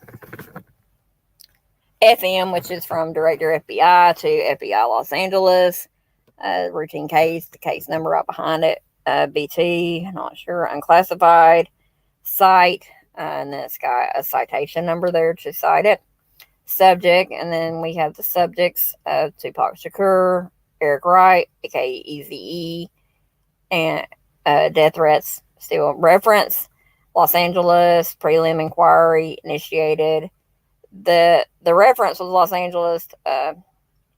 FM, which is from Director FBI to FBI Los Angeles. Routine case, the case number right behind it. BT, not sure, unclassified. Cite, and then it's got a citation number there to cite it. Subject, and then we have the subjects of Tupac Shakur, Eric Wright, aka Eazy-E, and death threats still reference. Los Angeles, prelim inquiry initiated. The reference was Los Angeles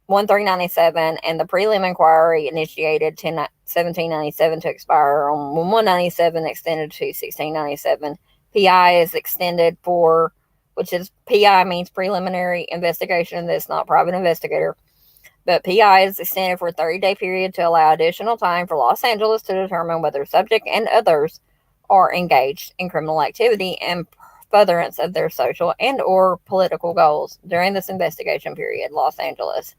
1/3/97, and the prelim inquiry initiated 10/17/97 to expire on 1/1/97, extended to 16/97. PI is extended for, which is PI means preliminary investigation. That's not private investigator, but PI is extended for a 30-day period to allow additional time for Los Angeles to determine whether subject and others are engaged in criminal activity and furtherance of their social and or political goals during this investigation period. Los Angeles.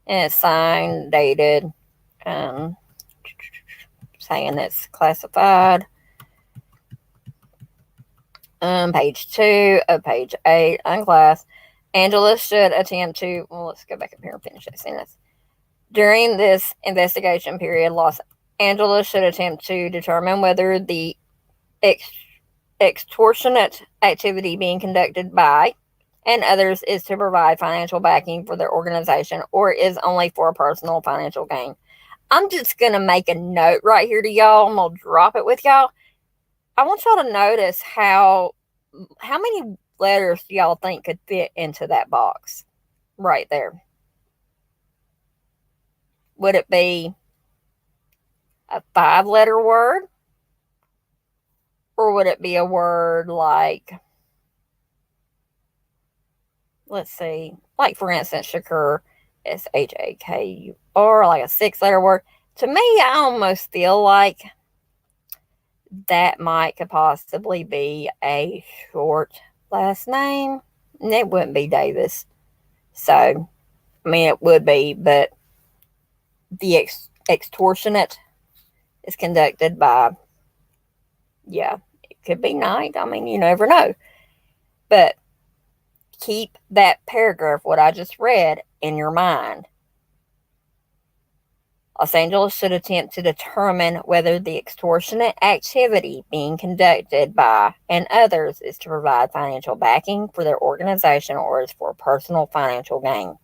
And it's signed, dated, saying it's classified. Page 2 of page 8, unclass. Angeles should attempt to, well, let's go back up here and finish that sentence. During this investigation period, Los Angeles should attempt to determine whether the extortionate activity being conducted by and others is to provide financial backing for their organization or is only for personal financial gain. I'm just going to make a note right here to y'all. I'm going to drop it with y'all. I want y'all to notice how many letters do y'all think could fit into that box? right there? Would it be a 5-letter word? Or would it be a word like, let's see, like for instance, shakur, shakur, like a 6-letter word? To me, I almost feel like that could possibly be a short last name. And it wouldn't be Davis. So, I mean, it would be, but the extortionate is conducted by, yeah, it could be Knight. I mean, you never know. But keep that paragraph, what I just read, in your mind. Los Angeles should attempt to determine whether the extortionate activity being conducted by and others is to provide financial backing for their organization or is for personal financial gain.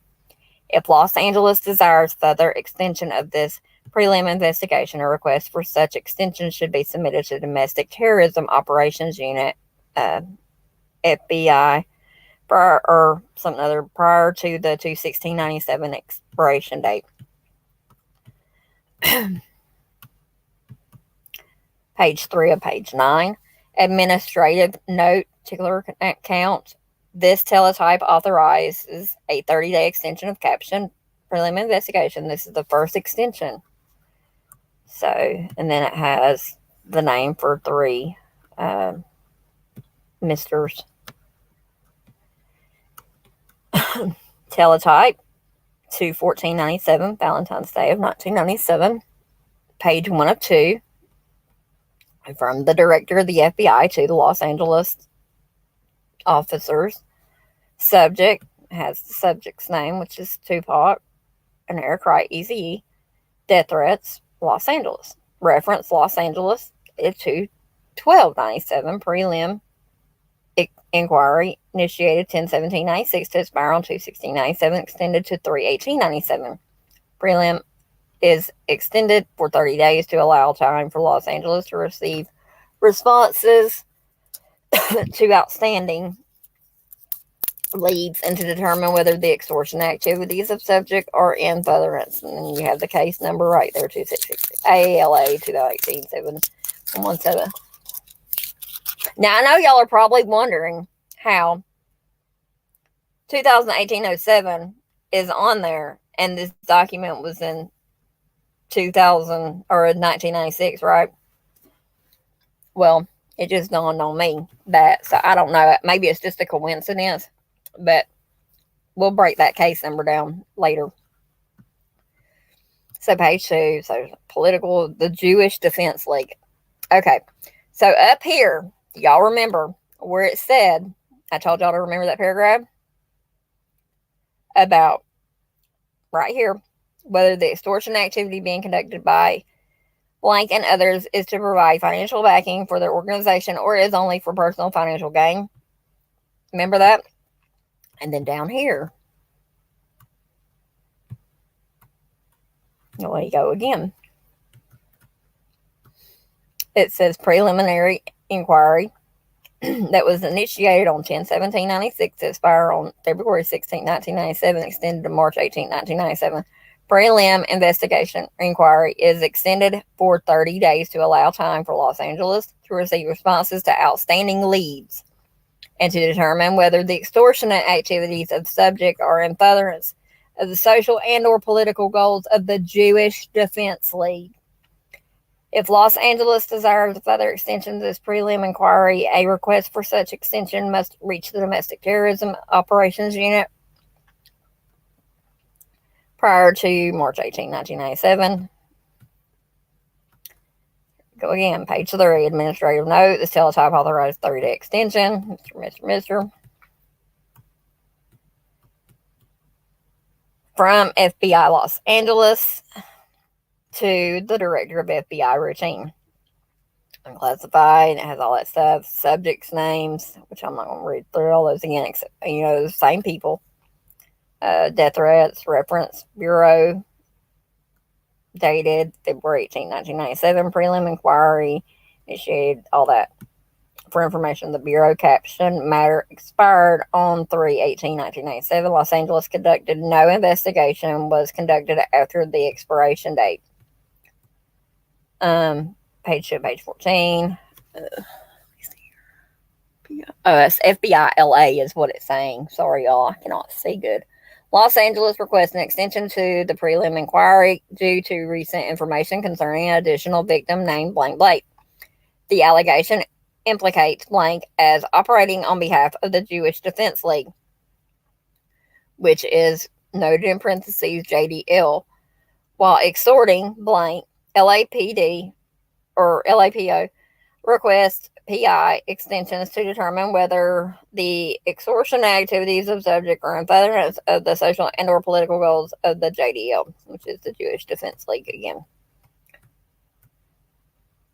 If Los Angeles desires further extension of this prelim investigation, a request for such extension should be submitted to Domestic Terrorism Operations Unit, FBI, prior to the 2/16/97 expiration date. Page 3 of page 9. Administrative note, particular account. This teletype authorizes a 30-day extension of caption prelim investigation. This is the first extension. So, and then it has the name for 3 misters. Teletype 2/14/97, Valentine's Day of 1997. Page 1 of 2. From the director of the FBI to the Los Angeles officers. Subject has the subject's name, which is Tupac, and Eric Wright, Eazy-E. Death threats, Los Angeles. Reference, Los Angeles, 2/12/97. Prelim inquiry initiated 10/17/96 to expire on 2/16/97, extended to 3/18/97. Prelim is extended for 30 days to allow time for Los Angeles to receive responses to outstanding leads and to determine whether the extortion activities of subject are in furtherance. And then you have the case number right there, 266 AALA 2018-717. Now, I know y'all are probably wondering how 2018-07 is on there and this document was in 2000 or 1996, right? Well, it just dawned on me that, so I don't know, maybe it's just a coincidence, but we'll break that case number down later. So page 2, so the Jewish Defense League. Okay, so up here, y'all remember where it said, I told y'all to remember that paragraph about right here, whether the extortion activity being conducted by blank and others is to provide financial backing for their organization or is only for personal financial gain. Remember that? And then down here, there you go again. It says preliminary inquiry that was initiated on 10/17/96 to expire on February 16, 1997, extended to March 18, 1997. Prelim investigation inquiry is extended for 30 days to allow time for Los Angeles to receive responses to outstanding leads and to determine whether the extortionate activities of subject are in furtherance of the social and or political goals of the Jewish Defense League. If Los Angeles desires a further extension of this prelim inquiry, a request for such extension must reach the Domestic Terrorism Operations Unit prior to March 18, 1997. Go again, page 3, administrative note. This teletype authorized 30-day extension. Mr. From FBI Los Angeles to the director of FBI routine. Unclassified, it has all that stuff. Subjects' names, which I'm not going to read through all those again, except, the same people. Death threats, reference, bureau, dated February 18, 1997, prelim inquiry, initiated, all that. for information. The Bureau caption matter expired on 3/18/1997. Los Angeles conducted no investigation was conducted after the expiration date. Page 14. It's FBI LA is what it's saying. Sorry, y'all. I cannot see good. Los Angeles requests an extension to the prelim inquiry due to recent information concerning an additional victim named Blank Blake. The allegation implicates Blank as operating on behalf of the Jewish Defense League, which is noted in parentheses JDL, while extorting Blank. LAPD or LAPO requests PI extensions to determine whether the extortion activities of subject are in furtherance of the social and or political goals of the JDL, which is the Jewish Defense League again.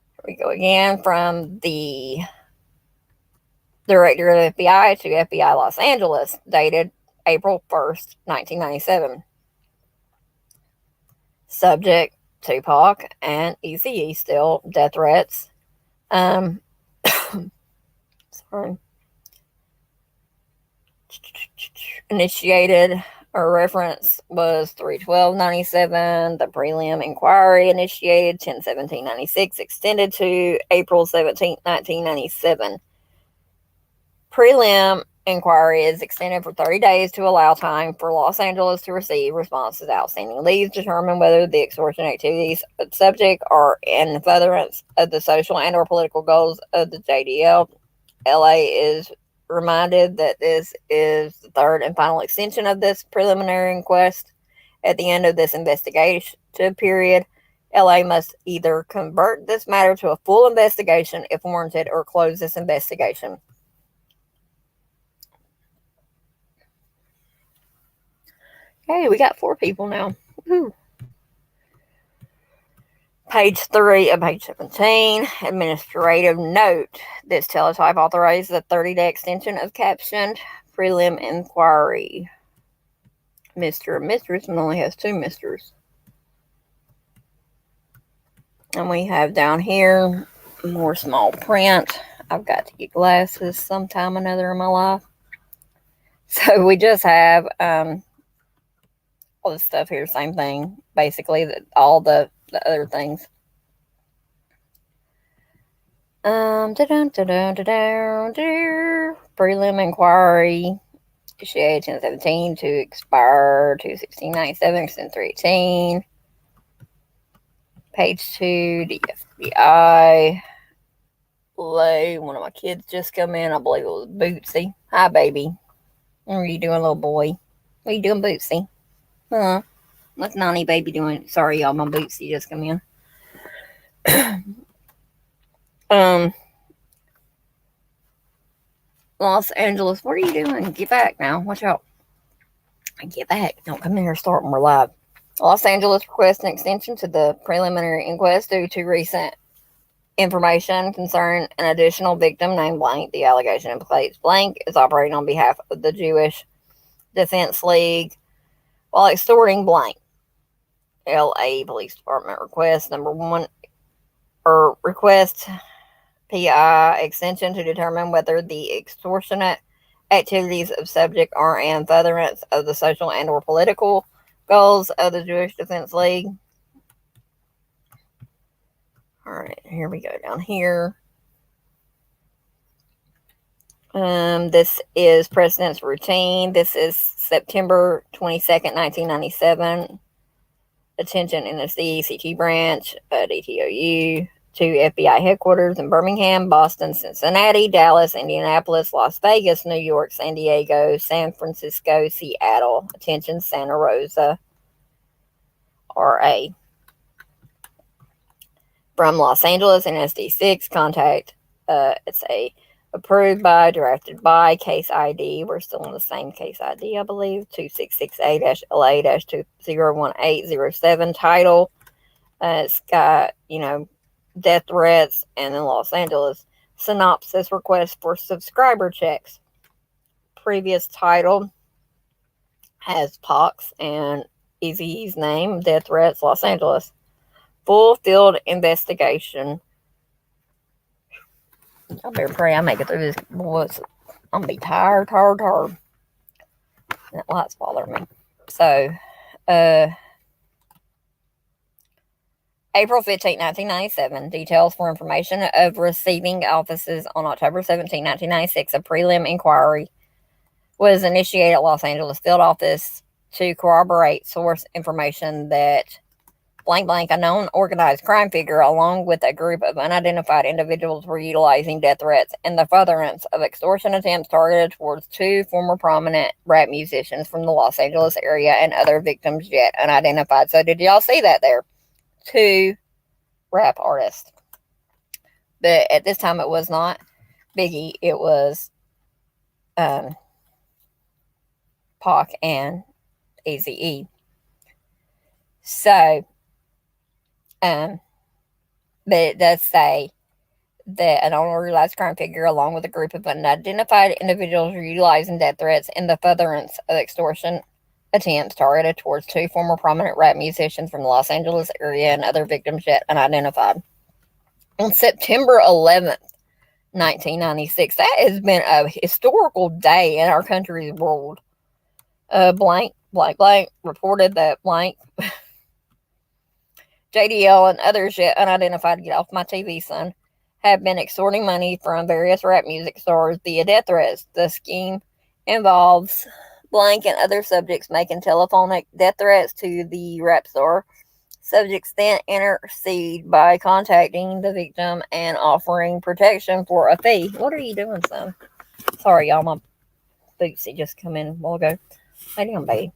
Here we go again from the Director of FBI to FBI Los Angeles, dated April 1st, 1997. Subject, Tupac and Eazy-E still death threats. Sorry. Initiated or reference was 3/12/97. The prelim inquiry initiated 10/17/96, extended to April 17th, 1997. Prelim inquiry is extended for 30 days to allow time for Los Angeles to receive responses to outstanding leads, determine whether the extortion activities of the subject are in furtherance of the social and or political goals of the JDL. LA is reminded that this is the third and final extension of this preliminary inquest. At the end of this investigation period, LA must either convert this matter to a full investigation if warranted or close this investigation. Hey, we got 4 people now. Woo. Page 3 of page 17. Administrative note. This teletype authorizes a 30-day extension of captioned prelim inquiry. Mr. and Mistress, and only has 2 misters. And we have down here more small print. I've got to get glasses sometime or another in my life. So we just have all this stuff here, same thing, basically, all the other things. Prelim inquiry initiated 10/17 to expire 2/16/97, extend 3/18. Page 2, the FBI. One of my kids just come in. I believe it was Bootsy. Hi, baby. What are you doing, little boy? What are you doing, Bootsy? Huh? What's Nani baby doing? Sorry, y'all. My Bootsy just come in. Los Angeles, what are you doing? Get back now. Watch out. Get back. Don't come in here starting. We're live. Los Angeles requests an extension to the preliminary inquest due to recent information concerning an additional victim named Blank. The allegation implicates Blank is operating on behalf of the Jewish Defense League while extorting Blank. LA Police Department request number 1, or request PI extension to determine whether the extortionate activities of subject are in furtherance of the social and or political goals of the Jewish Defense League. All right, here we go down here. This is President's routine. This is September 22nd, 1997. Attention NSC, CT branch, DTOU, to FBI headquarters in Birmingham, Boston, Cincinnati, Dallas, Indianapolis, Las Vegas, New York, San Diego, San Francisco, Seattle. Attention Santa Rosa, RA. From Los Angeles, NSD 6, contact, it's a approved by, directed by, case ID. We're still on the same case ID, I believe. 2668-LA-201807. Title. It's got, death threats, and then Los Angeles. Synopsis, request for subscriber checks. Previous title has Pox and Eazy's name. Death threats, Los Angeles. Full field investigation. I better pray I make it through this. Boy, I'm going to be tired. That light's bothering me. So, April 15, 1997, details for information of receiving offices on October 17, 1996, a prelim inquiry was initiated at Los Angeles field office to corroborate source information that blank blank, a known organized crime figure, along with a group of unidentified individuals, were utilizing death threats and the furtherance of extortion attempts targeted towards 2 former prominent rap musicians from the Los Angeles area and other victims yet unidentified. So did y'all see that there? 2 rap artists. But at this time it was not Biggie, it was Pac and Eazy-E. So but it does say that an unorganized crime figure, along with a group of unidentified individuals, were utilizing death threats in the furtherance of extortion attempts targeted towards 2 former prominent rap musicians from the Los Angeles area and other victims yet unidentified. On September 11th, 1996, that has been a historical day in our country's world. Blank reported that blank JDL and others yet unidentified, get off my TV, son, have been extorting money from various rap music stars via death threats. The scheme involves blank and other subjects making telephonic death threats to the rap star. Subjects then intercede by contacting the victim and offering protection for a fee. What are you doing, son? Sorry, y'all, my bootsy just come in a while ago. Lay down, baby.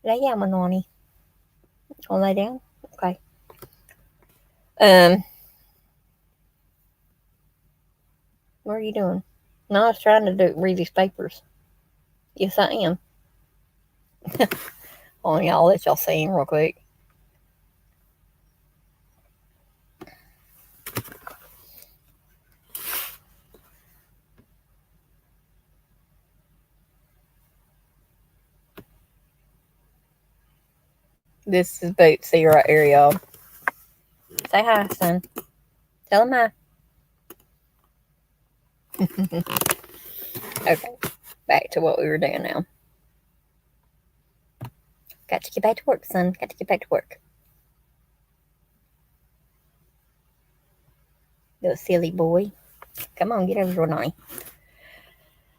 Lay down, my nanny. Want to lay down? Okay. What are you doing? No, I was trying to read these papers. Yes, I am. Hold on, y'all. Let y'all see him real quick. This is Bootsy right here, y'all. Say hi, son. Tell him hi. Okay, back to what we were doing now. Got to get back to work, son. Got to get back to work. Little silly boy. Come on, get over here, Nani.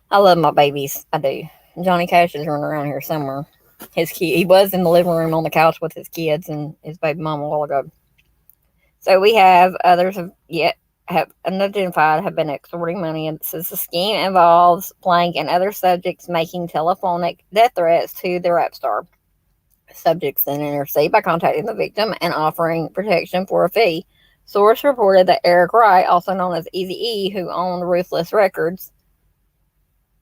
I love my babies. I do. Johnny Cash is running around here somewhere. He was in the living room on the couch with his kids and his baby mama a while ago. So we have others have unidentified have been extorting money, and says the scheme involves blank and other subjects making telephonic death threats to the rap star. Subjects then intercede by contacting the victim and offering protection for a fee. Source reported that Eric Wright, also known as Eazy-E, who owned Ruthless Records,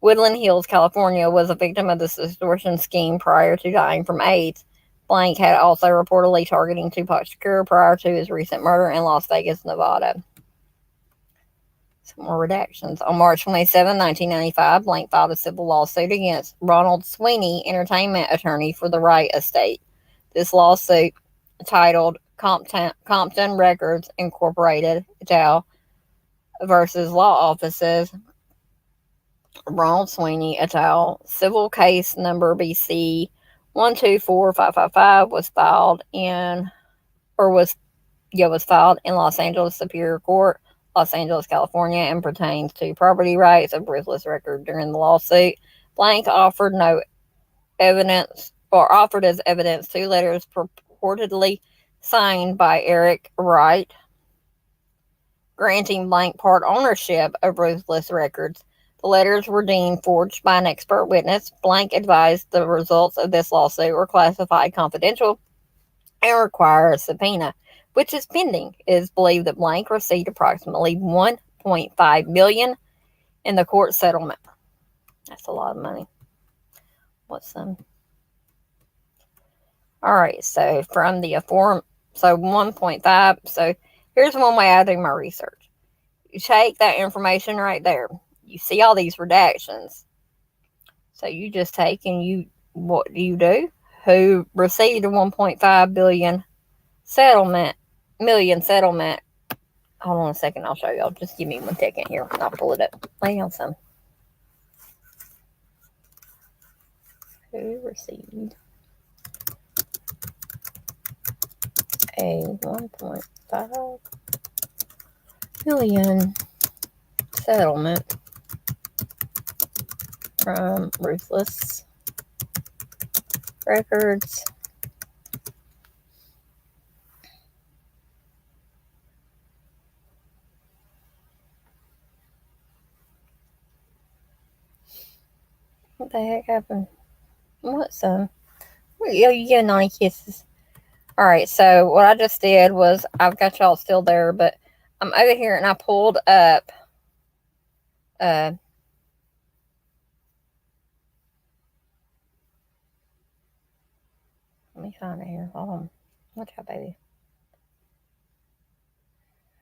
Woodland Hills, California, was a victim of this extortion scheme prior to dying from AIDS. Blank had also reportedly targeting Tupac Shakur prior to his recent murder in Las Vegas, Nevada. Some more redactions. On March 27, 1995, Blank filed a civil lawsuit against Ronald Sweeney, entertainment attorney for the Wright estate. This lawsuit, titled Compton Records Incorporated, et al. Versus Law Offices, Ronald Sweeney, et al. Civil case number BC 124555 was filed in Los Angeles Superior Court, Los Angeles, California, and pertains to property rights of Ruthless Record. During the lawsuit, Blank offered as evidence 2 letters purportedly signed by Eric Wright, granting Blank part ownership of Ruthless Records. The letters were deemed forged by an expert witness. Blank advised the results of this lawsuit were classified confidential and require a subpoena, which is pending. It is believed that Blank received approximately $1.5 million in the court settlement. That's a lot of money. What's some? All right, so from the forum, so 1.5. So here's one way I do my research. You take that information right there. You see all these redactions. So you just take and what do you do? Who received a 1.5 million settlement Hold on a second. I'll show y'all. Just give me 1 second here. I'll pull it up. Lay down some. Who received a 1.5 million settlement from Ruthless Records. What the heck happened? What some? You get 90 kisses. Alright, so what I just did was, I've got y'all still there, but I'm over here and I pulled up let me find it here. Hold on. Watch out, baby.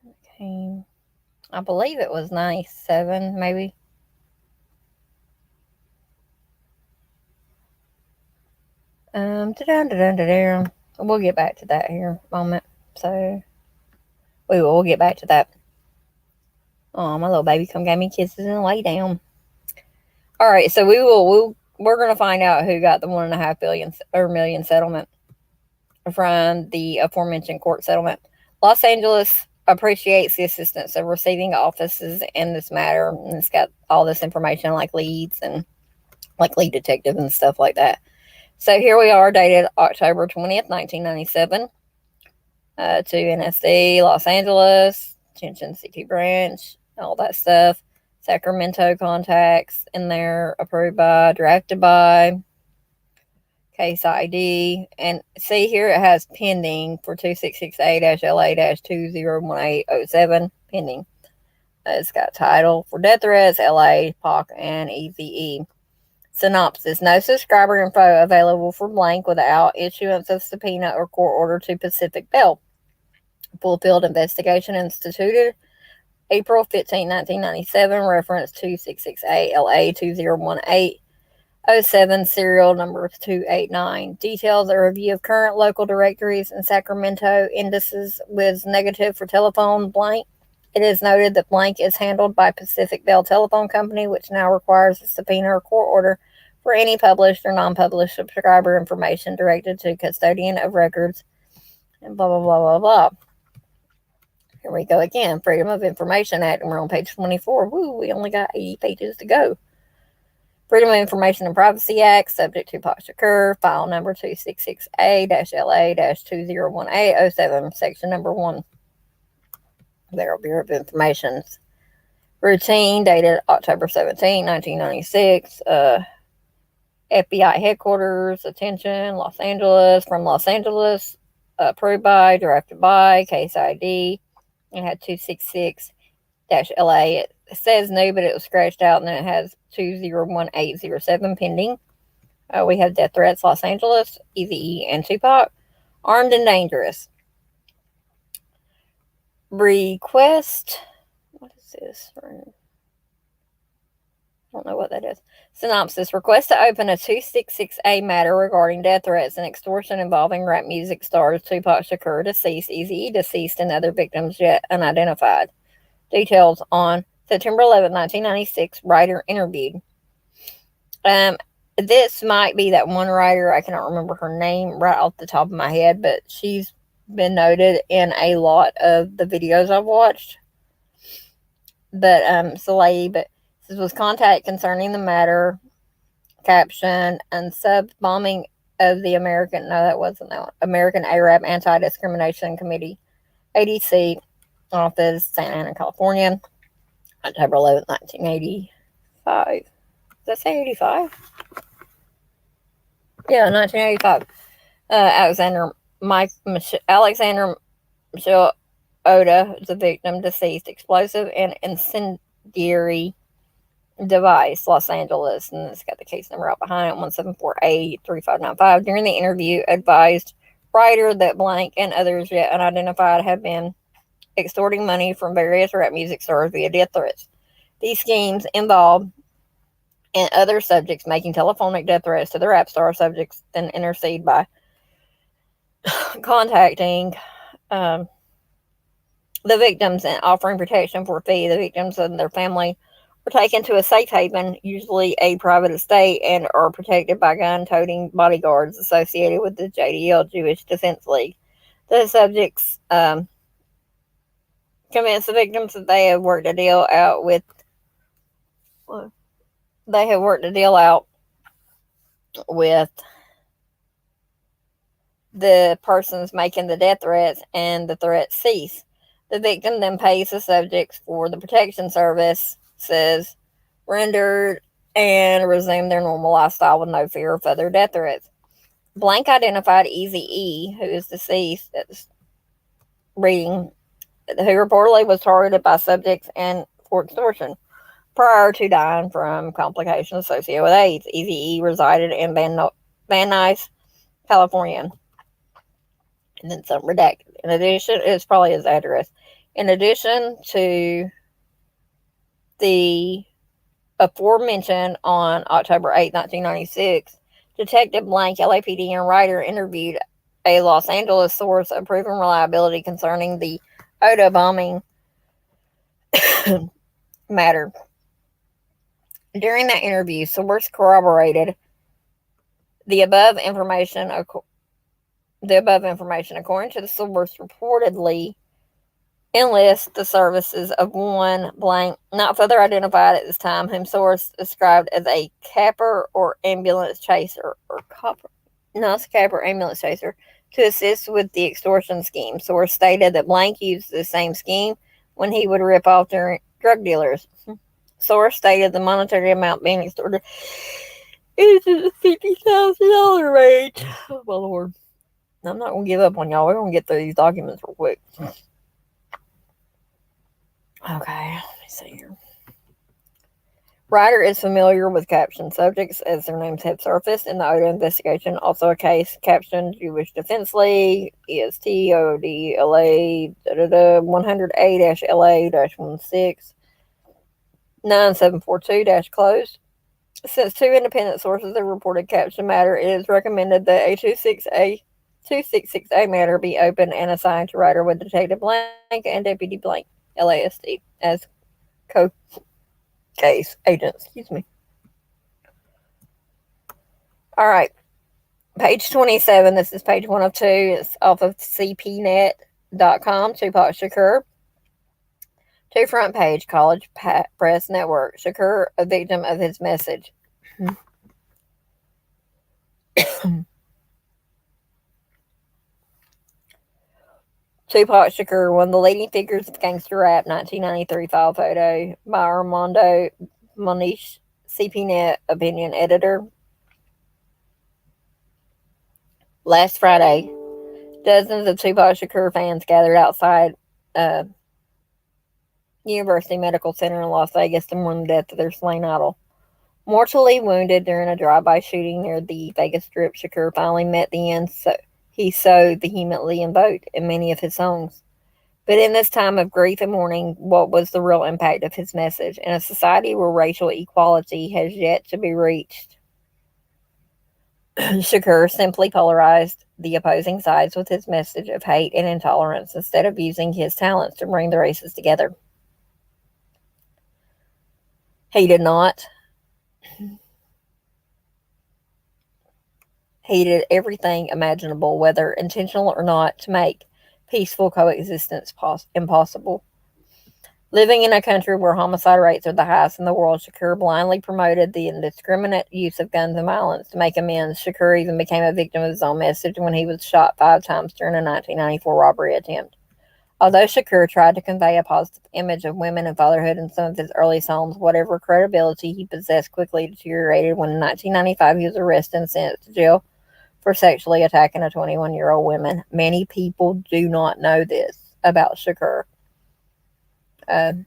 Okay. I believe it was 97, maybe. We'll get back to that here in a moment. So we'll get back to that. Oh, my little baby come gave me kisses and lay down. All right, so we're gonna find out who got the 1.5 million settlement from the aforementioned court settlement. Los Angeles appreciates the assistance of receiving offices in this matter, and it's got all this information like leads and like lead detective and stuff like that. So here we are, dated October 20th, 1997, to NSD, Los Angeles, Attention CT branch, all that stuff. Sacramento contacts in there, approved by, drafted by, case ID. And see here it has pending for 2668-LA-201807, pending. It's got title for death threats, LA, POC, and EVE. Synopsis: no subscriber info available for blank without issuance of subpoena or court order to Pacific Bell. Full field investigation instituted April 15, 1997, reference 2668-LA-201807, serial number 289. Details a review of current local directories in Sacramento indices with negative for telephone blank. It is noted that blank is handled by Pacific Bell Telephone Company, which now requires a subpoena or court order for any published or non-published subscriber information directed to custodian of records, and blah, blah, blah, blah, blah. Here we go again. Freedom of Information Act, and we're on page 24. Woo, we only got 80 pages to go. Freedom of Information and Privacy Act, subject to tupac shakur, file number 266A-LA-201807, section number 1. Federal Bureau of Information's routine, dated October 17, 1996. FBI headquarters, attention, Los Angeles, from Los Angeles, approved by, drafted by, case ID. It had 266-LA. It says new, but it was scratched out, and then it has 201807 pending. We have death threats, Los Angeles, EVE, and Tupac. Armed and dangerous. Request. What is this? I don't know what that is. Synopsis: request to open a 266A matter regarding death threats and extortion involving rap music stars Tupac Shakur, deceased, Eazy-E, deceased, and other victims yet unidentified. Details on September 11, 1996, writer interviewed. This might be that one writer, I cannot remember her name right off the top of my head, but she's been noted in a lot of the videos I've watched. But but this was contact concerning the matter, caption, and sub-bombing of the American Arab Anti-Discrimination Committee, ADC, office, Santa Ana, California, October 11, 1985. Does that say 85? Yeah, 1985. Alexander Michelle Oda, the victim, deceased, explosive and incendiary device, Los Angeles, and it's got the case number out behind it, 174A3595. During the interview, advised writer that blank and others yet unidentified have been extorting money from various rap music stars via death threats. These schemes involve and other subjects making telephonic death threats to the rap star subjects, then intercede by contacting the the victims and offering protection for a fee. The victims and their family were taken to a safe haven, usually a private estate, and are protected by gun-toting bodyguards associated with the JDL Jewish Defense League. The subjects convinced the victims that they have worked a deal out with. They have worked a deal out with the persons making the death threats, and the threats cease. The victim then pays the subjects for the protection services rendered and resume their normal lifestyle with no fear of further death threats. Blank identified Easy E, who is deceased, that's reading, who reportedly was targeted by subjects and for extortion prior to dying from complications associated with AIDS. Easy E resided in Van Nuys, California. And then some redacted. In addition, it's probably his address. In addition to the aforementioned, on October 8, 1996, Detective Blank, LAPD, and writer interviewed a Los Angeles source of proven reliability concerning the Oda bombing matter. During that interview, source corroborated the above information. According to the source, reportedly enlist the services of one blank, not further identified at this time, whom source described as a capper or ambulance chaser, to assist with the extortion scheme. Source stated that blank used the same scheme when he would rip off drug dealers. Source stated the monetary amount being extorted is in the $50,000 range. Oh my Lord. I'm not going to give up on y'all. We're going to get through these documents real quick. Okay, let me see here. Writer is familiar with captioned subjects as their names have surfaced in the Oda investigation. Also a case captioned Jewish Defense League, EST, OOD, LA, 100A-LA-16-9742-closed. Since two independent sources have reported captioned matter, it is recommended that a 266A matter be opened and assigned to writer with Detective Blank and Deputy Blank, LASD, as co-case agents. Excuse me. All right. Page 27. This is page 1 of 2. It's off of cpnet.com. Tupac Shakur. To front page, College Press Network. Shakur, a victim of his message. Tupac Shakur, one of the leading figures of gangster rap, 1993 file photo by Armando Monish, CPNet opinion editor. Last Friday, dozens of Tupac Shakur fans gathered outside University Medical Center in Las Vegas to mourn the death of their slain idol. Mortally wounded during a drive-by shooting near the Vegas Strip, Shakur finally met the end he so vehemently invoked in many of his songs. But in this time of grief and mourning, what was the real impact of his message? In a society where racial equality has yet to be reached, Shakur simply polarized the opposing sides with his message of hate and intolerance instead of using his talents to bring the races together. He did not. He did everything imaginable, whether intentional or not, to make peaceful coexistence impossible. Living in a country where homicide rates are the highest in the world, Shakur blindly promoted the indiscriminate use of guns and violence. To make amends, Shakur even became a victim of his own message when he was shot 5 times during a 1994 robbery attempt. Although Shakur tried to convey a positive image of women and fatherhood in some of his early songs, whatever credibility he possessed quickly deteriorated when in 1995 he was arrested and sentenced to jail for sexually attacking a 21-year-old woman. Many people do not know this about Shakur. Many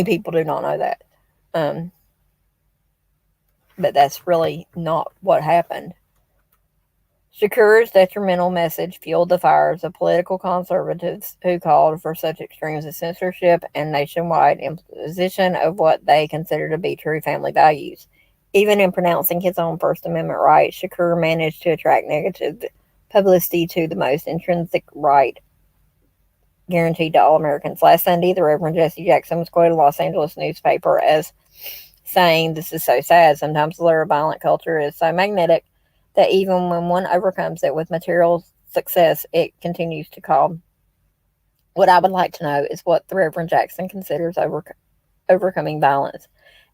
people do not know that. But that's really not what happened. Shakur's detrimental message fueled the fires of political conservatives who called for such extremes as censorship and nationwide imposition of what they consider to be true family values. Even in pronouncing his own First Amendment rights, Shakur managed to attract negative publicity to the most intrinsic right guaranteed to all Americans. Last Sunday, the Reverend Jesse Jackson was quoted in a Los Angeles newspaper as saying, "This is so sad. Sometimes the lure of violent culture is so magnetic that even when one overcomes it with material success, it continues to call." What I would like to know is what the Reverend Jackson considers overcoming violence.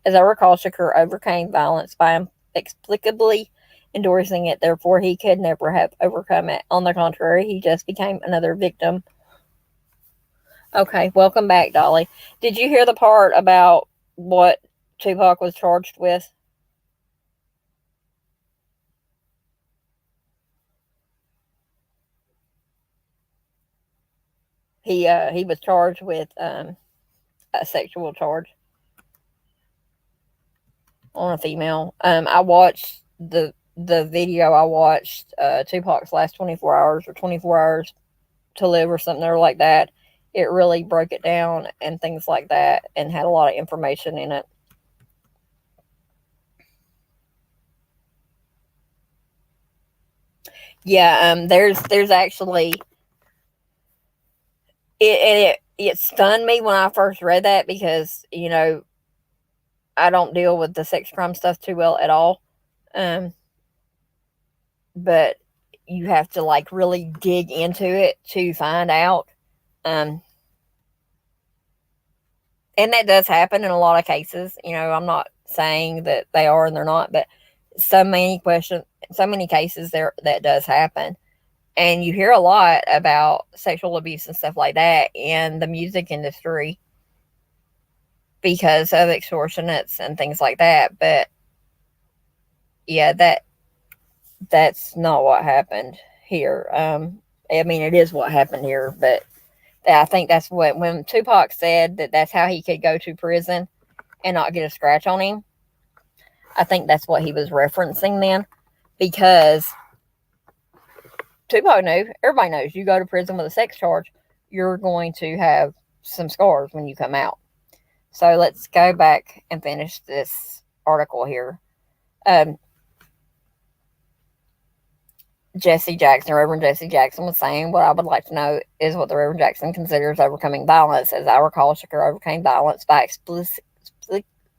As I recall, Shakur overcame violence by explicably endorsing it. Therefore, he could never have overcome it. On the contrary, he just became another victim. Okay, welcome back, Dolly. Did you hear the part about what Tupac was charged with? He was charged with a sexual charge on a female. I watched the video. I watched Tupac's last 24 hours or 24 hours to live or something or like that. It really broke it down and things like that and had a lot of information in it. Yeah, there's actually it stunned me when I first read that because, you know, I don't deal with the sex crime stuff too well at all. But you have to like really dig into it to find out. And that does happen in a lot of cases. You know, I'm not saying that they are and they're not, but so many cases there that does happen. And you hear a lot about sexual abuse and stuff like that in the music industry because of extortionates and things like that. But yeah, that's not what happened here. I mean, it is what happened here, but I think that's what, when Tupac said that that's how he could go to prison and not get a scratch on him, I think that's what he was referencing then, because Tupac knew, everybody knows, you go to prison with a sex charge, you're going to have some scars when you come out. So let's go back and finish this article here. Reverend Jesse Jackson was saying, what I would like to know is what the Reverend Jackson considers overcoming violence. As I recall, Shakur overcame violence by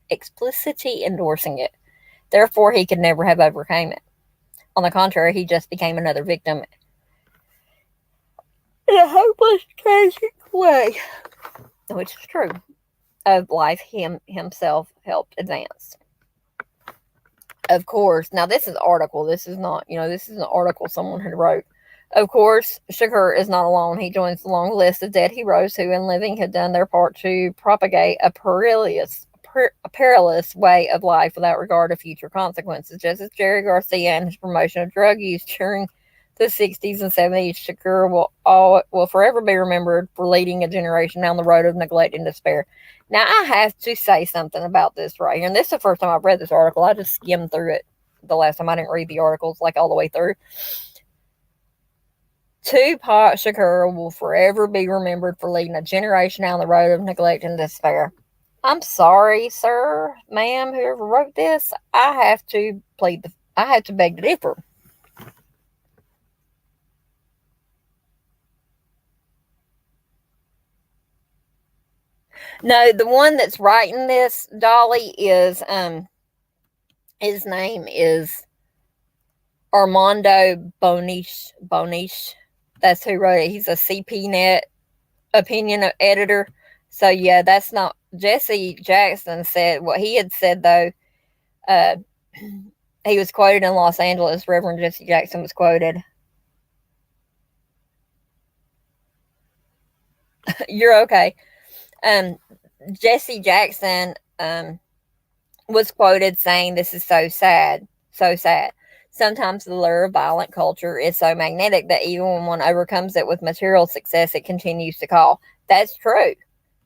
explicitly endorsing it. Therefore, he could never have overcame it. On the contrary, he just became another victim in a hopeless, tragic way, which is true, of life himself helped advance. Of course, now this is an article. This is not, this is an article someone had wrote. Of course, Shakur is not alone. He joins the long list of dead heroes who, in living, have done their part to propagate a perilous way of life without regard to future consequences. Just as Jerry Garcia and his promotion of drug use during the 60s and 70s, Shakur will forever be remembered for leading a generation down the road of neglect and despair. Now, I have to say something about this right here. And this is the first time I've read this article. I just skimmed through it the last time. I didn't read the articles like all the way through. Tupac Shakur will forever be remembered for leading a generation down the road of neglect and despair. I'm sorry, sir, ma'am, whoever wrote this. I have to beg to differ. No, the one that's writing this, Dolly, is his name is Armando Bonish. That's who wrote it. He's a CPNet opinion editor. So yeah, that's not Jesse Jackson said what he had said though. He was quoted in Los Angeles. Reverend Jesse Jackson was quoted. You're okay. Jesse Jackson was quoted saying, "This is so sad, so sad. Sometimes the lure of violent culture is so magnetic that even when one overcomes it with material success, it continues to call." That's true.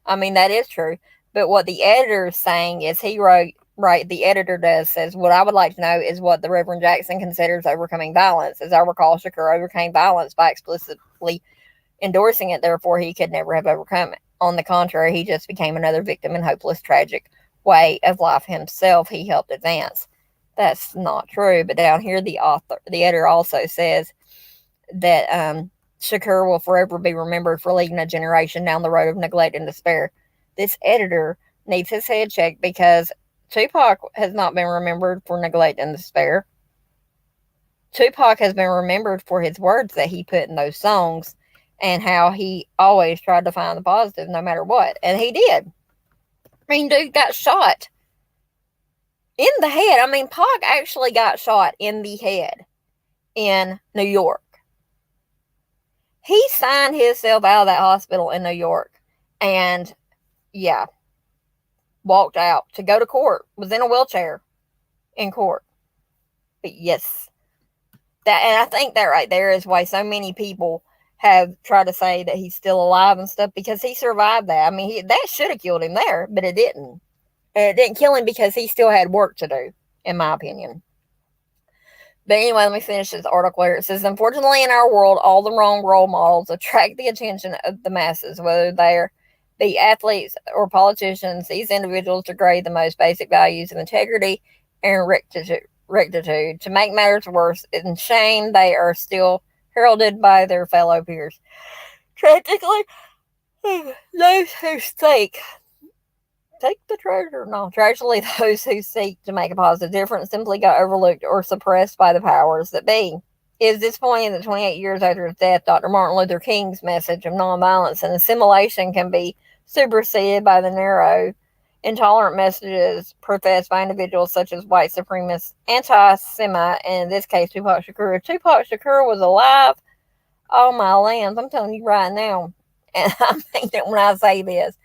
I mean, that is true. But what the editor is saying is the editor says, what I would like to know is what the Reverend Jackson considers overcoming violence. As I recall, Shakur overcame violence by explicitly endorsing it. Therefore, he could never have overcome it. On the contrary, he just became another victim in hopeless, tragic way of life himself. He helped advance. That's not true. But down here, the editor also says, that Shakur will forever be remembered for leading a generation down the road of neglect and despair. This editor needs his head checked because Tupac has not been remembered for neglect and despair. Tupac has been remembered for his words that he put in those songs and how he always tried to find the positive no matter what. And he did. I mean, dude got shot in the head. I mean, Pac actually got shot in the head in New York. He signed himself out of that hospital in New York and, yeah, walked out to go to court, was in a wheelchair in court. But yes, that, and I think that right there is why so many people have tried to say that he's still alive and stuff, because he survived that. I mean, that should have killed him there, but it didn't. It didn't kill him because he still had work to do, in my opinion. But anyway, let me finish this article here. It says, unfortunately, in our world, all the wrong role models attract the attention of the masses, whether they're be athletes or politicians. These individuals degrade the most basic values of integrity and rectitude. To make matters worse, in shame, they are still heralded by their fellow peers. Tragically, those who take the treasure. No, tragically, those who seek to make a positive difference simply got overlooked or suppressed by the powers that be. It is disappointing that 28 years after his death, Dr. Martin Luther King's message of nonviolence and assimilation can be superseded by the narrow, intolerant messages professed by individuals such as white supremacist, anti-Semite, and in this case, Tupac Shakur. If Tupac Shakur was alive, all my lambs, I'm telling you right now, and I mean that when I say this,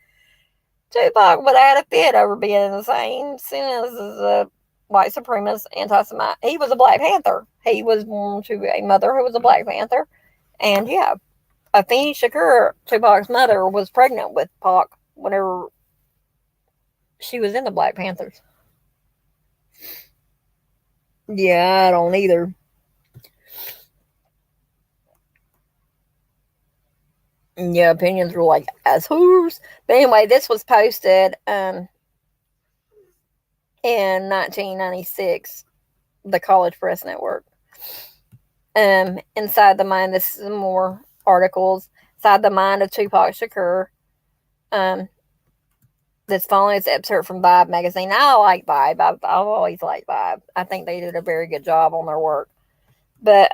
Tupac would have had a fit over being in the same sentence as a white supremacist, anti-Semite. He was a Black Panther. He was born to a mother who was a Black Panther. And yeah, Afeni Shakur, Tupac's mother, was pregnant with Pac whenever she was in the Black Panthers. Yeah, I don't either. Yeah, opinions were like assholes. But anyway, this was posted in 1996, the College Press Network. Inside the mind, this is some more articles. Inside the mind of Tupac Shakur. This following is excerpt from Vibe magazine. I like Vibe. I've always liked Vibe. I think they did a very good job on their work. But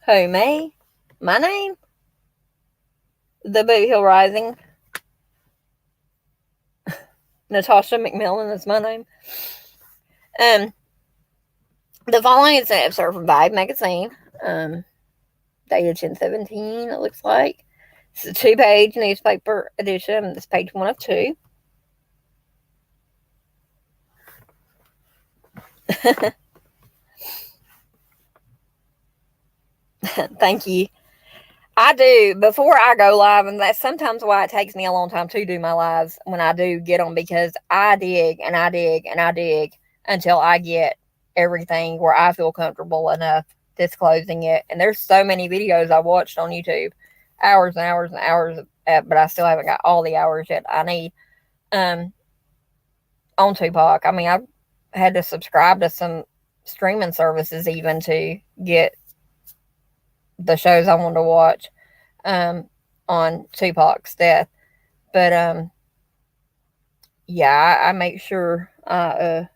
who, me? My name? The Boot Hill Rising. Natasha McMillan is my name. The following is an excerpt from Vibe magazine, dated 10/17, it looks like. It's a 2-page newspaper edition. This is page 1 of 2. Thank you. I do, before I go live, and that's sometimes why it takes me a long time to do my lives when I do get them, because I dig and I dig and I dig until I get everything where I feel comfortable enough disclosing it. And there's so many videos I watched on YouTube, hours and hours and hours, but I still haven't got all the hours yet I need on Tupac. I mean, I've had to subscribe to some streaming services even to get the shows I want to watch on Tupac's death. But yeah, I make sure I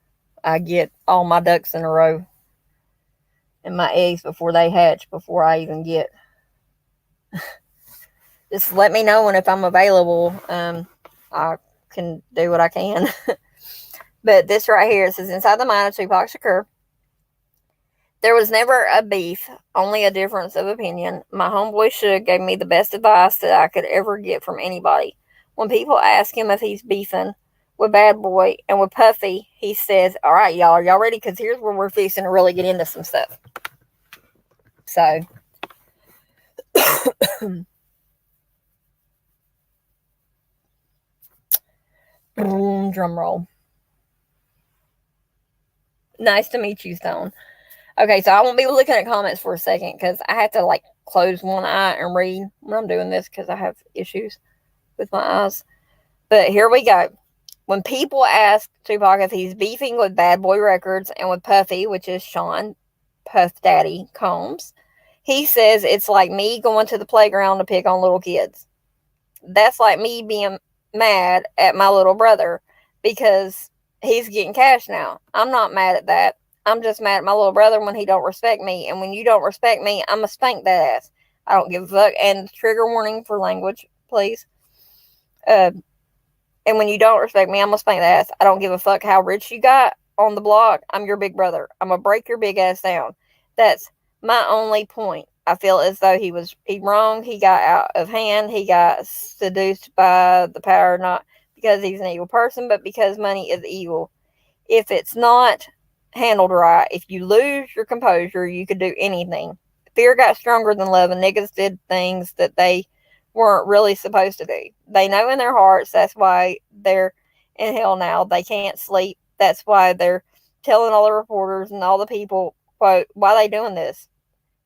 get all my ducks in a row and my eggs before they hatch, before I even get. Just let me know, and if I'm available, I can do what I can. But this right here, it says, inside the mind of Tupac Shakur, there was never a beef, only a difference of opinion. My homeboy Suge gave me the best advice that I could ever get from anybody. When people ask him if he's beefing with Bad Boy and with Puffy, he says, all right, y'all, are y'all ready? Because here's where we're fixing to really get into some stuff. So, drum roll. Nice to meet you, Stone. Okay, so I won't be looking at comments for a second because I have to close one eye and read when I'm doing this because I have issues with my eyes. But here we go. when people ask Tupac if he's beefing with Bad Boy Records and with Puffy, which is Sean Puff Daddy Combs, he says it's like me going to the playground to pick on little kids. That's like me being mad at my little brother because he's getting cash now. I'm not mad at that. I'm just mad at my little brother when he don't respect me. And when you don't respect me, I'm going to spank that ass. I don't give a fuck. And trigger warning for language, please. And when you don't respect me, I'm going to spank that ass. I don't give a fuck how rich you got on the block. I'm your big brother. I'm going to break your big ass down. That's my only point. I feel as though he wrong. He got out of hand. He got seduced by the power, not because he's an evil person, but because money is evil. If it's not handled right, if you lose your composure, you could do anything. Fear got stronger than love, and niggas did things that they weren't really supposed to do. They know in their hearts that's why they're in hell now. They can't sleep. That's why they're telling all the reporters and all the people, quote, why they doing this?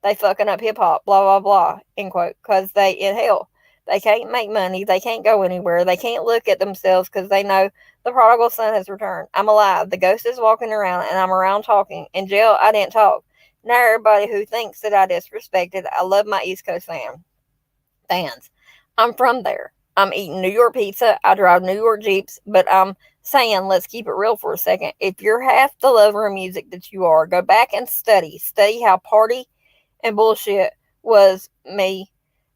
They fucking up hip-hop, blah, blah, blah, end quote, because they in hell. They can't make money. They can't go anywhere. They can't look at themselves because they know the prodigal son has returned. I'm alive. The ghost is walking around, and I'm around talking. In jail, I didn't talk. Now everybody who thinks that I disrespected, I love my East Coast fans. I'm from there. I'm eating New York pizza. I drive New York Jeeps, but I'm saying, let's keep it real for a second. If you're half the lover of music that you are, go back and study how party and bullshit was me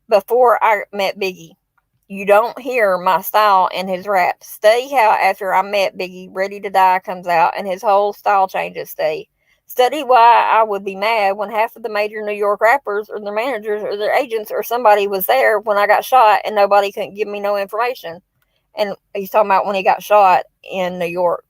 before I met Biggie. You don't hear my style in his rap. Study how after I met Biggie, Ready to Die comes out and his whole style changes. Study why I would be mad when half of the major New York rappers or their managers or their agents or somebody was there when I got shot and nobody couldn't give me no information. And he's talking about when he got shot in New York.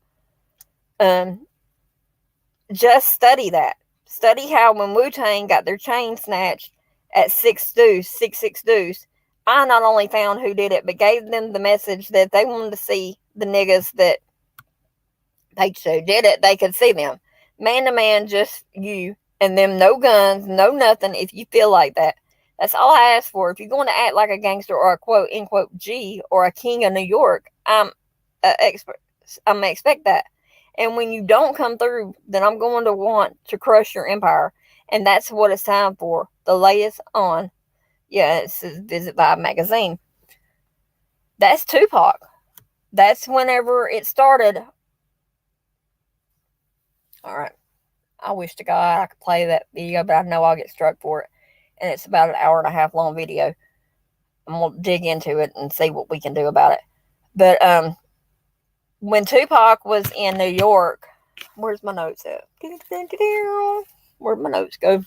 Just study that. Study how when Wu-Tang got their chain snatched at 666 Deuce, I not only found who did it, but gave them the message that they wanted to see the niggas that they did it, they could see them. Man to man, just you and them, no guns, no nothing if you feel like that. That's all I ask for. If you're going to act like a gangster or a quote, end quote, G or a king of New York, I'm going to expect that. And when you don't come through, then I'm going to want to crush your empire. And that's what it's time for. The latest on, it's Visit Vibe magazine. That's Tupac. That's whenever it started. All right. I wish to God I could play that video, but I know I'll get struck for it. And it's about an 1.5 hour long video. I'm going to dig into it and see what we can do about it. But when Tupac was in New York, where's my notes at? Where'd my notes go?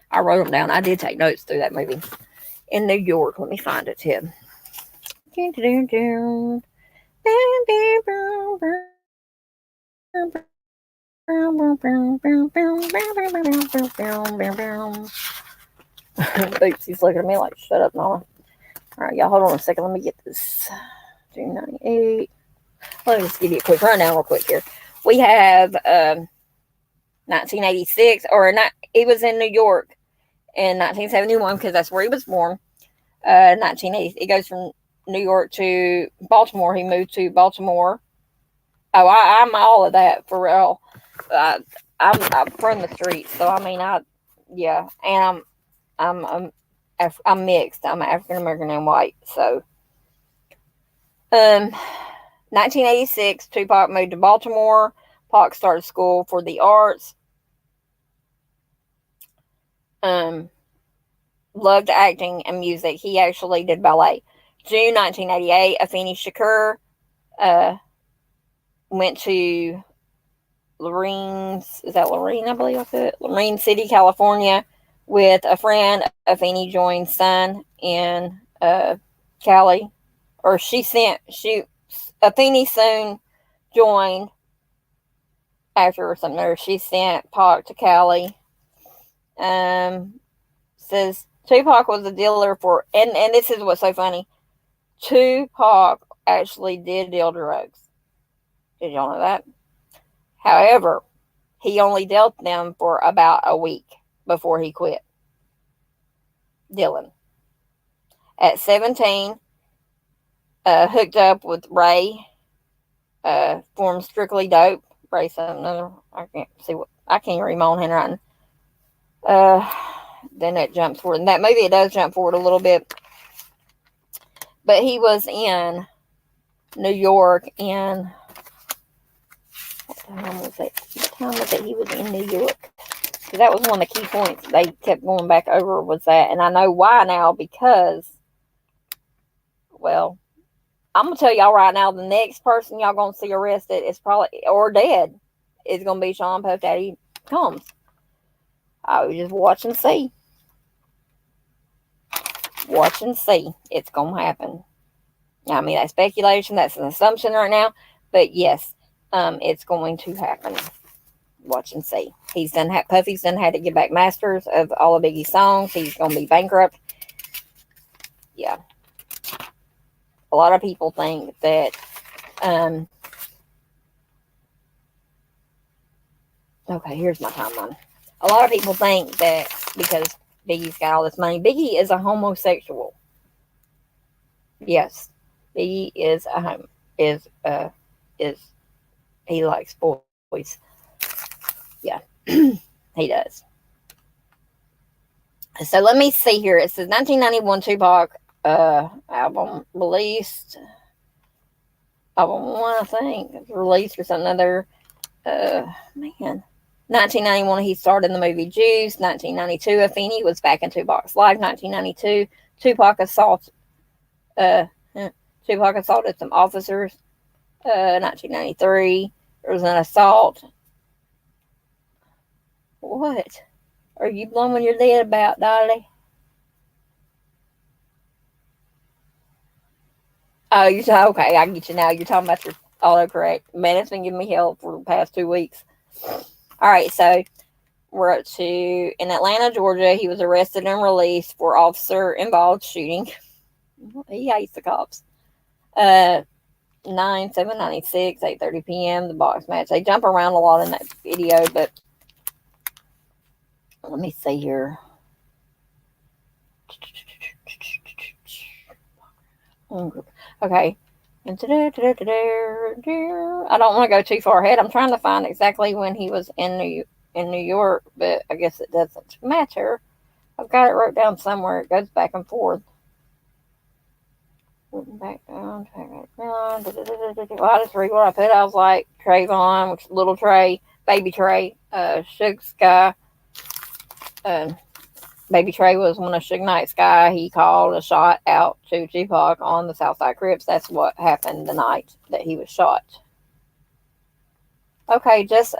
I wrote them down. I did take notes through that movie. In New York. Let me find it, Tim. Boots, he's looking at me like, shut up, Mama. Alright, y'all, hold on a second. Let me get this. June 98. Let me just give you a quick rundown real quick here. We have 1986, he was in New York in 1971 because that's where he was born. 1980. It goes from New York to Baltimore. He moved to Baltimore. Oh, I'm all of that for real. I'm from the streets, so I mean, and I'm mixed. I'm African American and white. So, 1986, Tupac moved to Baltimore. Pac started school for the arts. Loved acting and music. He actually did ballet. June 1988, Afeni Shakur went to Lorraine, I believe I said? Lorraine City, California, with a friend. Afeni joined Sun in Cali. Or Afeni soon joined after or something, or she sent Pac to Cali. Says Tupac was a dealer for, and this is what's so funny. Tupac actually did deal drugs. Did y'all know that? However, he only dealt them for about a week before he quit dealing. At 17, hooked up with Ray formed Strictly Dope. Race another. I can't read my own handwriting. Then it jumps forward. In that movie, it does jump forward a little bit. But he was in New York in. What time was it? What time was it he was in New York? Because that was one of the key points they kept going back over was that. And I know why now because, well, I'm going to tell y'all right now, the next person y'all going to see arrested is probably, or dead, is going to be Sean Puff Daddy Combs. I was just watch and see. Watch and see. It's going to happen. I mean, that's speculation. That's an assumption right now. But yes, it's going to happen. Watch and see. Puffy's done had to give back masters of all of Biggie's songs. He's going to be bankrupt. Yeah. A lot of people think that okay, here's my timeline. A lot of people think that because Biggie's got all this money, Biggie is a homosexual. Yes. Biggie is he likes boys. Yeah. He does. So let me see here. It says 1991 Tupac album released. Album 1, I think. It was released or something other. Man. 1991, he starred in the movie Juice. 1992, Afeni was back in Tupac's life. 1992, Tupac assaulted some officers. 1993, there was an assault. What are you blowing your lid about, Dolly? Oh, okay. I get you now. You're talking about your autocorrect. Man, it's been giving me hell for the past 2 weeks. All right, so we're up to in Atlanta, Georgia. He was arrested and released for officer-involved shooting. He hates the cops. 9/7/96, 8:30 p.m. The box match. They jump around a lot in that video, but let me see here. Okay. I don't want to go too far ahead. I'm trying to find exactly when he was in New York, but I guess it doesn't matter. I've got it wrote down somewhere. It goes back and forth. Back down. Well, I just read what I put. I was like Trayvon, which is Little Trey, Baby Trey, Suge Sky. Baby Trey was one of Suge Knight's guy. He called a shot out to Tupac on the Southside Crips. That's what happened the night that he was shot. Okay, just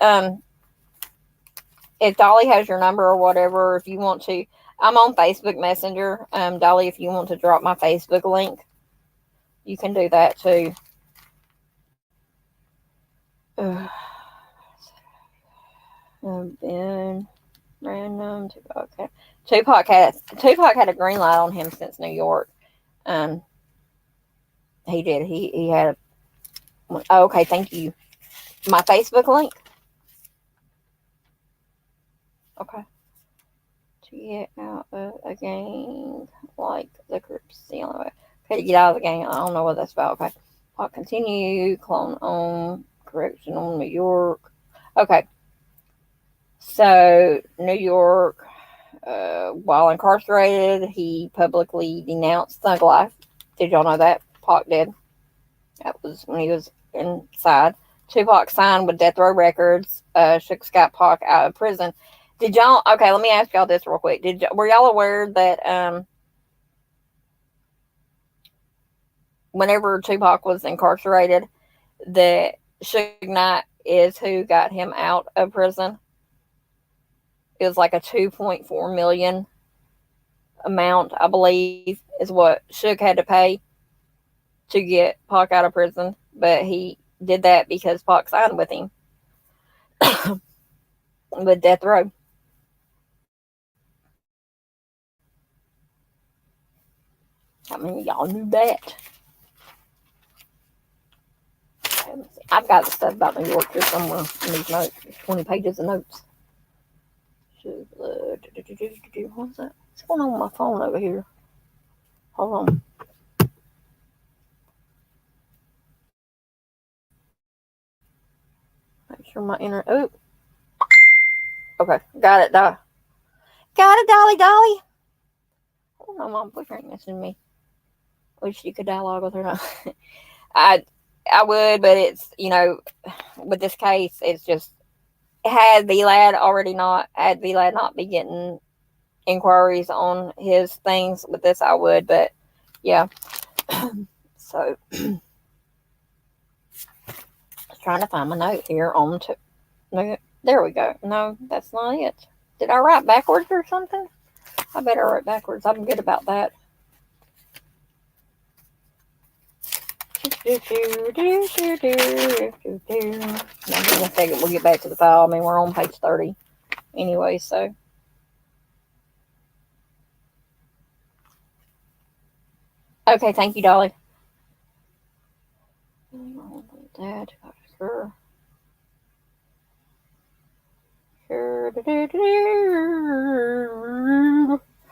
if Dolly has your number or whatever, if you want to, I'm on Facebook Messenger. Dolly, if you want to drop my Facebook link, you can do that too. Ben random Tupac. Tupac had a green light on him since New York. He did. He had a. Oh, okay, thank you. My Facebook link. Okay. To get out of a gang like the Crips, the only way. Okay, to get out of the gang. I don't know what that's about. Okay. I'll continue. Clone on. Correctional. New York. Okay. So New York. While incarcerated, he publicly denounced Thug Life. Did y'all know that? Pac did. That was when he was inside. Tupac signed with Death Row Records. Suge got Pac out of prison. Did y'all? Okay, let me ask y'all this real quick. Were y'all aware that whenever Tupac was incarcerated, that Suge Knight is who got him out of prison? It was like a $2.4 million amount, I believe, is what Suge had to pay to get Pac out of prison. But he did that because Pac signed with him with Death Row. I mean, y'all knew that. I've got the stuff about New York here somewhere in these notes. There's 20 pages of notes. What's that? What's going on with my phone over here? Hold on. sure my oh. Okay, got it, Got it, Dolly. I don't know, my boyfriend messaging me. Wish you could dialogue with her now. I would, but it's, with this case, it's just, had VLAD not be getting inquiries on his things with this, I would, but yeah. So, trying to find my note here on no, there we go. No, that's not it. Did I write backwards or something? I better write backwards. I'm good about that. Now, in a second, we'll get back to the file. I mean, we're on page 30 anyway, so. Okay, thank you, Dolly. Dad, sure.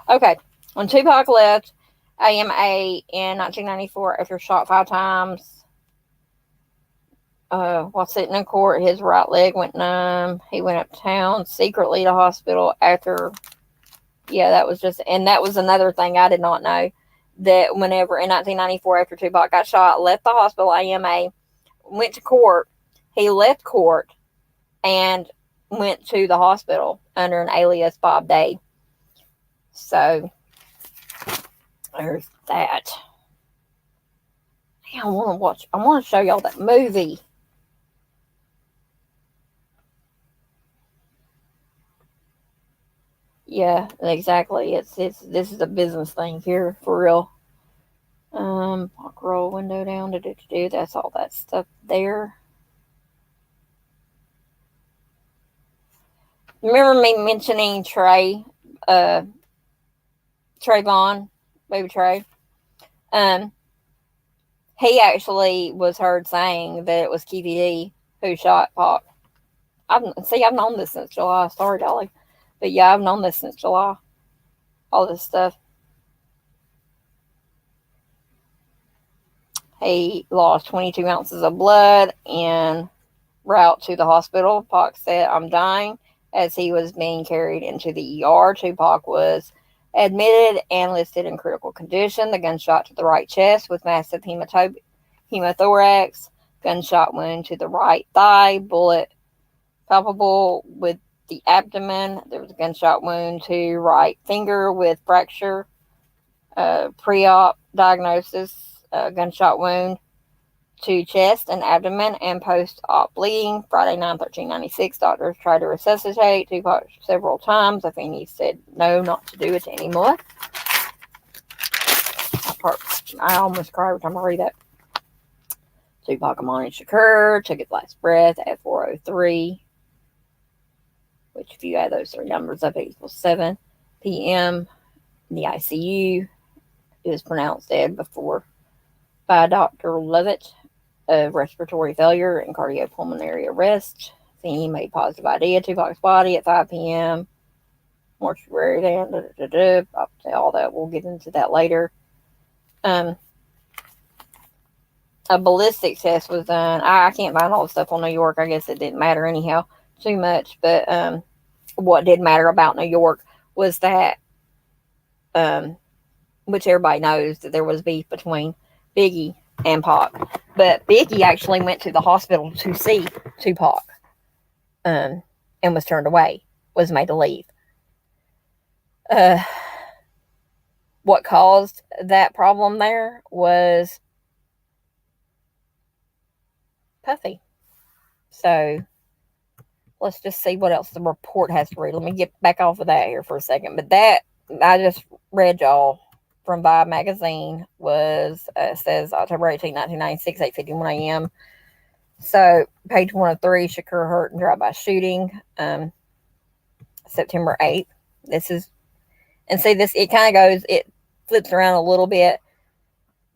Okay, when Tupac left AMA in 1994 after shot 5 times, while sitting in court, his right leg went numb. He went uptown secretly to hospital after. Yeah, that was another thing I did not know. That whenever in 1994, after Tupac got shot, left the hospital, AMA, went to court. He left court and went to the hospital under an alias bday. So there's that. I want to show y'all that movie. Yeah, exactly. This is a business thing here for real. Roll window down to do. That's all that stuff there. Remember me mentioning Trayvon, baby Trey? He actually was heard saying that it was QPD who shot Pac. I've known this since July. Sorry, Dolly. But yeah, I've known this since July. All this stuff. He lost 22 ounces of blood en route to the hospital. Pac said, "I'm dying." As he was being carried into the ER, Tupac was admitted and listed in critical condition. The gunshot to the right chest with massive hemothorax, gunshot wound to the right thigh, bullet palpable with the abdomen. There was a gunshot wound to right finger with fracture. Pre-op diagnosis, gunshot wound to chest and abdomen, and post-op bleeding. Friday, 9/13/96, doctors tried to resuscitate Tupac several times. Afeni said no, not to do it anymore. I almost cry every time I read that. Tupac Amani Shakur took his last breath at 4:03, which if you add those three numbers up, it equals 7 p.m. in the ICU. He was pronounced dead by Dr. Lovett of respiratory failure and cardiopulmonary arrest. He made positive ID of Tupac's body at 5 p.m. Mortuary down, all that. We'll get into that later. A ballistic test was done. I can't find all the stuff on New York. I guess it didn't matter anyhow too much. But what did matter about New York was that, which everybody knows, that there was beef between Biggie and Pac. But Biggie actually went to the hospital to see Tupac and was turned away, was made to leave. What caused that problem there was Puffy. So let's just see what else the report has to read. Let me get back off of that here for a second. But that I just read y'all from Vibe magazine was says October 18, 1996, 8:51 a.m. So page 103, Shakur hurt in drive-by shooting, September 8th. This is, and see this, it kind of goes, it flips around a little bit.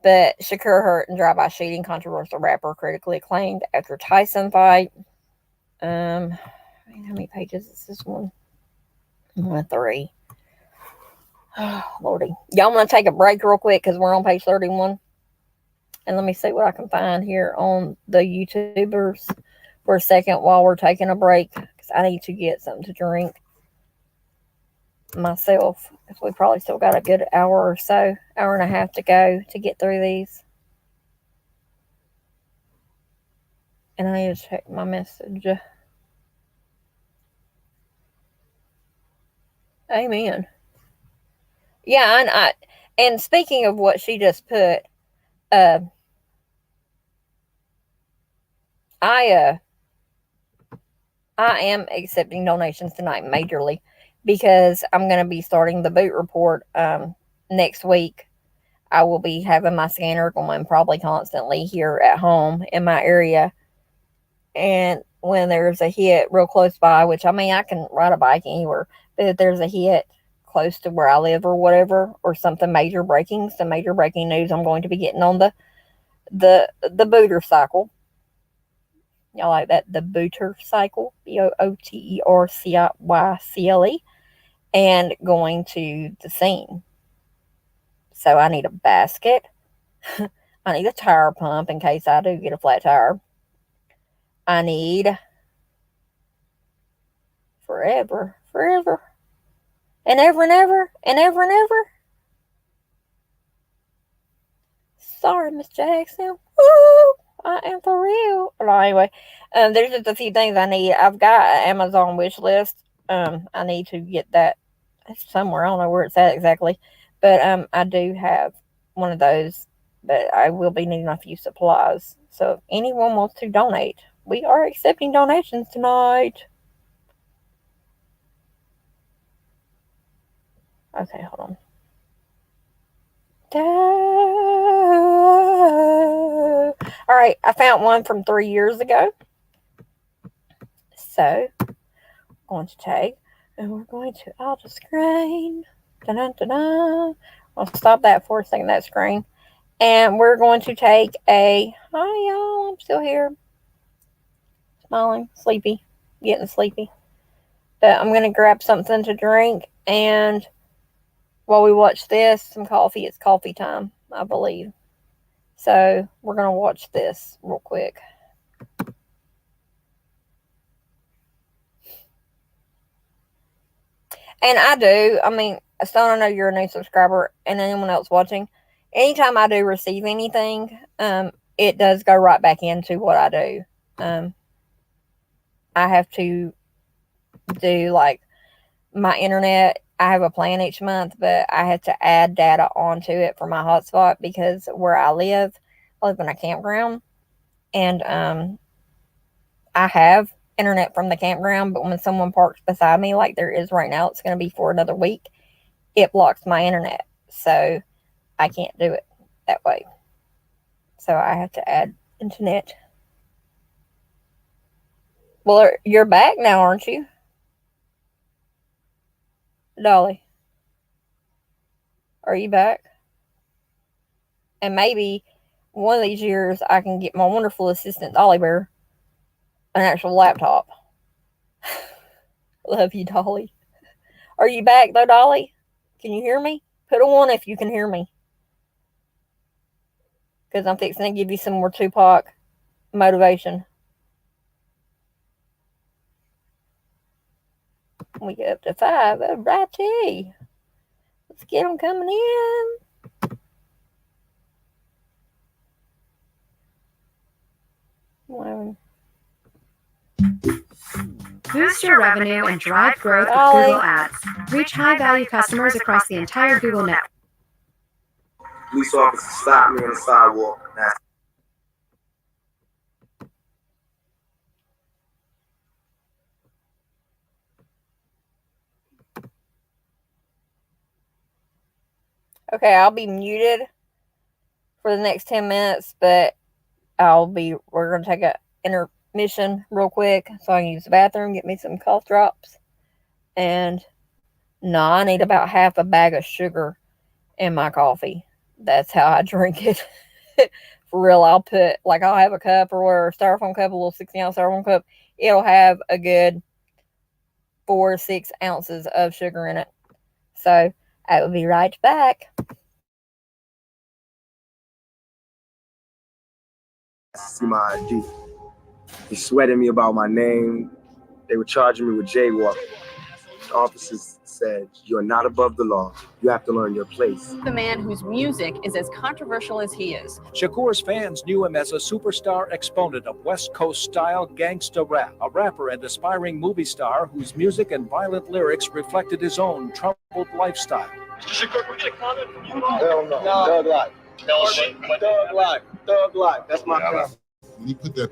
But Shakur hurt in drive-by shooting, controversial rapper critically acclaimed after Tyson fight. How many pages is this one? 103. Oh, Lordy. Y'all want to take a break real quick because we're on page 31? And let me see what I can find here on the YouTubers for a second while we're taking a break because I need to get something to drink myself because we probably still got a good hour or so, hour and a half to go to get through these. And I need to check my message. Amen. Yeah, and speaking of what she just put, I am accepting donations tonight majorly because I'm going to be starting the boot report next week. I will be having my scanner going probably constantly here at home in my area. And when there's a hit real close by, which I mean, I can ride a bike anywhere, but if there's a hit close to where I live or whatever, or some major breaking news, I'm going to be getting on the booter cycle. Y'all like that? The booter cycle, BOOTERCYCLE, and going to the scene. So I need a basket. I need a tire pump in case I do get a flat tire. I need forever, and ever. Sorry, Miss Jackson. Woo! I am for real. Well, anyway, there's just a few things I need. I've got an Amazon wish list. I need to get that somewhere. I don't know where it's at exactly, but I do have one of those. But I will be needing a few supplies. So if anyone wants to donate, we are accepting donations tonight. Okay, hold on. All right, I found one from 3 years ago. So, I'm going to take, and we're going to alter screen. I'll stop that for a second, that screen. And we're going to take hi y'all, I'm still here. Smiling, sleepy, getting sleepy. But I'm going to grab something to drink, and while we watch this, some coffee. It's coffee time, I believe. So we're going to watch this real quick. And I mean, Stone, I know you're a new subscriber, and anyone else watching, anytime I do receive anything, it does go right back into what I do. I have to do, like, my internet. I have a plan each month, but I have to add data onto it for my hotspot because where I live in a campground, and I have internet from the campground, but when someone parks beside me, like there is right now, it's going to be for another week, it blocks my internet. So I can't do it that way. So I have to add internet. Well, you're back now, aren't you? Dolly, are you back? And maybe one of these years I can get my wonderful assistant, Dolly Bear, an actual laptop. Love you, Dolly. Are you back, though, Dolly? Can you hear me? Put a 1 if you can hear me. Because I'm fixing to give you some more Tupac motivation. We get up to 5. Oh, righty. Let's get them coming in. Wow. Boost your revenue and drive growth with Google Ads. Reach high-value customers across the entire Google network. Police officer stopped me on the sidewalk. Okay, I'll be muted for the next 10 minutes, but we're going to take an intermission real quick so I can use the bathroom, get me some cough drops. And no, I need about half a bag of sugar in my coffee. That's how I drink it. For real, I'll have a cup or a styrofoam cup, a little 60-ounce styrofoam cup. It'll have a good 4 or 6 ounces of sugar in it. So I will be right back. See my ID. He sweated me about my name. They were charging me with jaywalking. The officers said, "You're not above the law. You have to learn your place." The man whose music is as controversial as he is. Shakur's fans knew him as a superstar exponent of West Coast style gangsta rap, a rapper and aspiring movie star whose music and violent lyrics reflected his own troubled lifestyle. Mr. Shakur, can we get a comment from you? Hell no. Thug life. Thug life. Thug life. That's my comment. When he put that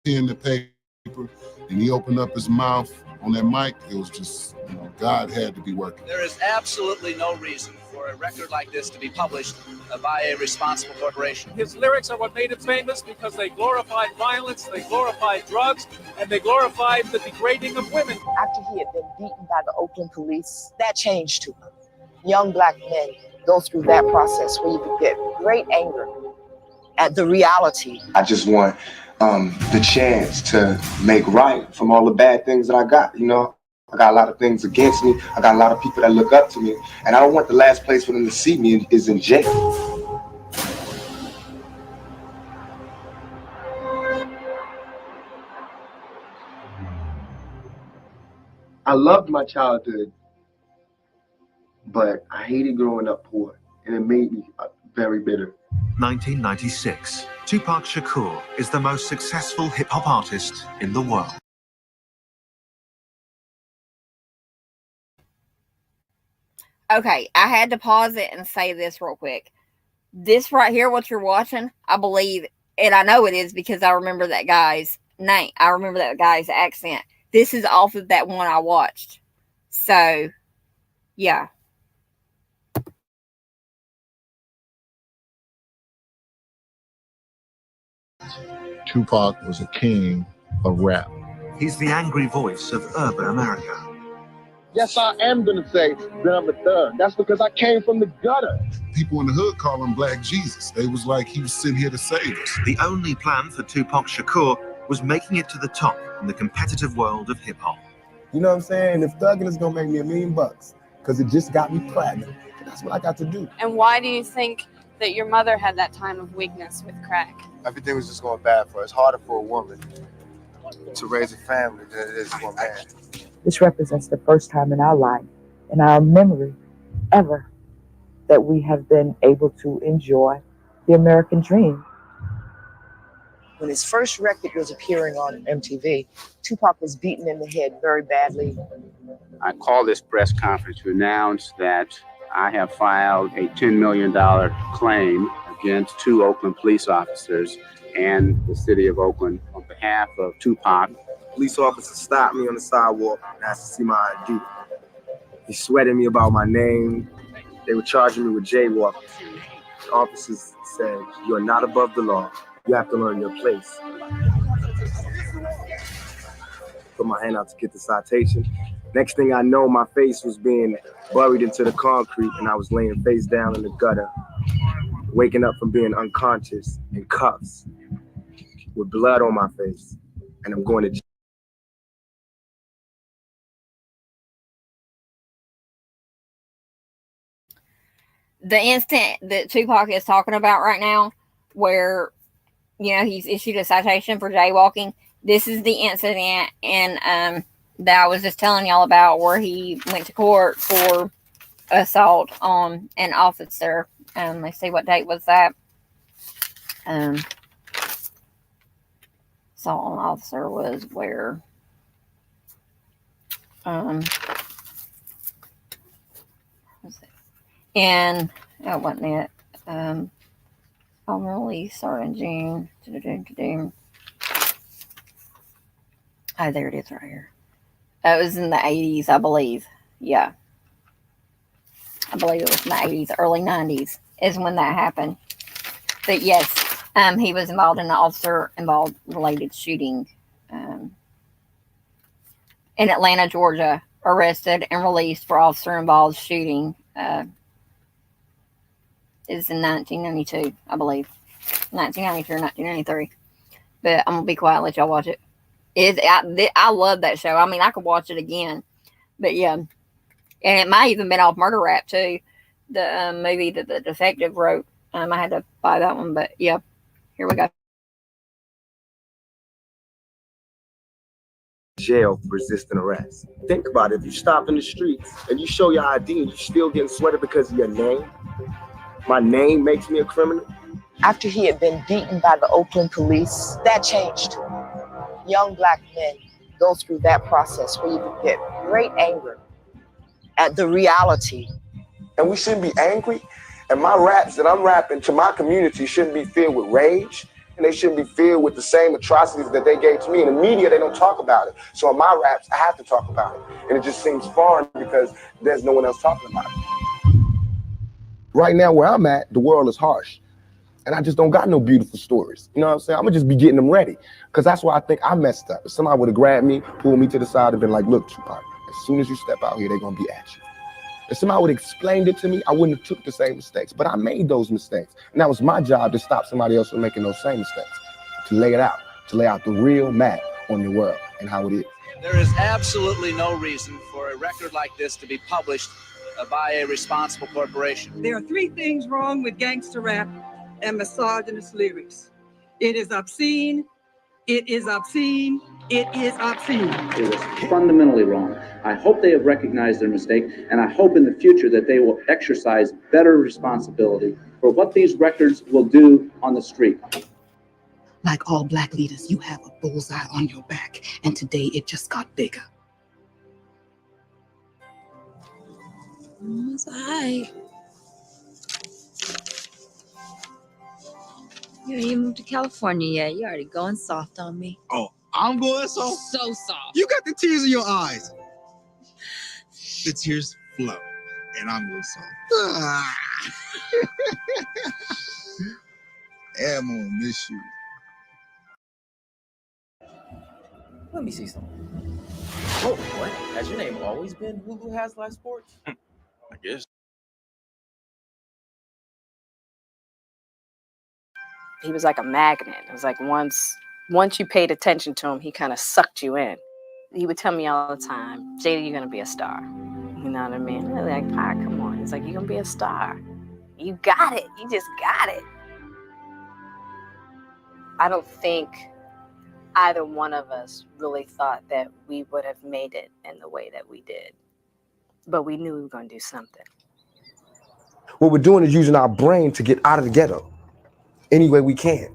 pen to paper and he opened up his mouth on that mic, it was just, God had to be working. There is absolutely no reason for a record like this to be published by a responsible corporation. His lyrics are what made him famous because they glorified violence, they glorified drugs, and they glorified the degrading of women. After he had been beaten by the Oakland police, that changed to him. Young black men go through that process where you could get great anger at the reality. I just want the chance to make right from all the bad things that I got. I got a lot of things against me. I got a lot of people that look up to me, and I don't want the last place for them to see me is in jail. I loved my childhood, but I hated growing up poor, and it made me very bitter. 1996. Tupac Shakur is the most successful hip-hop artist in the world. Okay, I had to pause it and say this real quick. This right here, what you're watching, I believe, and I know it is because I remember that guy's name. I remember that guy's accent. This is off of that one I watched. So, yeah. Tupac was a king of rap. He's the angry voice of urban America. Yes, I am going to say that I'm a thug. That's because I came from the gutter. People in the hood call him Black Jesus. They was like he was sitting here to save us. The only plan for Tupac Shakur was making it to the top in the competitive world of hip-hop. You know what I'm saying? If thugging is gonna make me $1 million, because it just got me platinum, that's what I got to do. And why do you think that your mother had that time of weakness with crack? Everything was just going bad for her. It's harder for a woman to raise a family than it is for a man. This represents the first time in our life, in our memory, ever, that we have been able to enjoy the American dream. When his first record was appearing on MTV, Tupac was beaten in the head very badly. I call this press conference to announce that I have filed a $10 million claim against 2 Oakland police officers and the city of Oakland on behalf of Tupac. Police officer stopped me on the sidewalk and asked to see my ID. He sweated me about my name. They were charging me with jaywalking. The officers said, "You're not above the law. You have to learn your place." Put my hand out to get the citation. Next thing I know, my face was being buried into the concrete and I was laying face down in the gutter, waking up from being unconscious in cuffs with blood on my face, and I'm going to jail. The instant that Tupac is talking about right now, where, he's issued a citation for jaywalking, this is the incident and that I was just telling y'all about, where he went to court for assault on an officer. Let's see, what date was that? Assault on an officer was where? And it wasn't it. I'm really starting June. Oh, there it is right here. It was in the 80s, I believe. Yeah. I believe it was in the 80s, early 90s is when that happened. But yes, he was involved in an officer-involved related shooting in Atlanta, Georgia. Arrested and released for officer-involved shooting. Is in 1992, I believe. 1992 or 1993. But I'm going to be quiet and let y'all watch it. I love that show. I mean, I could watch it again. But yeah. And it might even been off Murder Rap too. The movie that the detective wrote. I had to buy that one. But yeah. Here we go. jail for resisting arrest. Think about it. If you stop in the streets and you show your ID and you still getting sweated because of your name, my name makes me a criminal. After he had been beaten by the Oakland police, that changed. Young black men go through that process where you get great anger at the reality. And we shouldn't be angry. And my raps that I'm rapping to my community shouldn't be filled with rage. And they shouldn't be filled with the same atrocities that they gave to me. In the media, they don't talk about it. So in my raps, I have to talk about it. And it just seems foreign because there's no one else talking about it. Right now, where I'm at, the world is harsh. And I just don't got no beautiful stories. You know what I'm saying? I'm gonna just be getting them ready. Because that's why I think I messed up. If somebody would have grabbed me, pulled me to the side and been like, look, Tupac, as soon as you step out here, they're gonna be at you. If somebody would have explained it to me, I wouldn't have took the same mistakes. But I made those mistakes. And that was my job to stop somebody else from making those same mistakes. To lay it out. To lay out the real map on the world and how it is. There is absolutely no reason for a record like this to be published by a responsible corporation. There are three things wrong with gangster rap and misogynist lyrics. It is obscene, it is obscene, it is obscene. It was fundamentally wrong. I hope they have recognized their mistake, and I hope in the future that they will exercise better responsibility for what these records will do on the street. Like all black leaders, you have a bullseye on your back, and today it just got bigger. Hi. You ain't even moved to California yet. You already going soft on me. Oh, I'm going soft? So soft. You got the tears in your eyes. The tears flow, and I'm going soft. I'm gonna miss you. Let me see something. Oh, what? Has your name always been Hulu Has Live Sports? I guess. He was like a magnet. It was like once you paid attention to him, he kind of sucked you in. He would tell me all the time, Jada, you're gonna be a star. You know what I mean? Really, like, Pop, come on. He's like, you're gonna be a star. You got it. You just got it. I don't think either one of us really thought that we would have made it in the way that we did. But we knew we were gonna do something. What we're doing is using our brain to get out of the ghetto any way we can.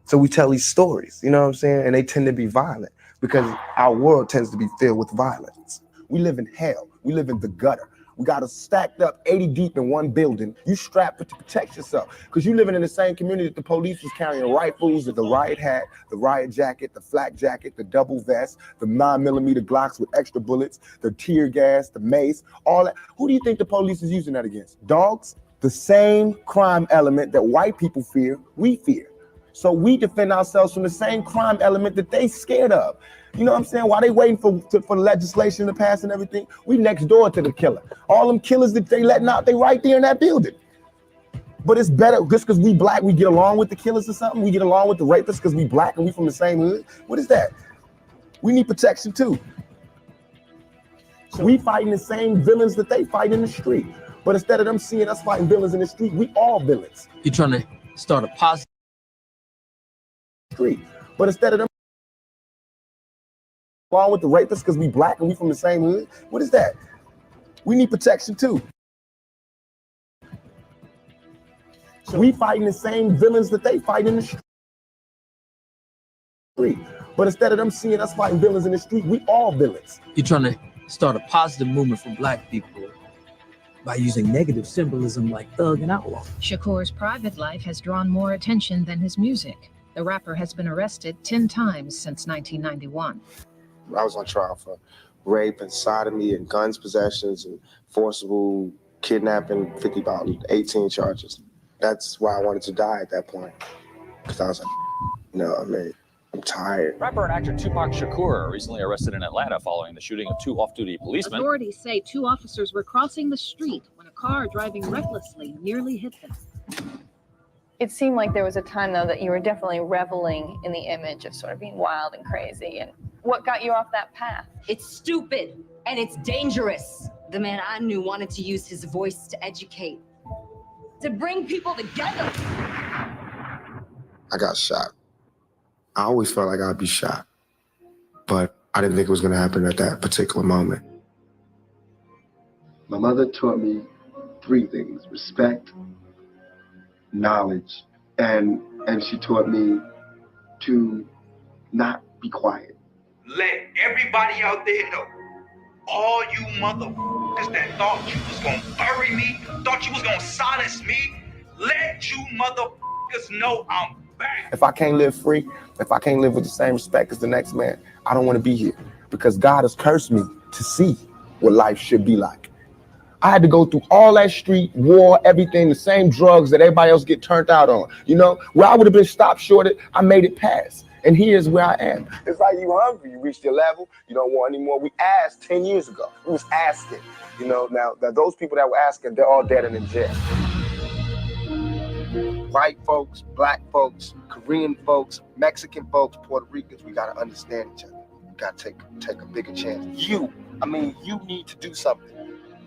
So we tell these stories, you know what I'm saying? And they tend to be violent because our world tends to be filled with violence. We live in hell. We live in the gutter. We got us stacked up 80 deep in one building. You strapped to protect yourself because you living in the same community that the police was carrying rifles, the riot hat, the riot jacket, the flak jacket, the double vest, the 9mm Glocks with extra bullets, the tear gas, the mace, all that. Who do you think the police is using that against? Dogs? The same crime element that white people fear, we fear. So we defend ourselves from the same crime element that they scared of. You know what I'm saying? While they waiting for legislation to pass and everything, we next door to the killer. All them killers that they letting out, they right there in that building. But it's better just because we black, we get along with the killers or something. We get along with the rapists because we black and we from the same hood. What is that? We need protection too. So we fighting the same villains that they fight in the street. But instead of them seeing us fighting villains in the street, we all villains. You're trying to start a positive street. But instead of them along with the rapists because we black and we from the same hood, what is that? We need protection too. So we fighting the same villains that they fight in the street. But instead of them seeing us fighting villains in the street, we all villains. You're trying to start a positive movement for black people by using negative symbolism like thug and outlaw. Shakur's private life has drawn more attention than his music. The rapper has been arrested 10 times since 1991. I was on trial for rape and sodomy and guns possessions and forcible kidnapping, 18 charges. That's why I wanted to die at that point. Because I was like, I'm tired. Rapper and actor Tupac Shakur recently arrested in Atlanta following the shooting of two off-duty policemen. Authorities say two officers were crossing the street when a car driving recklessly nearly hit them. It seemed like there was a time, though, that you were definitely reveling in the image of sort of being wild and crazy. And what got you off that path? It's stupid and it's dangerous. The man I knew wanted to use his voice to educate, to bring people together. I got shot. I always felt like I'd be shot, but I didn't think it was going to happen at that particular moment. My mother taught me 3 things: respect, knowledge, and she taught me to not be quiet. Let everybody out there know, all you motherfuckers that thought you was gonna bury me, thought you was gonna silence me, let you motherfuckers know I'm back. If I can't live free, if I can't live with the same respect as the next man, I don't want to be here, because God has cursed me to see what life should be like. I had to go through all that street, war, everything, the same drugs that everybody else get turned out on. You know, where I would have been stopped shorted, I made it past. And here's where I am. It's like you hungry, you reached your level, you don't want any more. We asked 10 years ago, we was asking, you know, now those people that were asking, they're all dead and in jail. White folks, black folks, Korean folks, Mexican folks, Puerto Ricans, we gotta understand each other. We gotta take a bigger chance. You need to do something.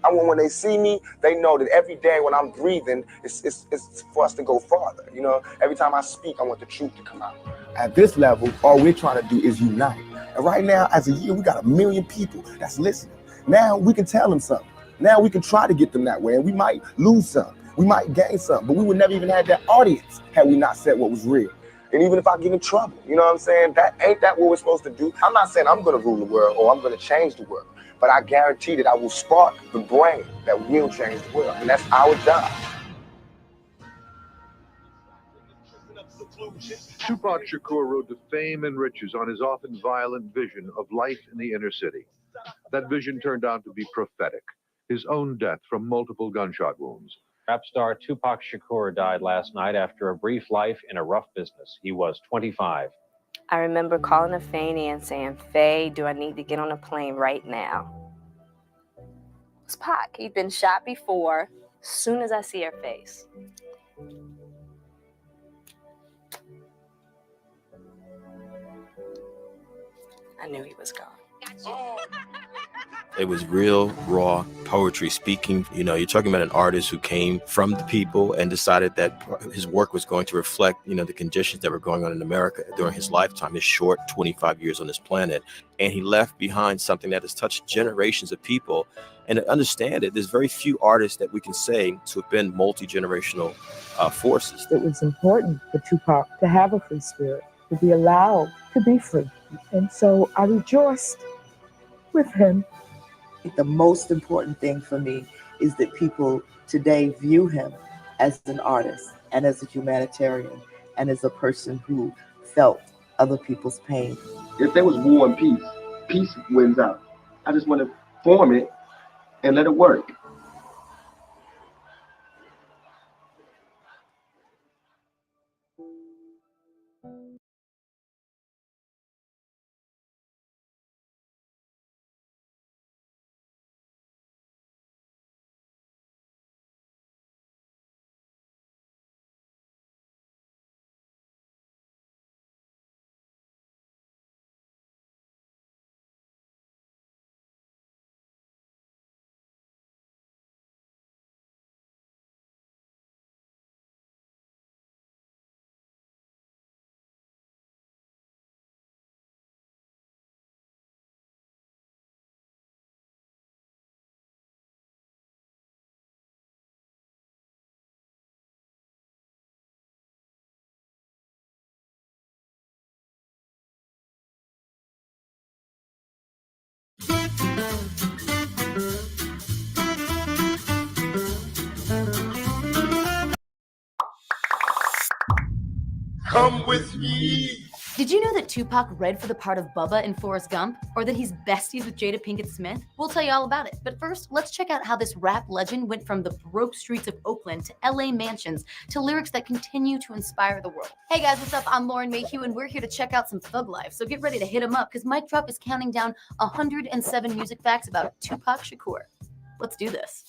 I want when they see me, they know that every day when I'm breathing, it's for us to go farther. You know, every time I speak, I want the truth to come out. At this level, all we're trying to do is unite. And right now, as a year, we got 1 million people that's listening. Now we can tell them something. Now we can try to get them that way, and we might lose some. We might gain some, but we would never even have that audience had we not said what was real. And even if I get in trouble, you know what I'm saying? Ain't that what we're supposed to do? I'm not saying I'm gonna rule the world or I'm gonna change the world, but I guarantee that I will spark the brain that will change the world, and that's our job. Tupac Shakur rode to fame and riches on his often violent vision of life in the inner city. That vision turned out to be prophetic, his own death from multiple gunshot wounds. Rap star Tupac Shakur died last night after a brief life in a rough business. He was 25. I remember calling a Fanny and saying, "Faye, do I need to get on a plane right now?" It's Pac. He'd been shot before. As soon as I see her face. I knew he was gone. It was real, raw poetry speaking. You know, you're talking about an artist who came from the people and decided that his work was going to reflect, you know, the conditions that were going on in America during his lifetime, his short 25 years on this planet. And he left behind something that has touched generations of people. And to understand it, there's very few artists that we can say to have been multi-generational forces. It was important for Tupac to have a free spirit, to be allowed to be free. And so I rejoiced with him. The most important thing for me is that people today view him as an artist and as a humanitarian and as a person who felt other people's pain. If there was war and peace, peace wins out. I just want to form it and let it work. Come with me. Did you know that Tupac read for the part of Bubba in Forrest Gump? Or that he's besties with Jada Pinkett Smith? We'll tell you all about it. But first, let's check out how this rap legend went from the broke streets of Oakland to LA mansions to lyrics that continue to inspire the world. Hey guys, what's up? I'm Lauren Mayhew, and we're here to check out some thug life. So get ready to hit him up, because Mic Drop is counting down 107 music facts about Tupac Shakur. Let's do this.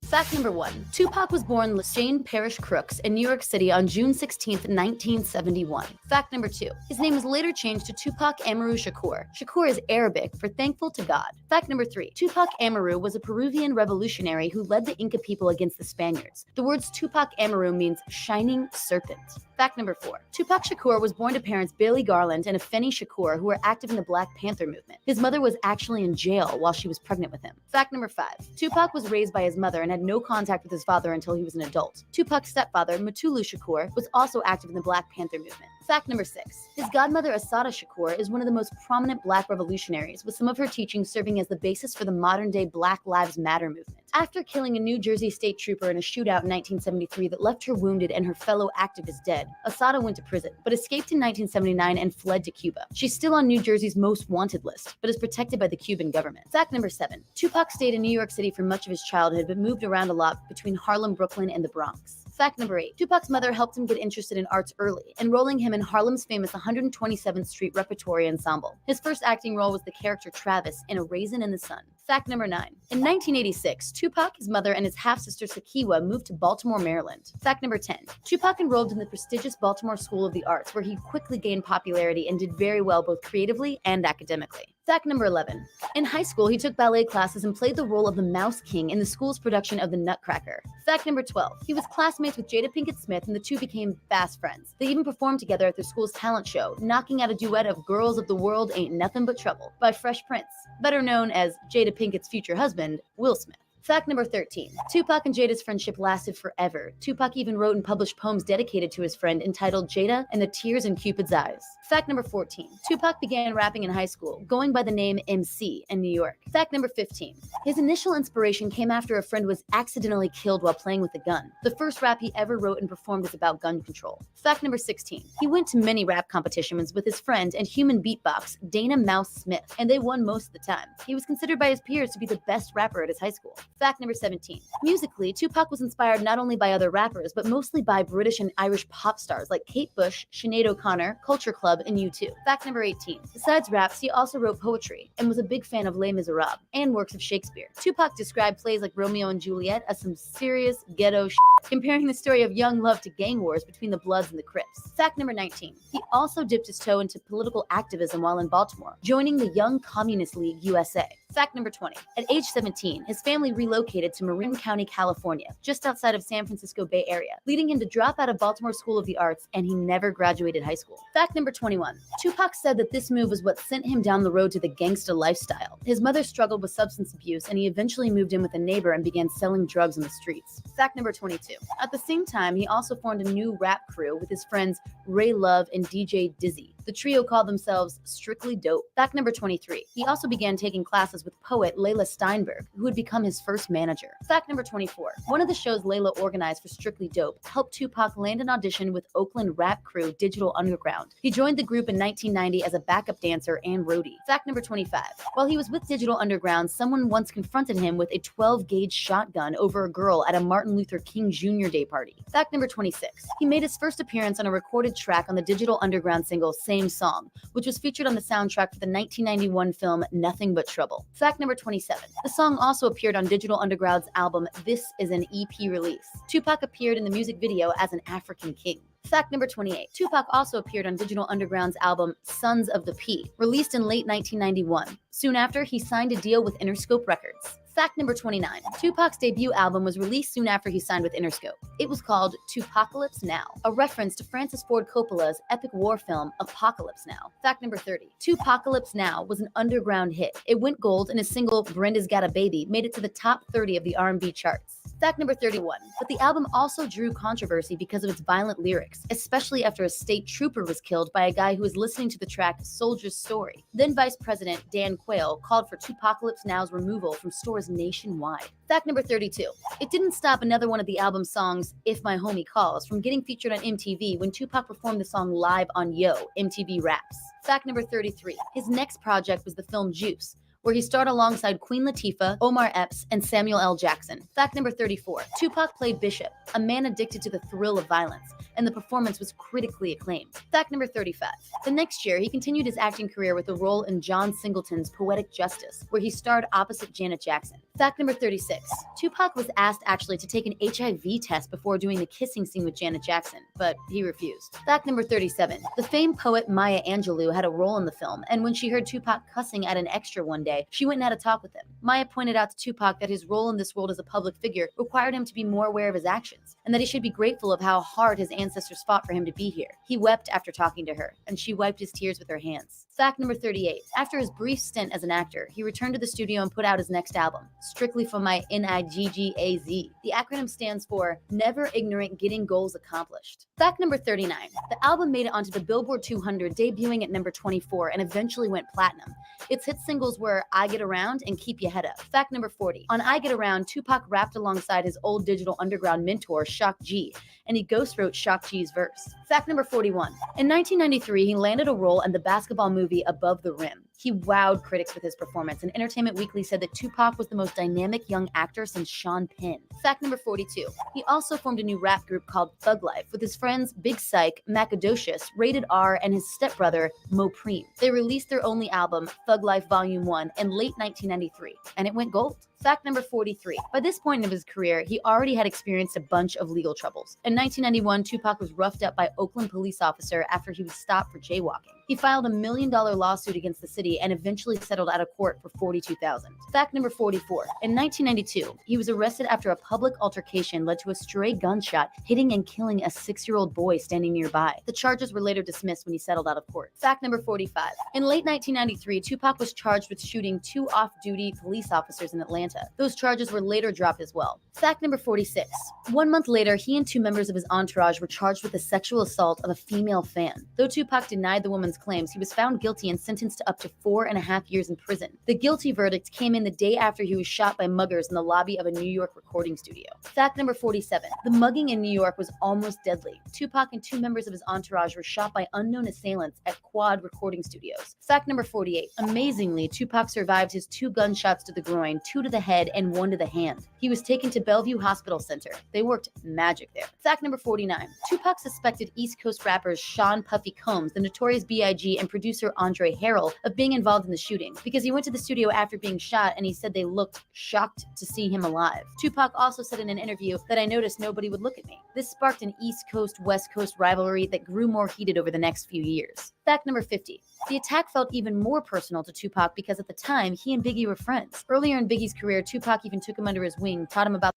Fact number 1. Tupac was born Lashane Parish Crooks in New York City on June 16, 1971. Fact number 2. His name was later changed to Tupac Amaru Shakur. Shakur is Arabic for thankful to God. Fact number 3. Tupac Amaru was a Peruvian revolutionary who led the Inca people against the Spaniards. The words Tupac Amaru means shining serpent. Fact number 4. Tupac Shakur was born to parents Billy Garland and Afeni Shakur, who were active in the Black Panther movement. His mother was actually in jail while she was pregnant with him. Fact number 5. Tupac was raised by his mother and had no contact with his father until he was an adult. Tupac's stepfather, Mutulu Shakur, was also active in the Black Panther movement. Fact number 6. His godmother, Assata Shakur, is one of the most prominent Black revolutionaries, with some of her teachings serving as the basis for the modern-day Black Lives Matter movement. After killing a New Jersey state trooper in a shootout in 1973 that left her wounded and her fellow activists dead, Assata went to prison, but escaped in 1979 and fled to Cuba. She's still on New Jersey's most wanted list, but is protected by the Cuban government. Fact number 7. Tupac stayed in New York City for much of his childhood, but moved around a lot between Harlem, Brooklyn, and the Bronx. Fact number 8. Tupac's mother helped him get interested in arts early, enrolling him in Harlem's famous 127th Street Repertory Ensemble. His first acting role was the character Travis in A Raisin in the Sun. Fact number 9. In 1986, Tupac, his mother, and his half-sister Sakiwa moved to Baltimore, Maryland. Fact number 10. Tupac enrolled in the prestigious Baltimore School of the Arts, where he quickly gained popularity and did very well both creatively and academically. Fact number 11. In high school, he took ballet classes and played the role of the Mouse King in the school's production of The Nutcracker. Fact number 12. He was classmates with Jada Pinkett Smith, and the two became fast friends. They even performed together at their school's talent show, knocking out a duet of Girls of the World Ain't Nothing But Trouble by Fresh Prince, better known as Jada Pinkett's future husband, Will Smith. Fact number 13. Tupac and Jada's friendship lasted forever. Tupac even wrote and published poems dedicated to his friend entitled Jada and the Tears in Cupid's Eyes. Fact number 14. Tupac began rapping in high school, going by the name MC in New York. Fact number 15. His initial inspiration came after a friend was accidentally killed while playing with a gun. The first rap he ever wrote and performed was about gun control. Fact number 16. He went to many rap competitions with his friend and human beatbox, Dana Mouse Smith, and they won most of the time. He was considered by his peers to be the best rapper at his high school. Fact number 17. Musically, Tupac was inspired not only by other rappers, but mostly by British and Irish pop stars like Kate Bush, Sinead O'Connor, Culture Club, and U2. Fact number 18. Besides raps, he also wrote poetry and was a big fan of Les Miserables and works of Shakespeare. Tupac described plays like Romeo and Juliet as some serious ghetto shit, comparing the story of young love to gang wars between the Bloods and the Crips. Fact number 19. He also dipped his toe into political activism while in Baltimore, joining the Young Communist League USA. Fact number 20. At age 17, his family relocated to Marin County, California, just outside of San Francisco Bay Area, leading him to drop out of Baltimore School of the Arts, and he never graduated high school. Fact number 21. Tupac said that this move was what sent him down the road to the gangsta lifestyle. His mother struggled with substance abuse, and he eventually moved in with a neighbor and began selling drugs on the streets. Fact number 22. At the same time, he also formed a new rap crew with his friends Ray Love and DJ Dizzy. The trio called themselves Strictly Dope. Fact number 23. He also began taking classes with poet Layla Steinberg, who would become his first manager. Fact number 24. One of the shows Layla organized for Strictly Dope helped Tupac land an audition with Oakland rap crew Digital Underground. He joined the group in 1990 as a backup dancer and roadie. Fact number 25. While he was with Digital Underground, someone once confronted him with a 12-gauge shotgun over a girl at a Martin Luther King Jr. Day party. Fact number 26. He made his first appearance on a recorded track on the Digital Underground single Same Song, which was featured on the soundtrack for the 1991 film Nothing But Trouble. Fact number 27. The song also appeared on Digital Underground's album This Is an EP release. Tupac appeared in the music video as an African king. Fact number 28. Tupac also appeared on Digital Underground's album Sons of the P, released in late 1991. Soon after, he signed a deal with Interscope Records. Fact number 29. Tupac's debut album was released soon after he signed with Interscope. It was called Tupacalypse Now, a reference to Francis Ford Coppola's epic war film Apocalypse Now. Fact number 30. Tupacalypse Now was an underground hit. It went gold, and his single Brenda's Got a Baby made it to the top 30 of the R&B charts. Fact number 31. But the album also drew controversy because of its violent lyrics, especially after a state trooper was killed by a guy who was listening to the track Soldier's Story. Then Vice President Dan Quayle called for Tupacalypse Now's removal from stores nationwide. Fact number 32. It didn't stop another one of the album's songs, If My Homie Calls, from getting featured on MTV when Tupac performed the song live on Yo, MTV Raps. Fact number 33. His next project was the film Juice, where he starred alongside Queen Latifah, Omar Epps, and Samuel L. Jackson. Fact number 34. Tupac played Bishop, a man addicted to the thrill of violence, and the performance was critically acclaimed. Fact number 35. The next year, he continued his acting career with a role in John Singleton's Poetic Justice, where he starred opposite Janet Jackson. Fact number 36. Tupac was asked actually to take an HIV test before doing the kissing scene with Janet Jackson, but he refused. Fact number 37. The famed poet Maya Angelou had a role in the film, and when she heard Tupac cussing at an extra one day, she went and had a talk with him. Maya pointed out to Tupac that his role in this world as a public figure required him to be more aware of his actions, and and that he should be grateful of how hard his ancestors fought for him to be here. He wept after talking to her, and she wiped his tears with her hands. Fact number 38. After his brief stint as an actor, he returned to the studio and put out his next album, Strictly for My NIGGAZ. The acronym stands for Never Ignorant Getting Goals Accomplished. Fact number 39. The album made it onto the Billboard 200, debuting at number 24 and eventually went platinum. Its hit singles were I Get Around and Keep Your Head Up. Fact number 40. On I Get Around, Tupac rapped alongside his old Digital Underground mentor, Shock G, and he ghostwrote Shock G's verse. Fact number 41. In 1993, he landed a role in the basketball movie Above the Rim. He wowed critics with his performance, and Entertainment Weekly said that Tupac was the most dynamic young actor since Sean Penn. Fact number 42. He also formed a new rap group called Thug Life with his friends Big Psych, Macadocious, Rated R, and his stepbrother, Mo Preem. They released their only album, Thug Life Volume 1, in late 1993, and it went gold. Fact number 43. By this point of his career, he already had experienced a bunch of legal troubles. In 1991, Tupac was roughed up by Oakland police officer after he was stopped for jaywalking. He filed $1 million lawsuit against the city and eventually settled out of court for $42,000. Fact number 44. In 1992, he was arrested after a public altercation led to a stray gunshot hitting and killing a 6-year-old boy standing nearby. The charges were later dismissed when he settled out of court. Fact number 45. In late 1993, Tupac was charged with shooting 2 off-duty police officers in Atlanta. Those charges were later dropped as well. Fact number 46. 1 month later, he and 2 members of his entourage were charged with the sexual assault of a female fan. Though Tupac denied the woman's claims, he was found guilty and sentenced to up to 4.5 years in prison. The guilty verdict came in the day after he was shot by muggers in the lobby of a New York recording studio. Fact number 47. The mugging in New York was almost deadly. Tupac and 2 members of his entourage were shot by unknown assailants at Quad Recording Studios. Fact number 48. Amazingly, Tupac survived his 2 gunshots to the groin, 2 to the head, and 1 to the hand. He was taken to Bellevue Hospital Center. They worked magic there. Fact number 49. Tupac suspected East Coast rappers Sean Puffy Combs, the Notorious B.I.G., and producer Andre Harrell of being involved in the shooting because he went to the studio after being shot and he said they looked shocked to see him alive. Tupac also said in an interview that I noticed nobody would look at me. This sparked an East Coast West Coast rivalry that grew more heated over the next few years. Fact number 50. The attack felt even more personal to Tupac because at the time he and Biggie were friends. Earlier in Biggie's career, Tupac even took him under his wing, taught him about.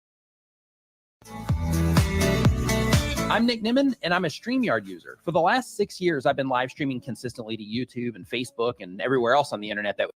I'm Nick Nimmin, and I'm a StreamYard user. For the last 6 years, I've been live streaming consistently to YouTube and Facebook and everywhere else on the internet that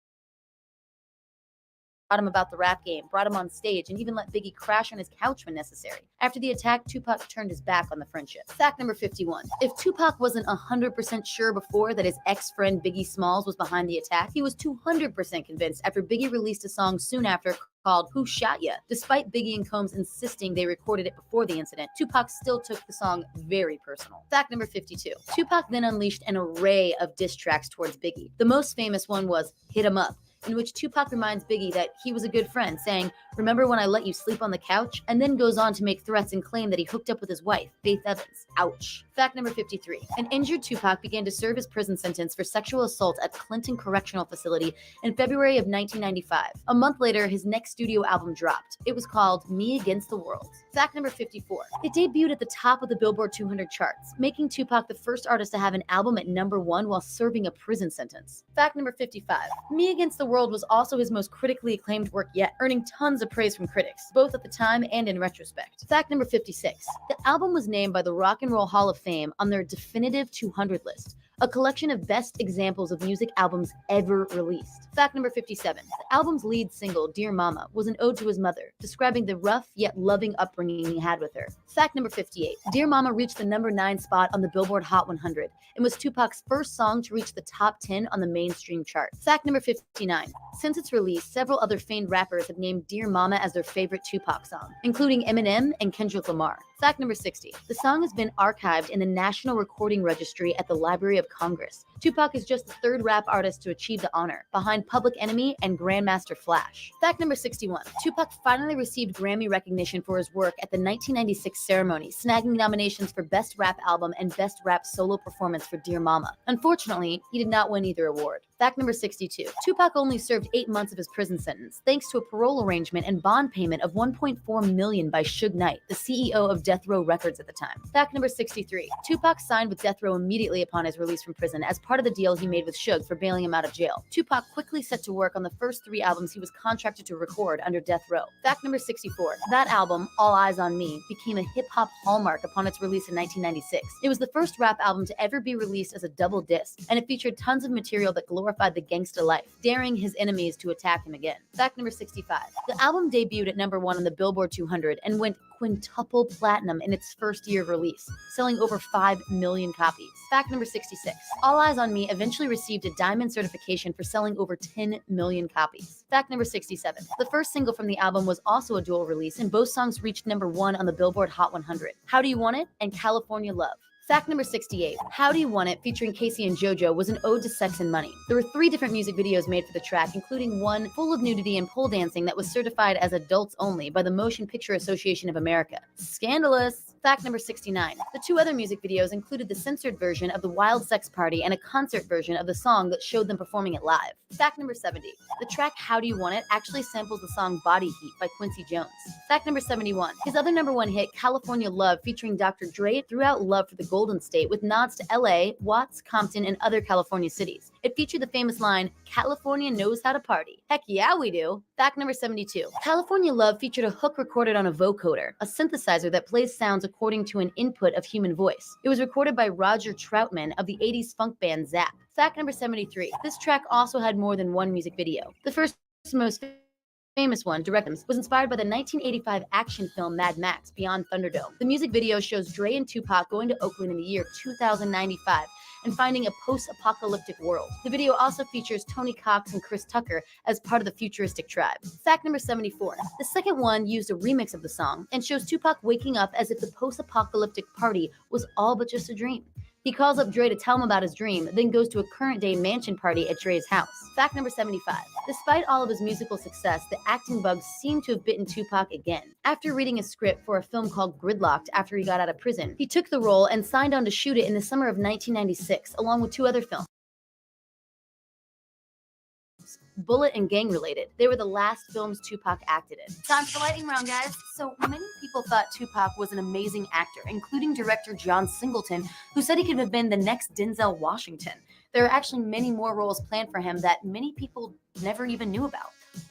Taught him about the rap game, brought him on stage, and even let Biggie crash on his couch when necessary. After the attack, Tupac turned his back on the friendship. Fact number 51. If Tupac wasn't 100% sure before that his ex-friend Biggie Smalls was behind the attack, he was 200% convinced after Biggie released a song soon after called Who Shot Ya? Despite Biggie and Combs insisting they recorded it before the incident, Tupac still took the song very personal. Fact number 52. Tupac then unleashed an array of diss tracks towards Biggie. The most famous one was Hit 'Em Up, in which Tupac reminds Biggie that he was a good friend, saying, "Remember when I let you sleep on the couch?" and then goes on to make threats and claim that he hooked up with his wife, Faith Evans. Ouch. Fact number 53. An injured Tupac began to serve his prison sentence for sexual assault at Clinton Correctional Facility in February of 1995. A month later, his next studio album dropped. It was called Me Against the World. Fact number 54. It debuted at the top of the Billboard 200 charts, making Tupac the first artist to have an album at #1 while serving a prison sentence. Fact number 55. Me Against the World was also his most critically acclaimed work yet, earning tons of praise from critics, both at the time and in retrospect. Fact number 56. The album was named by the Rock and Roll Hall of Fame on their definitive 200 list, a collection of best examples of music albums ever released. Fact number 57. The album's lead single, Dear Mama, was an ode to his mother, describing the rough yet loving upbringing he had with her. Fact number 58. Dear Mama reached the #9 spot on the Billboard Hot 100 and was Tupac's first song to reach the top 10 on the mainstream chart. Fact number 59. Since its release, several other famed rappers have named Dear Mama as their favorite Tupac song, including Eminem and Kendrick Lamar. Fact number 60. The song has been archived in the National Recording Registry at the Library of Congress. Tupac is just the 3rd rap artist to achieve the honor, behind Public Enemy and Grandmaster Flash. Fact number 61. Tupac finally received Grammy recognition for his work at the 1996 ceremony, snagging nominations for Best Rap Album and Best Rap Solo Performance for Dear Mama. Unfortunately, he did not win either award. Fact number 62. Tupac only served 8 months of his prison sentence, thanks to a parole arrangement and bond payment of $1.4 million by Suge Knight, the CEO of Death Row Records at the time. Fact number 63. Tupac signed with Death Row immediately upon his release from prison as part of the deal he made with Suge for bailing him out of jail. Tupac quickly set to work on the first 3 albums he was contracted to record under Death Row. Fact number 64. That album, All Eyes on Me, became a hip-hop hallmark upon its release in 1996. It was the first rap album to ever be released as a double disc, and it featured tons of material that glorified the gangsta life, daring his enemies to attack him again. Fact number 65. The album debuted at number 1 on the Billboard 200 and went quintuple platinum in its first year of release, selling over 5 million copies. Fact number 66. All Eyes on Me eventually received a diamond certification for selling over 10 million copies. Fact number 67. The first single from the album was also a dual release, and both songs reached number 1 on the Billboard Hot 100. How Do You Want It and California Love. Fact number 68. How Do You Want It, featuring Casey and JoJo, was an ode to sex and money. There were 3 different music videos made for the track, including one full of nudity and pole dancing that was certified as adults only by the Motion Picture Association of America. Scandalous. Fact number 69. The 2 other music videos included the censored version of the Wild Sex Party and a concert version of the song that showed them performing it live. Fact number 70. The track How Do You Want It actually samples the song Body Heat by Quincy Jones. Fact number 71. His other number 1 hit, California Love, featuring Dr. Dre, threw out love for the Golden State with nods to LA, Watts, Compton, and other California cities. It featured the famous line, California knows how to party. Heck yeah, we do. Fact number 72. California Love featured a hook recorded on a vocoder, a synthesizer that plays sounds according to an input of human voice. It was recorded by Roger Troutman of the 80s funk band Zapp. Fact number 73. This track also had more than 1 music video. The first most famous one, Directums, was inspired by the 1985 action film Mad Max Beyond Thunderdome. The music video shows Dre and Tupac going to Oakland in the year 2095 and finding a post-apocalyptic world. The video also features Tony Cox and Chris Tucker as part of the futuristic tribe. Fact number 74. The second one used a remix of the song and shows Tupac waking up as if the post-apocalyptic party was all but just a dream. He calls up Dre to tell him about his dream, then goes to a current-day mansion party at Dre's house. Fact number 75. Despite all of his musical success, the acting bug seemed to have bitten Tupac again. After reading a script for a film called Gridlocked after he got out of prison, he took the role and signed on to shoot it in the summer of 1996, along with 2 other films, Bullet and Gang Related. They were the last films Tupac acted in. Time for the lightning round, guys. So many people thought Tupac was an amazing actor, including director John Singleton, who said he could have been the next Denzel Washington. There are actually many more roles planned for him that many people never even knew about.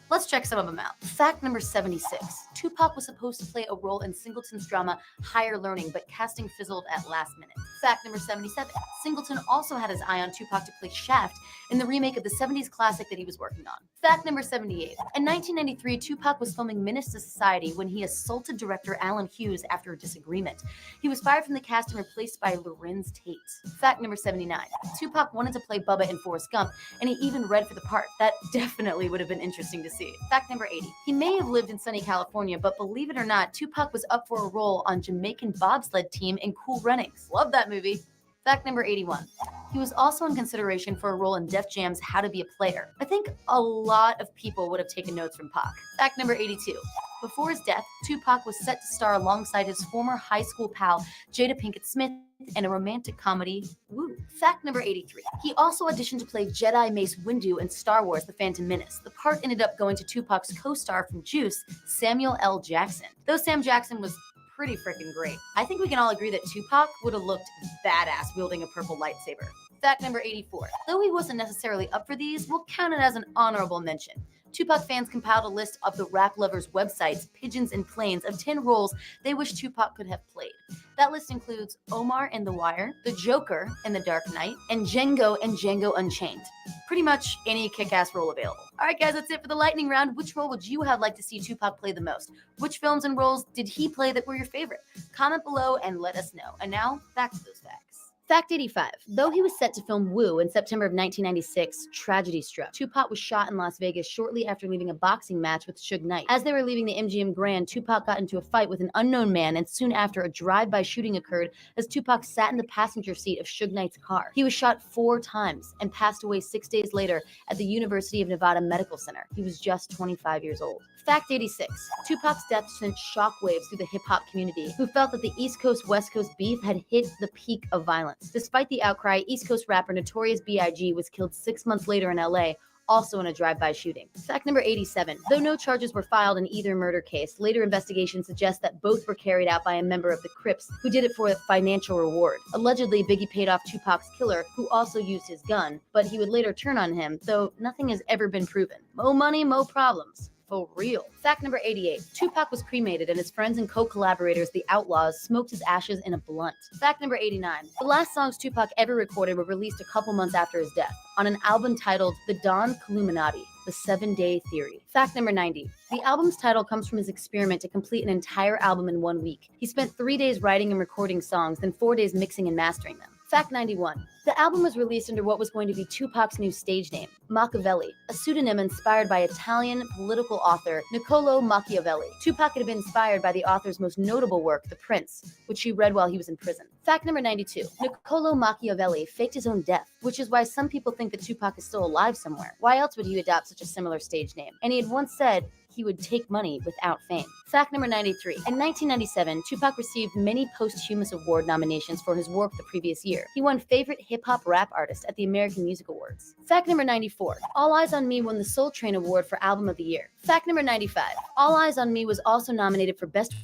Let's check some of them out. Fact number 76. Tupac was supposed to play a role in Singleton's drama Higher Learning, but casting fizzled at last minute. Fact number 77. Singleton also had his eye on Tupac to play Shaft in the remake of the 70s classic that he was working on. Fact number 78. In 1993, Tupac was filming Menace to Society when he assaulted director Alan Hughes after a disagreement. He was fired from the cast and replaced by Lorenz Tate. Fact number 79. Tupac wanted to play Bubba in Forrest Gump, and he even read for the part. That definitely would have been interesting to see. Fact number 80. He may have lived in sunny California, but believe it or not, Tupac was up for a role on Jamaican bobsled team in Cool Runnings. Love that movie. Fact number 81. He was also in consideration for a role in Def Jam's How to Be a Player. I think a lot of people would have taken notes from Pac. Fact number 82. Before his death, Tupac was set to star alongside his former high school pal, Jada Pinkett Smith, in a romantic comedy, Woo. Fact number 83. He also auditioned to play Jedi Mace Windu in Star Wars The Phantom Menace. The part ended up going to Tupac's co-star from Juice, Samuel L. Jackson. Though Sam Jackson was pretty freaking great, I think we can all agree that Tupac would have looked badass wielding a purple lightsaber. Fact number 84. Though he wasn't necessarily up for these, we'll count it as an honorable mention. Tupac fans compiled a list of the rap lovers' websites, Pigeons and Planes, of 10 roles they wish Tupac could have played. That list includes Omar in The Wire, the Joker in The Dark Knight, and Django in Django Unchained. Pretty much any kick-ass role available. All right, guys, that's it for the lightning round. Which role would you have liked to see Tupac play the most? Which films and roles did he play that were your favorite? Comment below and let us know. And now, back to those facts. Fact 85. Though he was set to film Woo in September of 1996, tragedy struck. Tupac was shot in Las Vegas shortly after leaving a boxing match with Suge Knight. As they were leaving the MGM Grand, Tupac got into a fight with an unknown man, and soon after, a drive-by shooting occurred as Tupac sat in the passenger seat of Suge Knight's car. He was shot 4 times and passed away 6 days later at the University of Nevada Medical Center. He was just 25 years old. Fact 86. Tupac's death sent shockwaves through the hip-hop community, who felt that the East Coast-West Coast beef had hit the peak of violence. months. Despite the outcry, East Coast rapper Notorious B.I.G. was killed 6 months later in LA, also in a drive-by shooting. Fact number 87. Though no charges were filed in either murder case, later investigations suggest that both were carried out by a member of the Crips who did it for a financial reward. Allegedly, Biggie paid off Tupac's killer, who also used his gun, but he would later turn on him, though nothing has ever been proven. Mo money, mo problems. For real. Fact number 88. Tupac was cremated and his friends and co-collaborators, the Outlaws, smoked his ashes in a blunt. Fact number 89. The last songs Tupac ever recorded were released a couple months after his death on an album titled The Don Illuminati, The 7-Day Theory. Fact number 90. The album's title comes from his experiment to complete an entire album in 1 week. He spent 3 days writing and recording songs, then 4 days mixing and mastering them. Fact 91. The album was released under what was going to be Tupac's new stage name, Machiavelli, a pseudonym inspired by Italian political author Niccolò Machiavelli. Tupac had been inspired by the author's most notable work, The Prince, which he read while he was in prison. Fact number 92. Niccolò Machiavelli faked his own death, which is why some people think that Tupac is still alive somewhere. Why else would he adopt such a similar stage name? And he had once said he would take money without fame. Fact number 93. In 1997, Tupac received many posthumous award nominations for his work the previous year. He won Favorite Hip-Hop Rap Artist at the American Music Awards. Fact number 94. All Eyes on Me won the Soul Train Award for Album of the Year. Fact number 95. All Eyes on Me was also nominated for Best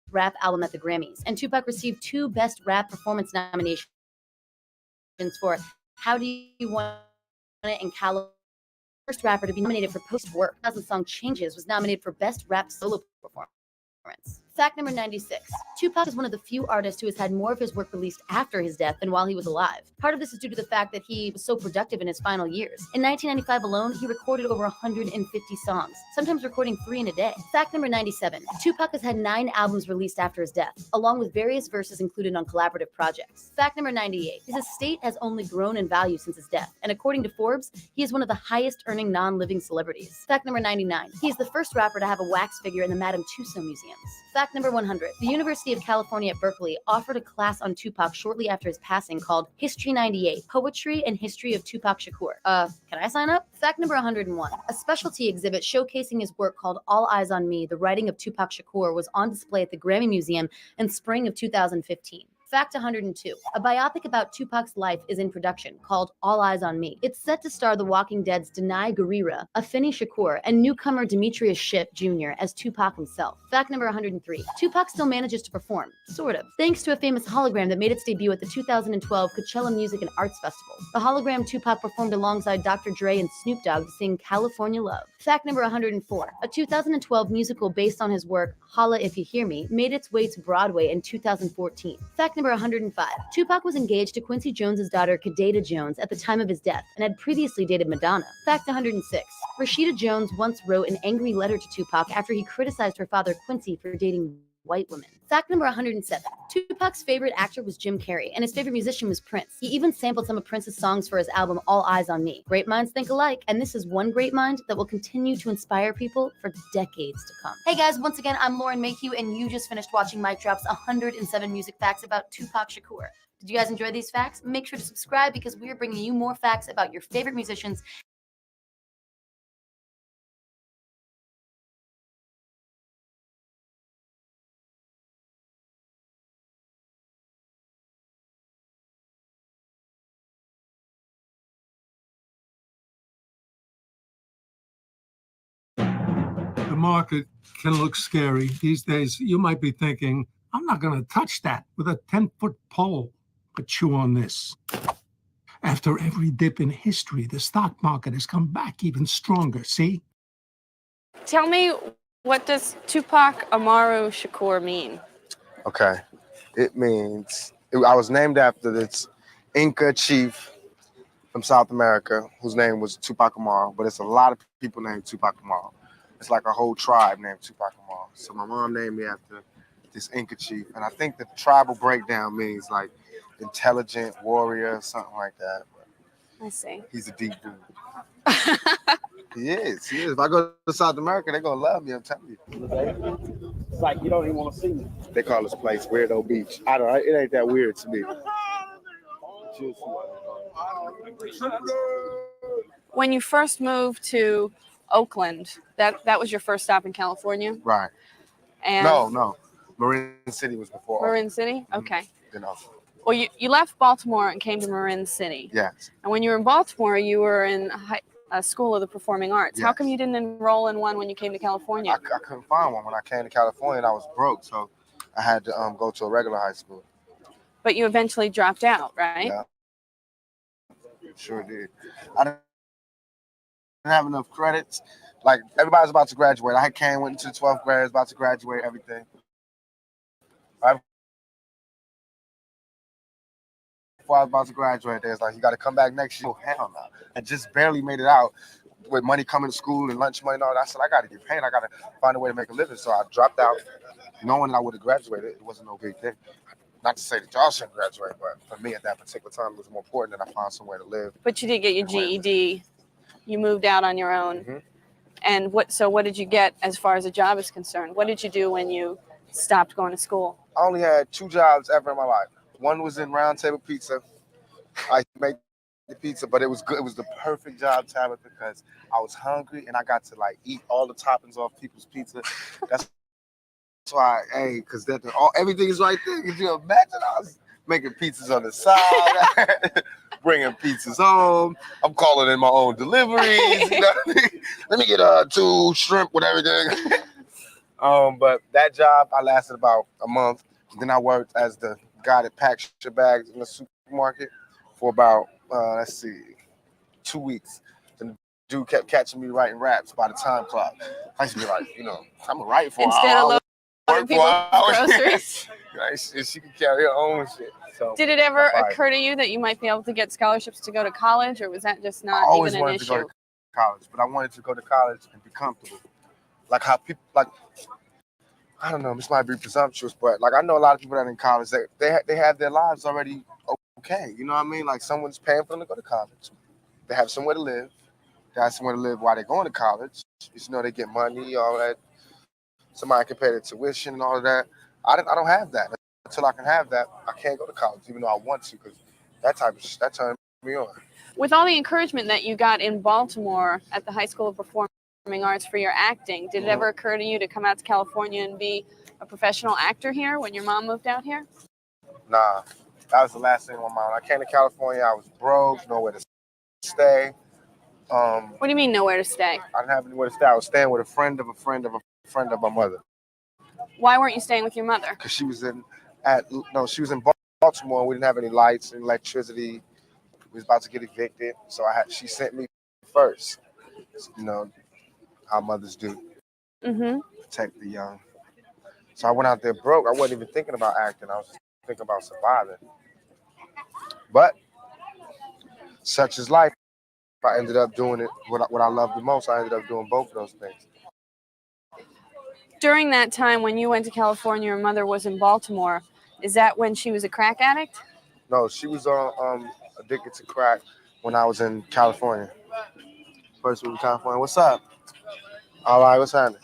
Rap Album at the Grammys, and Tupac received 2 Best Rap Performance nominations for How Do You Want It and California. First rapper to be nominated for Post-Work. 2000 song Changes was nominated for Best Rap Solo Performance. Fact number 96. Tupac is one of the few artists who has had more of his work released after his death than while he was alive. Part of this is due to the fact that he was so productive in his final years. In 1995 alone, he recorded over 150 songs, sometimes recording 3 in a day. Fact number 97. Tupac has had 9 albums released after his death, along with various verses included on collaborative projects. Fact number 98. His estate has only grown in value since his death, and according to Forbes, he is one of the highest earning non-living celebrities. Fact number 99. He is the first rapper to have a wax figure in the Madame Tussauds Museums. Fact number 100. The University of California at Berkeley offered a class on Tupac shortly after his passing called History 98, Poetry and History of Tupac Shakur. Can I sign up? Fact number 101. A specialty exhibit showcasing his work called All Eyes on Me, The Writing of Tupac Shakur was on display at the Grammy Museum in spring of 2015. Fact 102. A biopic about Tupac's life is in production called All Eyes on Me. It's set to star The Walking Dead's Denai Guerrera, Afeni Shakur, and newcomer Demetrius Shipp Jr. as Tupac himself. Fact number 103. Tupac still manages to perform, sort of, thanks to a famous hologram that made its debut at the 2012 Coachella Music and Arts Festival. The hologram Tupac performed alongside Dr. Dre and Snoop Dogg to sing California Love. Fact number 104. A 2012 musical based on his work, Holla If You Hear Me, made its way to Broadway in 2014. Fact number 105. Tupac was engaged to Quincy Jones's daughter, Kadada Jones, at the time of his death, and had previously dated Madonna. Fact 106. Rashida Jones once wrote an angry letter to Tupac after he criticized her father, Quincy, for dating white women. Fact number 107. Tupac's favorite actor was Jim Carrey, and his favorite musician was Prince. He even sampled some of Prince's songs for his album All Eyes on Me. Great minds think alike, and this is one great mind that will continue to inspire people for decades to come. Hey guys, once again, I'm Lauren Mayhew, and you just finished watching Mike Drop's 107 music facts about Tupac Shakur. Did you guys enjoy these facts? Make sure to subscribe because we are bringing you more facts about your favorite musicians. The market can look scary. These days, you might be thinking, I'm not going to touch that with a 10-foot pole. But chew on this. After every dip in history, the stock market has come back even stronger, see? Tell me, what does Tupac Amaru Shakur mean? Okay. It means, I was named after this Inca chief from South America whose name was Tupac Amaru, but it's a lot of people named Tupac Amaru. It's like a whole tribe named Tupac Amaru. So my mom named me after this Inca chief, and I think the tribal breakdown means like intelligent warrior, something like that. I see. He's a deep dude. He is. If I go to South America, they're going to love me, I'm telling you. It's like you don't even want to see me. They call this place Weirdo Beach. It ain't that weird to me. When you first moved to Oakland, that was your first stop in California? Right. And No. Marin City was before. Marin City? Okay. Then Oakland. Well, you left Baltimore and came to Marin City. Yes. And when you were in Baltimore, you were in School of the Performing Arts. How Yes. come you didn't enroll in one when you came to California? I couldn't find one when I came to California, and I was broke, so I had to go to a regular high school. But you eventually dropped out, right? Yeah, sure did. I didn't have enough credits. Like, everybody's about to graduate. I went into the 12th grade, about to graduate, everything. Right before I was about to graduate, they was like, you got to come back next year. Oh, hell no. I just barely made it out with money coming to school and lunch money and all that. I said, I got to get paid. I got to find a way to make a living. So I dropped out, knowing that I would have graduated. It wasn't no big thing. Not to say that y'all shouldn't graduate, but for me at that particular time, it was more important that I find somewhere to live. But you did get your GED. You moved out on your own. Mm-hmm. And what did you get as far as a job is concerned? What did you do when you stopped going to school? I only had 2 jobs ever in my life. One was in Round Table Pizza. I made the pizza, but it was good. It was the perfect job to have it because I was hungry and I got to like eat all the toppings off people's pizza. That's why, because everything is right there. Could you imagine? I was making pizzas on the side, bringing pizzas home. I'm calling in my own deliveries. You know? Let me get 2 shrimp with everything. But that job, I lasted about a month. Then I worked as the guy that packs your bags in the supermarket for about, 2 weeks. The dude kept catching me writing raps by the time clock. I used to be like, I'm gonna write for instead an hour. of loading people's groceries. She could carry her own shit. So did it ever occur to you that you might be able to get scholarships to go to college, or was that just not even an issue? I always wanted to go to college, but I wanted to go to college and be comfortable. Like how people, I don't know, this might be presumptuous, but I know a lot of people that are in college, they have their lives already okay. You know what I mean? Like someone's paying for them to go to college. They have somewhere to live. They have somewhere to live while they're going to college. They get money, all that. Somebody can pay their tuition and all of that. I don't have that. Until I can have that, I can't go to college, even though I want to, because that turned me on. With all the encouragement that you got in Baltimore at the High School of Performing Arts for your acting, did it ever occur to you to come out to California and be a professional actor here when your mom moved out here? Nah, that was the last thing on my mind. I came to California, I was broke, nowhere to stay. What do you mean nowhere to stay? I didn't have anywhere to stay. I was staying with a friend of a friend of a friend of my mother. Why weren't you staying with your mother? Because she was in Baltimore. We didn't have any lights and electricity. We was about to get evicted, so she sent me first. How mothers do. Mm-hmm. Protect the young. So I went out there broke. I wasn't even thinking about acting. I was just thinking about surviving. But such is life. I ended up doing it. What I love the most, I ended up doing both of those things. During that time when you went to California, your mother was in Baltimore. Is that when she was a crack addict? No, she was addicted to crack when I was in California. First week in California. What's up? All right, what's happening?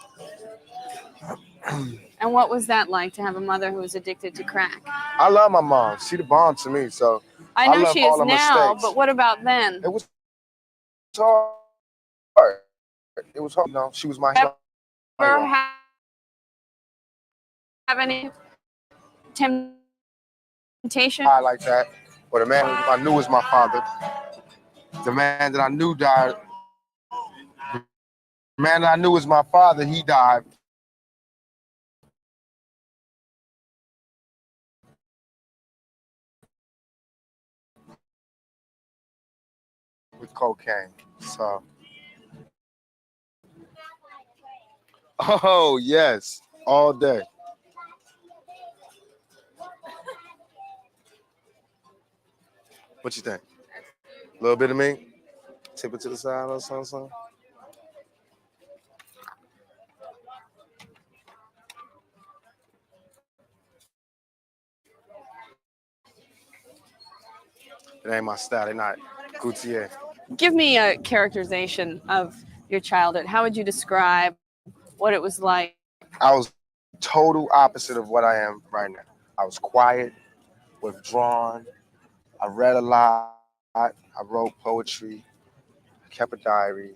And what was that like to have a mother who was addicted to crack? I love my mom. She the bomb to me. So I know she is now, but what about then? It was hard. It was hard. She was my hero. Ever have any temptation? I like that. But the man I knew was my father. The man that I knew died. The man that I knew was my father, he died. With cocaine. So. Oh, yes. All day. What you think? A little bit of me? Tip it to the side or something? It ain't my style. They're not Gautier. Give me a characterization of your childhood. How would you describe what it was like? I was total opposite of what I am right now. I was quiet, withdrawn. I read a lot. I wrote poetry. I kept a diary.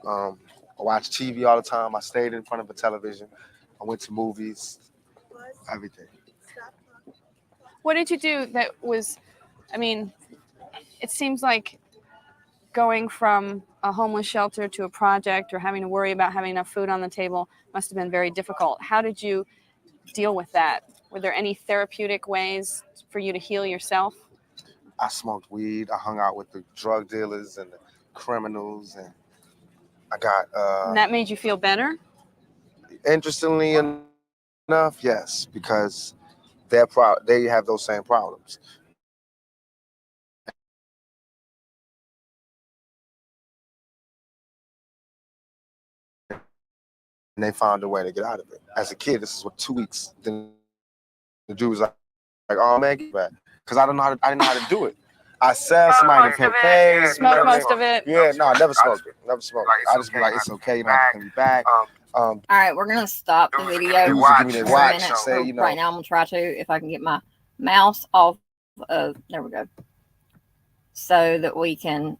I watched TV all the time. I stayed in front of a television. I went to movies. Everything. What did you do that was, I mean, it seems like going from a homeless shelter to a project or having to worry about having enough food on the table must have been very difficult. How did you deal with that? Were there any therapeutic ways for you to heal yourself? I smoked weed. I hung out with the drug dealers and the criminals, and I got. And that made you feel better? Interestingly enough, yes, because they have those same problems. And they found a way to get out of it. As a kid, this is what 2 weeks. Then the dude was like, "Oh man, get back," because I didn't know how to do it. I sell somebody to pay. Smoke most of it? Yeah, no, I never smoked it. Never smoked it. I just be like, it's okay, you don't have to come back. All right, we're gonna stop the video Dudes for will give me their watch and say, you know, right now. I'm gonna try to, if I can get my mouse off of, there we go, so that we can,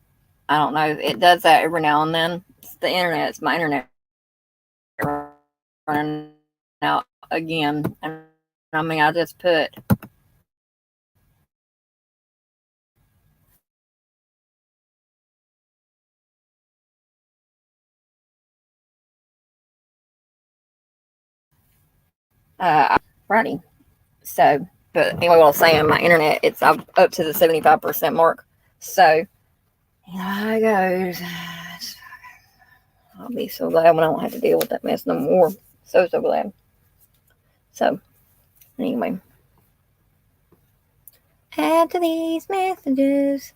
I don't know, it does that every now and then. It's the internet. It's my internet running out again, and I mean, I just put Friday. So, but anyway, what I was saying, my internet, it's up to the 75% mark. So, here it goes. I'll be so glad when I don't have to deal with that mess no more. So glad. So, anyway. Add to these messages.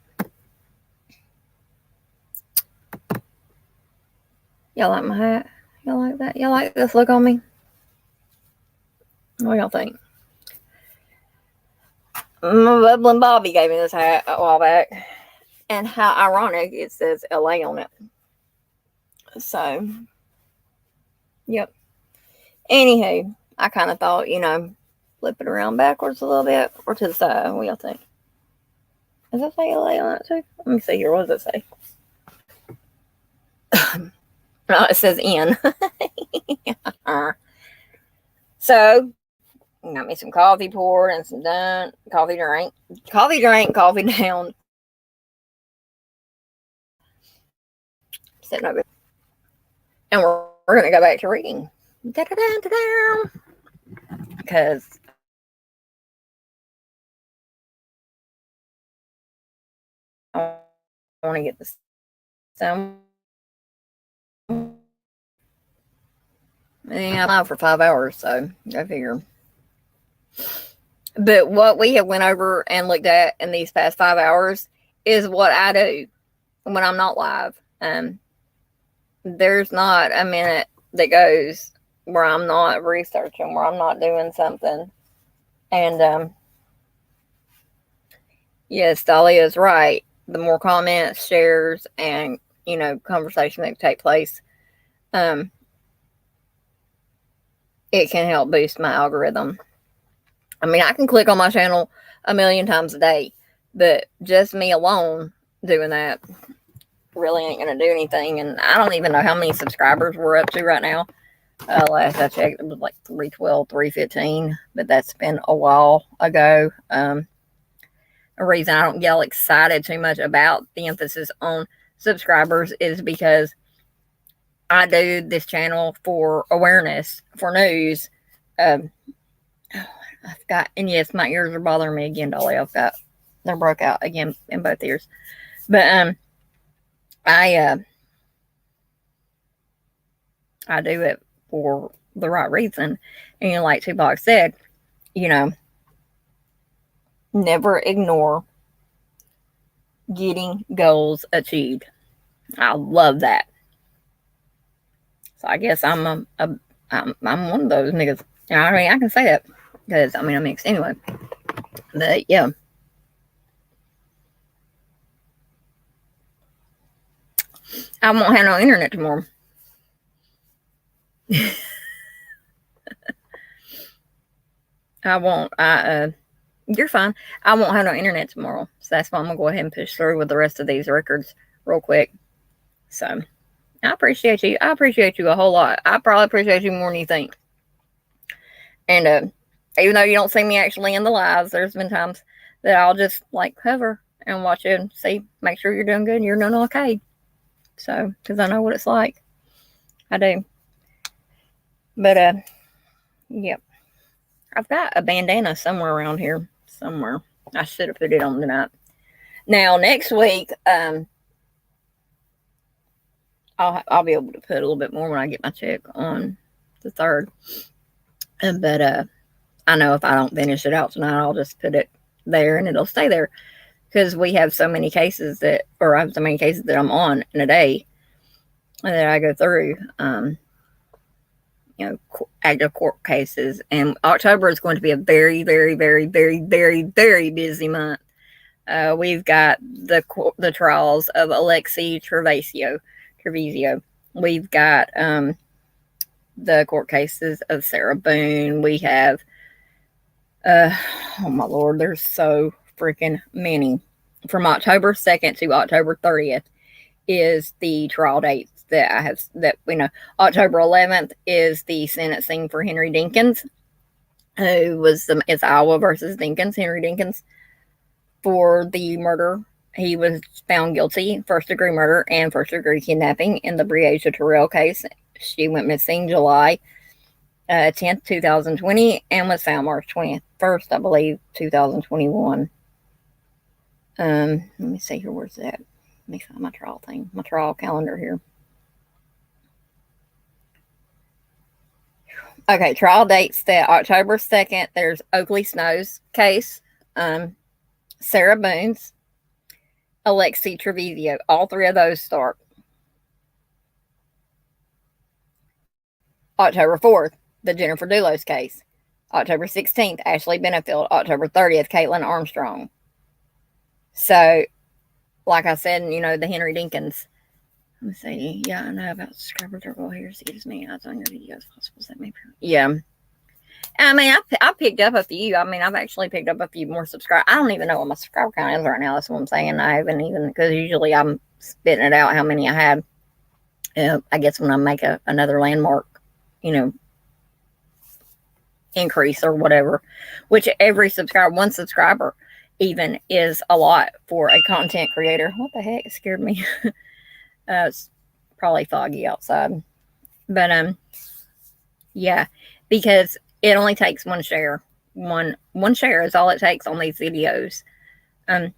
Y'all like my hat? Y'all like that? Y'all like this look on me? What y'all think? My bubbling Bobby gave me this hat a while back. And how ironic, it says LA on it. So, yep. Anywho, I kind of thought, you know, flip it around backwards a little bit or to the side. What y'all think? Does it say LA on it too? Let me see here. What does it say? No, it says N. So, got me some coffee poured and some done. Coffee drink, coffee down. Sitting over. And we're going to go back to reading. Because I want to get this sound. Yeah, I'm out for 5 hours, so go figure. But what we have went over and looked at in these past 5 hours is what I do when I'm not live. There's not a minute that goes where I'm not researching, where I'm not doing something. And yes, Dahlia is right. The more comments, shares, and, you know, conversation that take place, it can help boost my algorithm. I mean, I can click on my channel 1,000,000 times a day, but just me alone doing that really ain't going to do anything. And I don't even know how many subscribers we're up to right now. Last I checked, it was like 312, 315, but that's been a while ago. A reason I don't get excited too much about the emphasis on subscribers is because I do this channel for awareness, for news. I've got, and yes, my ears are bothering me again, Dolly. They're broke out again in both ears. But I do it for the right reason. And like Tupac said, you know, never ignore getting goals achieved. I love that. So I guess I'm one of those niggas. You know, I mean, I can say that because I mean, I'm mixed anyway. But yeah. I won't have no internet tomorrow. I won't. You're fine. I won't have no internet tomorrow. So that's why I'm going to go ahead and push through with the rest of these records real quick. So I appreciate you. I appreciate you a whole lot. I probably appreciate you more than you think. And Even though you don't see me actually in the lives, there's been times that I'll just like hover and watch it and see, make sure you're doing good and you're doing okay. So, because I know what it's like. I do. But, yep. I've got a bandana somewhere around here. Somewhere. I should have put it on tonight. Now, next week, I'll be able to put a little bit more when I get my check on the 3rd. But I know if I don't finish it out tonight, I'll just put it there and it'll stay there. Because we have so many cases I have so many cases that I'm on in a day that I go through. Active court cases. And October is going to be a very, very, very, very, very, very busy month. We've got the trials of Alexi Treviso. We've got the court cases of Sarah Boone. We have, oh my Lord, there's so freaking many. From October 2nd to October 30th is the trial dates that I have, that we know. October 11th is the sentencing for Henry Dinkins, who was it's Iowa versus Dinkins. Henry Dinkins, for the murder. He was found guilty, first-degree murder and first-degree kidnapping in the Breasia Terrell case. She went missing July 10th, 2020, and was found March 21st, I believe, 2021. Let me see here. Where's that? Let me find my trial thing, my trial calendar here. Okay, trial dates that October 2nd, there's Oakley Snow's case, Sarah Boone's, Alexi Treviso. All three of those start. October 4th, the Jennifer Dulos case. October 16th, Ashley Benefield. October 30th, Caitlin Armstrong. So, like I said, the Henry Dinkins. Let me see. Yeah, I know about subscriber turtle here. Excuse me. Ads on your videos. Possible that maybe. Yeah. I mean, I picked up a few. I mean, I've actually picked up a few more subscribers. I don't even know what my subscriber count is right now. That's what I'm saying. I haven't even, because usually I'm spitting it out how many I had. I guess when I make another landmark, increase or whatever, which every one subscriber even is a lot for a content creator. What the heck? It scared me. It's probably foggy outside. But, yeah, because it only takes one share. One share is all it takes on these videos. And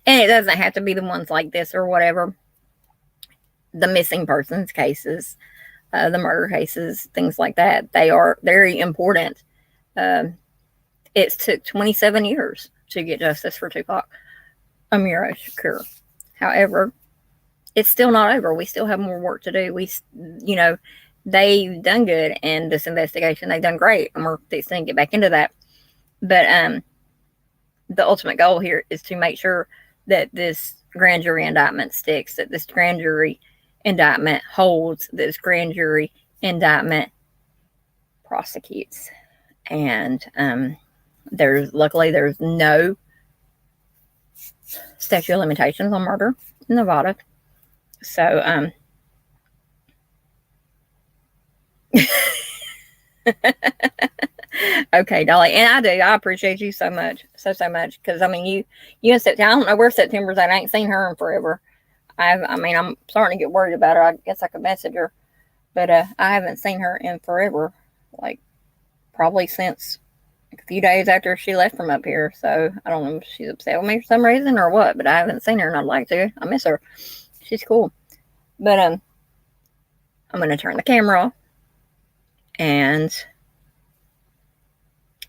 it doesn't have to be the ones like this or whatever. The missing persons cases, the murder cases, things like that. They are very important. It took 27 years to get justice for Tupac Amaru Shakur. However, it's still not over. We still have more work to do. They've done good in this investigation. They've done great, and we're fixing to get back into that. But the ultimate goal here is to make sure that this grand jury indictment sticks, that this grand jury indictment holds, that this grand jury indictment prosecutes. And luckily there's no statute of limitations on murder in Nevada. So okay, Dolly, and I appreciate you so much, so much, because I mean you and September, I don't know where September's at. I ain't seen her in forever. I'm starting to get worried about her. I guess I could message her, but I haven't seen her in forever, like probably since a few days after she left from up here. So I don't know if she's upset with me for some reason or what, but I haven't seen her and I'd like to. I miss her. She's cool. But I'm gonna turn the camera off, and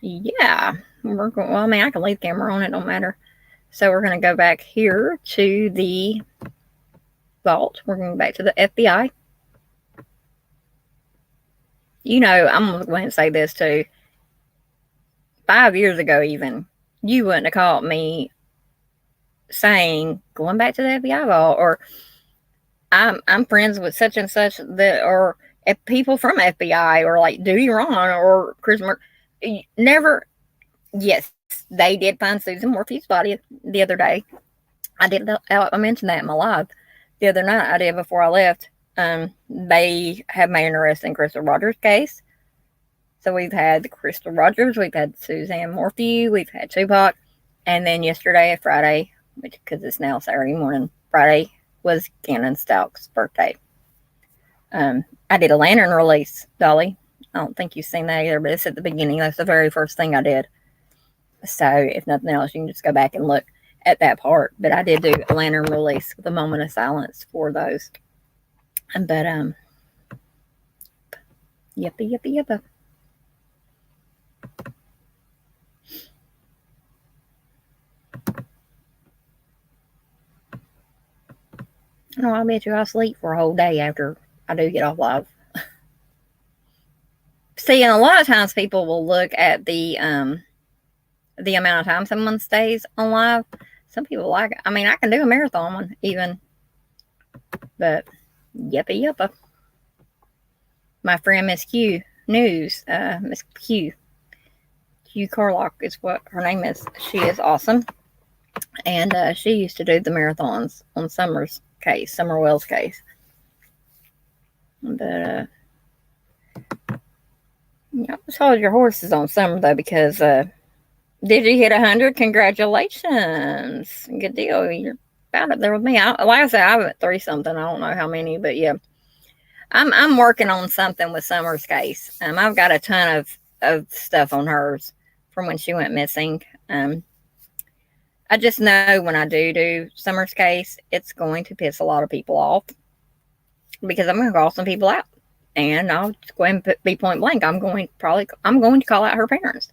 yeah, we're going. Well, I mean, I can leave the camera on; it don't matter. So we're gonna go back here to the vault. We're going back to the FBI. I'm gonna go ahead and say this too. 5 years ago, even, you wouldn't have caught me saying going back to the FBI vault, or I'm friends with such and such, that, or people from FBI, or like Duty Ron or Chris never. Yes, they did find Suzanne Morphew's body the other day. I mentioned that in my live the other night. I did before I left. They have made an arrest in Crystal Rogers' case. So we've had the Crystal Rogers, we've had Suzanne Morphew, we've had Tupac, and then yesterday, Friday, which because it's now Saturday morning, Friday was Gannon Stauch's birthday. I did a lantern release, Dolly. I don't think you've seen that either, but it's at the beginning. That's the very first thing I did. So if nothing else, you can just go back and look at that part. But I did do a lantern release with a moment of silence for those. But yippee. No, I bet you I'll sleep for a whole day after I do get off live. See, and a lot of times people will look at the amount of time someone stays on live. Some people like it. I mean, I can do a marathon one even. But yippee. My friend Miss Q News, Miss Q Carlock is what her name is. She is awesome. And she used to do the marathons on Summer Wells case. But just hold your horses on Summer though, because did you hit 100? Congratulations. Good deal. You're about up there with me. Like I said, I'm at 3-something. I don't know how many, but yeah. I'm working on something with Summer's case. I've got a ton of stuff on hers from when she went missing. I just know when I do Summer's case, it's going to piss a lot of people off because I'm going to call some people out, and I'll just go ahead and be point blank. I'm going to call out her parents.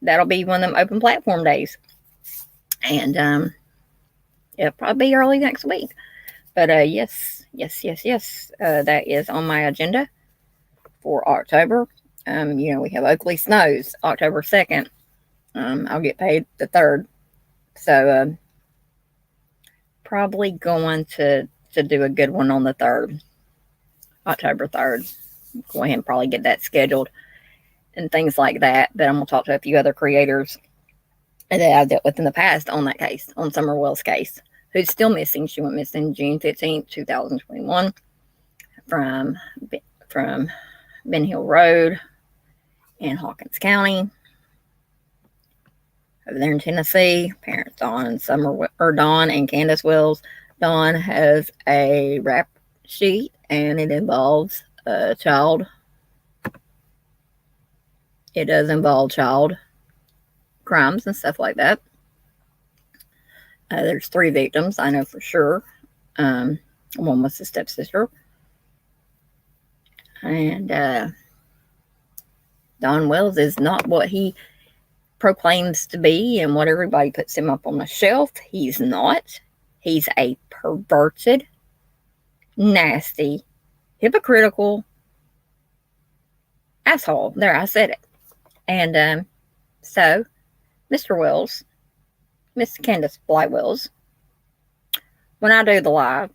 That'll be one of them open platform days, and it'll probably be early next week. But yes, that is on my agenda for October. We have Oakley Snows October 2nd. I'll get paid the 3rd. So, probably going to do a good one on the 3rd, October 3rd. Go ahead and probably get that scheduled and things like that. But I'm going to talk to a few other creators that I've dealt with in the past on that case, on Summer Wells' case, who's still missing. She went missing June 15th, 2021 from Ben Hill Road in Hawkins County. Over there in Tennessee, parents Dawn and Candace Wells. Dawn has a rap sheet, and it involves a child. It does involve child crimes and stuff like that. There's 3 victims, I know for sure. One was the stepsister. And Don Wells is not what he proclaims to be and what everybody puts him up on the shelf. He's not. He's a perverted, nasty, hypocritical asshole. There, I said it. And so, Mr. Wells, Miss Candace Blight Wells, when I do the live,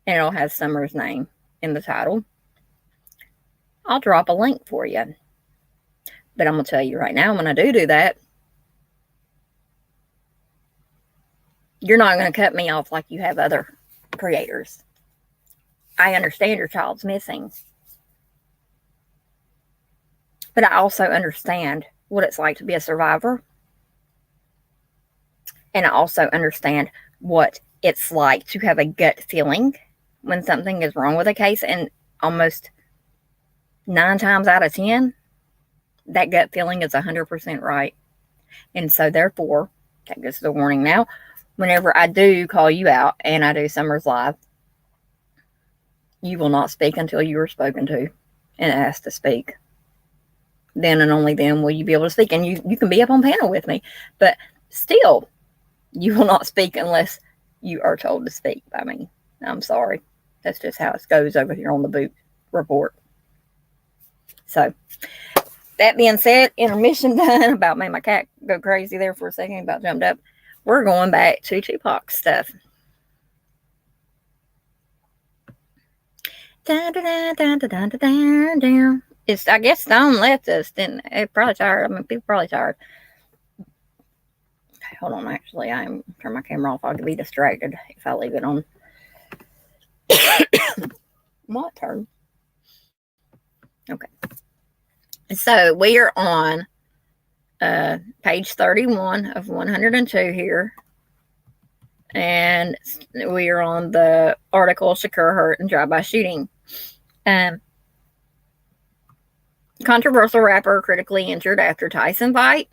and it'll have Summer's name in the title, I'll drop a link for you. But I'm going to tell you right now, when I do that, you're not going to cut me off like you have other creators. I understand your child's missing. But I also understand what it's like to be a survivor. And I also understand what it's like to have a gut feeling when something is wrong with a case. And almost 9 times out of 10, that gut feeling is 100% right. And so therefore, take this as a warning now, whenever I do call you out and I do Summer's Live, you will not speak until you are spoken to and asked to speak. Then and only then will you be able to speak. And you can be up on panel with me. But still, you will not speak unless you are told to speak by me. I'm sorry. That's just how it goes over here on the boot report. So, that being said, intermission done. About made my cat go crazy there for a second. About jumped up. We're going back to Tupac stuff. It's, I guess Stone left us, didn't it? Probably tired. I mean, people probably tired. Hold on, actually, I'm turn my camera off. I'll be distracted if I leave it on. My turn. Okay. So we are on page 31 of 102 here. And we are on the article Shakur hurt in drive-by shooting. Controversial rapper critically injured after Tyson fight.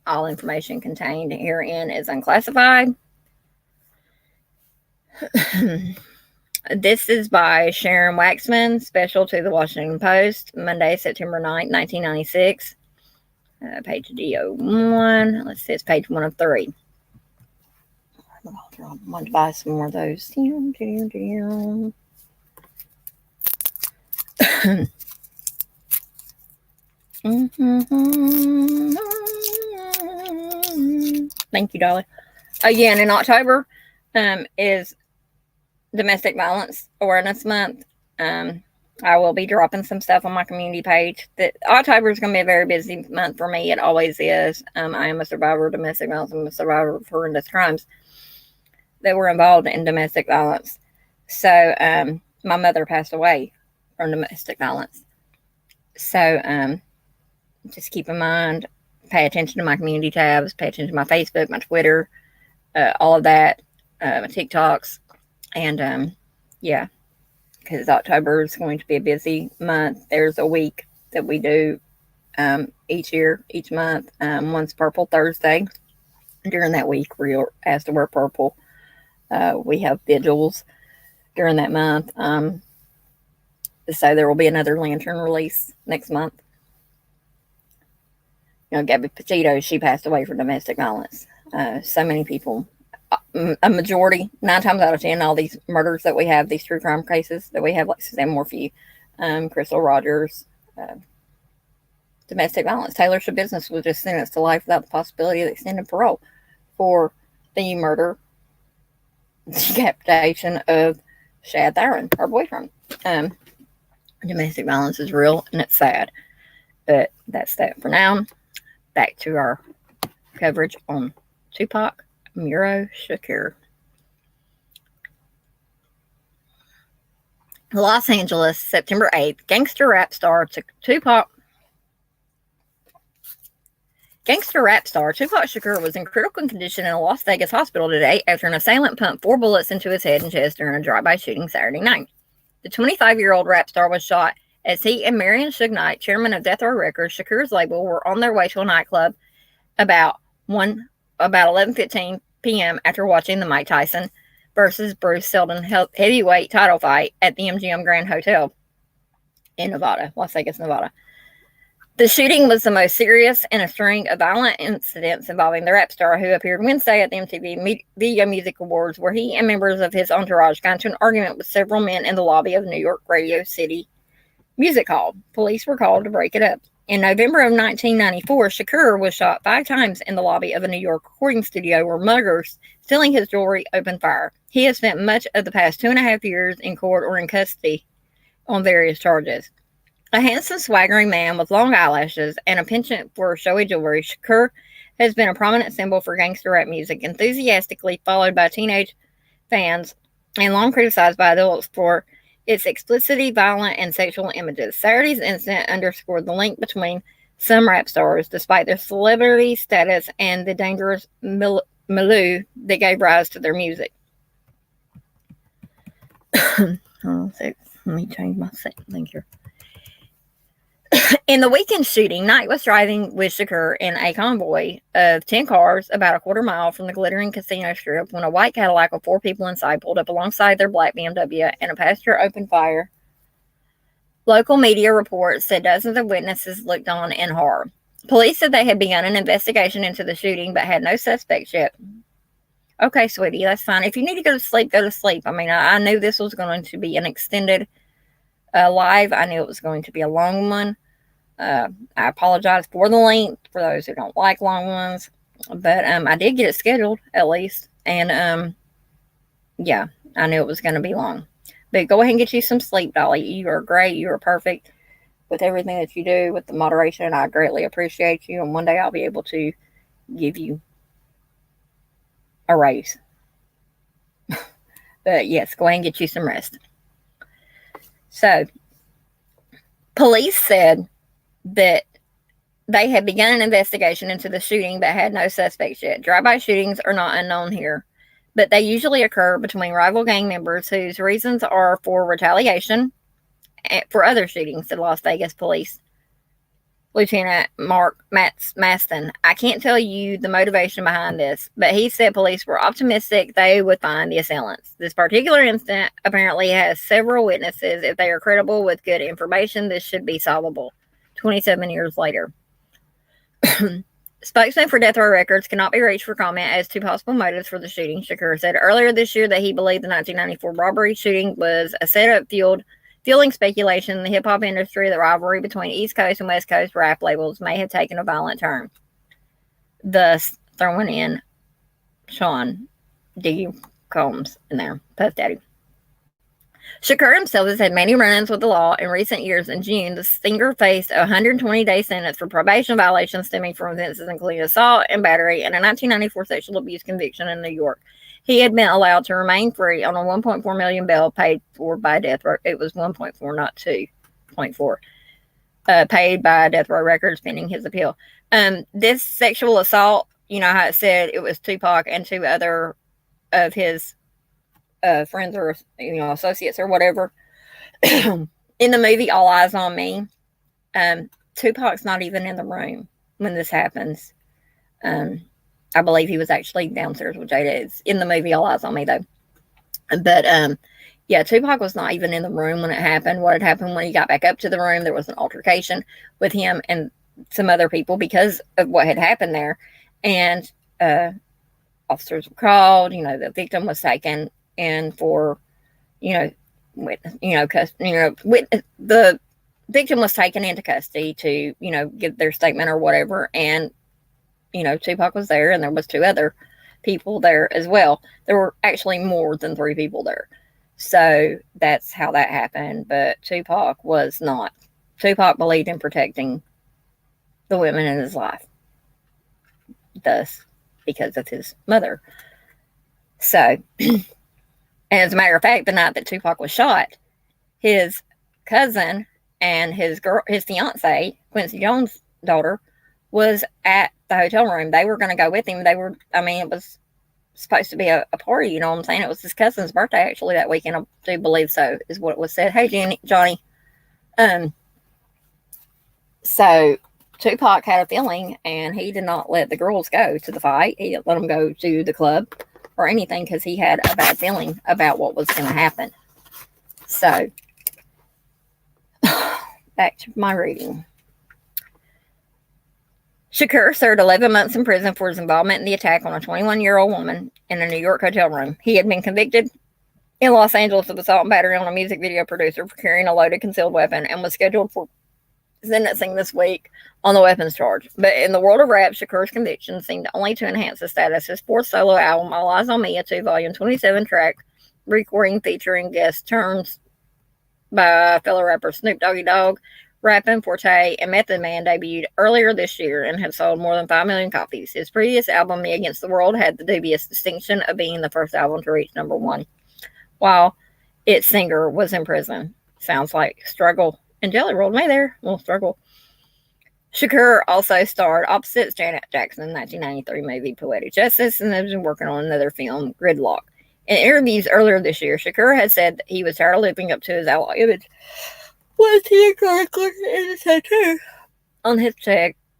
All information contained herein is unclassified. This is by Sharon Waxman, special to the Washington Post, Monday, September 9th, 1996. Page D01. Let's see, it's page 103. I want to buy some more of those. Thank you, Dolly. Again, in October is Domestic Violence Awareness Month. I will be dropping some stuff on my community page. That October is going to be a very busy month for me. It always is. I am a survivor of domestic violence. I'm a survivor of horrendous crimes that were involved in domestic violence. So my mother passed away from domestic violence. So just keep in mind, pay attention to my community tabs, pay attention to my Facebook, my Twitter, all of that, my TikToks. And yeah, because October is going to be a busy month. There's a week that we do each month. One's Purple Thursday. During that week, we're asked to wear purple. We have vigils during that month. So there will be another lantern release next month. You know, Gabby Petito, she passed away from domestic violence. So many people, a majority, 9 times out of 10, all these murders that we have, these true crime cases that we have, like Suzanne Morphew, Crystal Rogers, domestic violence. Taylor Shabusiness was just sentenced to life without the possibility of extended parole for the murder, decapitation of Shad Theron, her boyfriend. Domestic violence is real and it's sad. But that's that for now. Back to our coverage on Tupac Muro Shakur. Los Angeles, September 8th. Gangster rap star Tupac Shakur was in critical condition in a Las Vegas hospital today after an assailant pumped 4 bullets into his head and chest during a drive-by shooting Saturday night. The 25-year-old rap star was shot as he and Marion Suge Knight, chairman of Death Row Records, Shakur's label, were on their way to a nightclub about 11:15 p.m. after watching the Mike Tyson versus Bruce Seldon heavyweight title fight at the MGM Grand Hotel in Nevada, Las Vegas, Nevada. The shooting was the most serious in a string of violent incidents involving the rap star, who appeared Wednesday at the MTV Video Music Awards, where he and members of his entourage got into an argument with several men in the lobby of New York Radio City Music Hall. Police were called to break it up. In November of 1994, Shakur was shot 5 times in the lobby of a New York recording studio where muggers stealing his jewelry opened fire. He has spent much of the past 2.5 years in court or in custody on various charges. A handsome, swaggering man with long eyelashes and a penchant for showy jewelry, Shakur has been a prominent symbol for gangster rap music, enthusiastically followed by teenage fans and long criticized by adults for its explicitly violent and sexual images. Saturday's incident underscored the link between some rap stars, despite their celebrity status, and the dangerous milieu that gave rise to their music. Let me change my thing here. In the weekend shooting, Knight was driving with Shakur in a convoy of 10 cars about a quarter mile from the glittering casino strip when a white Cadillac with 4 people inside pulled up alongside their black BMW and a passenger opened fire. Local media reports said dozens of witnesses looked on in horror. Police said they had begun an investigation into the shooting but had no suspects yet. Okay, sweetie, that's fine. If you need to go to sleep, go to sleep. I mean, I knew this was going to be an extended live. I knew it was going to be a long one. I apologize for the length for those who don't like long ones, but I did get it scheduled at least, and yeah, I knew it was going to be long. But go ahead and get you some sleep, Dolly. You are great. You are perfect with everything that you do, with the moderation. I greatly appreciate you, and one day I'll be able to give you a raise. But yes, go ahead and get you some rest. So, police said that They had begun an investigation into the shooting but had no suspects yet. Drive-by shootings are not unknown here, but they usually occur between rival gang members whose reasons are for retaliation for other shootings, said Las Vegas police. Lieutenant Mark Maston. I can't tell you the motivation behind this, but he said police were optimistic they would find the assailants. This particular incident apparently has several witnesses. If they are credible with good information, this should be solvable. 27 years later. Spokesman for Death Row Records cannot be reached for comment as to possible motives for the shooting. Shakur said earlier this year that he believed the 1994 robbery shooting was a setup fueling speculation in the hip-hop industry. The rivalry between East Coast and West Coast rap labels may have taken a violent turn, thus throwing in Sean D. Combs in there, Puff Daddy. Shakur himself has had many run-ins with the law in recent years. In June, the singer faced a 120-day sentence for probation violations stemming from offenses including assault and battery and a 1994 sexual abuse conviction in New York. He had been allowed to remain free on a $1.4 million bail paid for by Death Row. It was 1.4, not 2.4. Paid by Death Row Records pending his appeal. This sexual assault, you know how it said it was Tupac and two other of his friends or associates or whatever. In the movie All Eyes on Me, Tupac's not even in the room when this happens. I believe he was actually downstairs with Jada. It's in the movie All Eyes on Me, though. But yeah, Tupac was not even in the room when it happened. What had happened when he got back up to the room, there was an altercation with him and some other people because of what had happened there. And officers were called. The victim was taken in for, the victim was taken into custody to, give their statement or whatever. And Tupac was there, and there was two other people there as well. There were actually more than three people there. So that's how that happened. But Tupac was not. Tupac believed in protecting the women in his life. Thus, because of his mother. So, and as a matter of fact, the night that Tupac was shot, his cousin and his fiance, Quincy Jones' daughter, was at the hotel room. They were going to go with him. It was supposed to be a party, you know what I'm saying? It was his cousin's birthday, actually, that weekend. I do believe so, is what it was said. Hey, Johnny. So, Tupac had a feeling, and he did not let the girls go to the fight. He didn't let them go to the club or anything because he had a bad feeling about what was going to happen. So, back to my reading. Shakur served 11 months in prison for his involvement in the attack on a 21-year-old woman in a New York hotel room. He had been convicted in Los Angeles of assault and battery on a music video producer for carrying a loaded concealed weapon and was scheduled for sentencing this week on the weapons charge. But in the world of rap, Shakur's conviction seemed only to enhance his status. His fourth solo album, All Eyes on Me, a 2-volume, 27-track recording featuring guest turns by fellow rapper Snoop Doggy Dogg, Rappin' Forte, and Method Man, debuted earlier this year and had sold more than 5 million copies. His previous album, Me Against the World, had the dubious distinction of being the first album to reach number 1, while its singer was in prison. Sounds like struggle and Jelly Rolled me there. A little struggle. Shakur also starred opposite Janet Jackson in the 1993 movie Poetic Justice and has been working on another film, Gridlock. In interviews earlier this year, Shakur had said that he was tired of living up to his outlaw image. Was he a character in a tattoo on his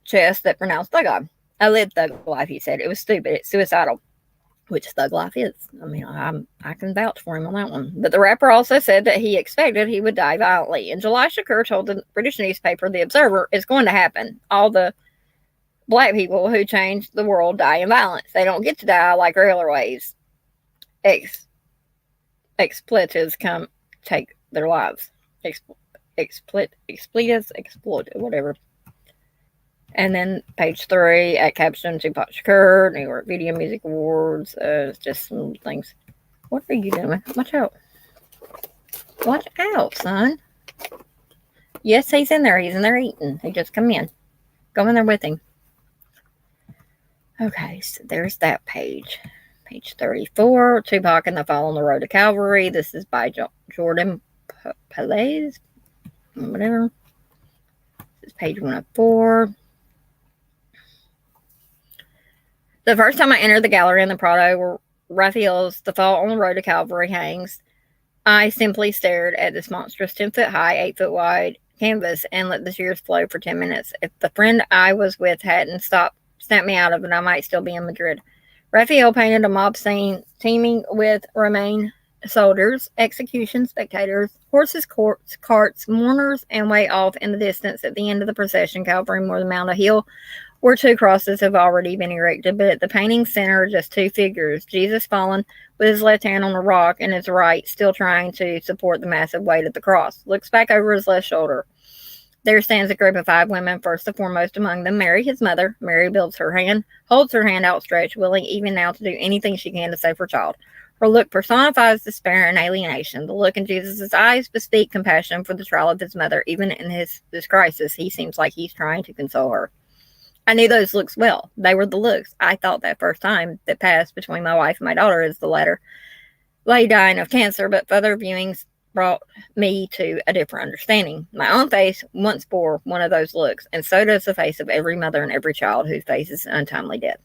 chest that pronounced Thug Life? I lived Thug Life, he said. It was stupid. It's suicidal, which Thug Life is. I can vouch for him on that one. But the rapper also said that he expected he would die violently. In July, Shakur told the British newspaper The Observer, it's going to happen. All the black people who changed the world die in violence. They don't get to die like regular ways. Expletives come take their lives. Expletives, whatever. And then page 3 at caption Tupac Shakur, New York Video Music Awards. Just some things. What are you doing? Watch out. Watch out, son. Yes, he's in there. He's in there eating. He just come in. Go in there with him. Okay, so there's that page. Page 34. Tupac and the Fall on the Road to Calvary. This is by Jordan Palais. Whatever. This is page 104. The first time I entered the gallery in the Prado where Raphael's The Fall on the Road to Calvary hangs, I simply stared at this monstrous 10-foot high, 8-foot wide canvas and let the tears flow for 10 minutes. If the friend I was with hadn't snapped me out of it, I might still be in Madrid. Raphael painted a mob scene teeming with Romaine soldiers, execution spectators, horses, carts, mourners, and way off in the distance at the end of the procession, Calvary more than Mount a hill, where 2 crosses have already been erected, but at the painting's center are just 2 figures, Jesus fallen with his left hand on a rock and his right still trying to support the massive weight of the cross. Looks back over his left shoulder. There stands a group of 5 women, first and foremost among them Mary, his mother. Mary holds her hand outstretched, willing even now to do anything she can to save her child. Her look personifies despair and alienation. The look in Jesus' eyes bespeak compassion for the trial of his mother. Even in this crisis, he seems like he's trying to console her. I knew those looks well. They were the looks I thought that first time that passed between my wife and my daughter as the latter lay dying of cancer, but further viewings brought me to a different understanding. My own face once bore one of those looks, and so does the face of every mother and every child who faces untimely death.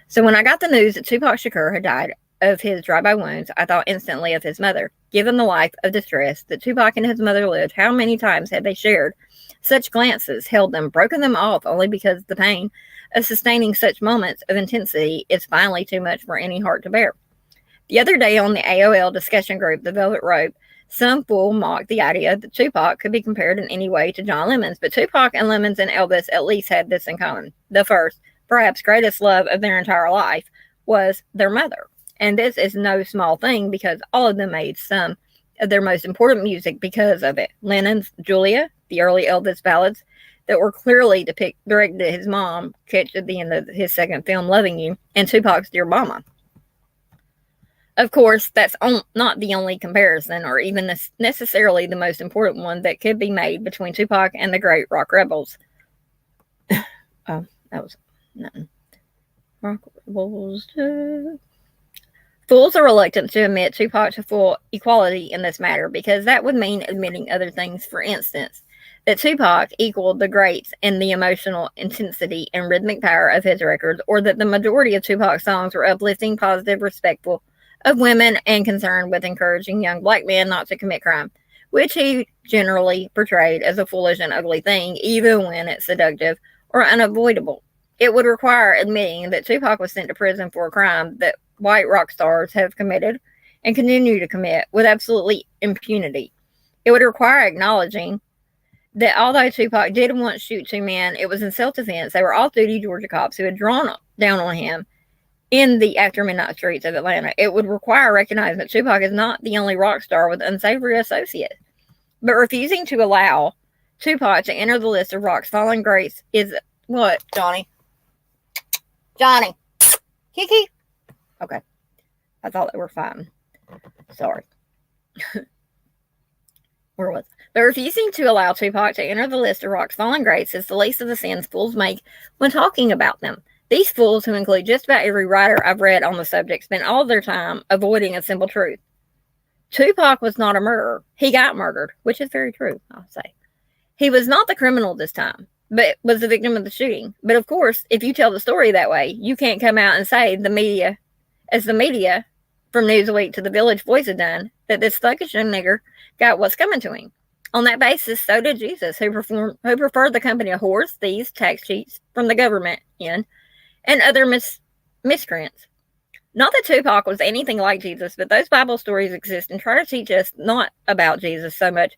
So when I got the news that Tupac Shakur had died of his drive-by wounds, I thought instantly of his mother. Given the life of distress that Tupac and his mother lived, how many times had they shared such glances, held them, broken them off, only because the pain of sustaining such moments of intensity is finally too much for any heart to bear. The other day on the AOL discussion group, The Velvet Rope, some fool mocked the idea that Tupac could be compared in any way to John Lennon's, but Tupac and Lennon's and Elvis at least had this in common. The first, perhaps greatest love of their entire life was their mother. And this is no small thing because all of them made some of their most important music because of it. Lennon's Julia, the early Elvis ballads that were clearly directed at his mom, catch at the end of his second film, Loving You, and Tupac's Dear Mama. Of course, that's not the only comparison, or even necessarily the most important one that could be made between Tupac and the great rock rebels. Oh, that was nothing. Rock rebels. Fools are reluctant to admit Tupac to full equality in this matter because that would mean admitting other things. For instance, that Tupac equaled the greats in the emotional intensity and rhythmic power of his records, or that the majority of Tupac's songs were uplifting, positive, respectful of women, and concerned with encouraging young black men not to commit crime, which he generally portrayed as a foolish and ugly thing, even when it's seductive or unavoidable. It would require admitting that Tupac was sent to prison for a crime that white rock stars have committed and continue to commit with absolutely impunity. It would require acknowledging that although Tupac did once shoot 2 men, it was in self-defense. They were off-duty Georgia cops who had drawn down on him in the after-midnight streets of Atlanta. It would require recognizing that Tupac is not the only rock star with unsavory associates. But refusing to allow Tupac to enter the list of rock's fallen greats is what, Johnny? Johnny! Kiki? Okay. I thought they were fine. Sorry. Where was it? But refusing to allow Tupac to enter the list of rock's fallen greats is the least of the sins fools make when talking about them. These fools, who include just about every writer I've read on the subject, spend all their time avoiding a simple truth. Tupac was not a murderer. He got murdered, which is very true, I'll say. He was not the criminal this time, but was the victim of the shooting. But of course, if you tell the story that way, you can't come out and say the media, from Newsweek to the Village Voice had done, that this thuggish young nigger got what's coming to him. On that basis, so did Jesus, who preferred the company of whores, thieves, tax cheats from the government and other miscreants. Not that Tupac was anything like Jesus, but those Bible stories exist and try to teach us not about Jesus so much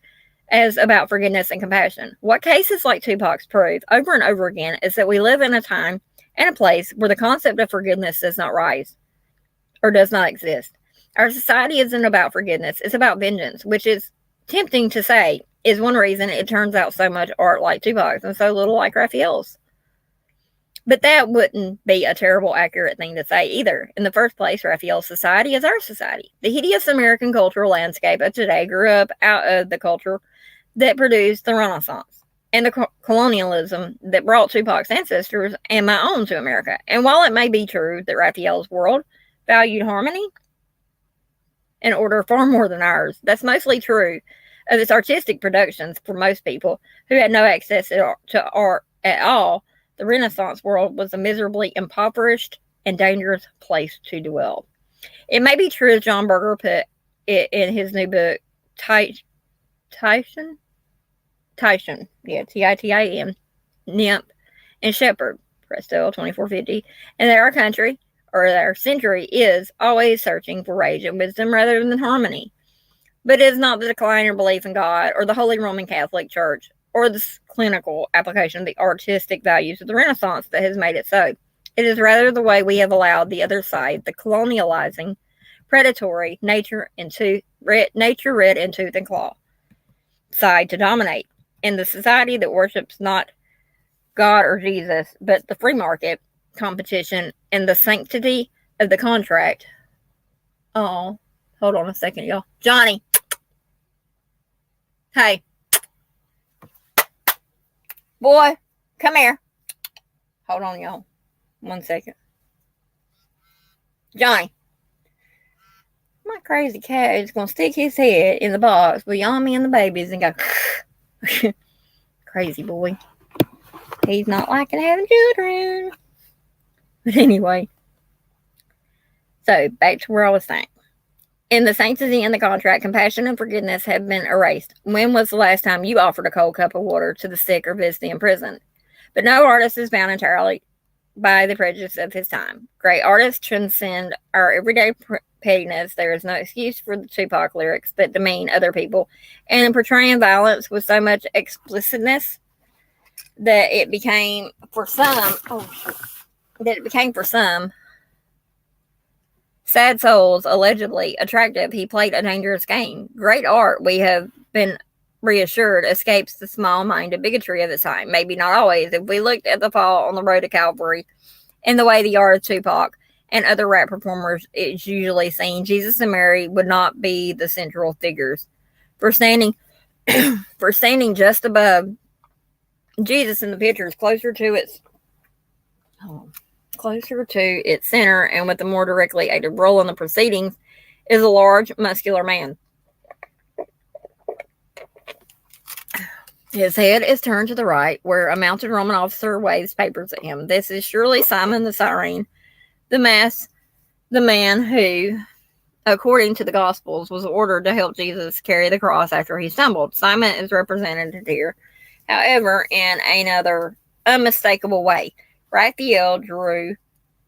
as about forgiveness and compassion. What cases like Tupac's prove over and over again is that we live in a time and a place where the concept of forgiveness does not rise or does not exist. Our society isn't about forgiveness, it's about vengeance, which is tempting to say is one reason it turns out so much art like Tupac's and so little like Raphael's. But that wouldn't be a terrible accurate thing to say either. In the first place, Raphael's society is our society. The hideous American cultural landscape of today grew up out of the culture that produced the Renaissance and the colonialism that brought Tupac's ancestors and my own to America. And while it may be true that Raphael's world valued harmony and order far more than ours, that's mostly true of its artistic productions for most people who had no access to art at all. The Renaissance world was a miserably impoverished and dangerous place to dwell. It may be true, as John Berger put it in his new book, Tyson, yeah, Titin, Nymph, and Shepherd, Presto 2450, and that our country, or that our century, is always searching for rage and wisdom rather than harmony. But it is not the decline or belief in God, or the Holy Roman Catholic Church, or the clinical application of the artistic values of the Renaissance that has made it so. It is rather the way we have allowed the other side, the colonializing, predatory, nature red in tooth and claw side, to dominate. In the society that worships not God or Jesus, but the free market, competition, and the sanctity of the contract. Oh, hold on a second, y'all. Johnny. Hey. Boy, come here. Hold on, y'all. 1 second. Johnny. My crazy cat is going to stick his head in the box with Yummy and the babies and go, crazy boy. He's not liking having children. But anyway. So, back to where I was saying. In the sanctity and the contract, compassion and forgiveness have been erased. When was the last time you offered a cold cup of water to the sick or visiting in prison? But no artist is bound entirely by the prejudice of his time. Great artists transcend our everyday pettiness. There is no excuse for the Tupac lyrics that demean other people, and in portraying violence with so much explicitness that it became for some sad souls allegedly attractive. He played a dangerous game. Great art, we have been reassured, escapes the small-minded bigotry of its time. Maybe not always. If we looked at the fall on the road to Calvary and the way the art of Tupac and other rap performers is usually seen, Jesus and Mary would not be the central figures. For standing just above Jesus in the pictures, closer to its center and with a more directly aided role in the proceedings, is a large, muscular man. His head is turned to the right, where a mounted Roman officer waves papers at him. This is surely Simon the Cyrene, the man who, according to the Gospels, was ordered to help Jesus carry the cross after he stumbled. Simon is represented here, however, in another unmistakable way. Raphael drew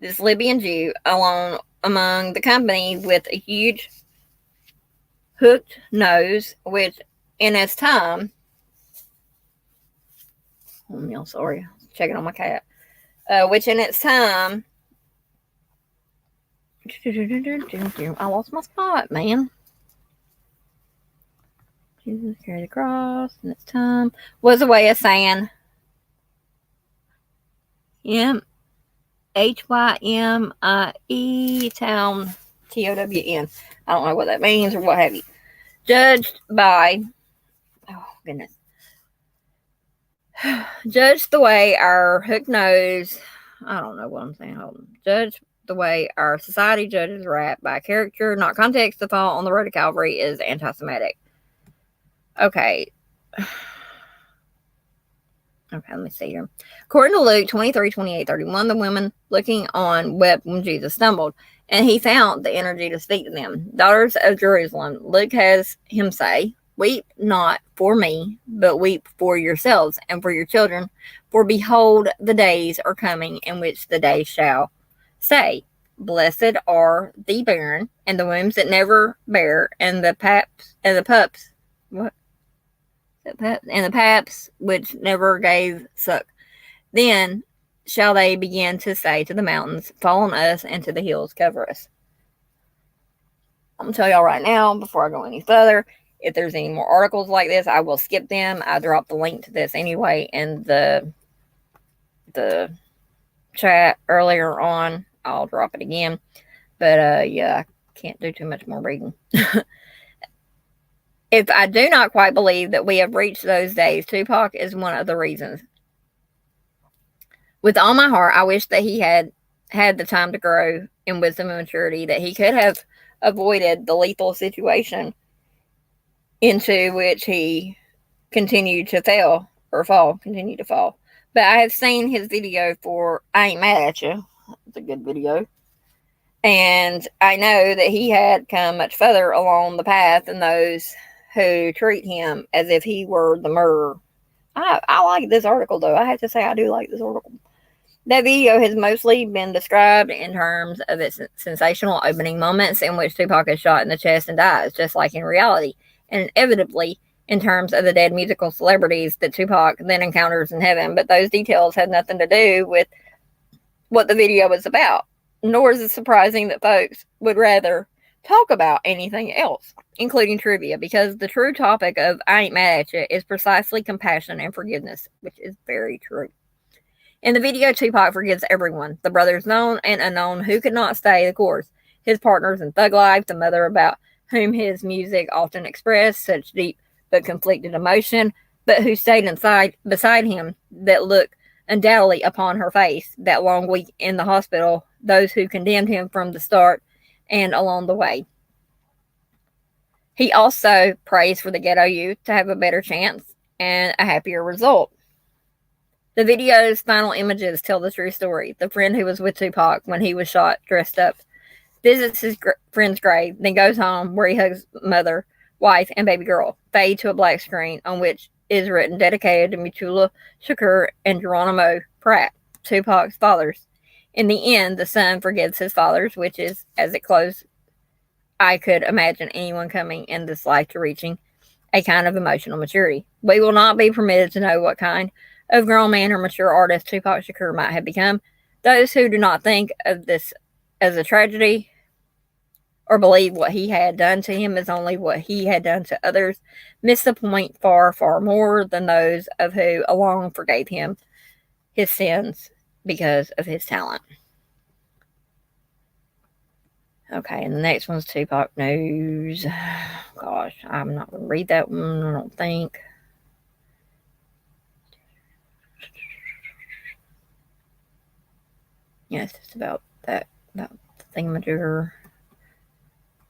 this Libyan Jew alone among the company with a huge hooked nose, which in its time, checking on my cat, which in its time, I lost my spot, man. Jesus carried the cross in its time, was a way of saying, Hyme town, TOWN. I don't know what that means or what have you. Judged the way our hook nose, I don't know what I'm saying. Hold on. Judge the way our society judges rap by character, not context. The fall on the road to Calvary is anti-Semitic. Okay. Okay, let me see here. According to Luke 23, 28, 31, the women looking on wept when Jesus stumbled, and he found the energy to speak to them. Daughters of Jerusalem, Luke has him say, weep not for me, but weep for yourselves and for your children. For behold, the days are coming in which the days shall say, blessed are the barren, and the wombs that never bear, and the paps which never gave suck. Then shall they begin to say to the mountains, fall on us, and to the hills, cover us. I'm going to tell y'all right now, before I go any further, if there's any more articles like this, I will skip them. I dropped the link to this anyway in the chat earlier on. I'll drop it again. But yeah, I can't do too much more reading. If I do not quite believe that we have reached those days, Tupac is one of the reasons. With all my heart, I wish that he had the time to grow in wisdom and maturity, that he could have avoided the lethal situation into which he continued to fall. But I have seen his video for I Ain't Mad At You. It's a good video. And I know that he had come much further along the path than those who treat him as if he were the murderer. I like this article, though. I have to say I do like this article. That video has mostly been described in terms of its sensational opening moments in which Tupac is shot in the chest and dies, just like in reality, and inevitably in terms of the dead musical celebrities that Tupac then encounters in heaven. But those details have nothing to do with what the video is about, nor is it surprising that folks would rather talk about anything else, including trivia, because the true topic of I Ain't Mad At You is precisely compassion and forgiveness, which is very true. In the video, Tupac forgives everyone, the brothers known and unknown who could not stay the course, his partners in thug life, the mother about whom his music often expressed such deep but conflicted emotion, but who stayed beside him, that looked undoubtedly upon her face that long week in the hospital, those who condemned him from the start and along the way. He also prays for the ghetto youth to have a better chance and a happier result. The video's final images tell the true story. The friend who was with Tupac when he was shot, dressed up, visits his friend's grave, then goes home where he hugs mother, wife, and baby girl. Fade to a black screen on which is written, dedicated to Mutula, Shakur, and Geronimo Pratt, Tupac's fathers. In the end, the son forgives his fathers, which is, as it closed, I could imagine anyone coming in this life to reaching a kind of emotional maturity. We will not be permitted to know what kind of grown man or mature artist Tupac Shakur might have become. Those who do not think of this as a tragedy or believe what he had done to him is only what he had done to others miss the point far, far more than those of who alone forgave him his sins because of his talent. Okay, and the next one's Tupac News. Gosh, I'm not going to read that one, I don't think. Yeah, it's just about that, about the thingamajigger.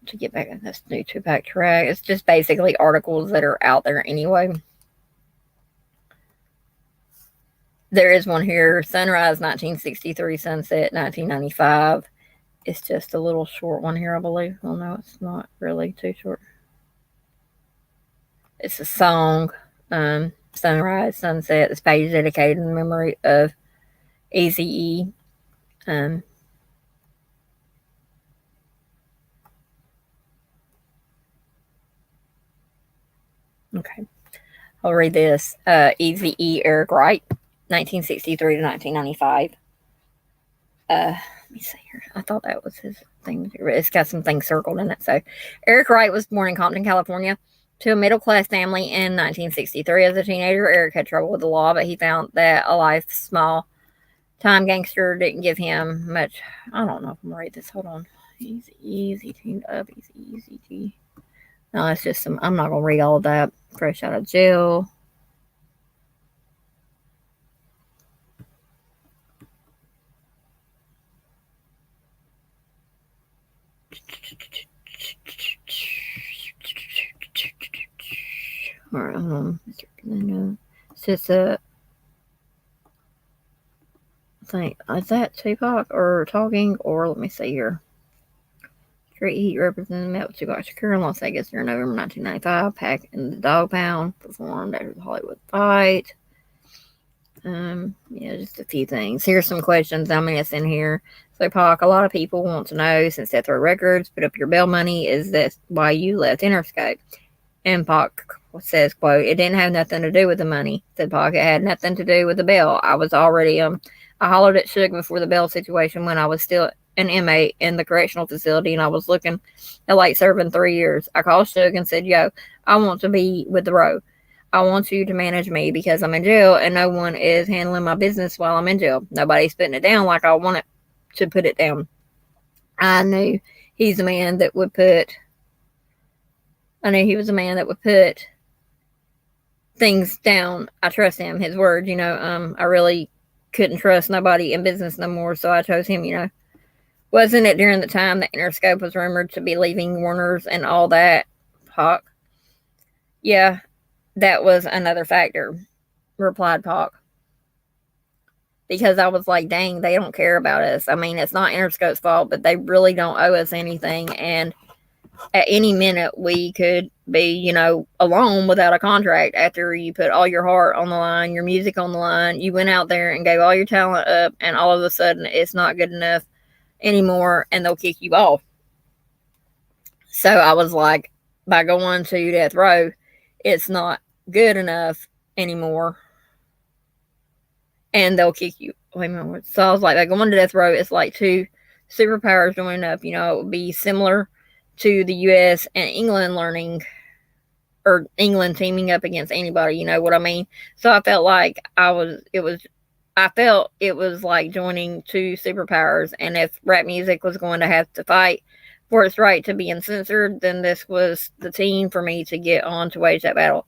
To get back on this new Tupac track, it's just basically articles that are out there anyway. There is one here, Sunrise 1963, Sunset 1995. It's just a little short one here, I believe. Well, no, it's not really too short. It's a song, Sunrise, Sunset. This page is dedicated in memory of Eazy-E. Okay, I'll read this. Eazy-E, Eric Wright, 1963 to 1995. Let me see here. I thought that was his thing. It's got some things circled in it. So, Eric Wright was born in Compton, California, to a middle-class family in 1963. As a teenager, Eric had trouble with the law, but he found that a life small-time gangster didn't give him much. I don't know if I'm going to read this. Hold on. Easy, teamed up. Easy. No, it's just some. I'm not going to read all of that. Fresh out of jail. Or it's just a thing. Is that Tupac or talking? Or let me see here. Street Heat represented met with Tupac Shakur in Las Vegas during November 1995. Pack in the Dog Pound performed after the Hollywood fight. Yeah, just a few things. Here's some questions I'm in here. So, Pac, a lot of people want to know, since Death Row Records put up your bail money, is that why you left Interscope? And Pac says, quote, it didn't have nothing to do with the money. Said Pac, it had nothing to do with the bail. I was already, I hollered at Suge before the bail situation when I was still an inmate in the correctional facility and I was looking at like serving 3 years. I called Suge and said, yo, I want to be with the row. I want you to manage me because I'm in jail and no one is handling my business while I'm in jail. Nobody's putting it down like I want it to put it down. I knew he's a man that would put things down. I trust him, his word, I really couldn't trust nobody in business no more, so I chose him, Wasn't it during the time that Interscope was rumored to be leaving Warner's and all that, Pac? Yeah, that was another factor, replied Pac. because I was like, dang, they don't care about us. I mean, it's not Interscope's fault, but they really don't owe us anything. And at any minute, we could be, you know, alone without a contract after you put all your heart on the line, your music on the line. You went out there and gave all your talent up, and all of a sudden it's not good enough anymore, and they'll kick you off. So I was like, by going to death row, it's not good enough anymore, and they'll kick you. Wait a minute. So I was like, by going to death row, it's like two superpowers joining up. You know, it would be similar to the U.S. and England or England teaming up against anybody. You know what I mean? So I felt like I felt it was like joining two superpowers, and if rap music was going to have to fight for its right to be uncensored, then this was the team for me to get on to wage that battle.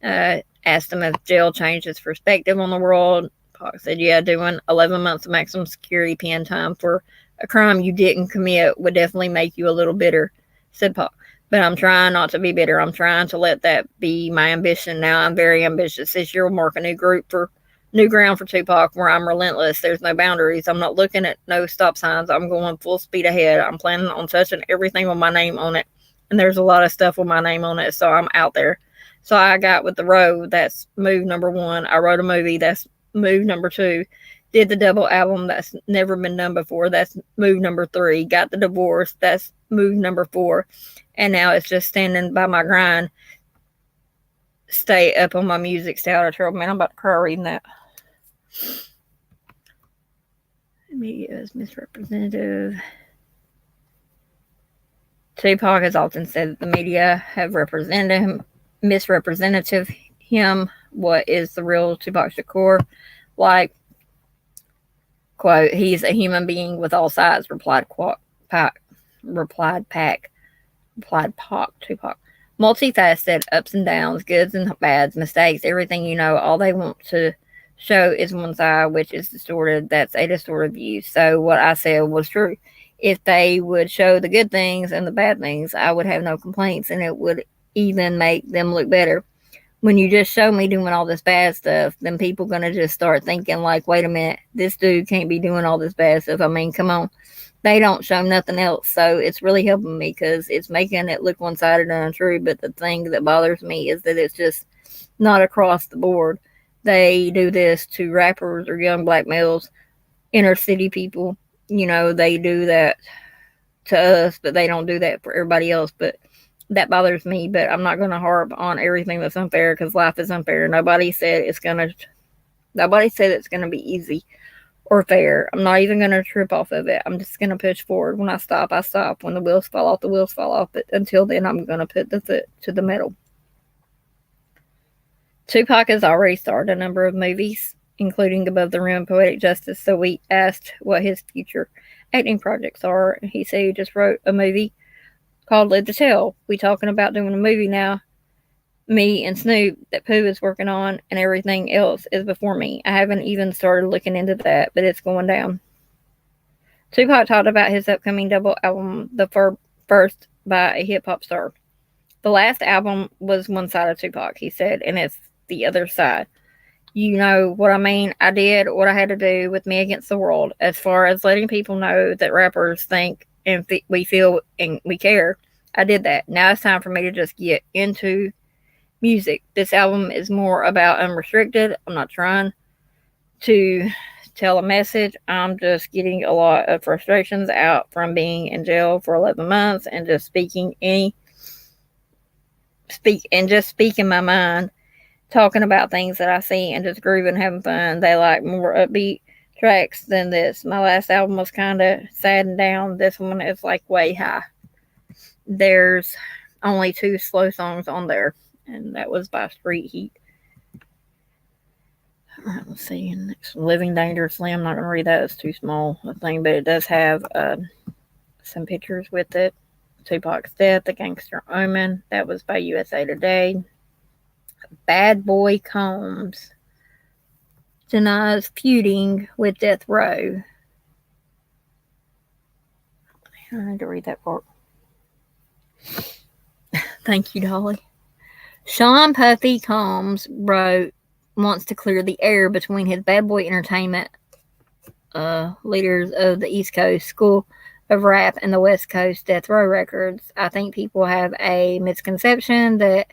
Asked him if jail changed his perspective on the world. Pac said, yeah, doing 11 months of maximum security pen time for a crime you didn't commit would definitely make you a little bitter, said Pac. But I'm trying not to be bitter. I'm trying to let that be my ambition. Now I'm very ambitious. This year we'll mark a new ground for Tupac, where I'm relentless. There's no boundaries. I'm not looking at no stop signs. I'm going full speed ahead. I'm planning on touching everything with my name on it. And there's a lot of stuff with my name on it, so I'm out there. So I got with the road. That's move number 1. I wrote a movie. That's move number 2. Did the double album. That's never been done before. That's move number 3. Got the divorce. That's move number 4. And now it's just standing by my grind. Stay up on my music. Stay out of trouble. Man, I'm about to cry reading that. The media is misrepresentative. Tupac has often said that the media have misrepresented him. What is the real Tupac Shakur like? Quote, he's a human being with all sides, replied Pac. Tupac. Multifaceted, ups and downs, goods and bads, mistakes, everything, you know. All they want to show is one side, which is distorted. That's a distorted view. So what I said was true. If they would show the good things and the bad things, I would have no complaints, and it would even make them look better. When you just show me doing all this bad stuff, then people going to just start thinking like, wait a minute, this dude can't be doing all this bad stuff. I mean, come on. They don't show nothing else. So it's really helping me because it's making it look one-sided and untrue. But the thing that bothers me is that it's just not across the board. They do this to rappers or young black males, inner city people. You know, they do that to us, but they don't do that for everybody else. But that bothers me. But I'm not going to harp on everything that's unfair because life is unfair. Nobody said it's going to be easy or fair. I'm not even going to trip off of it. I'm just going to push forward. When I stop, I stop. When the wheels fall off, the wheels fall off. But until then, I'm going to put the foot to the metal. Tupac has already starred a number of movies, including Above the Rim, Poetic Justice. So we asked what his future acting projects are. He said he just wrote a movie called Live to Tell. We talking about doing a movie now. Me and Snoop that Pooh is working on, and everything else is before me. I haven't even started looking into that, but it's going down. Tupac talked about his upcoming double album, the first by a hip-hop star. The last album was one side of Tupac, he said, and it's the other side. You know what I mean? I did what I had to do with Me Against the World, as far as letting people know that rappers think and we feel and we care. I did that. Now it's time for me to just get into music. This album is more about unrestricted. I'm not trying to tell a message. I'm just getting a lot of frustrations out from being in jail for 11 months and just speaking my mind, talking about things that I see and just grooving, having fun. They like more upbeat tracks than this. My last album was kind of sad and down. This one is like way high. There's only 2 slow songs on there, and that was by Street Heat. All right, let's see. Next, Living Dangerously. I'm not going to read that. It's too small a thing, but it does have some pictures with it. Tupac's Death, The Gangster Omen. That was by USA Today. Bad Boy Combs denies feuding with Death Row. I need to read that part. Thank you, Dolly. Sean Puffy Combs wrote, wants to clear the air between his Bad Boy Entertainment leaders of the East Coast School of Rap and the West Coast Death Row Records. I think people have a misconception that,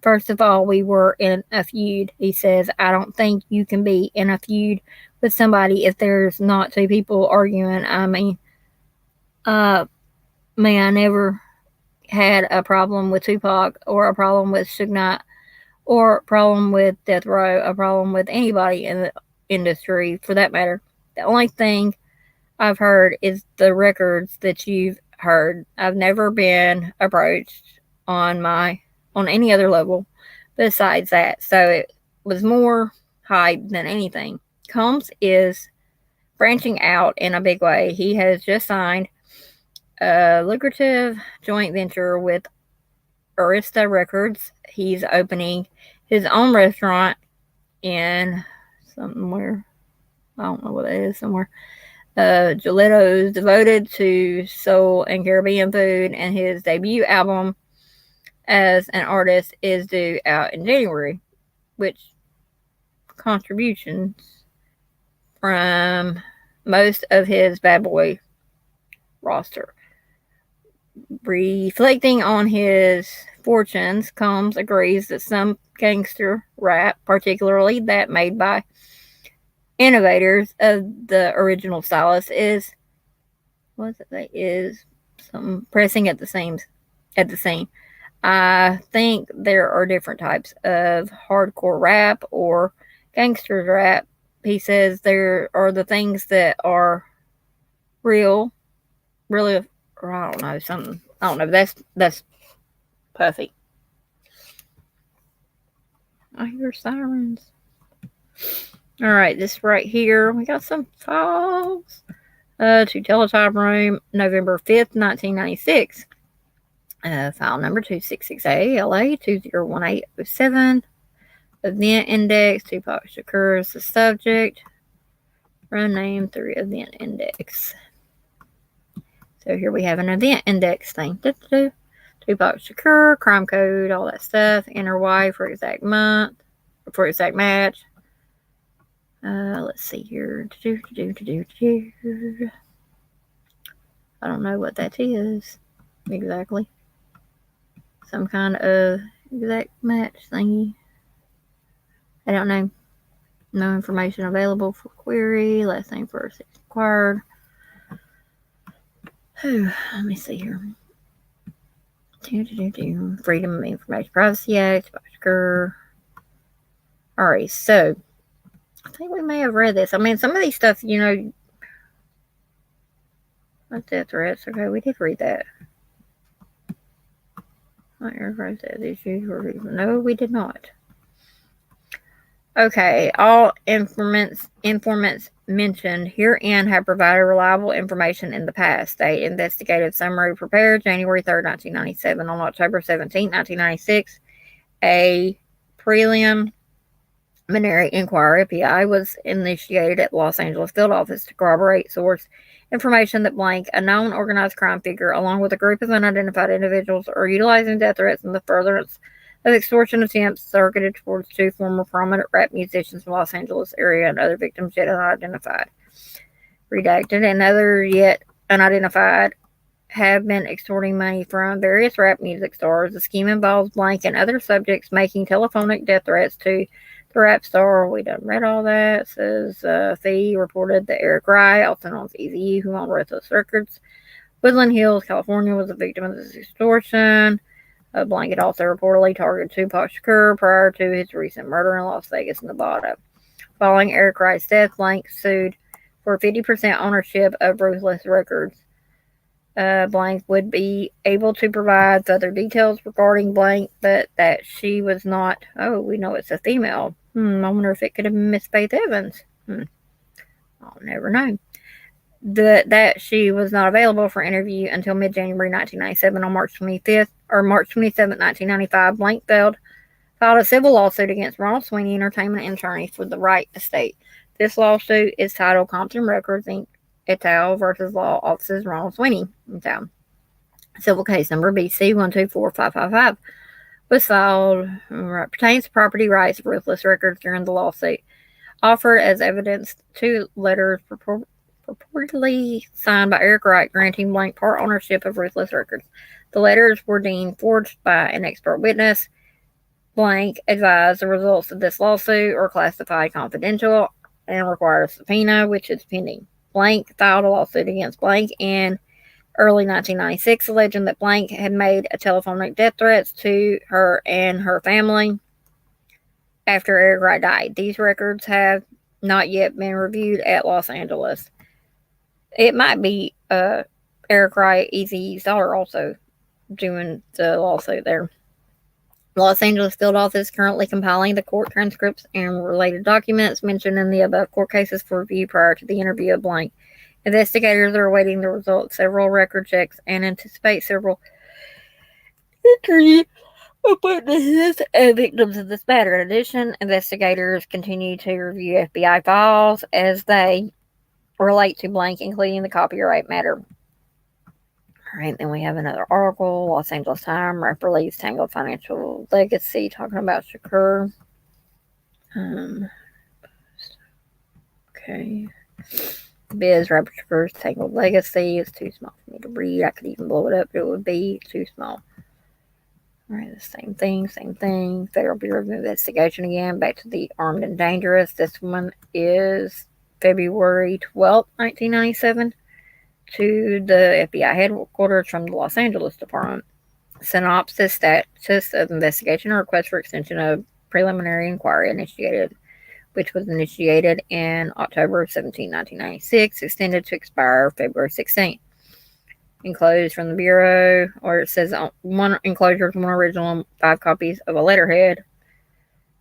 first of all, we were in a feud. He says, I don't think you can be in a feud with somebody if there's not two people arguing. I mean, I never had a problem with Tupac or a problem with Suge Knight or a problem with Death Row, a problem with anybody in the industry for that matter. The only thing I've heard is the records that you've heard. I've never been approached on any other level besides that. So it was more hype than anything. Combs is branching out in a big way. He has just signed a lucrative joint venture with Arista Records. He's opening his own restaurant in somewhere. I don't know what it is, somewhere. Gelato is devoted to soul and Caribbean food, and his debut album as an artist is due out in January, which contributions from most of his bad boy roster. Reflecting on his fortunes, Combs agrees that some gangster rap, particularly that made by innovators of the original stylus, is some pressing at the seams. I think there are different types of hardcore rap or gangster rap. He says there are the things that are real, really, or I don't know, something. I don't know. That's Puffy. I hear sirens. All right, this right here, we got some files. To Teletype Room, November 5th, 1996. File number 266A, LA 201807. Event index, Tupac Shakur is the subject. Run name 3 event index. So here we have an event index thing. Tupac Shakur, crime code, all that stuff. Enter Y for exact month, for exact match. Let's see here. I don't know what that is exactly. Some kind of exact match thingy. I don't know. No information available for query. Last name first required. Let me see here. Freedom of Information Privacy Act. Alright, so I think we may have read this. I mean, some of these stuff, you know. What's death threats? Okay, we did read that. No, we did not. Okay, all informants mentioned herein have provided reliable information in the past. State investigative summary prepared January 3rd, 1997. On October 17th, 1996, a preliminary inquiry, PI, was initiated at the Los Angeles field office to corroborate source information that blank, a known organized crime figure, along with a group of unidentified individuals, are utilizing death threats in the furtherance of extortion attempts targeted towards 2 former prominent rap musicians in the Los Angeles area and other victims yet unidentified. Redacted and other yet unidentified have been extorting money from various rap music stars. The scheme involves blank and other subjects making telephonic death threats to the rap star. We done read all that. Says Fee reported that Eric Rye, also known as Eazy-E, who owned Restless Records, Woodland Hills, California, was a victim of this extortion. Blanket also reportedly targeted Tupac Shakur prior to his recent murder in Las Vegas, Nevada. Following Eric Wright's death, Blank sued for 50% ownership of Ruthless Records. Blank would be able to provide further details regarding Blank, but that she was not. Oh, we know it's a female. I wonder if it could have been Miss Faith Evans. I'll never know. That she was not available for interview until mid-January 1997. On March 27, 1995, Blank filed a civil lawsuit against Ronald Sweeney Entertainment and attorneys for the Wright estate. This lawsuit is titled Compton Records Inc. et al. Versus Law Offices Ronald Sweeney et al. Civil case number BC 124555 was filed. Pertains to property rights of Ruthless Records during the lawsuit. offered as evidence 2 letters purportedly signed by Eric Wright granting blank part ownership of Ruthless Records. The letters were deemed forged by an expert witness. Blank advised the results of this lawsuit are classified confidential and require a subpoena, which is pending. Blank filed a lawsuit against Blank in early 1996, alleging that Blank had made telephonic death threats to her and her family after Eric Wright died. These records have not yet been reviewed at Los Angeles. It might be Eric Wright, Eazy's daughter, also doing the lawsuit there. Los Angeles field office currently compiling the court transcripts and related documents mentioned in the above court cases for review prior to the interview of Blank. Investigators are awaiting the results of several record checks and anticipate several interviews with witnesses and victims of this matter. In addition, investigators continue to review FBI files as they relate to Blank, including the copyright matter. All right, then we have another article, Los Angeles Times, rapper leaves tangled financial legacy, talking about Shakur. Okay. Biz, rapper Shakur's tangled legacy is too small for me to read. I could even blow it up, but it would be too small. All right, the same thing. Federal Bureau of Investigation again. Back to the armed and dangerous. This one is February 12th, 1997. To the FBI headquarters from the Los Angeles Department. Synopsis, status of investigation, or request for extension of preliminary inquiry initiated, which was initiated in October 17, 1996, extended to expire February 16. Enclosed from the Bureau, or it says one enclosure is one original and 5 copies of a letterhead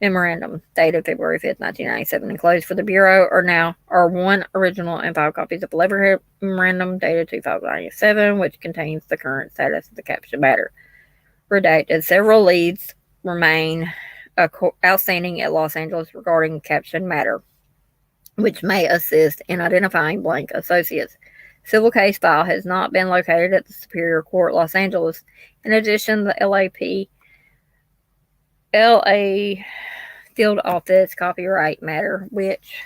memorandum dated February 5th, 1997. Enclosed for the Bureau are one original and 5 copies of a letterhead memorandum dated 2097, which contains the current status of the captured matter. Redacted. Several leads remain outstanding at Los Angeles regarding captured matter, which may assist in identifying Blank associates. Civil case file has not been located at the Superior Court, Los Angeles. In addition, the LA field office copyright matter, which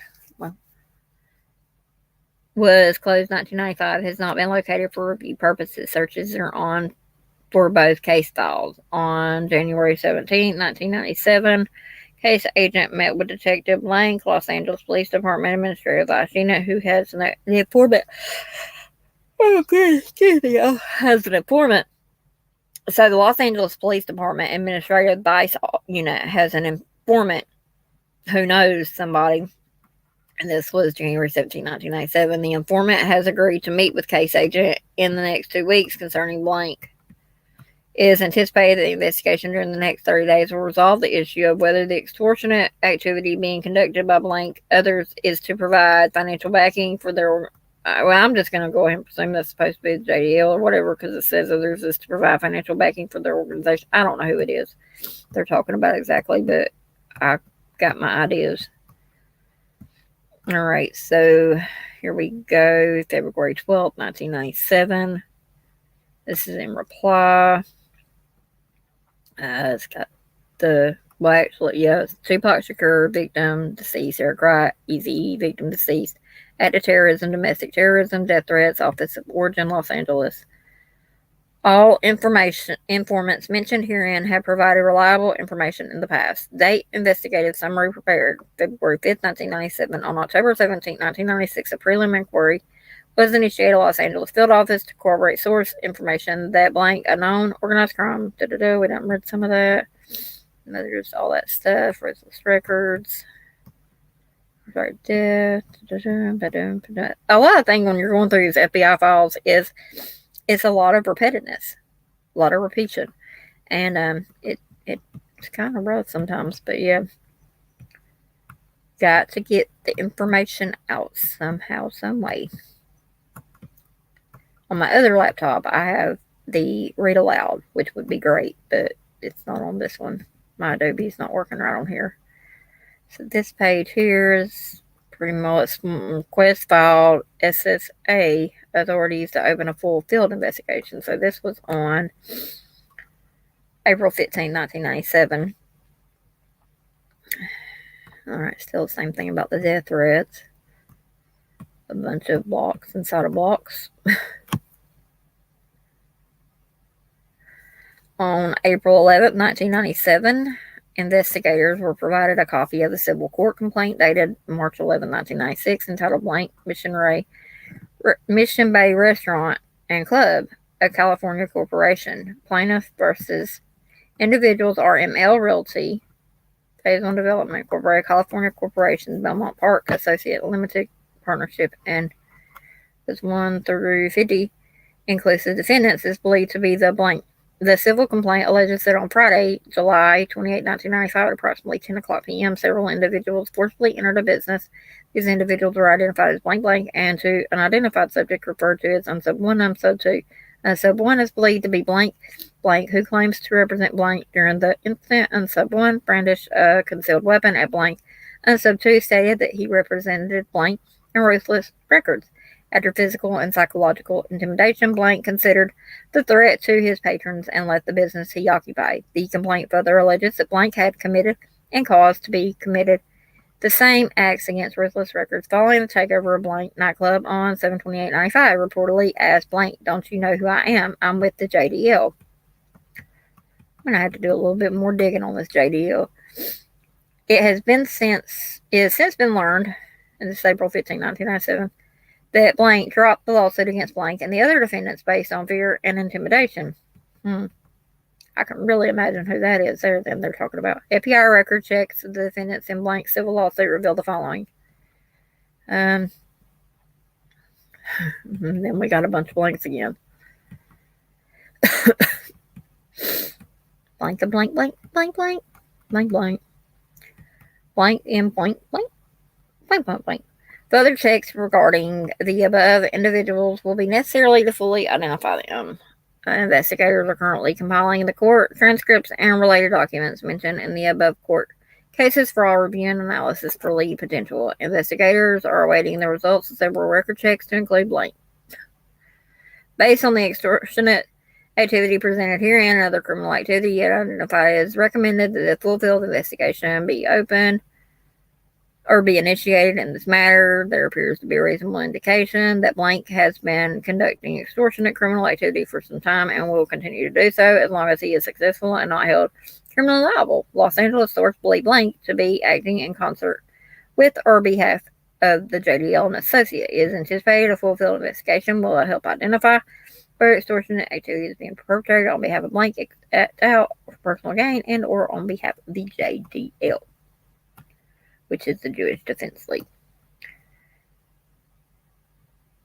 was closed 1995, has not been located for review purposes. Searches are on for both case files. On January 17, 1997, case agent met with Detective Blank, Los Angeles Police Department Administrator Vice Unit, who has the informant. Has an informant. So the Los Angeles Police Department Administrative Vice Unit has an informant who knows somebody. And this was January 17, 1997. The informant has agreed to meet with case agent in the next 2 weeks concerning Blank. It is anticipated that the investigation during the next 30 days will resolve the issue of whether the extortionate activity being conducted by Blank others is to provide financial backing for their... well, I'm just going to go ahead and presume that's supposed to be the JDL or whatever, because it says others is to provide financial backing for their organization. I don't know who it is they're talking about exactly, but I got my ideas. All right, so here we go. February 12th, 1997. This is in reply. It's got the... well, actually, yeah, it's Tupac Shakur, victim, deceased, Eric Wright, Eazy, victim, deceased. Act of terrorism, domestic terrorism, death threats, office of origin, Los Angeles. All informants mentioned herein have provided reliable information in the past. Date, investigative summary prepared, February 5th, 1997. On October 17, 1996, a prelim inquiry was initiated at Los Angeles field office to corroborate source information that Blank, a known organized crime, we didn't read some of that. There's all that stuff, Ruthless Records. A lot of things when you're going through these FBI files is it's a lot of repetitiveness, a lot of repetition, and it's kind of rough sometimes. But yeah, got to get the information out somehow, some way. On my other laptop, I have the read aloud, which would be great, but it's not on this one. My Adobe's not working right on here. So this page here is pretty much request filed SSA authorities to open a full field investigation. So this was on April 15, 1997. All right, still the same thing about the death threats. A bunch of blocks inside of blocks. On April 11th, 1997, investigators were provided a copy of the civil court complaint dated March 11, 1996, entitled Blank Mission Bay Restaurant and Club, a California corporation. Plaintiff versus individuals RML Realty, Phase 1 Development Incorporated, California Corporation, Belmont Park Associate Limited Partnership, and is 1 through 50 inclusive defendants is believed to be the blank. The civil complaint alleges that on Friday, July 28, 1995, at approximately 10 o'clock p.m., several individuals forcibly entered a business. These individuals were identified as blank blank and to an unidentified subject referred to as unsub 1, unsub 2. Unsub 1 is believed to be blank blank, who claims to represent blank during the incident. Unsub 1 brandished a concealed weapon at blank. Unsub 2 stated that he represented blank and Ruthless Records. After physical and psychological intimidation, blank considered the threat to his patrons and left the business he occupied. The complaint further alleges that blank had committed and caused to be committed the same acts against Ruthless Records following the takeover of blank nightclub on 7/28/95, reportedly as blank. Don't you know who I am? I'm with the JDL. I'm going to have to do a little bit more digging on this JDL. It has since been learned, and this is April 15, 1997, that blank dropped the lawsuit against blank and the other defendants based on fear and intimidation. I can really imagine who that is there then they're talking about. FBI record checks of the defendants in blank civil lawsuit reveal the following. Then we got a bunch of blanks again. Blank and blank, blank, blank, blank, blank, blank. Blank and blank, blank, blank, blank, blank. Further checks regarding the above individuals will be necessary to fully identify them. Investigators are currently compiling the court transcripts and related documents mentioned in the above court cases for all review and analysis for lead potential. Investigators are awaiting the results of several record checks to include blank. Based on the extortionate activity presented herein and other criminal activity yet identified, it is recommended that a full field investigation be opened or be initiated in this matter. There appears to be a reasonable indication that blank has been conducting extortionate criminal activity for some time and will continue to do so as long as he is successful and not held criminally liable. Los Angeles source believe blank to be acting in concert with or behalf of the JDL and associate. It is anticipated a full-field investigation will help identify where extortionate activity is being perpetrated on behalf of blank out for personal gain and or on behalf of the JDL, which is the Jewish Defense League.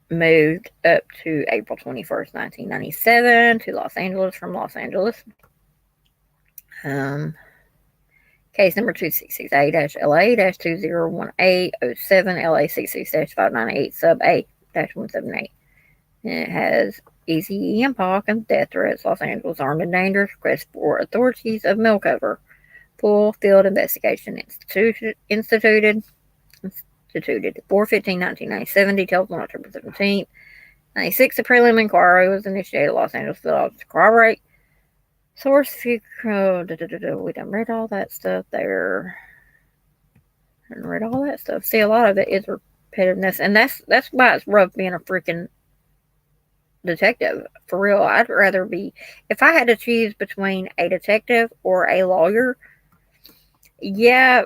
Moved up to April 21st, 1997 to Los Angeles from Los Angeles. Case number 2668-LA-201807 LA66-598 sub A-178. It has Easy and Pac and death threats. Los Angeles armed and dangerous. Request for authorities of mail cover. Full field investigation instituted 4/15/1997. Details on October 17th. 96. A prelim inquiry was initiated at Los Angeles Field Office to corroborate source. We done read all that stuff there. And read all that stuff. See, a lot of it is repetitiveness, and that's why it's rough being a freaking detective. For real, I'd rather be, if I had to choose between a detective or a lawyer. Yeah,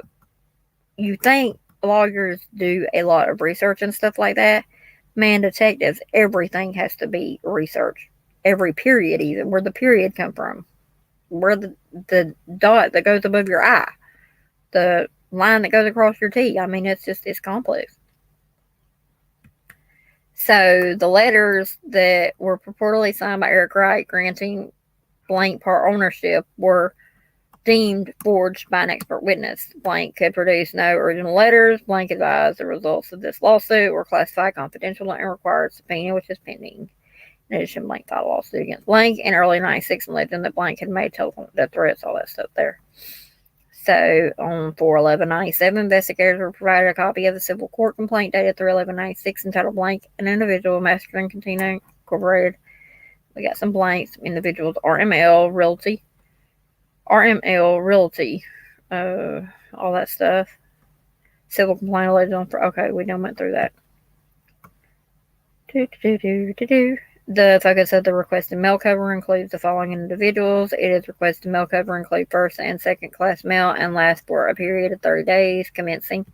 you think lawyers do a lot of research and stuff like that. Man, detectives, everything has to be researched. Every period, even. Where the period come from. Where the dot that goes above your eye. The line that goes across your T. I mean, it's complex. So, the letters that were purportedly signed by Eric Wright granting blank part ownership were deemed forged by an expert witness. Blank could produce no original letters. Blank advised the results of this lawsuit were classified confidential and required subpoena, which is pending. In addition, blank filed a lawsuit against blank in early 96 and alleging that blank had made telephone death threats, all that stuff there. So, on 4/11/97, investigators were provided a copy of the civil court complaint dated 3/11/96 entitled Blank, an individual, Masculine Cantina Incorporated. We got some blanks, some individuals, RML Realty, all that stuff. Civil complaint alleged on. Okay, we done went through that. The focus of the requested mail cover includes the following individuals. It is requested mail cover include first and second class mail and lasts for a period of 30 days, commencing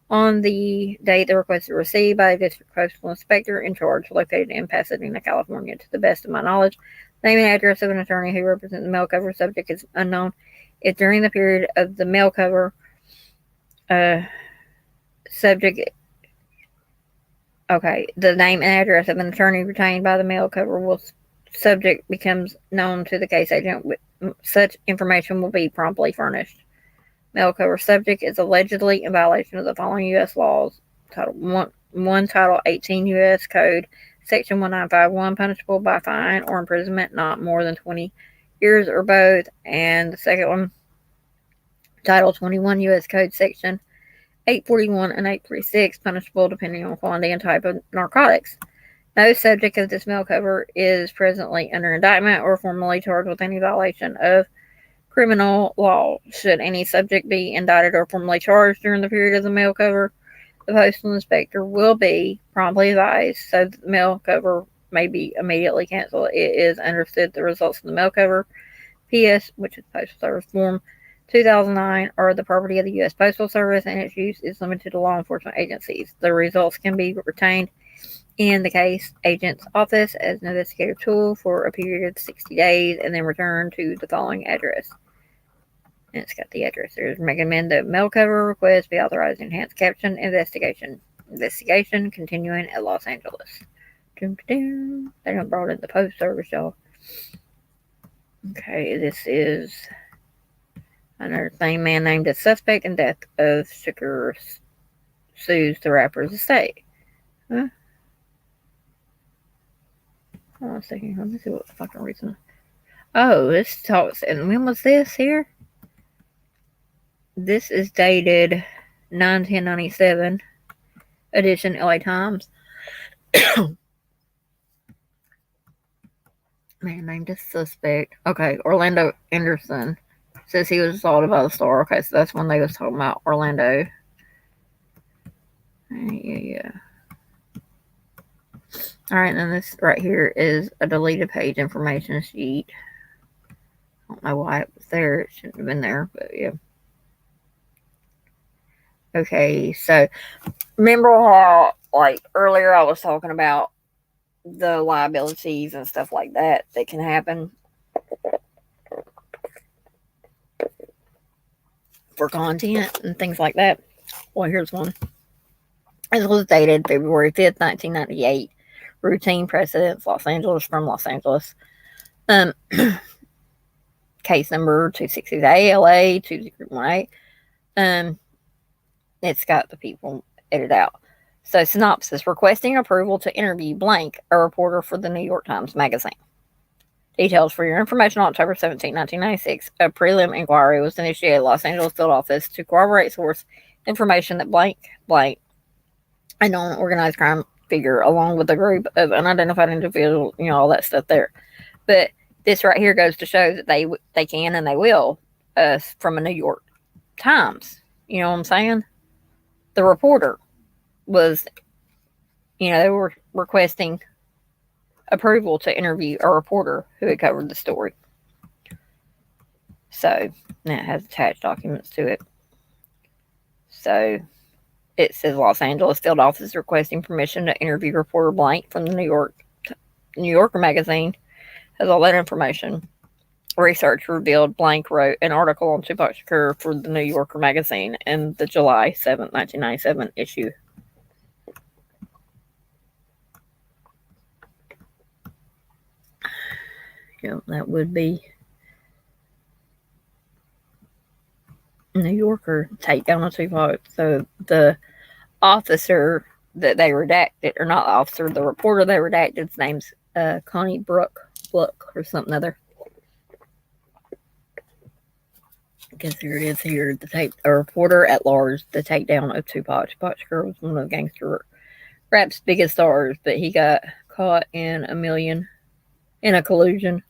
on the date the request is received by a district postal inspector in charge located in Pasadena, California. To the best of my knowledge, name and address of an attorney who represents the mail cover subject is unknown. If during the period of the mail cover subject, okay, the name and address of an attorney retained by the mail cover will subject becomes known to the case agent. Such information will be promptly furnished. Mail cover subject is allegedly in violation of the following U.S. laws: Title 1, Title 18 U.S. Code, Section 1951, punishable by fine or imprisonment not more than 20 years or both. And the second one, Title 21 U.S. Code, Section 841 and 846, punishable depending on quantity and type of narcotics. No subject of this mail cover is presently under indictment or formally charged with any violation of criminal law. Should any subject be indicted or formally charged during the period of the mail cover, the postal inspector will be promptly advised so that the mail cover may be immediately canceled. It is understood the results of the mail cover, PS, which is Postal Service Form 2009, are the property of the U.S. Postal Service, and its use is limited to law enforcement agencies. The results can be retained in the case agent's office as an investigative tool for a period of 60 days and then returned to the following address. And it's got the address. There's recommend that mail cover request be authorized enhanced caption investigation. Investigation continuing at Los Angeles. They done brought in the post service, y'all. Okay, this is another thing. Man named as suspect in death of Shakur sues the rapper's estate. Huh? Hold on a second. Let me see what the fucking reason. Oh, this talks. And when was this here? This is dated 9/10/97, edition LA Times. Man named as suspect. Okay, Orlando Anderson says he was assaulted by the Star. Okay, so that's when they was talking about Orlando. Yeah. Alright, then this right here is a deleted page information sheet. I don't know why it was there. It shouldn't have been there, but yeah. Okay, so remember how, like, earlier I was talking about the liabilities and stuff like that can happen for content and things like that? Well, here's one. This was dated February 5th, 1998. Routine precedents, Los Angeles from Los Angeles. Case number 260 ALA 2018. It's got the people edited out. So, synopsis: requesting approval to interview blank, a reporter for the New York Times Magazine. Details for your information: on October 17, 1996, a prelim inquiry was initiated at Los Angeles field office to corroborate source information that blank, a known organized crime figure, along with a group of unidentified individuals, all that stuff there. But this right here goes to show that they can and they will, from a New York Times. You know what I'm saying? The reporter was, they were requesting approval to interview a reporter who had covered the story. So, and it has attached documents to it. So, it says Los Angeles field office requesting permission to interview reporter blank from the New Yorker magazine. Has all that information. Research revealed blank wrote an article on Tupac Shakur for the New Yorker magazine in the July 7th, 1997 issue. That would be New Yorker takedown on Tupac. So the officer that they redacted, or not the officer, the reporter they redacted, his name's Connie Brook or something other. I guess here it is here. A reporter at large, the takedown of Tupac. Tupac Shakur was one of gangster rap's biggest stars, but he got caught in a collusion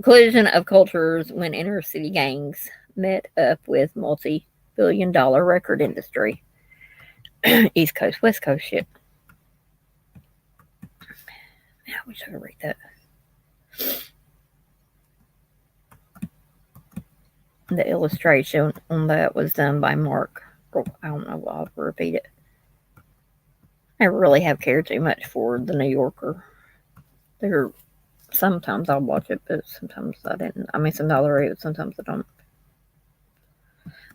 of cultures when inner city gangs met up with multi billion-dollar record industry. East Coast, West Coast shit. I wish I could read that. The illustration on that was done by Mark. I don't know. I'll repeat it. I really have cared too much for the New Yorker. Sometimes I'll watch it, but sometimes I didn't. I mean, sometimes I read it, sometimes I don't.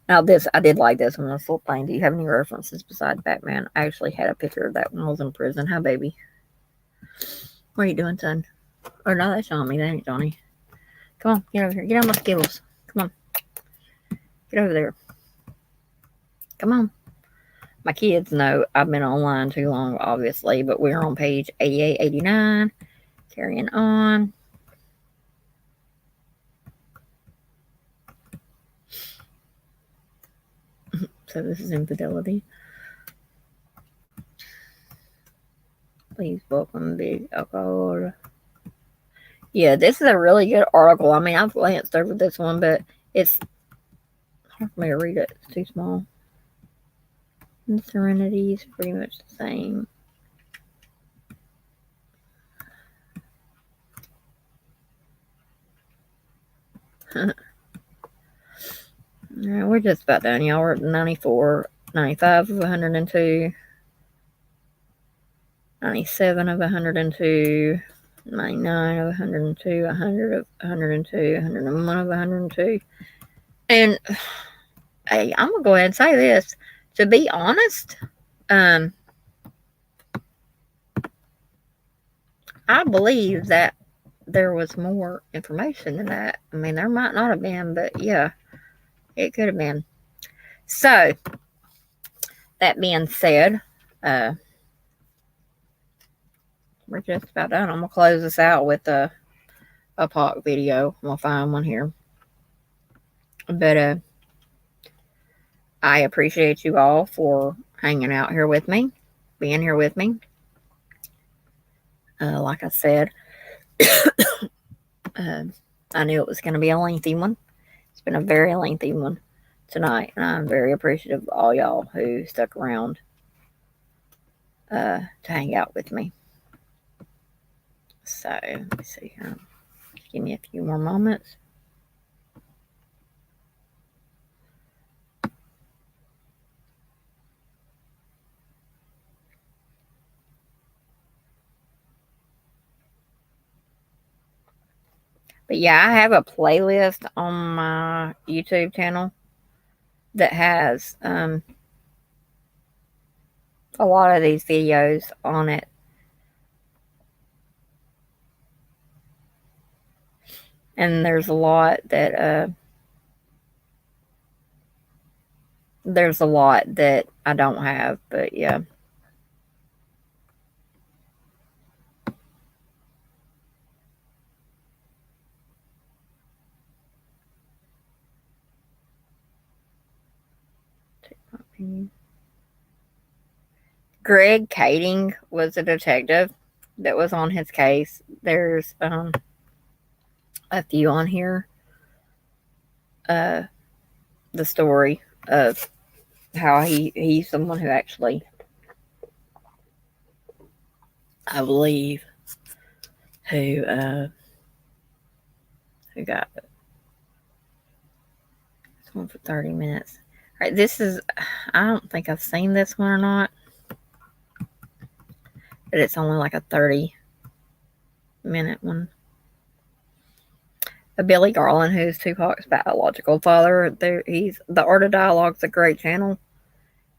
Now, I did like this one. This little thing. Do you have any references besides Batman? I actually had a picture of that when I was in prison. Hi, baby. What are you doing, son? Or no, that's Johnny. That ain't Johnny. Come on, get over here. Get on my Skittles. Come on. Get over there. Come on. My kids know I've been online too long, obviously, but we're on page 88, 89. Carrying on. So this is infidelity. Please welcome big alcohol. Yeah, this is a really good article. I mean, I've glanced over this one, but it's hard for me to read it. It's too small. And Serenity is pretty much the same. Alright, we're just about done, y'all. We're at 94, 95 of 102, 97 of 102, 99 of 102, 100 of 102, 101 of 102. And hey, I'm gonna go ahead and say this. To be honest, I believe that there was more information than that. I mean, there might not have been, but yeah, it could have been. So, that being said, we're just about done. I'm going to close this out with a Pac video. I'm going to find one here. But I appreciate you all for hanging out here with me, being here with me. Like I said, I knew it was going to be a lengthy one. It's been a very lengthy one tonight, and I'm very appreciative of all y'all who stuck around to hang out with me. So, let me see here. Just give me a few more moments. But yeah, I have a playlist on my YouTube channel that has a lot of these videos on it. And there's a lot that I don't have, but yeah. Greg Kading was a detective that was on his case. There's a few on here. The story of how he's someone who actually, I believe, who got it. This one for 30 minutes. All right, this is, I don't think I've seen this one or not. But it's only like a 30-minute one. Billy Garland, who's Tupac's biological father, the Art of Dialogue's a great channel,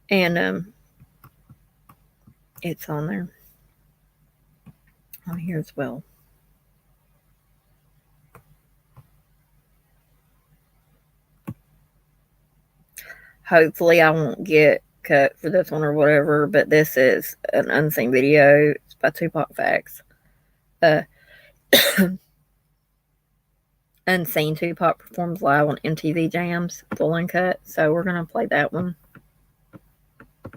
and it's on there, on here as well. Hopefully, I won't get cut for this one or whatever, but this is an unseen video. It's by Tupac Facts. Unseen Tupac performs live on MTV Jams, full uncut. So we're gonna play that one.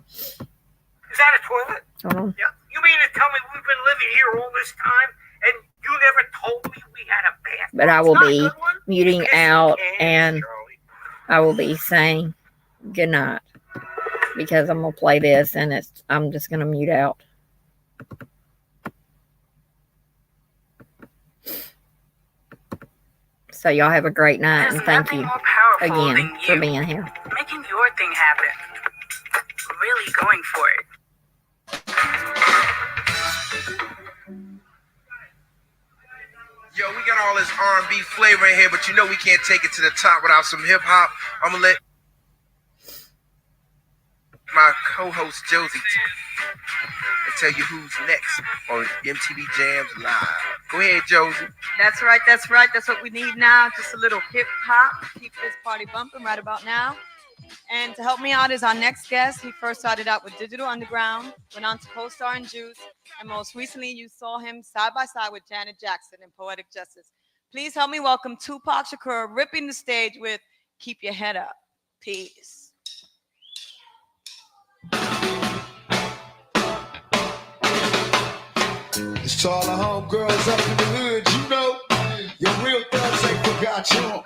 Is that a toilet? Hold on. Yeah. You mean to tell me we've been living here all this time and you never told me we had a bathroom? But I will be muting out and I will be saying good night, because I'm gonna play this and I'm just gonna mute out. So y'all have a great night, and thank you again for being here. Making your thing happen. Really going for it. Yo, we got all this R&B flavor in here, but you know we can't take it to the top without some hip hop. I'm gonna let my co-host Josie tell you who's next on MTV Jams Live. Go ahead, Josie. That's right. That's what we need now. Just a little hip hop. Keep this party bumping right about now. And to help me out is our next guest. He first started out with Digital Underground, went on to co-star in Juice, and most recently you saw him side by side with Janet Jackson in Poetic Justice. Please help me welcome Tupac Shakur, ripping the stage with Keep Your Head Up. Peace. It's to all the homegirls up in the hood, you know. Your real thugs ain't forgot you.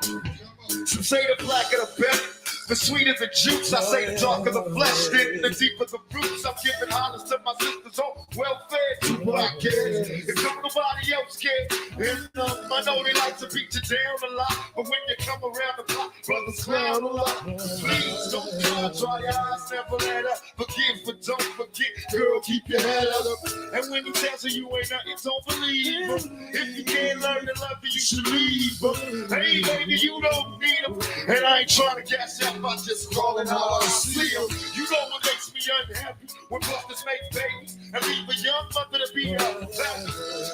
Some say the blacker the better, the sweeter the juice. I say the darker the flesh, then the deeper the roots. I'm giving honors to my sisters on welfare, Tupac kids. If nobody else cares, and I know they like to beat you down a lot, but when you come around the block, brothers clown a lot. Please don't dry your eyes, never let up. Forgive but don't forget, girl, keep your head up. And when he tells you you ain't nothing, don't believe him. If you can't learn to love you, you should leave him. Hey, baby, you don't need him. And I ain't trying to gas up, I just calling how I see him. You know what makes me unhappy? When brothers make babies and leave a young mother to be unhappy.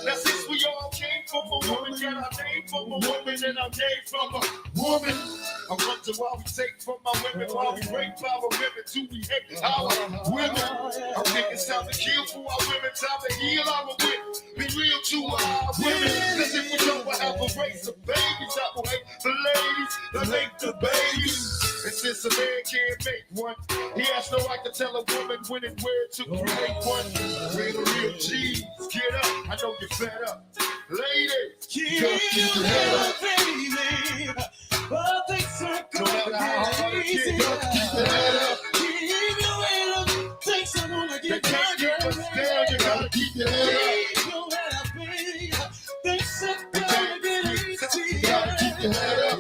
Now since we all came from a woman, got our name from a woman, and our name from a woman. I wonder why we take from our women, why we break our women, do we hate our women? I think it's time to kill for our women, time to heal our women. Be real to our women, cause if we don't have a race of babies, I will hate the ladies that make the babies. And since a man can't make one, he has no right to tell a woman when and where to create one. Real G's, get up, I know you're fed up. Ladies, keep your head up, baby. But things are gonna get easy. Keep your head up. Keep your head up. Things are gonna get better. You gotta keep your head up. Keep your head up, baby. Things are gonna get easy. You gotta keep your head up.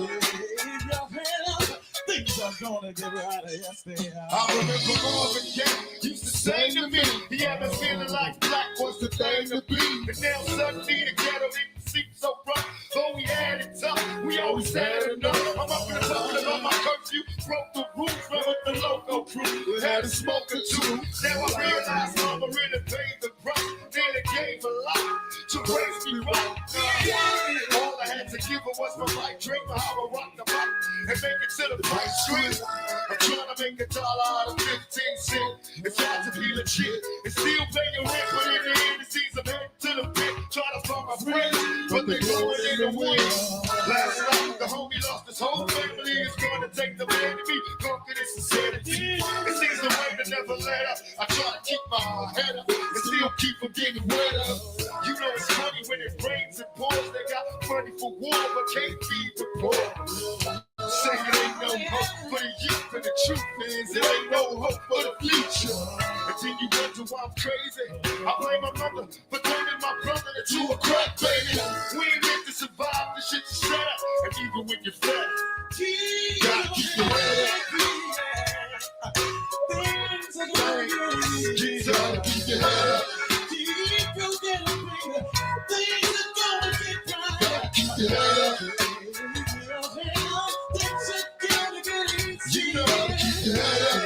Things are gonna get right, yes they are. I remember Marvin Gaye used to say to me, he had me feeling like black was the thing to be. And now suddenly the ghetto didn't seem so rough. Though we had it tough, we always had enough. I'm up in the public on my curfew, broke the roof, ran with the local crew, had a smoke or two. Now I realize mama really paid the price. Then it gave a lot to raise me right. All I had to give her was my life, drink my how I rock the mic, and make it to the price street. I'm trying to make $1 out of 15 cents. It's hard to be legit and still pay your rent, but in the end it seems I'm headed to the pit. Try to find my friends, but they're going in the wind. Last night the homie lost his whole family. It's going to take the man to be conquer this insanity. It seems the way to never let up. I try to keep my head up and still keep from getting wetter. You know it's funny when it rains and pours. They got money for war, but can't feed the poor. Say it ain't no hope for the youth, and the truth is it ain't no hope for the future. And then you wonder why I'm crazy. I blame my mother for turning my brother into a crack baby. We ain't meant to survive the shit you set up, and even when you're fat, you gotta keep your head up. Things are gonna get easy. Gotta keep your head up. Keep your head up, baby. Things are gonna get right. Gotta keep your head up. You know, keep your head up.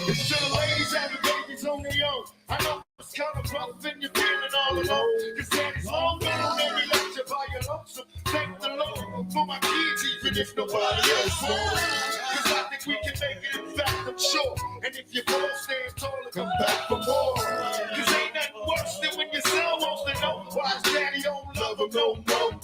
It's the ladies having babies on their own. I know it's kind of rough and you're feeling all alone. Cause daddy's long gone and he left you by your lonesome. Thank the Lord for my kids, even if nobody else wants. Cause I think we can make it, in fact, I'm sure. And if you fall, stand tall and come back for more. Cause ain't nothing worse than when your son wants to know why his daddy don't love him no more.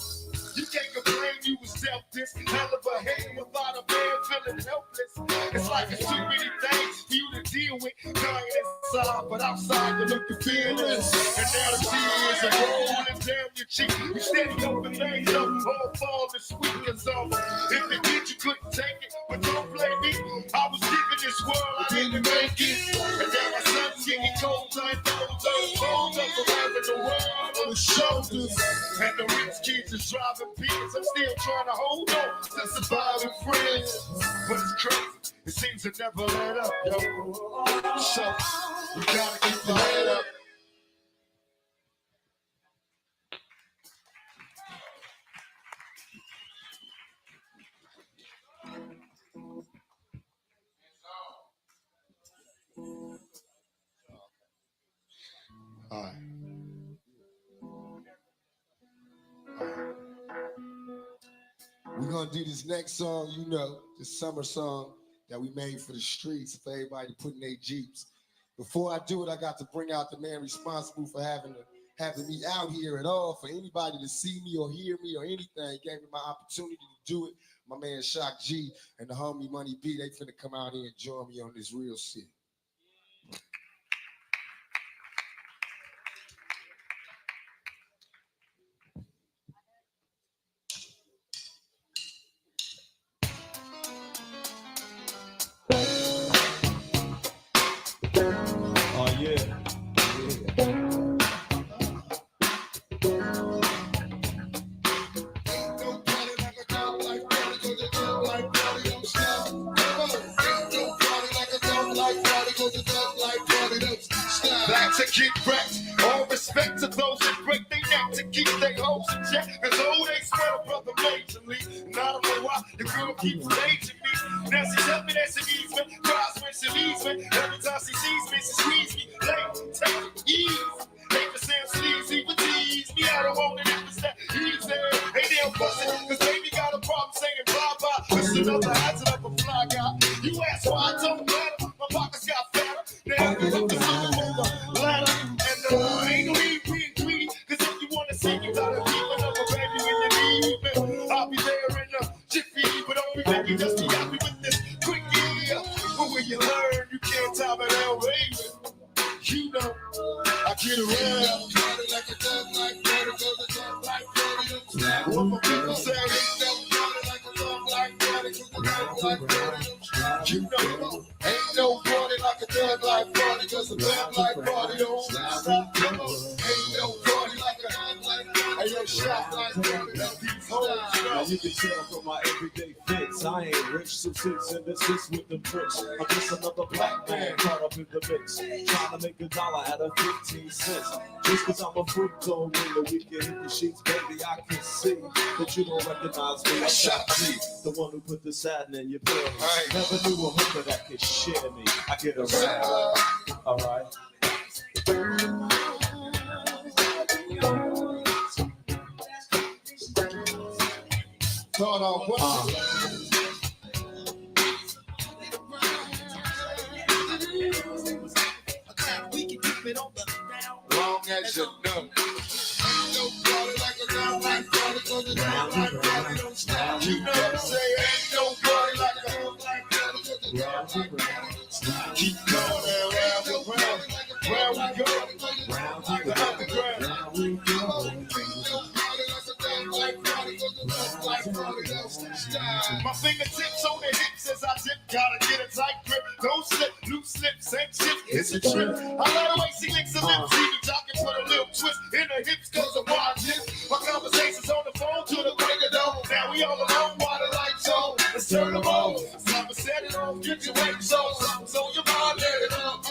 You can't complain you was dealt this hell of a hand without a man feeling helpless. It's like it's too many things for you to deal with. Dying inside, but outside you look fearless. And now the tears are rolling down your cheek. You steady open things up, all fall this week or so. If it did, you couldn't take it, but don't blame me. I was given this world, I didn't make it. And now my son's getting cold, like those cold up around the world on the shoulders. And the rich kids is driving beats. I'm still trying to hold on to surviving friends. But it's crazy, it seems to never let up, yo. So, you gotta keep your head up. All right. We're gonna do this next song, you know, this summer song that we made for the streets, for everybody to put in their Jeeps. Before I do it, I got to bring out the man responsible for having me out here at all, for anybody to see me or hear me or anything. Gave me my opportunity to do it. My man Shock G and the homie Money B, they finna come out here and join me on this real shit. Oh yeah. Back to get wrecked. All respect to those that break their neck to keep their hopes in check. Cause oh, they swear a brother majorly. And I don't know why the girl keeps raging me. Now she tell me that she needs me, cries when she leaves me. Every time she sees me, she squeeze me. Late, take it easy. Hate to sound sleazy, but tease me. I don't want it if it's that easy. Hey, they'll bust it, cause baby got a problem saying bye-bye. Listen to the hazard of a fly guy. You ask why I don't matter. My pockets got fatter. Now I can put the phone on the ladder. And ain't no need being greedy, cause if you wanna see you gotta keep another baby when you need me. I'll be there in a jiffy, but don't be making just be happy with this quickie. But when you learn, you can't top it out, baby. You know, I get around. Party like a dog, like party, cause a dog like party. What my people say, ain't no party like a dog, like party, cause a dog like party. You know, ain't no party like a dog, like party, cause a dog like party. Don't stop, come on. Ain't no party like a dog, like party. Hey, yo, shot like party, now these hoes. Now you can tell from my everyday fits, I ain't rich, so sits and assist with the tricks. I'm just another black man caught up in the mix, trying to make $1 out of 15 cents. Just cause I'm a fruit don't mean that we can hit the sheets, baby. I can see that you don't recognize me. I'm Shock G, the one who put the satin in your pills. Never knew a hooker that could share me. I get around. Alright. Thought on what? We can keep it on the down. Long as you know. Ain't no party like a down like party, cause a down like party don't stop. You know what I'm saying? Ain't no party like a down like party, cause a down like party don't stop. Keep going round and round. Where we go? Round like the underground. Round we go. Ain't no party like a down like party, cause a down like party don't stop. My fingertips on the hips as I dip, gotta get a tight grip. Don't slip, loose lips, ain't shit, it's a trip. I love the way she licks her lips, even talking, put a little twist in her hips, cause of watching. My conversations on the phone to the break of dawn. Now we all alone while the lights on. Let's turn them on. Time to set it off, get your weight on. Something's on your mind, let it on.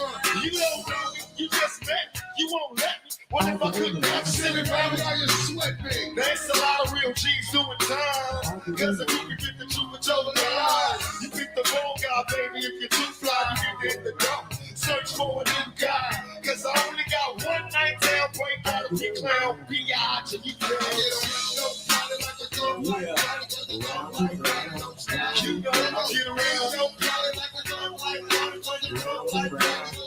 You don't know me, you just met me, you won't let me. What if I couldn't have sitting around how you sweat me? There's a lot of real G's doing time. Cause if you can get the truth, it's over the line. You pick the wrong guy, baby. If you're too fly, you can hit the dump. Search for a new guy. Cause I only got one night down break out of your clown. B.I.G. and you can't get no party like a dog. You know I get around. No party like a dog like party, cause a dog like party.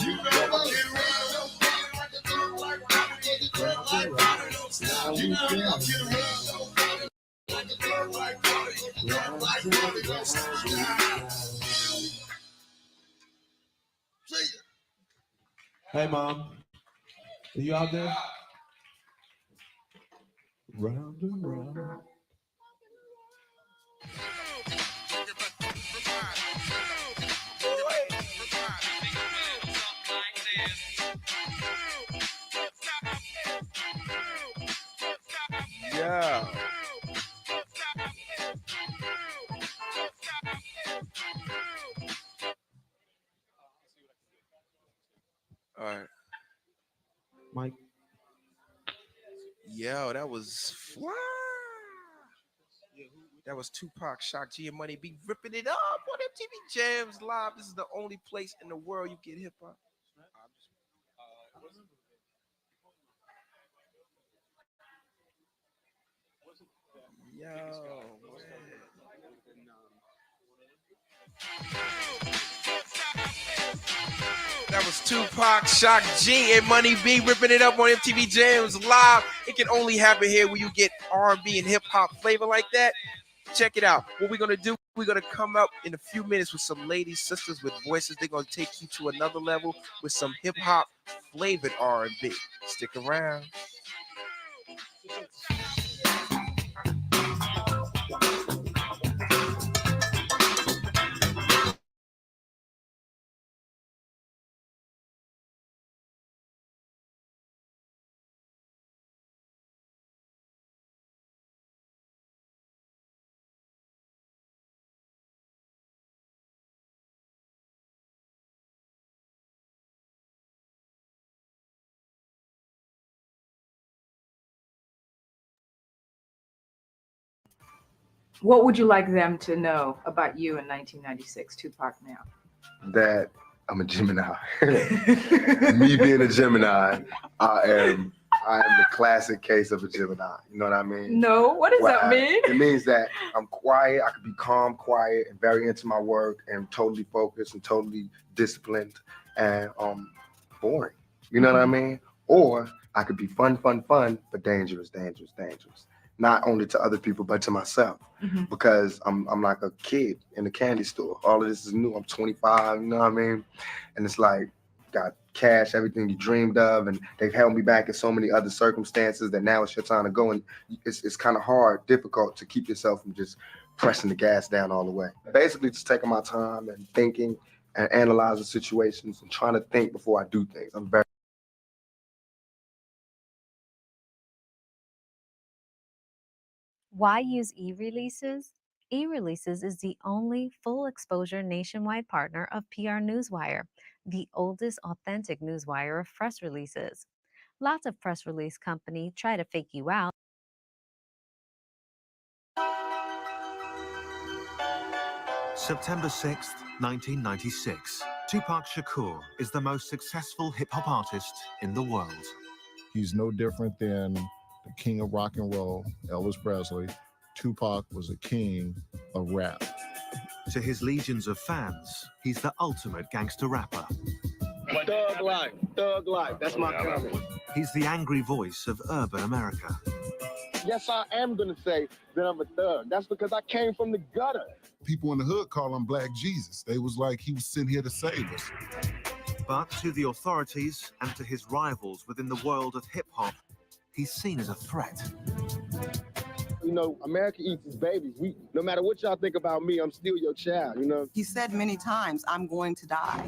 You know I get around. No party like a dog like party, cause a dog like party. You know I get around. No party Hey, Mom. Are you out there? Round and round. Yeah. All right. Mike. Yo, that was fly. That was Tupac, Shock G, and Money B ripping it up on MTV Jams Live. This is the only place in the world you get hip hop. Yo, man. That was Tupac, Shock G, and Money B ripping it up on MTV Jams Live. It can only happen here when you get R&B and hip hop flavor like that. Check it out. What we're gonna do, we're gonna come up in a few minutes with some ladies, sisters with voices. They're gonna take you to another level with some hip hop flavored R&B. Stick around. What would you like them to know about you in 1996, Tupac now? That I'm a Gemini. Me being a Gemini, I am the classic case of a Gemini. You know what I mean? No, what does that mean? It means that I'm quiet. I can be calm, quiet, and very into my work, and totally focused and totally disciplined, and boring. You know what I mean? Or I could be fun, but dangerous. Not only to other people, but to myself. Because I'm like a kid in a candy store. All of this is new. I'm 25, you know what I mean? And it's like, got cash, everything you dreamed of, and they've held me back in so many other circumstances that now it's your time to go. And it's kind of hard, difficult to keep yourself from just pressing the gas down all the way. Basically, just taking my time and thinking and analyzing situations and trying to think before I do things. I'm very Why use e-releases? E-releases is the only full exposure nationwide partner of PR Newswire, the oldest authentic newswire of press releases. Lots of press release companies try to fake you out. September 6th, 1996. Tupac Shakur is the most successful hip-hop artist in the world. He's no different than the king of rock and roll, Elvis Presley. Tupac was a king of rap. To his legions of fans, he's the ultimate gangster rapper. thug life. That's my comment. He's the angry voice of urban America. Yes, I am gonna say that I'm a thug. That's because I came from the gutter. People in the hood call him Black Jesus. They was like, he was sitting here to save us. But to the authorities and to his rivals within the world of hip-hop, he's seen as a threat. You know, America eats its babies. No matter what y'all think about me, I'm still your child, you know? He said many times, I'm going to die.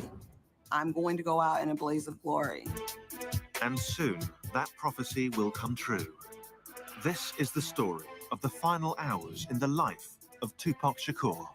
I'm going to go out in a blaze of glory. And soon, that prophecy will come true. This is the story of the final hours in the life of Tupac Shakur.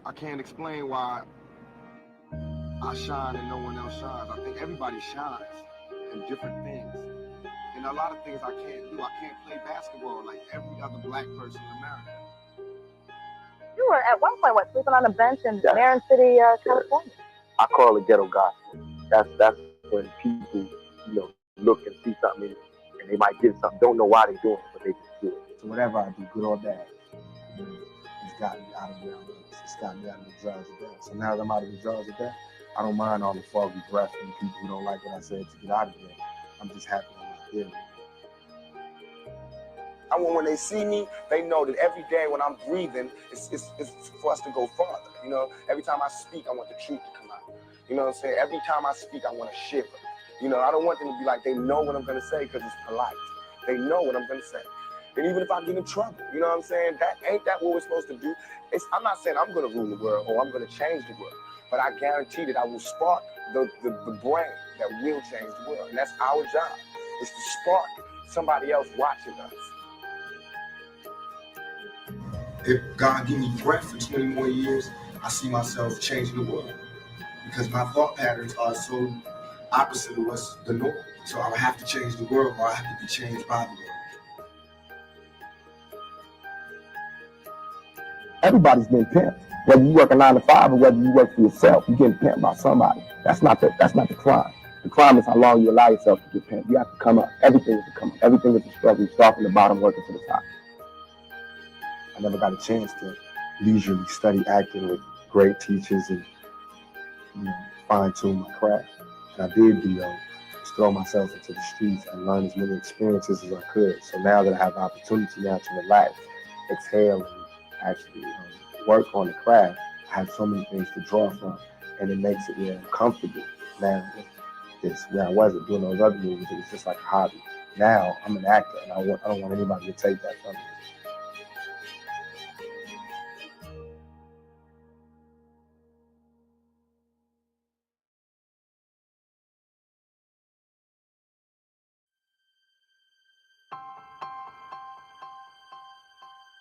I can't explain why I shine and no one else shines. I think everybody shines in different things. And a lot of things I can't do. I can't play basketball like every other black person in America. You were at one point, sleeping on a bench in Marin City, California. I call it ghetto gospel. That's when people, look and see something and they might get something, don't know why they're doing it, but they just do it. So whatever I do, good or bad, it's got me out of where I was. It's got me out of the jaws of death. So now that I'm out of the jaws of death, I don't mind all the foggy breath from people who don't like what I said to get out of there. I'm just happy I'm not there. I want when they see me, they know that every day when I'm breathing, it's for us to go farther. Every time I speak, I want the truth to come out. You know what I'm saying? Every time I speak, I want to shiver. I don't want them to be like, they know what I'm going to say because it's polite. They know what I'm going to say. And even if I get in trouble, you know what I'm saying? Ain't that what we're supposed to do? I'm not saying I'm going to rule the world or I'm going to change the world, but I guarantee that I will spark the brain that will change the world. And that's our job, is to spark somebody else watching us. If God give me breath for 20 more years, I see myself changing the world. Because my thought patterns are so opposite of what's the norm. So I have to change the world, or I have to be changed by the world. Everybody's getting pimped. Whether you work a 9 to 5 or whether you work for yourself, you're getting pimped by somebody. That's not the crime. The crime is how long you allow yourself to get pimped. You have to come up. Everything is to come up. Everything is a struggle. You start from the bottom, working to the top. I never got a chance to leisurely study acting with great teachers and fine-tune my craft. And I did do just throw myself into the streets and learn as many experiences as I could. So now that I have the opportunity now to relax, exhale, and actually work on the craft, I have so many things to draw from, and it makes it where I'm comfortable. Now, it's where I wasn't doing those other movies, it was just like a hobby. Now I'm an actor, and I don't want anybody to take that from me.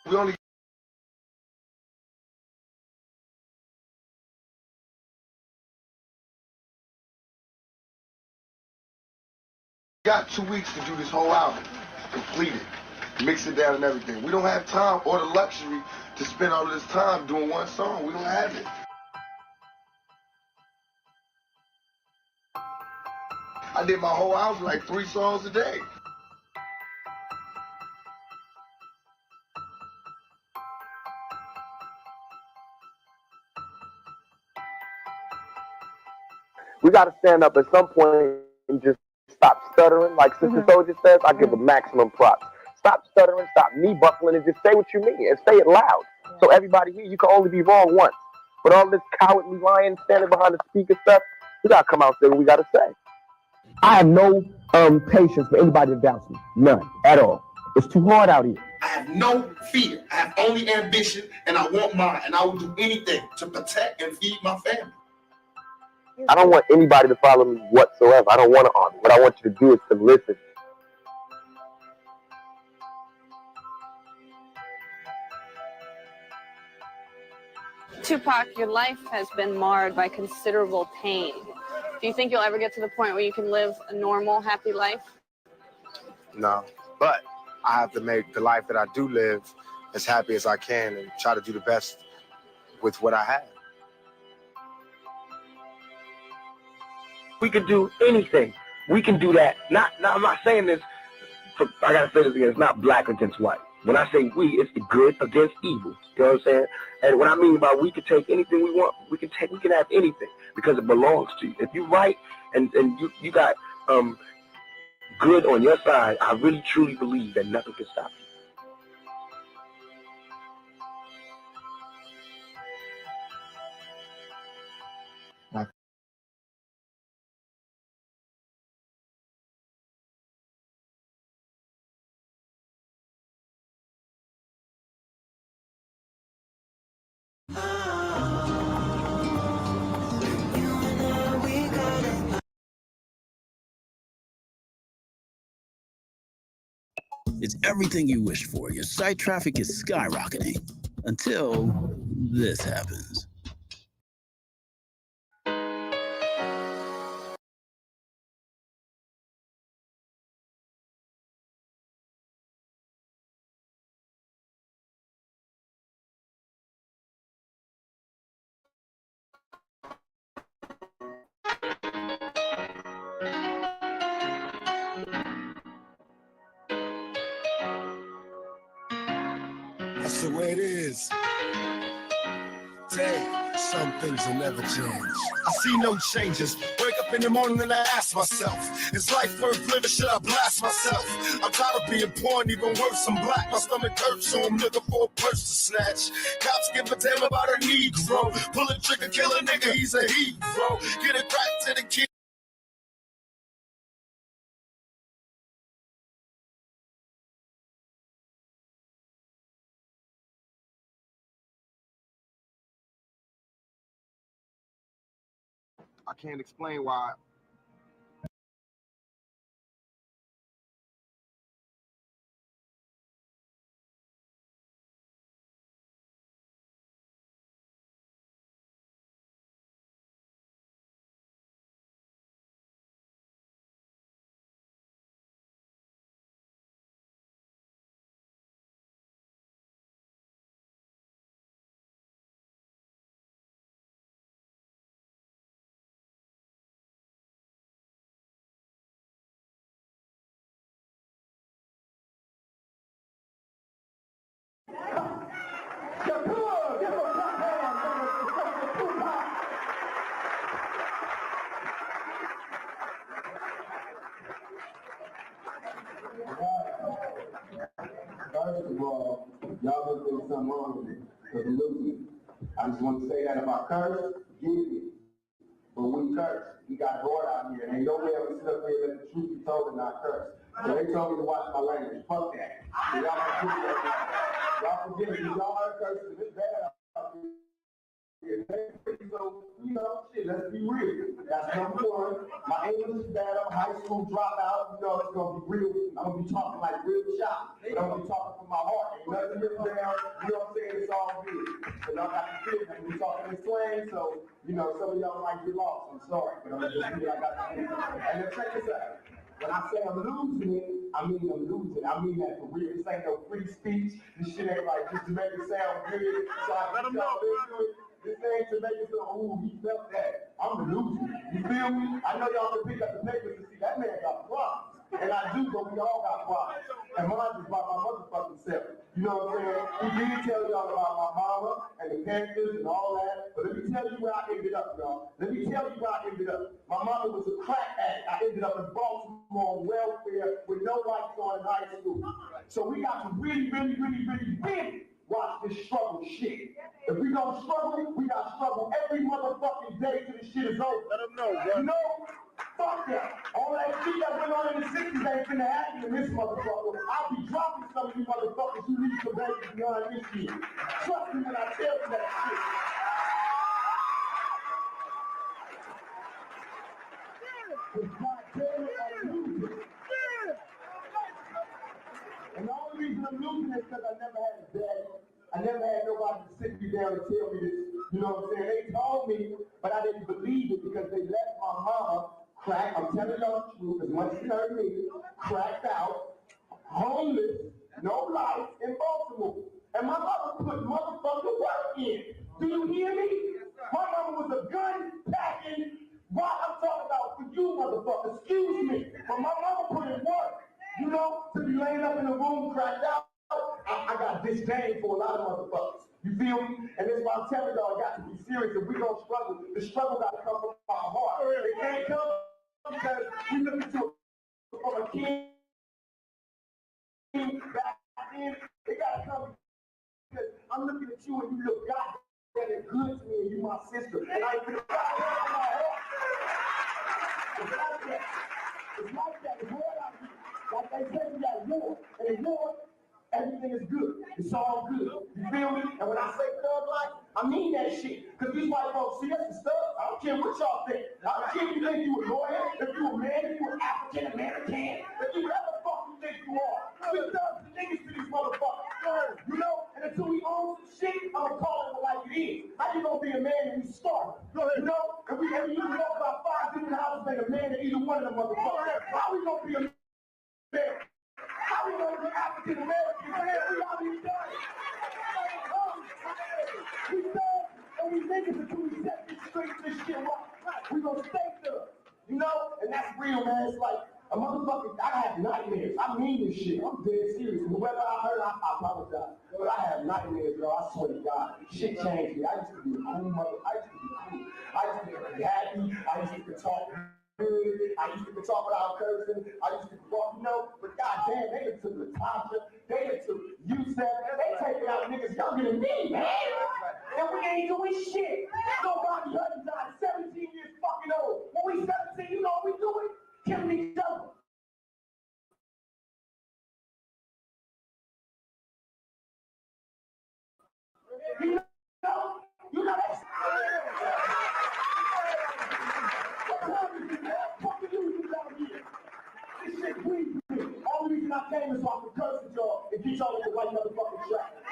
We only got 2 weeks to do this whole album, complete it, mix it down and everything. We don't have time or the luxury to spend all of this time doing one song. We don't have it. I did my whole album like 3 songs a day. We got to stand up at some point and just stop stuttering. Like Sister Soldier says, I give a maximum props. Stop stuttering, stop knee buckling, and just say what you mean and say it loud. So everybody here, you can only be wrong once. But all this cowardly lying, standing behind the speaker stuff, we got to come out and say what we got to say. I have no patience for anybody that doubts me. None at all. It's too hard out here. I have no fear. I have only ambition, and I want mine. And I will do anything to protect and feed my family. I don't want anybody to follow me whatsoever. I don't want an army. What I want you to do is to listen. Tupac, your life has been marred by considerable pain. Do you think you'll ever get to the point where you can live a normal, happy life? No, but I have to make the life that I do live as happy as I can and try to do the best with what I have. We can do anything. We can do that. I'm not saying this, I gotta say this again, it's not black against white. When I say we, it's the good against evil. You know what I'm saying? And what I mean by we can take anything we want, we can have anything because it belongs to you. If you right and you got good on your side, I really truly believe that nothing can stop you. It's everything you wished for. Your site traffic is skyrocketing until this happens. That's the way it is. Dang, some things will never change. I see no changes. Wake up in the morning and I ask myself, is life worth living? Should I blast myself? I'm tired of being poor and even worse, I'm black. My stomach hurts, so I'm looking for a purse to snatch. Cops give a damn about a Negro. Pull a trigger, kill a nigga, he's a hero. Get it back to the kid. I can't explain why. First of all, y'all look doing something wrong with me, because I'm losing. I just want to say that if I curse, get me. But we curse. We got bored out here, and ain't no way I would sit up here and let the truth be told and not curse. So they told me to watch my language. Fuck that. So y'all forgive me. Y'all forgive me. Y'all heard cursing. It's bad out here. So, shit, let's be real. That's number one. My English is bad. I'm a high school dropout. It's going to be real. I'm going to be talking like real shop. But I'm going to be talking from my heart. Ain't nothing written down. You know what I'm saying? It's all good. So y'all got to feel that. We talking in slang, so, some of y'all might get lost. I'm sorry. But I'm going to just feel like I got to feel. And then check this out. When I say I'm losing it, I mean I'm losing. I mean that for real. This ain't no free speech. This shit ain't like just to make it sound good. So I let them know, bro. This ain't to make it so, ooh, he felt that. I'm losing. You feel me? I know y'all can pick up the papers and see that man got problems. And I do, but we all got problems. And mine is by my motherfucking self. You know what I'm saying? He did tell y'all about my mama and the Panthers and all that. But let me tell you where I ended up, y'all. Let me tell you where I ended up. My mama was a crack addict. I ended up in Baltimore on welfare with no lights on in high school. So we got to really watch this struggle shit. If we don't struggle, we got to struggle every motherfucking day till this shit is over. Let them know, bro. Fuck that. All that shit that went on in the 60s ain't finna happen in this motherfucker. I'll be dropping some of you motherfuckers who need some babies beyond this shit. Trust me when I tell you that shit. And the only reason I'm losing is because I never had a daddy. I never had nobody to sit me down and tell me this. You know what I'm saying? They told me, but I didn't believe it because they left my mama cracked. I'm telling y'all the truth, as much as you heard me, cracked out, homeless, no life in Baltimore. And my mama put motherfucking work in. Do you hear me? My mama was a gun packing. What I'm talking about for you, motherfucker, excuse me. But my mama put in work. To be laying up in the room cracked out, I got disdain for a lot of motherfuckers. You feel me? And that's why I'm telling y'all, I got to be serious. If we don't struggle, the struggle got to come from our heart. It can't come because we look into it from a king back in. It got to come because I'm looking at you and you look goddamn good to me and you my sister. And I ain't gonna my heart. It's like that. It's like that. It's hard out here. Like they say, we got war. And in war, everything is good. It's all good. You feel me? And when I say thug life, I mean that shit. Because these white folks see us as thugs. I don't care what y'all think. I don't care if you think you a lawyer, if you a man, if you an African American, if you whatever the fuck you think you are. We thugs and niggas to these motherfuckers. And until we own some shit, I'm gonna call it like it is. How you gonna be a man and you starve? And we walk about 5 different houses, make a man in either one of them motherfuckers. How we gonna be a man? How we gonna be African American? We all be done. We done, and we niggas until we set this straight this shit right. We gonna stay there, and that's real, man. It's like a motherfucker. I have nightmares. I mean this shit. I'm dead serious. Whoever I heard, I apologize. But I have nightmares. nightmares, bro. I swear to God. Shit changed me. I used to be a cool mother. I used to be cool. I used to be happy. I used to talk good. I used to talk without cursing. I used to walk, but goddamn, they done took Latasha. They done took Yusef. They taking out niggas younger than me, man. And we ain't doing shit. Nobody Hutton died 17 years fucking old. When we 17, you know what we doing? Killing each other. You know that's fucking losers out here. This shit please me. Only reason I came is so I can curse at y'all and get y'all in the right motherfucking track. I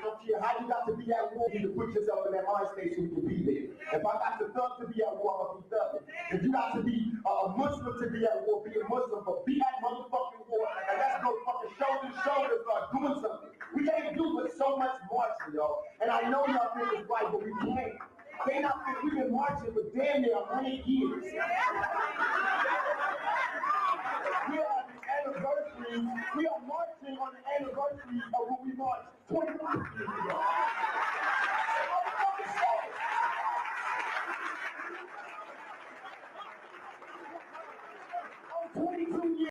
don't care how you got to be at war, you can put yourself in that mind state so you can be there. If I got to thug to be at war, I'm gonna be thugging. If you got to be a Muslim to be at war, be a Muslim, but be at motherfucking war, and let's go fucking shoulder to shoulder start doing something. We can't do but so much marching, y'all. And I know y'all think it's right, but we can't. They not think we've been marching for damn near 100 years. We are marching on the anniversary of when we marched 25 years ago. I'm 22 years.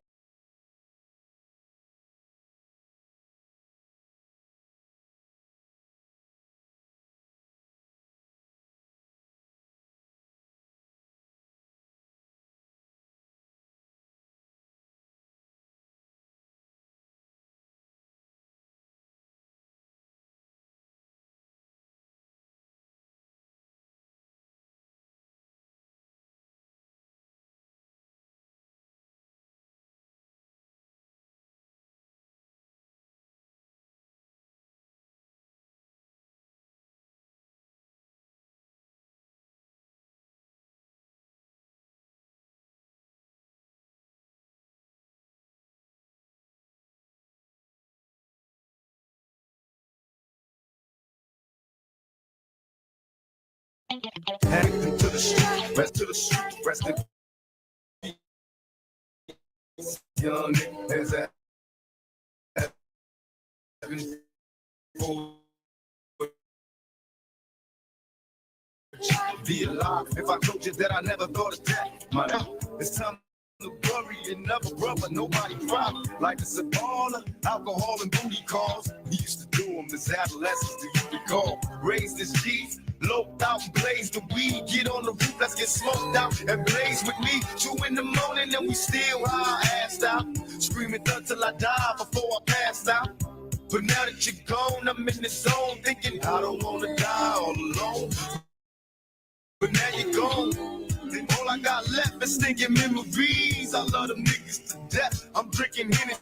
Heading to the street, rest in peace. Young as a be alive. If I told you that I never thought of that, man, it's time to worry another brother, nobody problem. Life is a baller, alcohol and booty calls. We used to do them as adolescents, to you to call. Raised as G's, loped out and blazed the weed. Get on the roof, let's get smoked out and blaze with me. 2 in the morning and we still high, assed out. Screaming thug till I die before I passed out. But now that you're gone, I'm in the zone thinking I don't wanna die all alone. But now you're gone. Then all I got left is stinking memories. I love them niggas to death. I'm drinking Hennessy.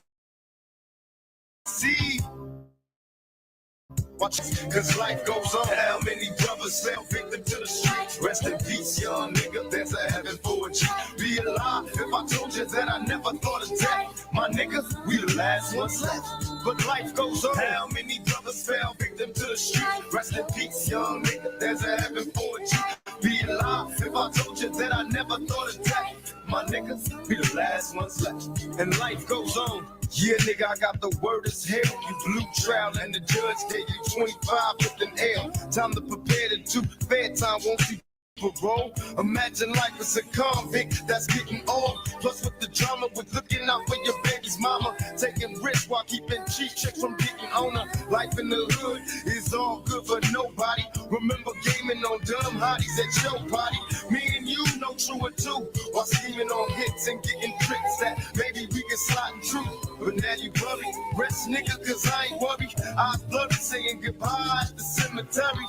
Watch, cause life goes on. How many brothers fell victim to the streets? Rest in peace, young nigga. There's a heaven for a G. Be alive. If I told you that I never thought of that, my nigga, we the last ones left. But life goes on. How many brothers fell victim to the streets? Rest in peace, young nigga. There's a heaven for a G. Be alive. If I told you that I never thought of that, my niggas, we the last ones left. And life goes on. Yeah, nigga, I got the word as hell. You blew trial and the judge gave you 25 with an L. Time to prepare to do fair time, won't see parole. Imagine life as a convict that's getting old. Plus with the drama, with looking out for your baby's mama. Taking risks while keeping cheap checks from getting on her. Life in the hood is all good for nobody. Remember gaming on dumb hotties at your party. Me and you know true or two. While scheming on hits and getting tricks that maybe we can slide in truth. But now you worry, rest nigga, cause I ain't worried. I was blurry saying goodbye at the cemetery.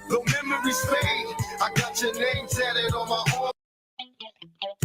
Though memories fade, I got your name tatted on my arm.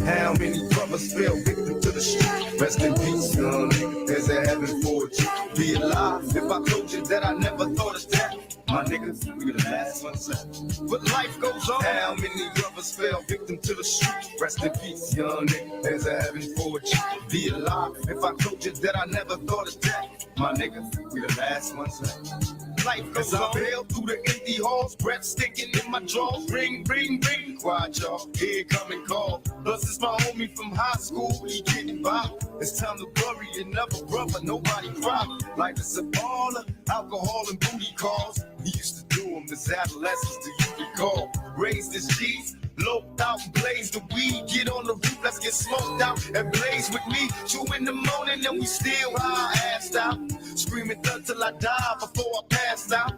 How many brothers fell victim to the street? Rest in peace, young nigga. There's a heaven for you. Be alive. If I told you that I never thought of that, my niggas, we the last ones left. But life goes on. How many brothers fell victim to the street? Rest in peace, young nigga. There's a heaven for you. Be alive. If I told you that I never thought of that, my niggas, we the last ones left. life goes on. As I bail through the empty halls, breath stinking in my drawers. Ring, ring, ring, quiet y'all, here come and call. Plus it's my homie from high school, he getting by. It's time to bury another brother, nobody cry. Life is a baller, alcohol and booty calls. We used to do them as adolescents, do you recall? Raised as G's, loped out and blazed the weed. Get on the roof, let's get smoked out and blaze with me. 2 in the morning and we still high, assed out. Screaming thug till I die before I passed out.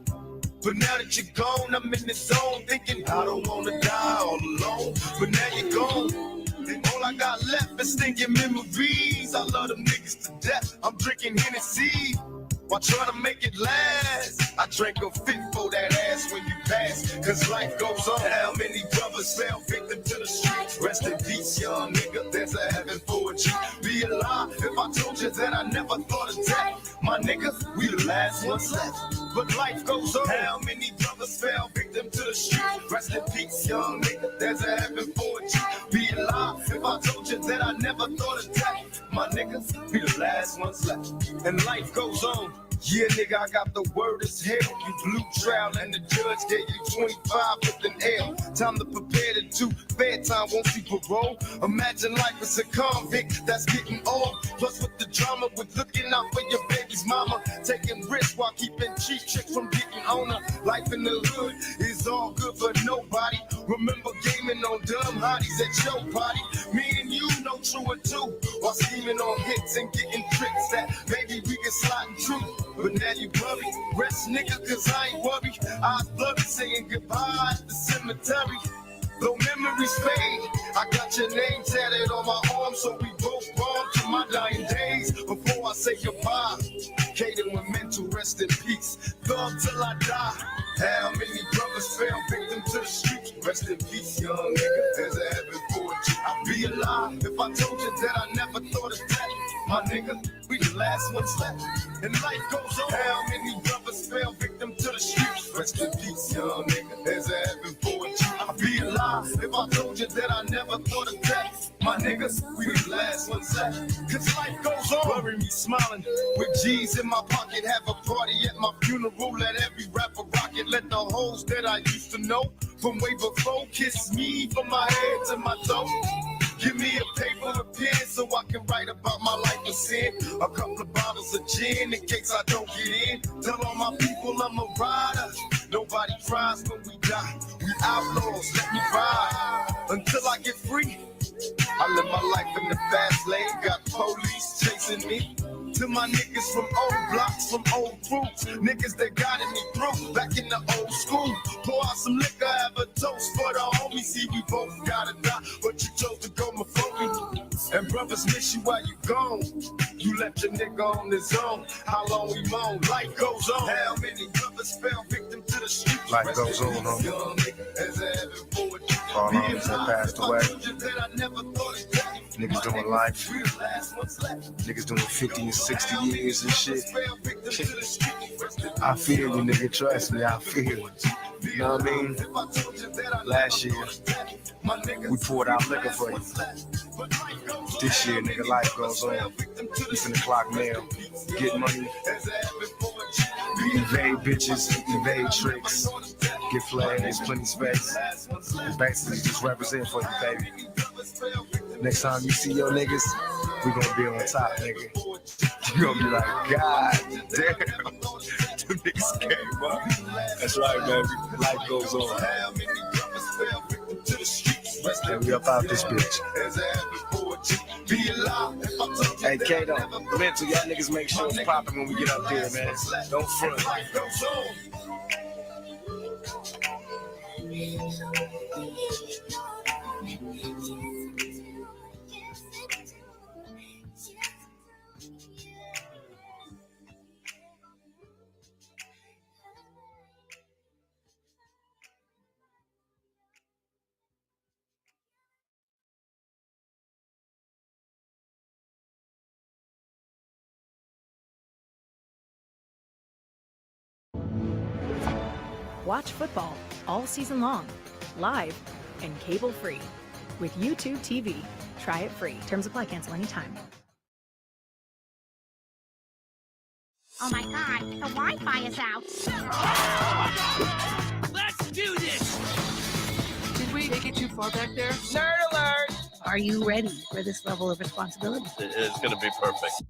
But now that you're gone, I'm in the zone thinking I don't wanna die all alone. But now you're gone, and all I got left is thinking memories. I love them niggas to death. I'm drinking Hennessy while trying to make it last. I drank a fit for that ass when you pass, cause life goes on. How many brothers fell victim to the streets? Rest in peace, young nigga, there's a heaven for a G. Be alive if I told you that I never thought of death. My nigga, we the last ones left, but life goes on. How many brothers fell victim to the streets? Rest in peace, young nigga, there's a heaven for a G. Be alive if I told you that I never thought of death. My niggas, we the last ones left, and life goes on. Yeah, nigga, I got the word as hell. You blew trial and the judge gave you 25 with an L. Time to prepare to do fair time, won't see parole. Imagine life as a convict that's getting old. Plus with the drama, with looking out for your baby's mama. Taking risks while keeping cheap chicks from getting on her. Life in the hood is all good for nobody. Remember gaming on dumb hotties at your party. Me and you know true or two. While scheming on hits and getting tricks that maybe we can slide in truth. But now you worry, rest nigga, cause I ain't worried. I love you saying goodbye at the cemetery. Though memories fade, I got your name tatted on my arm, so we both born to my dying days. Before I say goodbye, Kaden with mental rest in peace. Thug till I die. How many brothers fell victim to the streets? Rest in peace, young nigga, there's a heaven for you. I'd be alive if I told you that I never thought of death. My nigga, we the last ones left, and life goes on. How many brothers fell victim to the streets? Rest in peace, young nigga, there's a heaven for you. I'd be alive if I told you that I never thought of death. My niggas, we the last ones left, cause life goes on. Bury me smiling with G's in my pocket. Have a party at my funeral. Let every rapper rock it. Let the hoes that I used to know from way before kiss me from my head to my toe. Give me a paper and pen so I can write about my life of sin. A couple of bottles of gin in case I don't get in. Tell all my people I'm a rider. Nobody cries when we die. We outlaws, let me ride until I get free. I live my life in the fast lane. Got police chasing me. To my niggas from old blocks, from old groups, niggas that guided me through back in the old school. Pour out some liquor, have a toast for the homies. See, we both gotta die, but you chose to go before me. And brothers miss you while you gone. You left your nigga on his own. How long we moan? Life goes on. How many brothers fell victim to the streets? Life goes on, huh? All homies that passed away. Niggas doing life. Niggas doing 50 and 60 years and shit. I feel you, nigga. Trust me, I feel you. You know what I mean? Last year, we poured out liquor for you. This year, nigga, life goes on. We finna clock mail, get money, evade bitches, evade tricks, get flags, plenty space. Basically, just represent for you, baby. Next time you see your niggas, we gonna be on top, nigga. You gonna be like, God damn, them niggas came up. That's right, baby. Life goes on. And we up out this bitch. Hey, Kato, mental, y'all niggas make sure it's popping when we get up there, man. Don't front. Watch football all season long, live and cable-free with YouTube TV. Try it free. Terms apply. Cancel anytime. Oh my God, but the Wi-Fi is out. Let's do this! Did we take it too far back there? Nerd alert! Are you ready for this level of responsibility? It's gonna be perfect.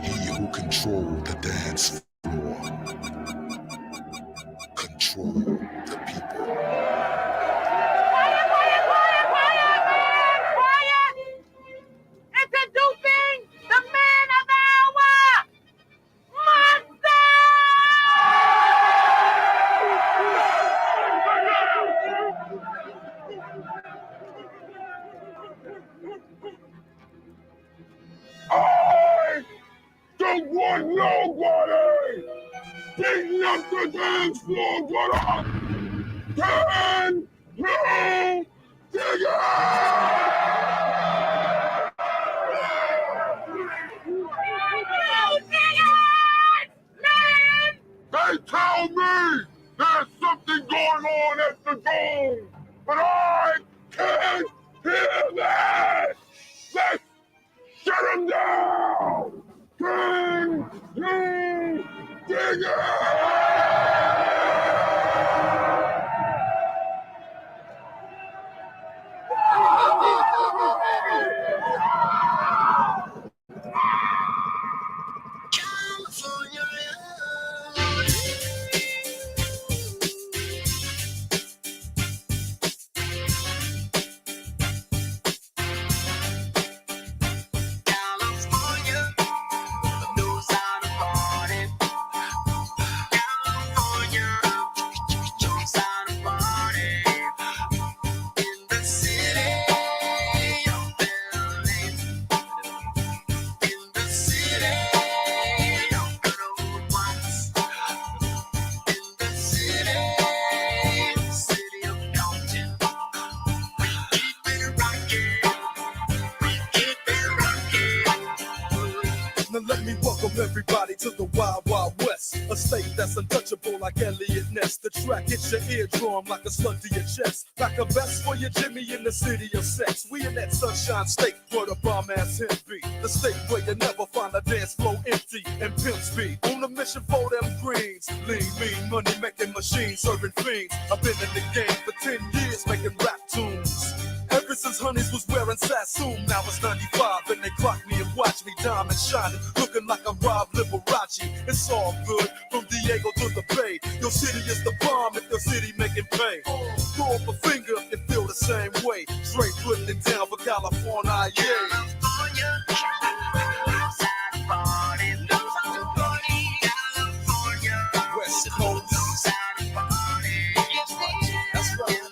He who controlled the dance floor, controlled the people. Introducing the man of the hour, Monster! I don't want nobody beating up the dance floor, but I can no digger! They tell me there's something going on at the dome, but I can't hear that! Let's shut them down! Can you dig Now let me welcome everybody to the Wild Wild West, a state that's untouchable like Elliot Ness. The track hits your eardrum like a slug to your chest. Pack a vest for your Jimmy in the city of sex. We in that sunshine state where the bomb ass him be. The state where you never find a dance floor empty and pimp speed. On a mission for them greens. Lean, mean, money making machines, serving fiends. I've been in the game for 10 years making rap tunes. Ever since Honeys was wearing Sassoon, now it's 95 and they clock me and watch me diamond shining, looking like I'm Rob Liberace. It's all good, from Diego to the Bay. Your city is the bomb if your city making pay. Throw up a finger if you feel the same way. Straight putting it down for California, yeah. West Coast. That's right.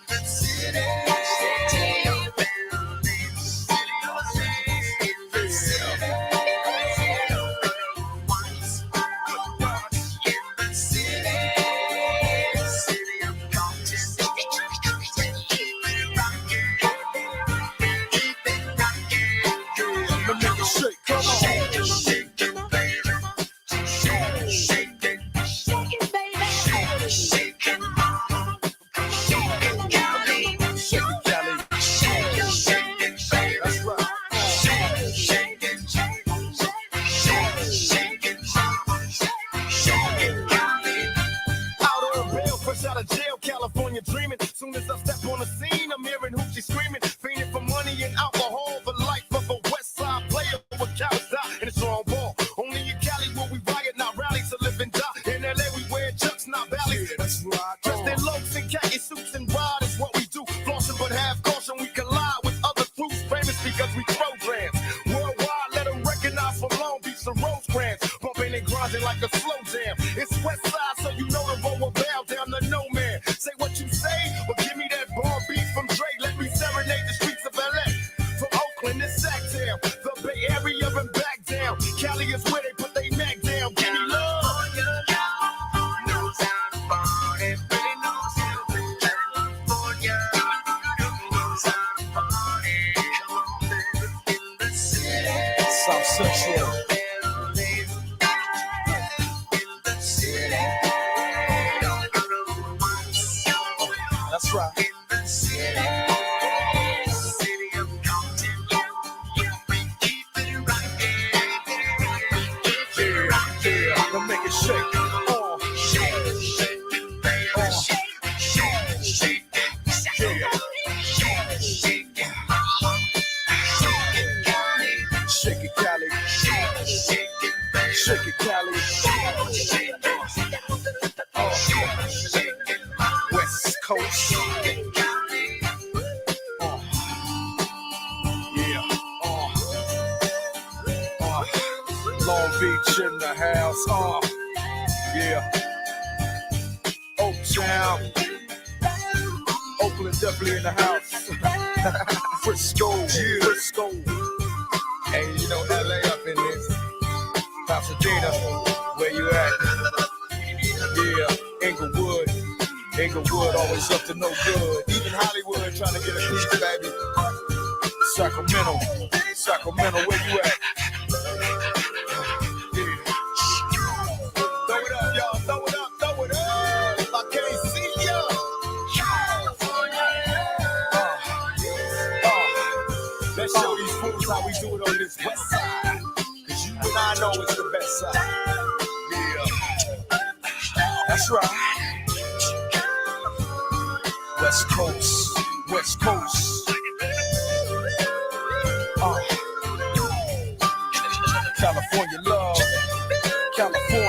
Soon as I step on the scene, I'm hearing hoochie screaming, fiending for money and alcohol. The life of a West Side player with cows out and it's strong ball. Only in Cali will we riot, not rally to live and die. In LA we wear chucks, not valleys. Yeah, that's right. Dressed in loafs and khaki suits and ride is what we do. Flossing but have caution, we collide with other crews. Famous because we programs. Worldwide, let them recognize from Long Beach to Rosecrans. Bumping and grinding like a slow jam. It's West Side, so you know the road will bow down to no man. Say what you say, but give me that bar beat from Dre. Let me serenade the streets of LA. From Oakland to Sacktown, the Bay Area and back down. Cali is where they put their neck down. Give me love. South Central. Beach in the house. Yeah. Oaktown. Oakland definitely in the house. Frisco. Frisco. Hey, you know LA up in this. Pasadena, where you at? Yeah, Inglewood. Inglewood always up to no good. Even Hollywood trying to get a piece, baby. Sacramento. Sacramento, where you at? Yeah. Throw it up, y'all. Throw it up. Throw it up. I can't see ya. Let's show these fools how we do it on this west side. Cause you and I know it's the best side. Yeah. That's right. West Coast. West Coast. California love. California.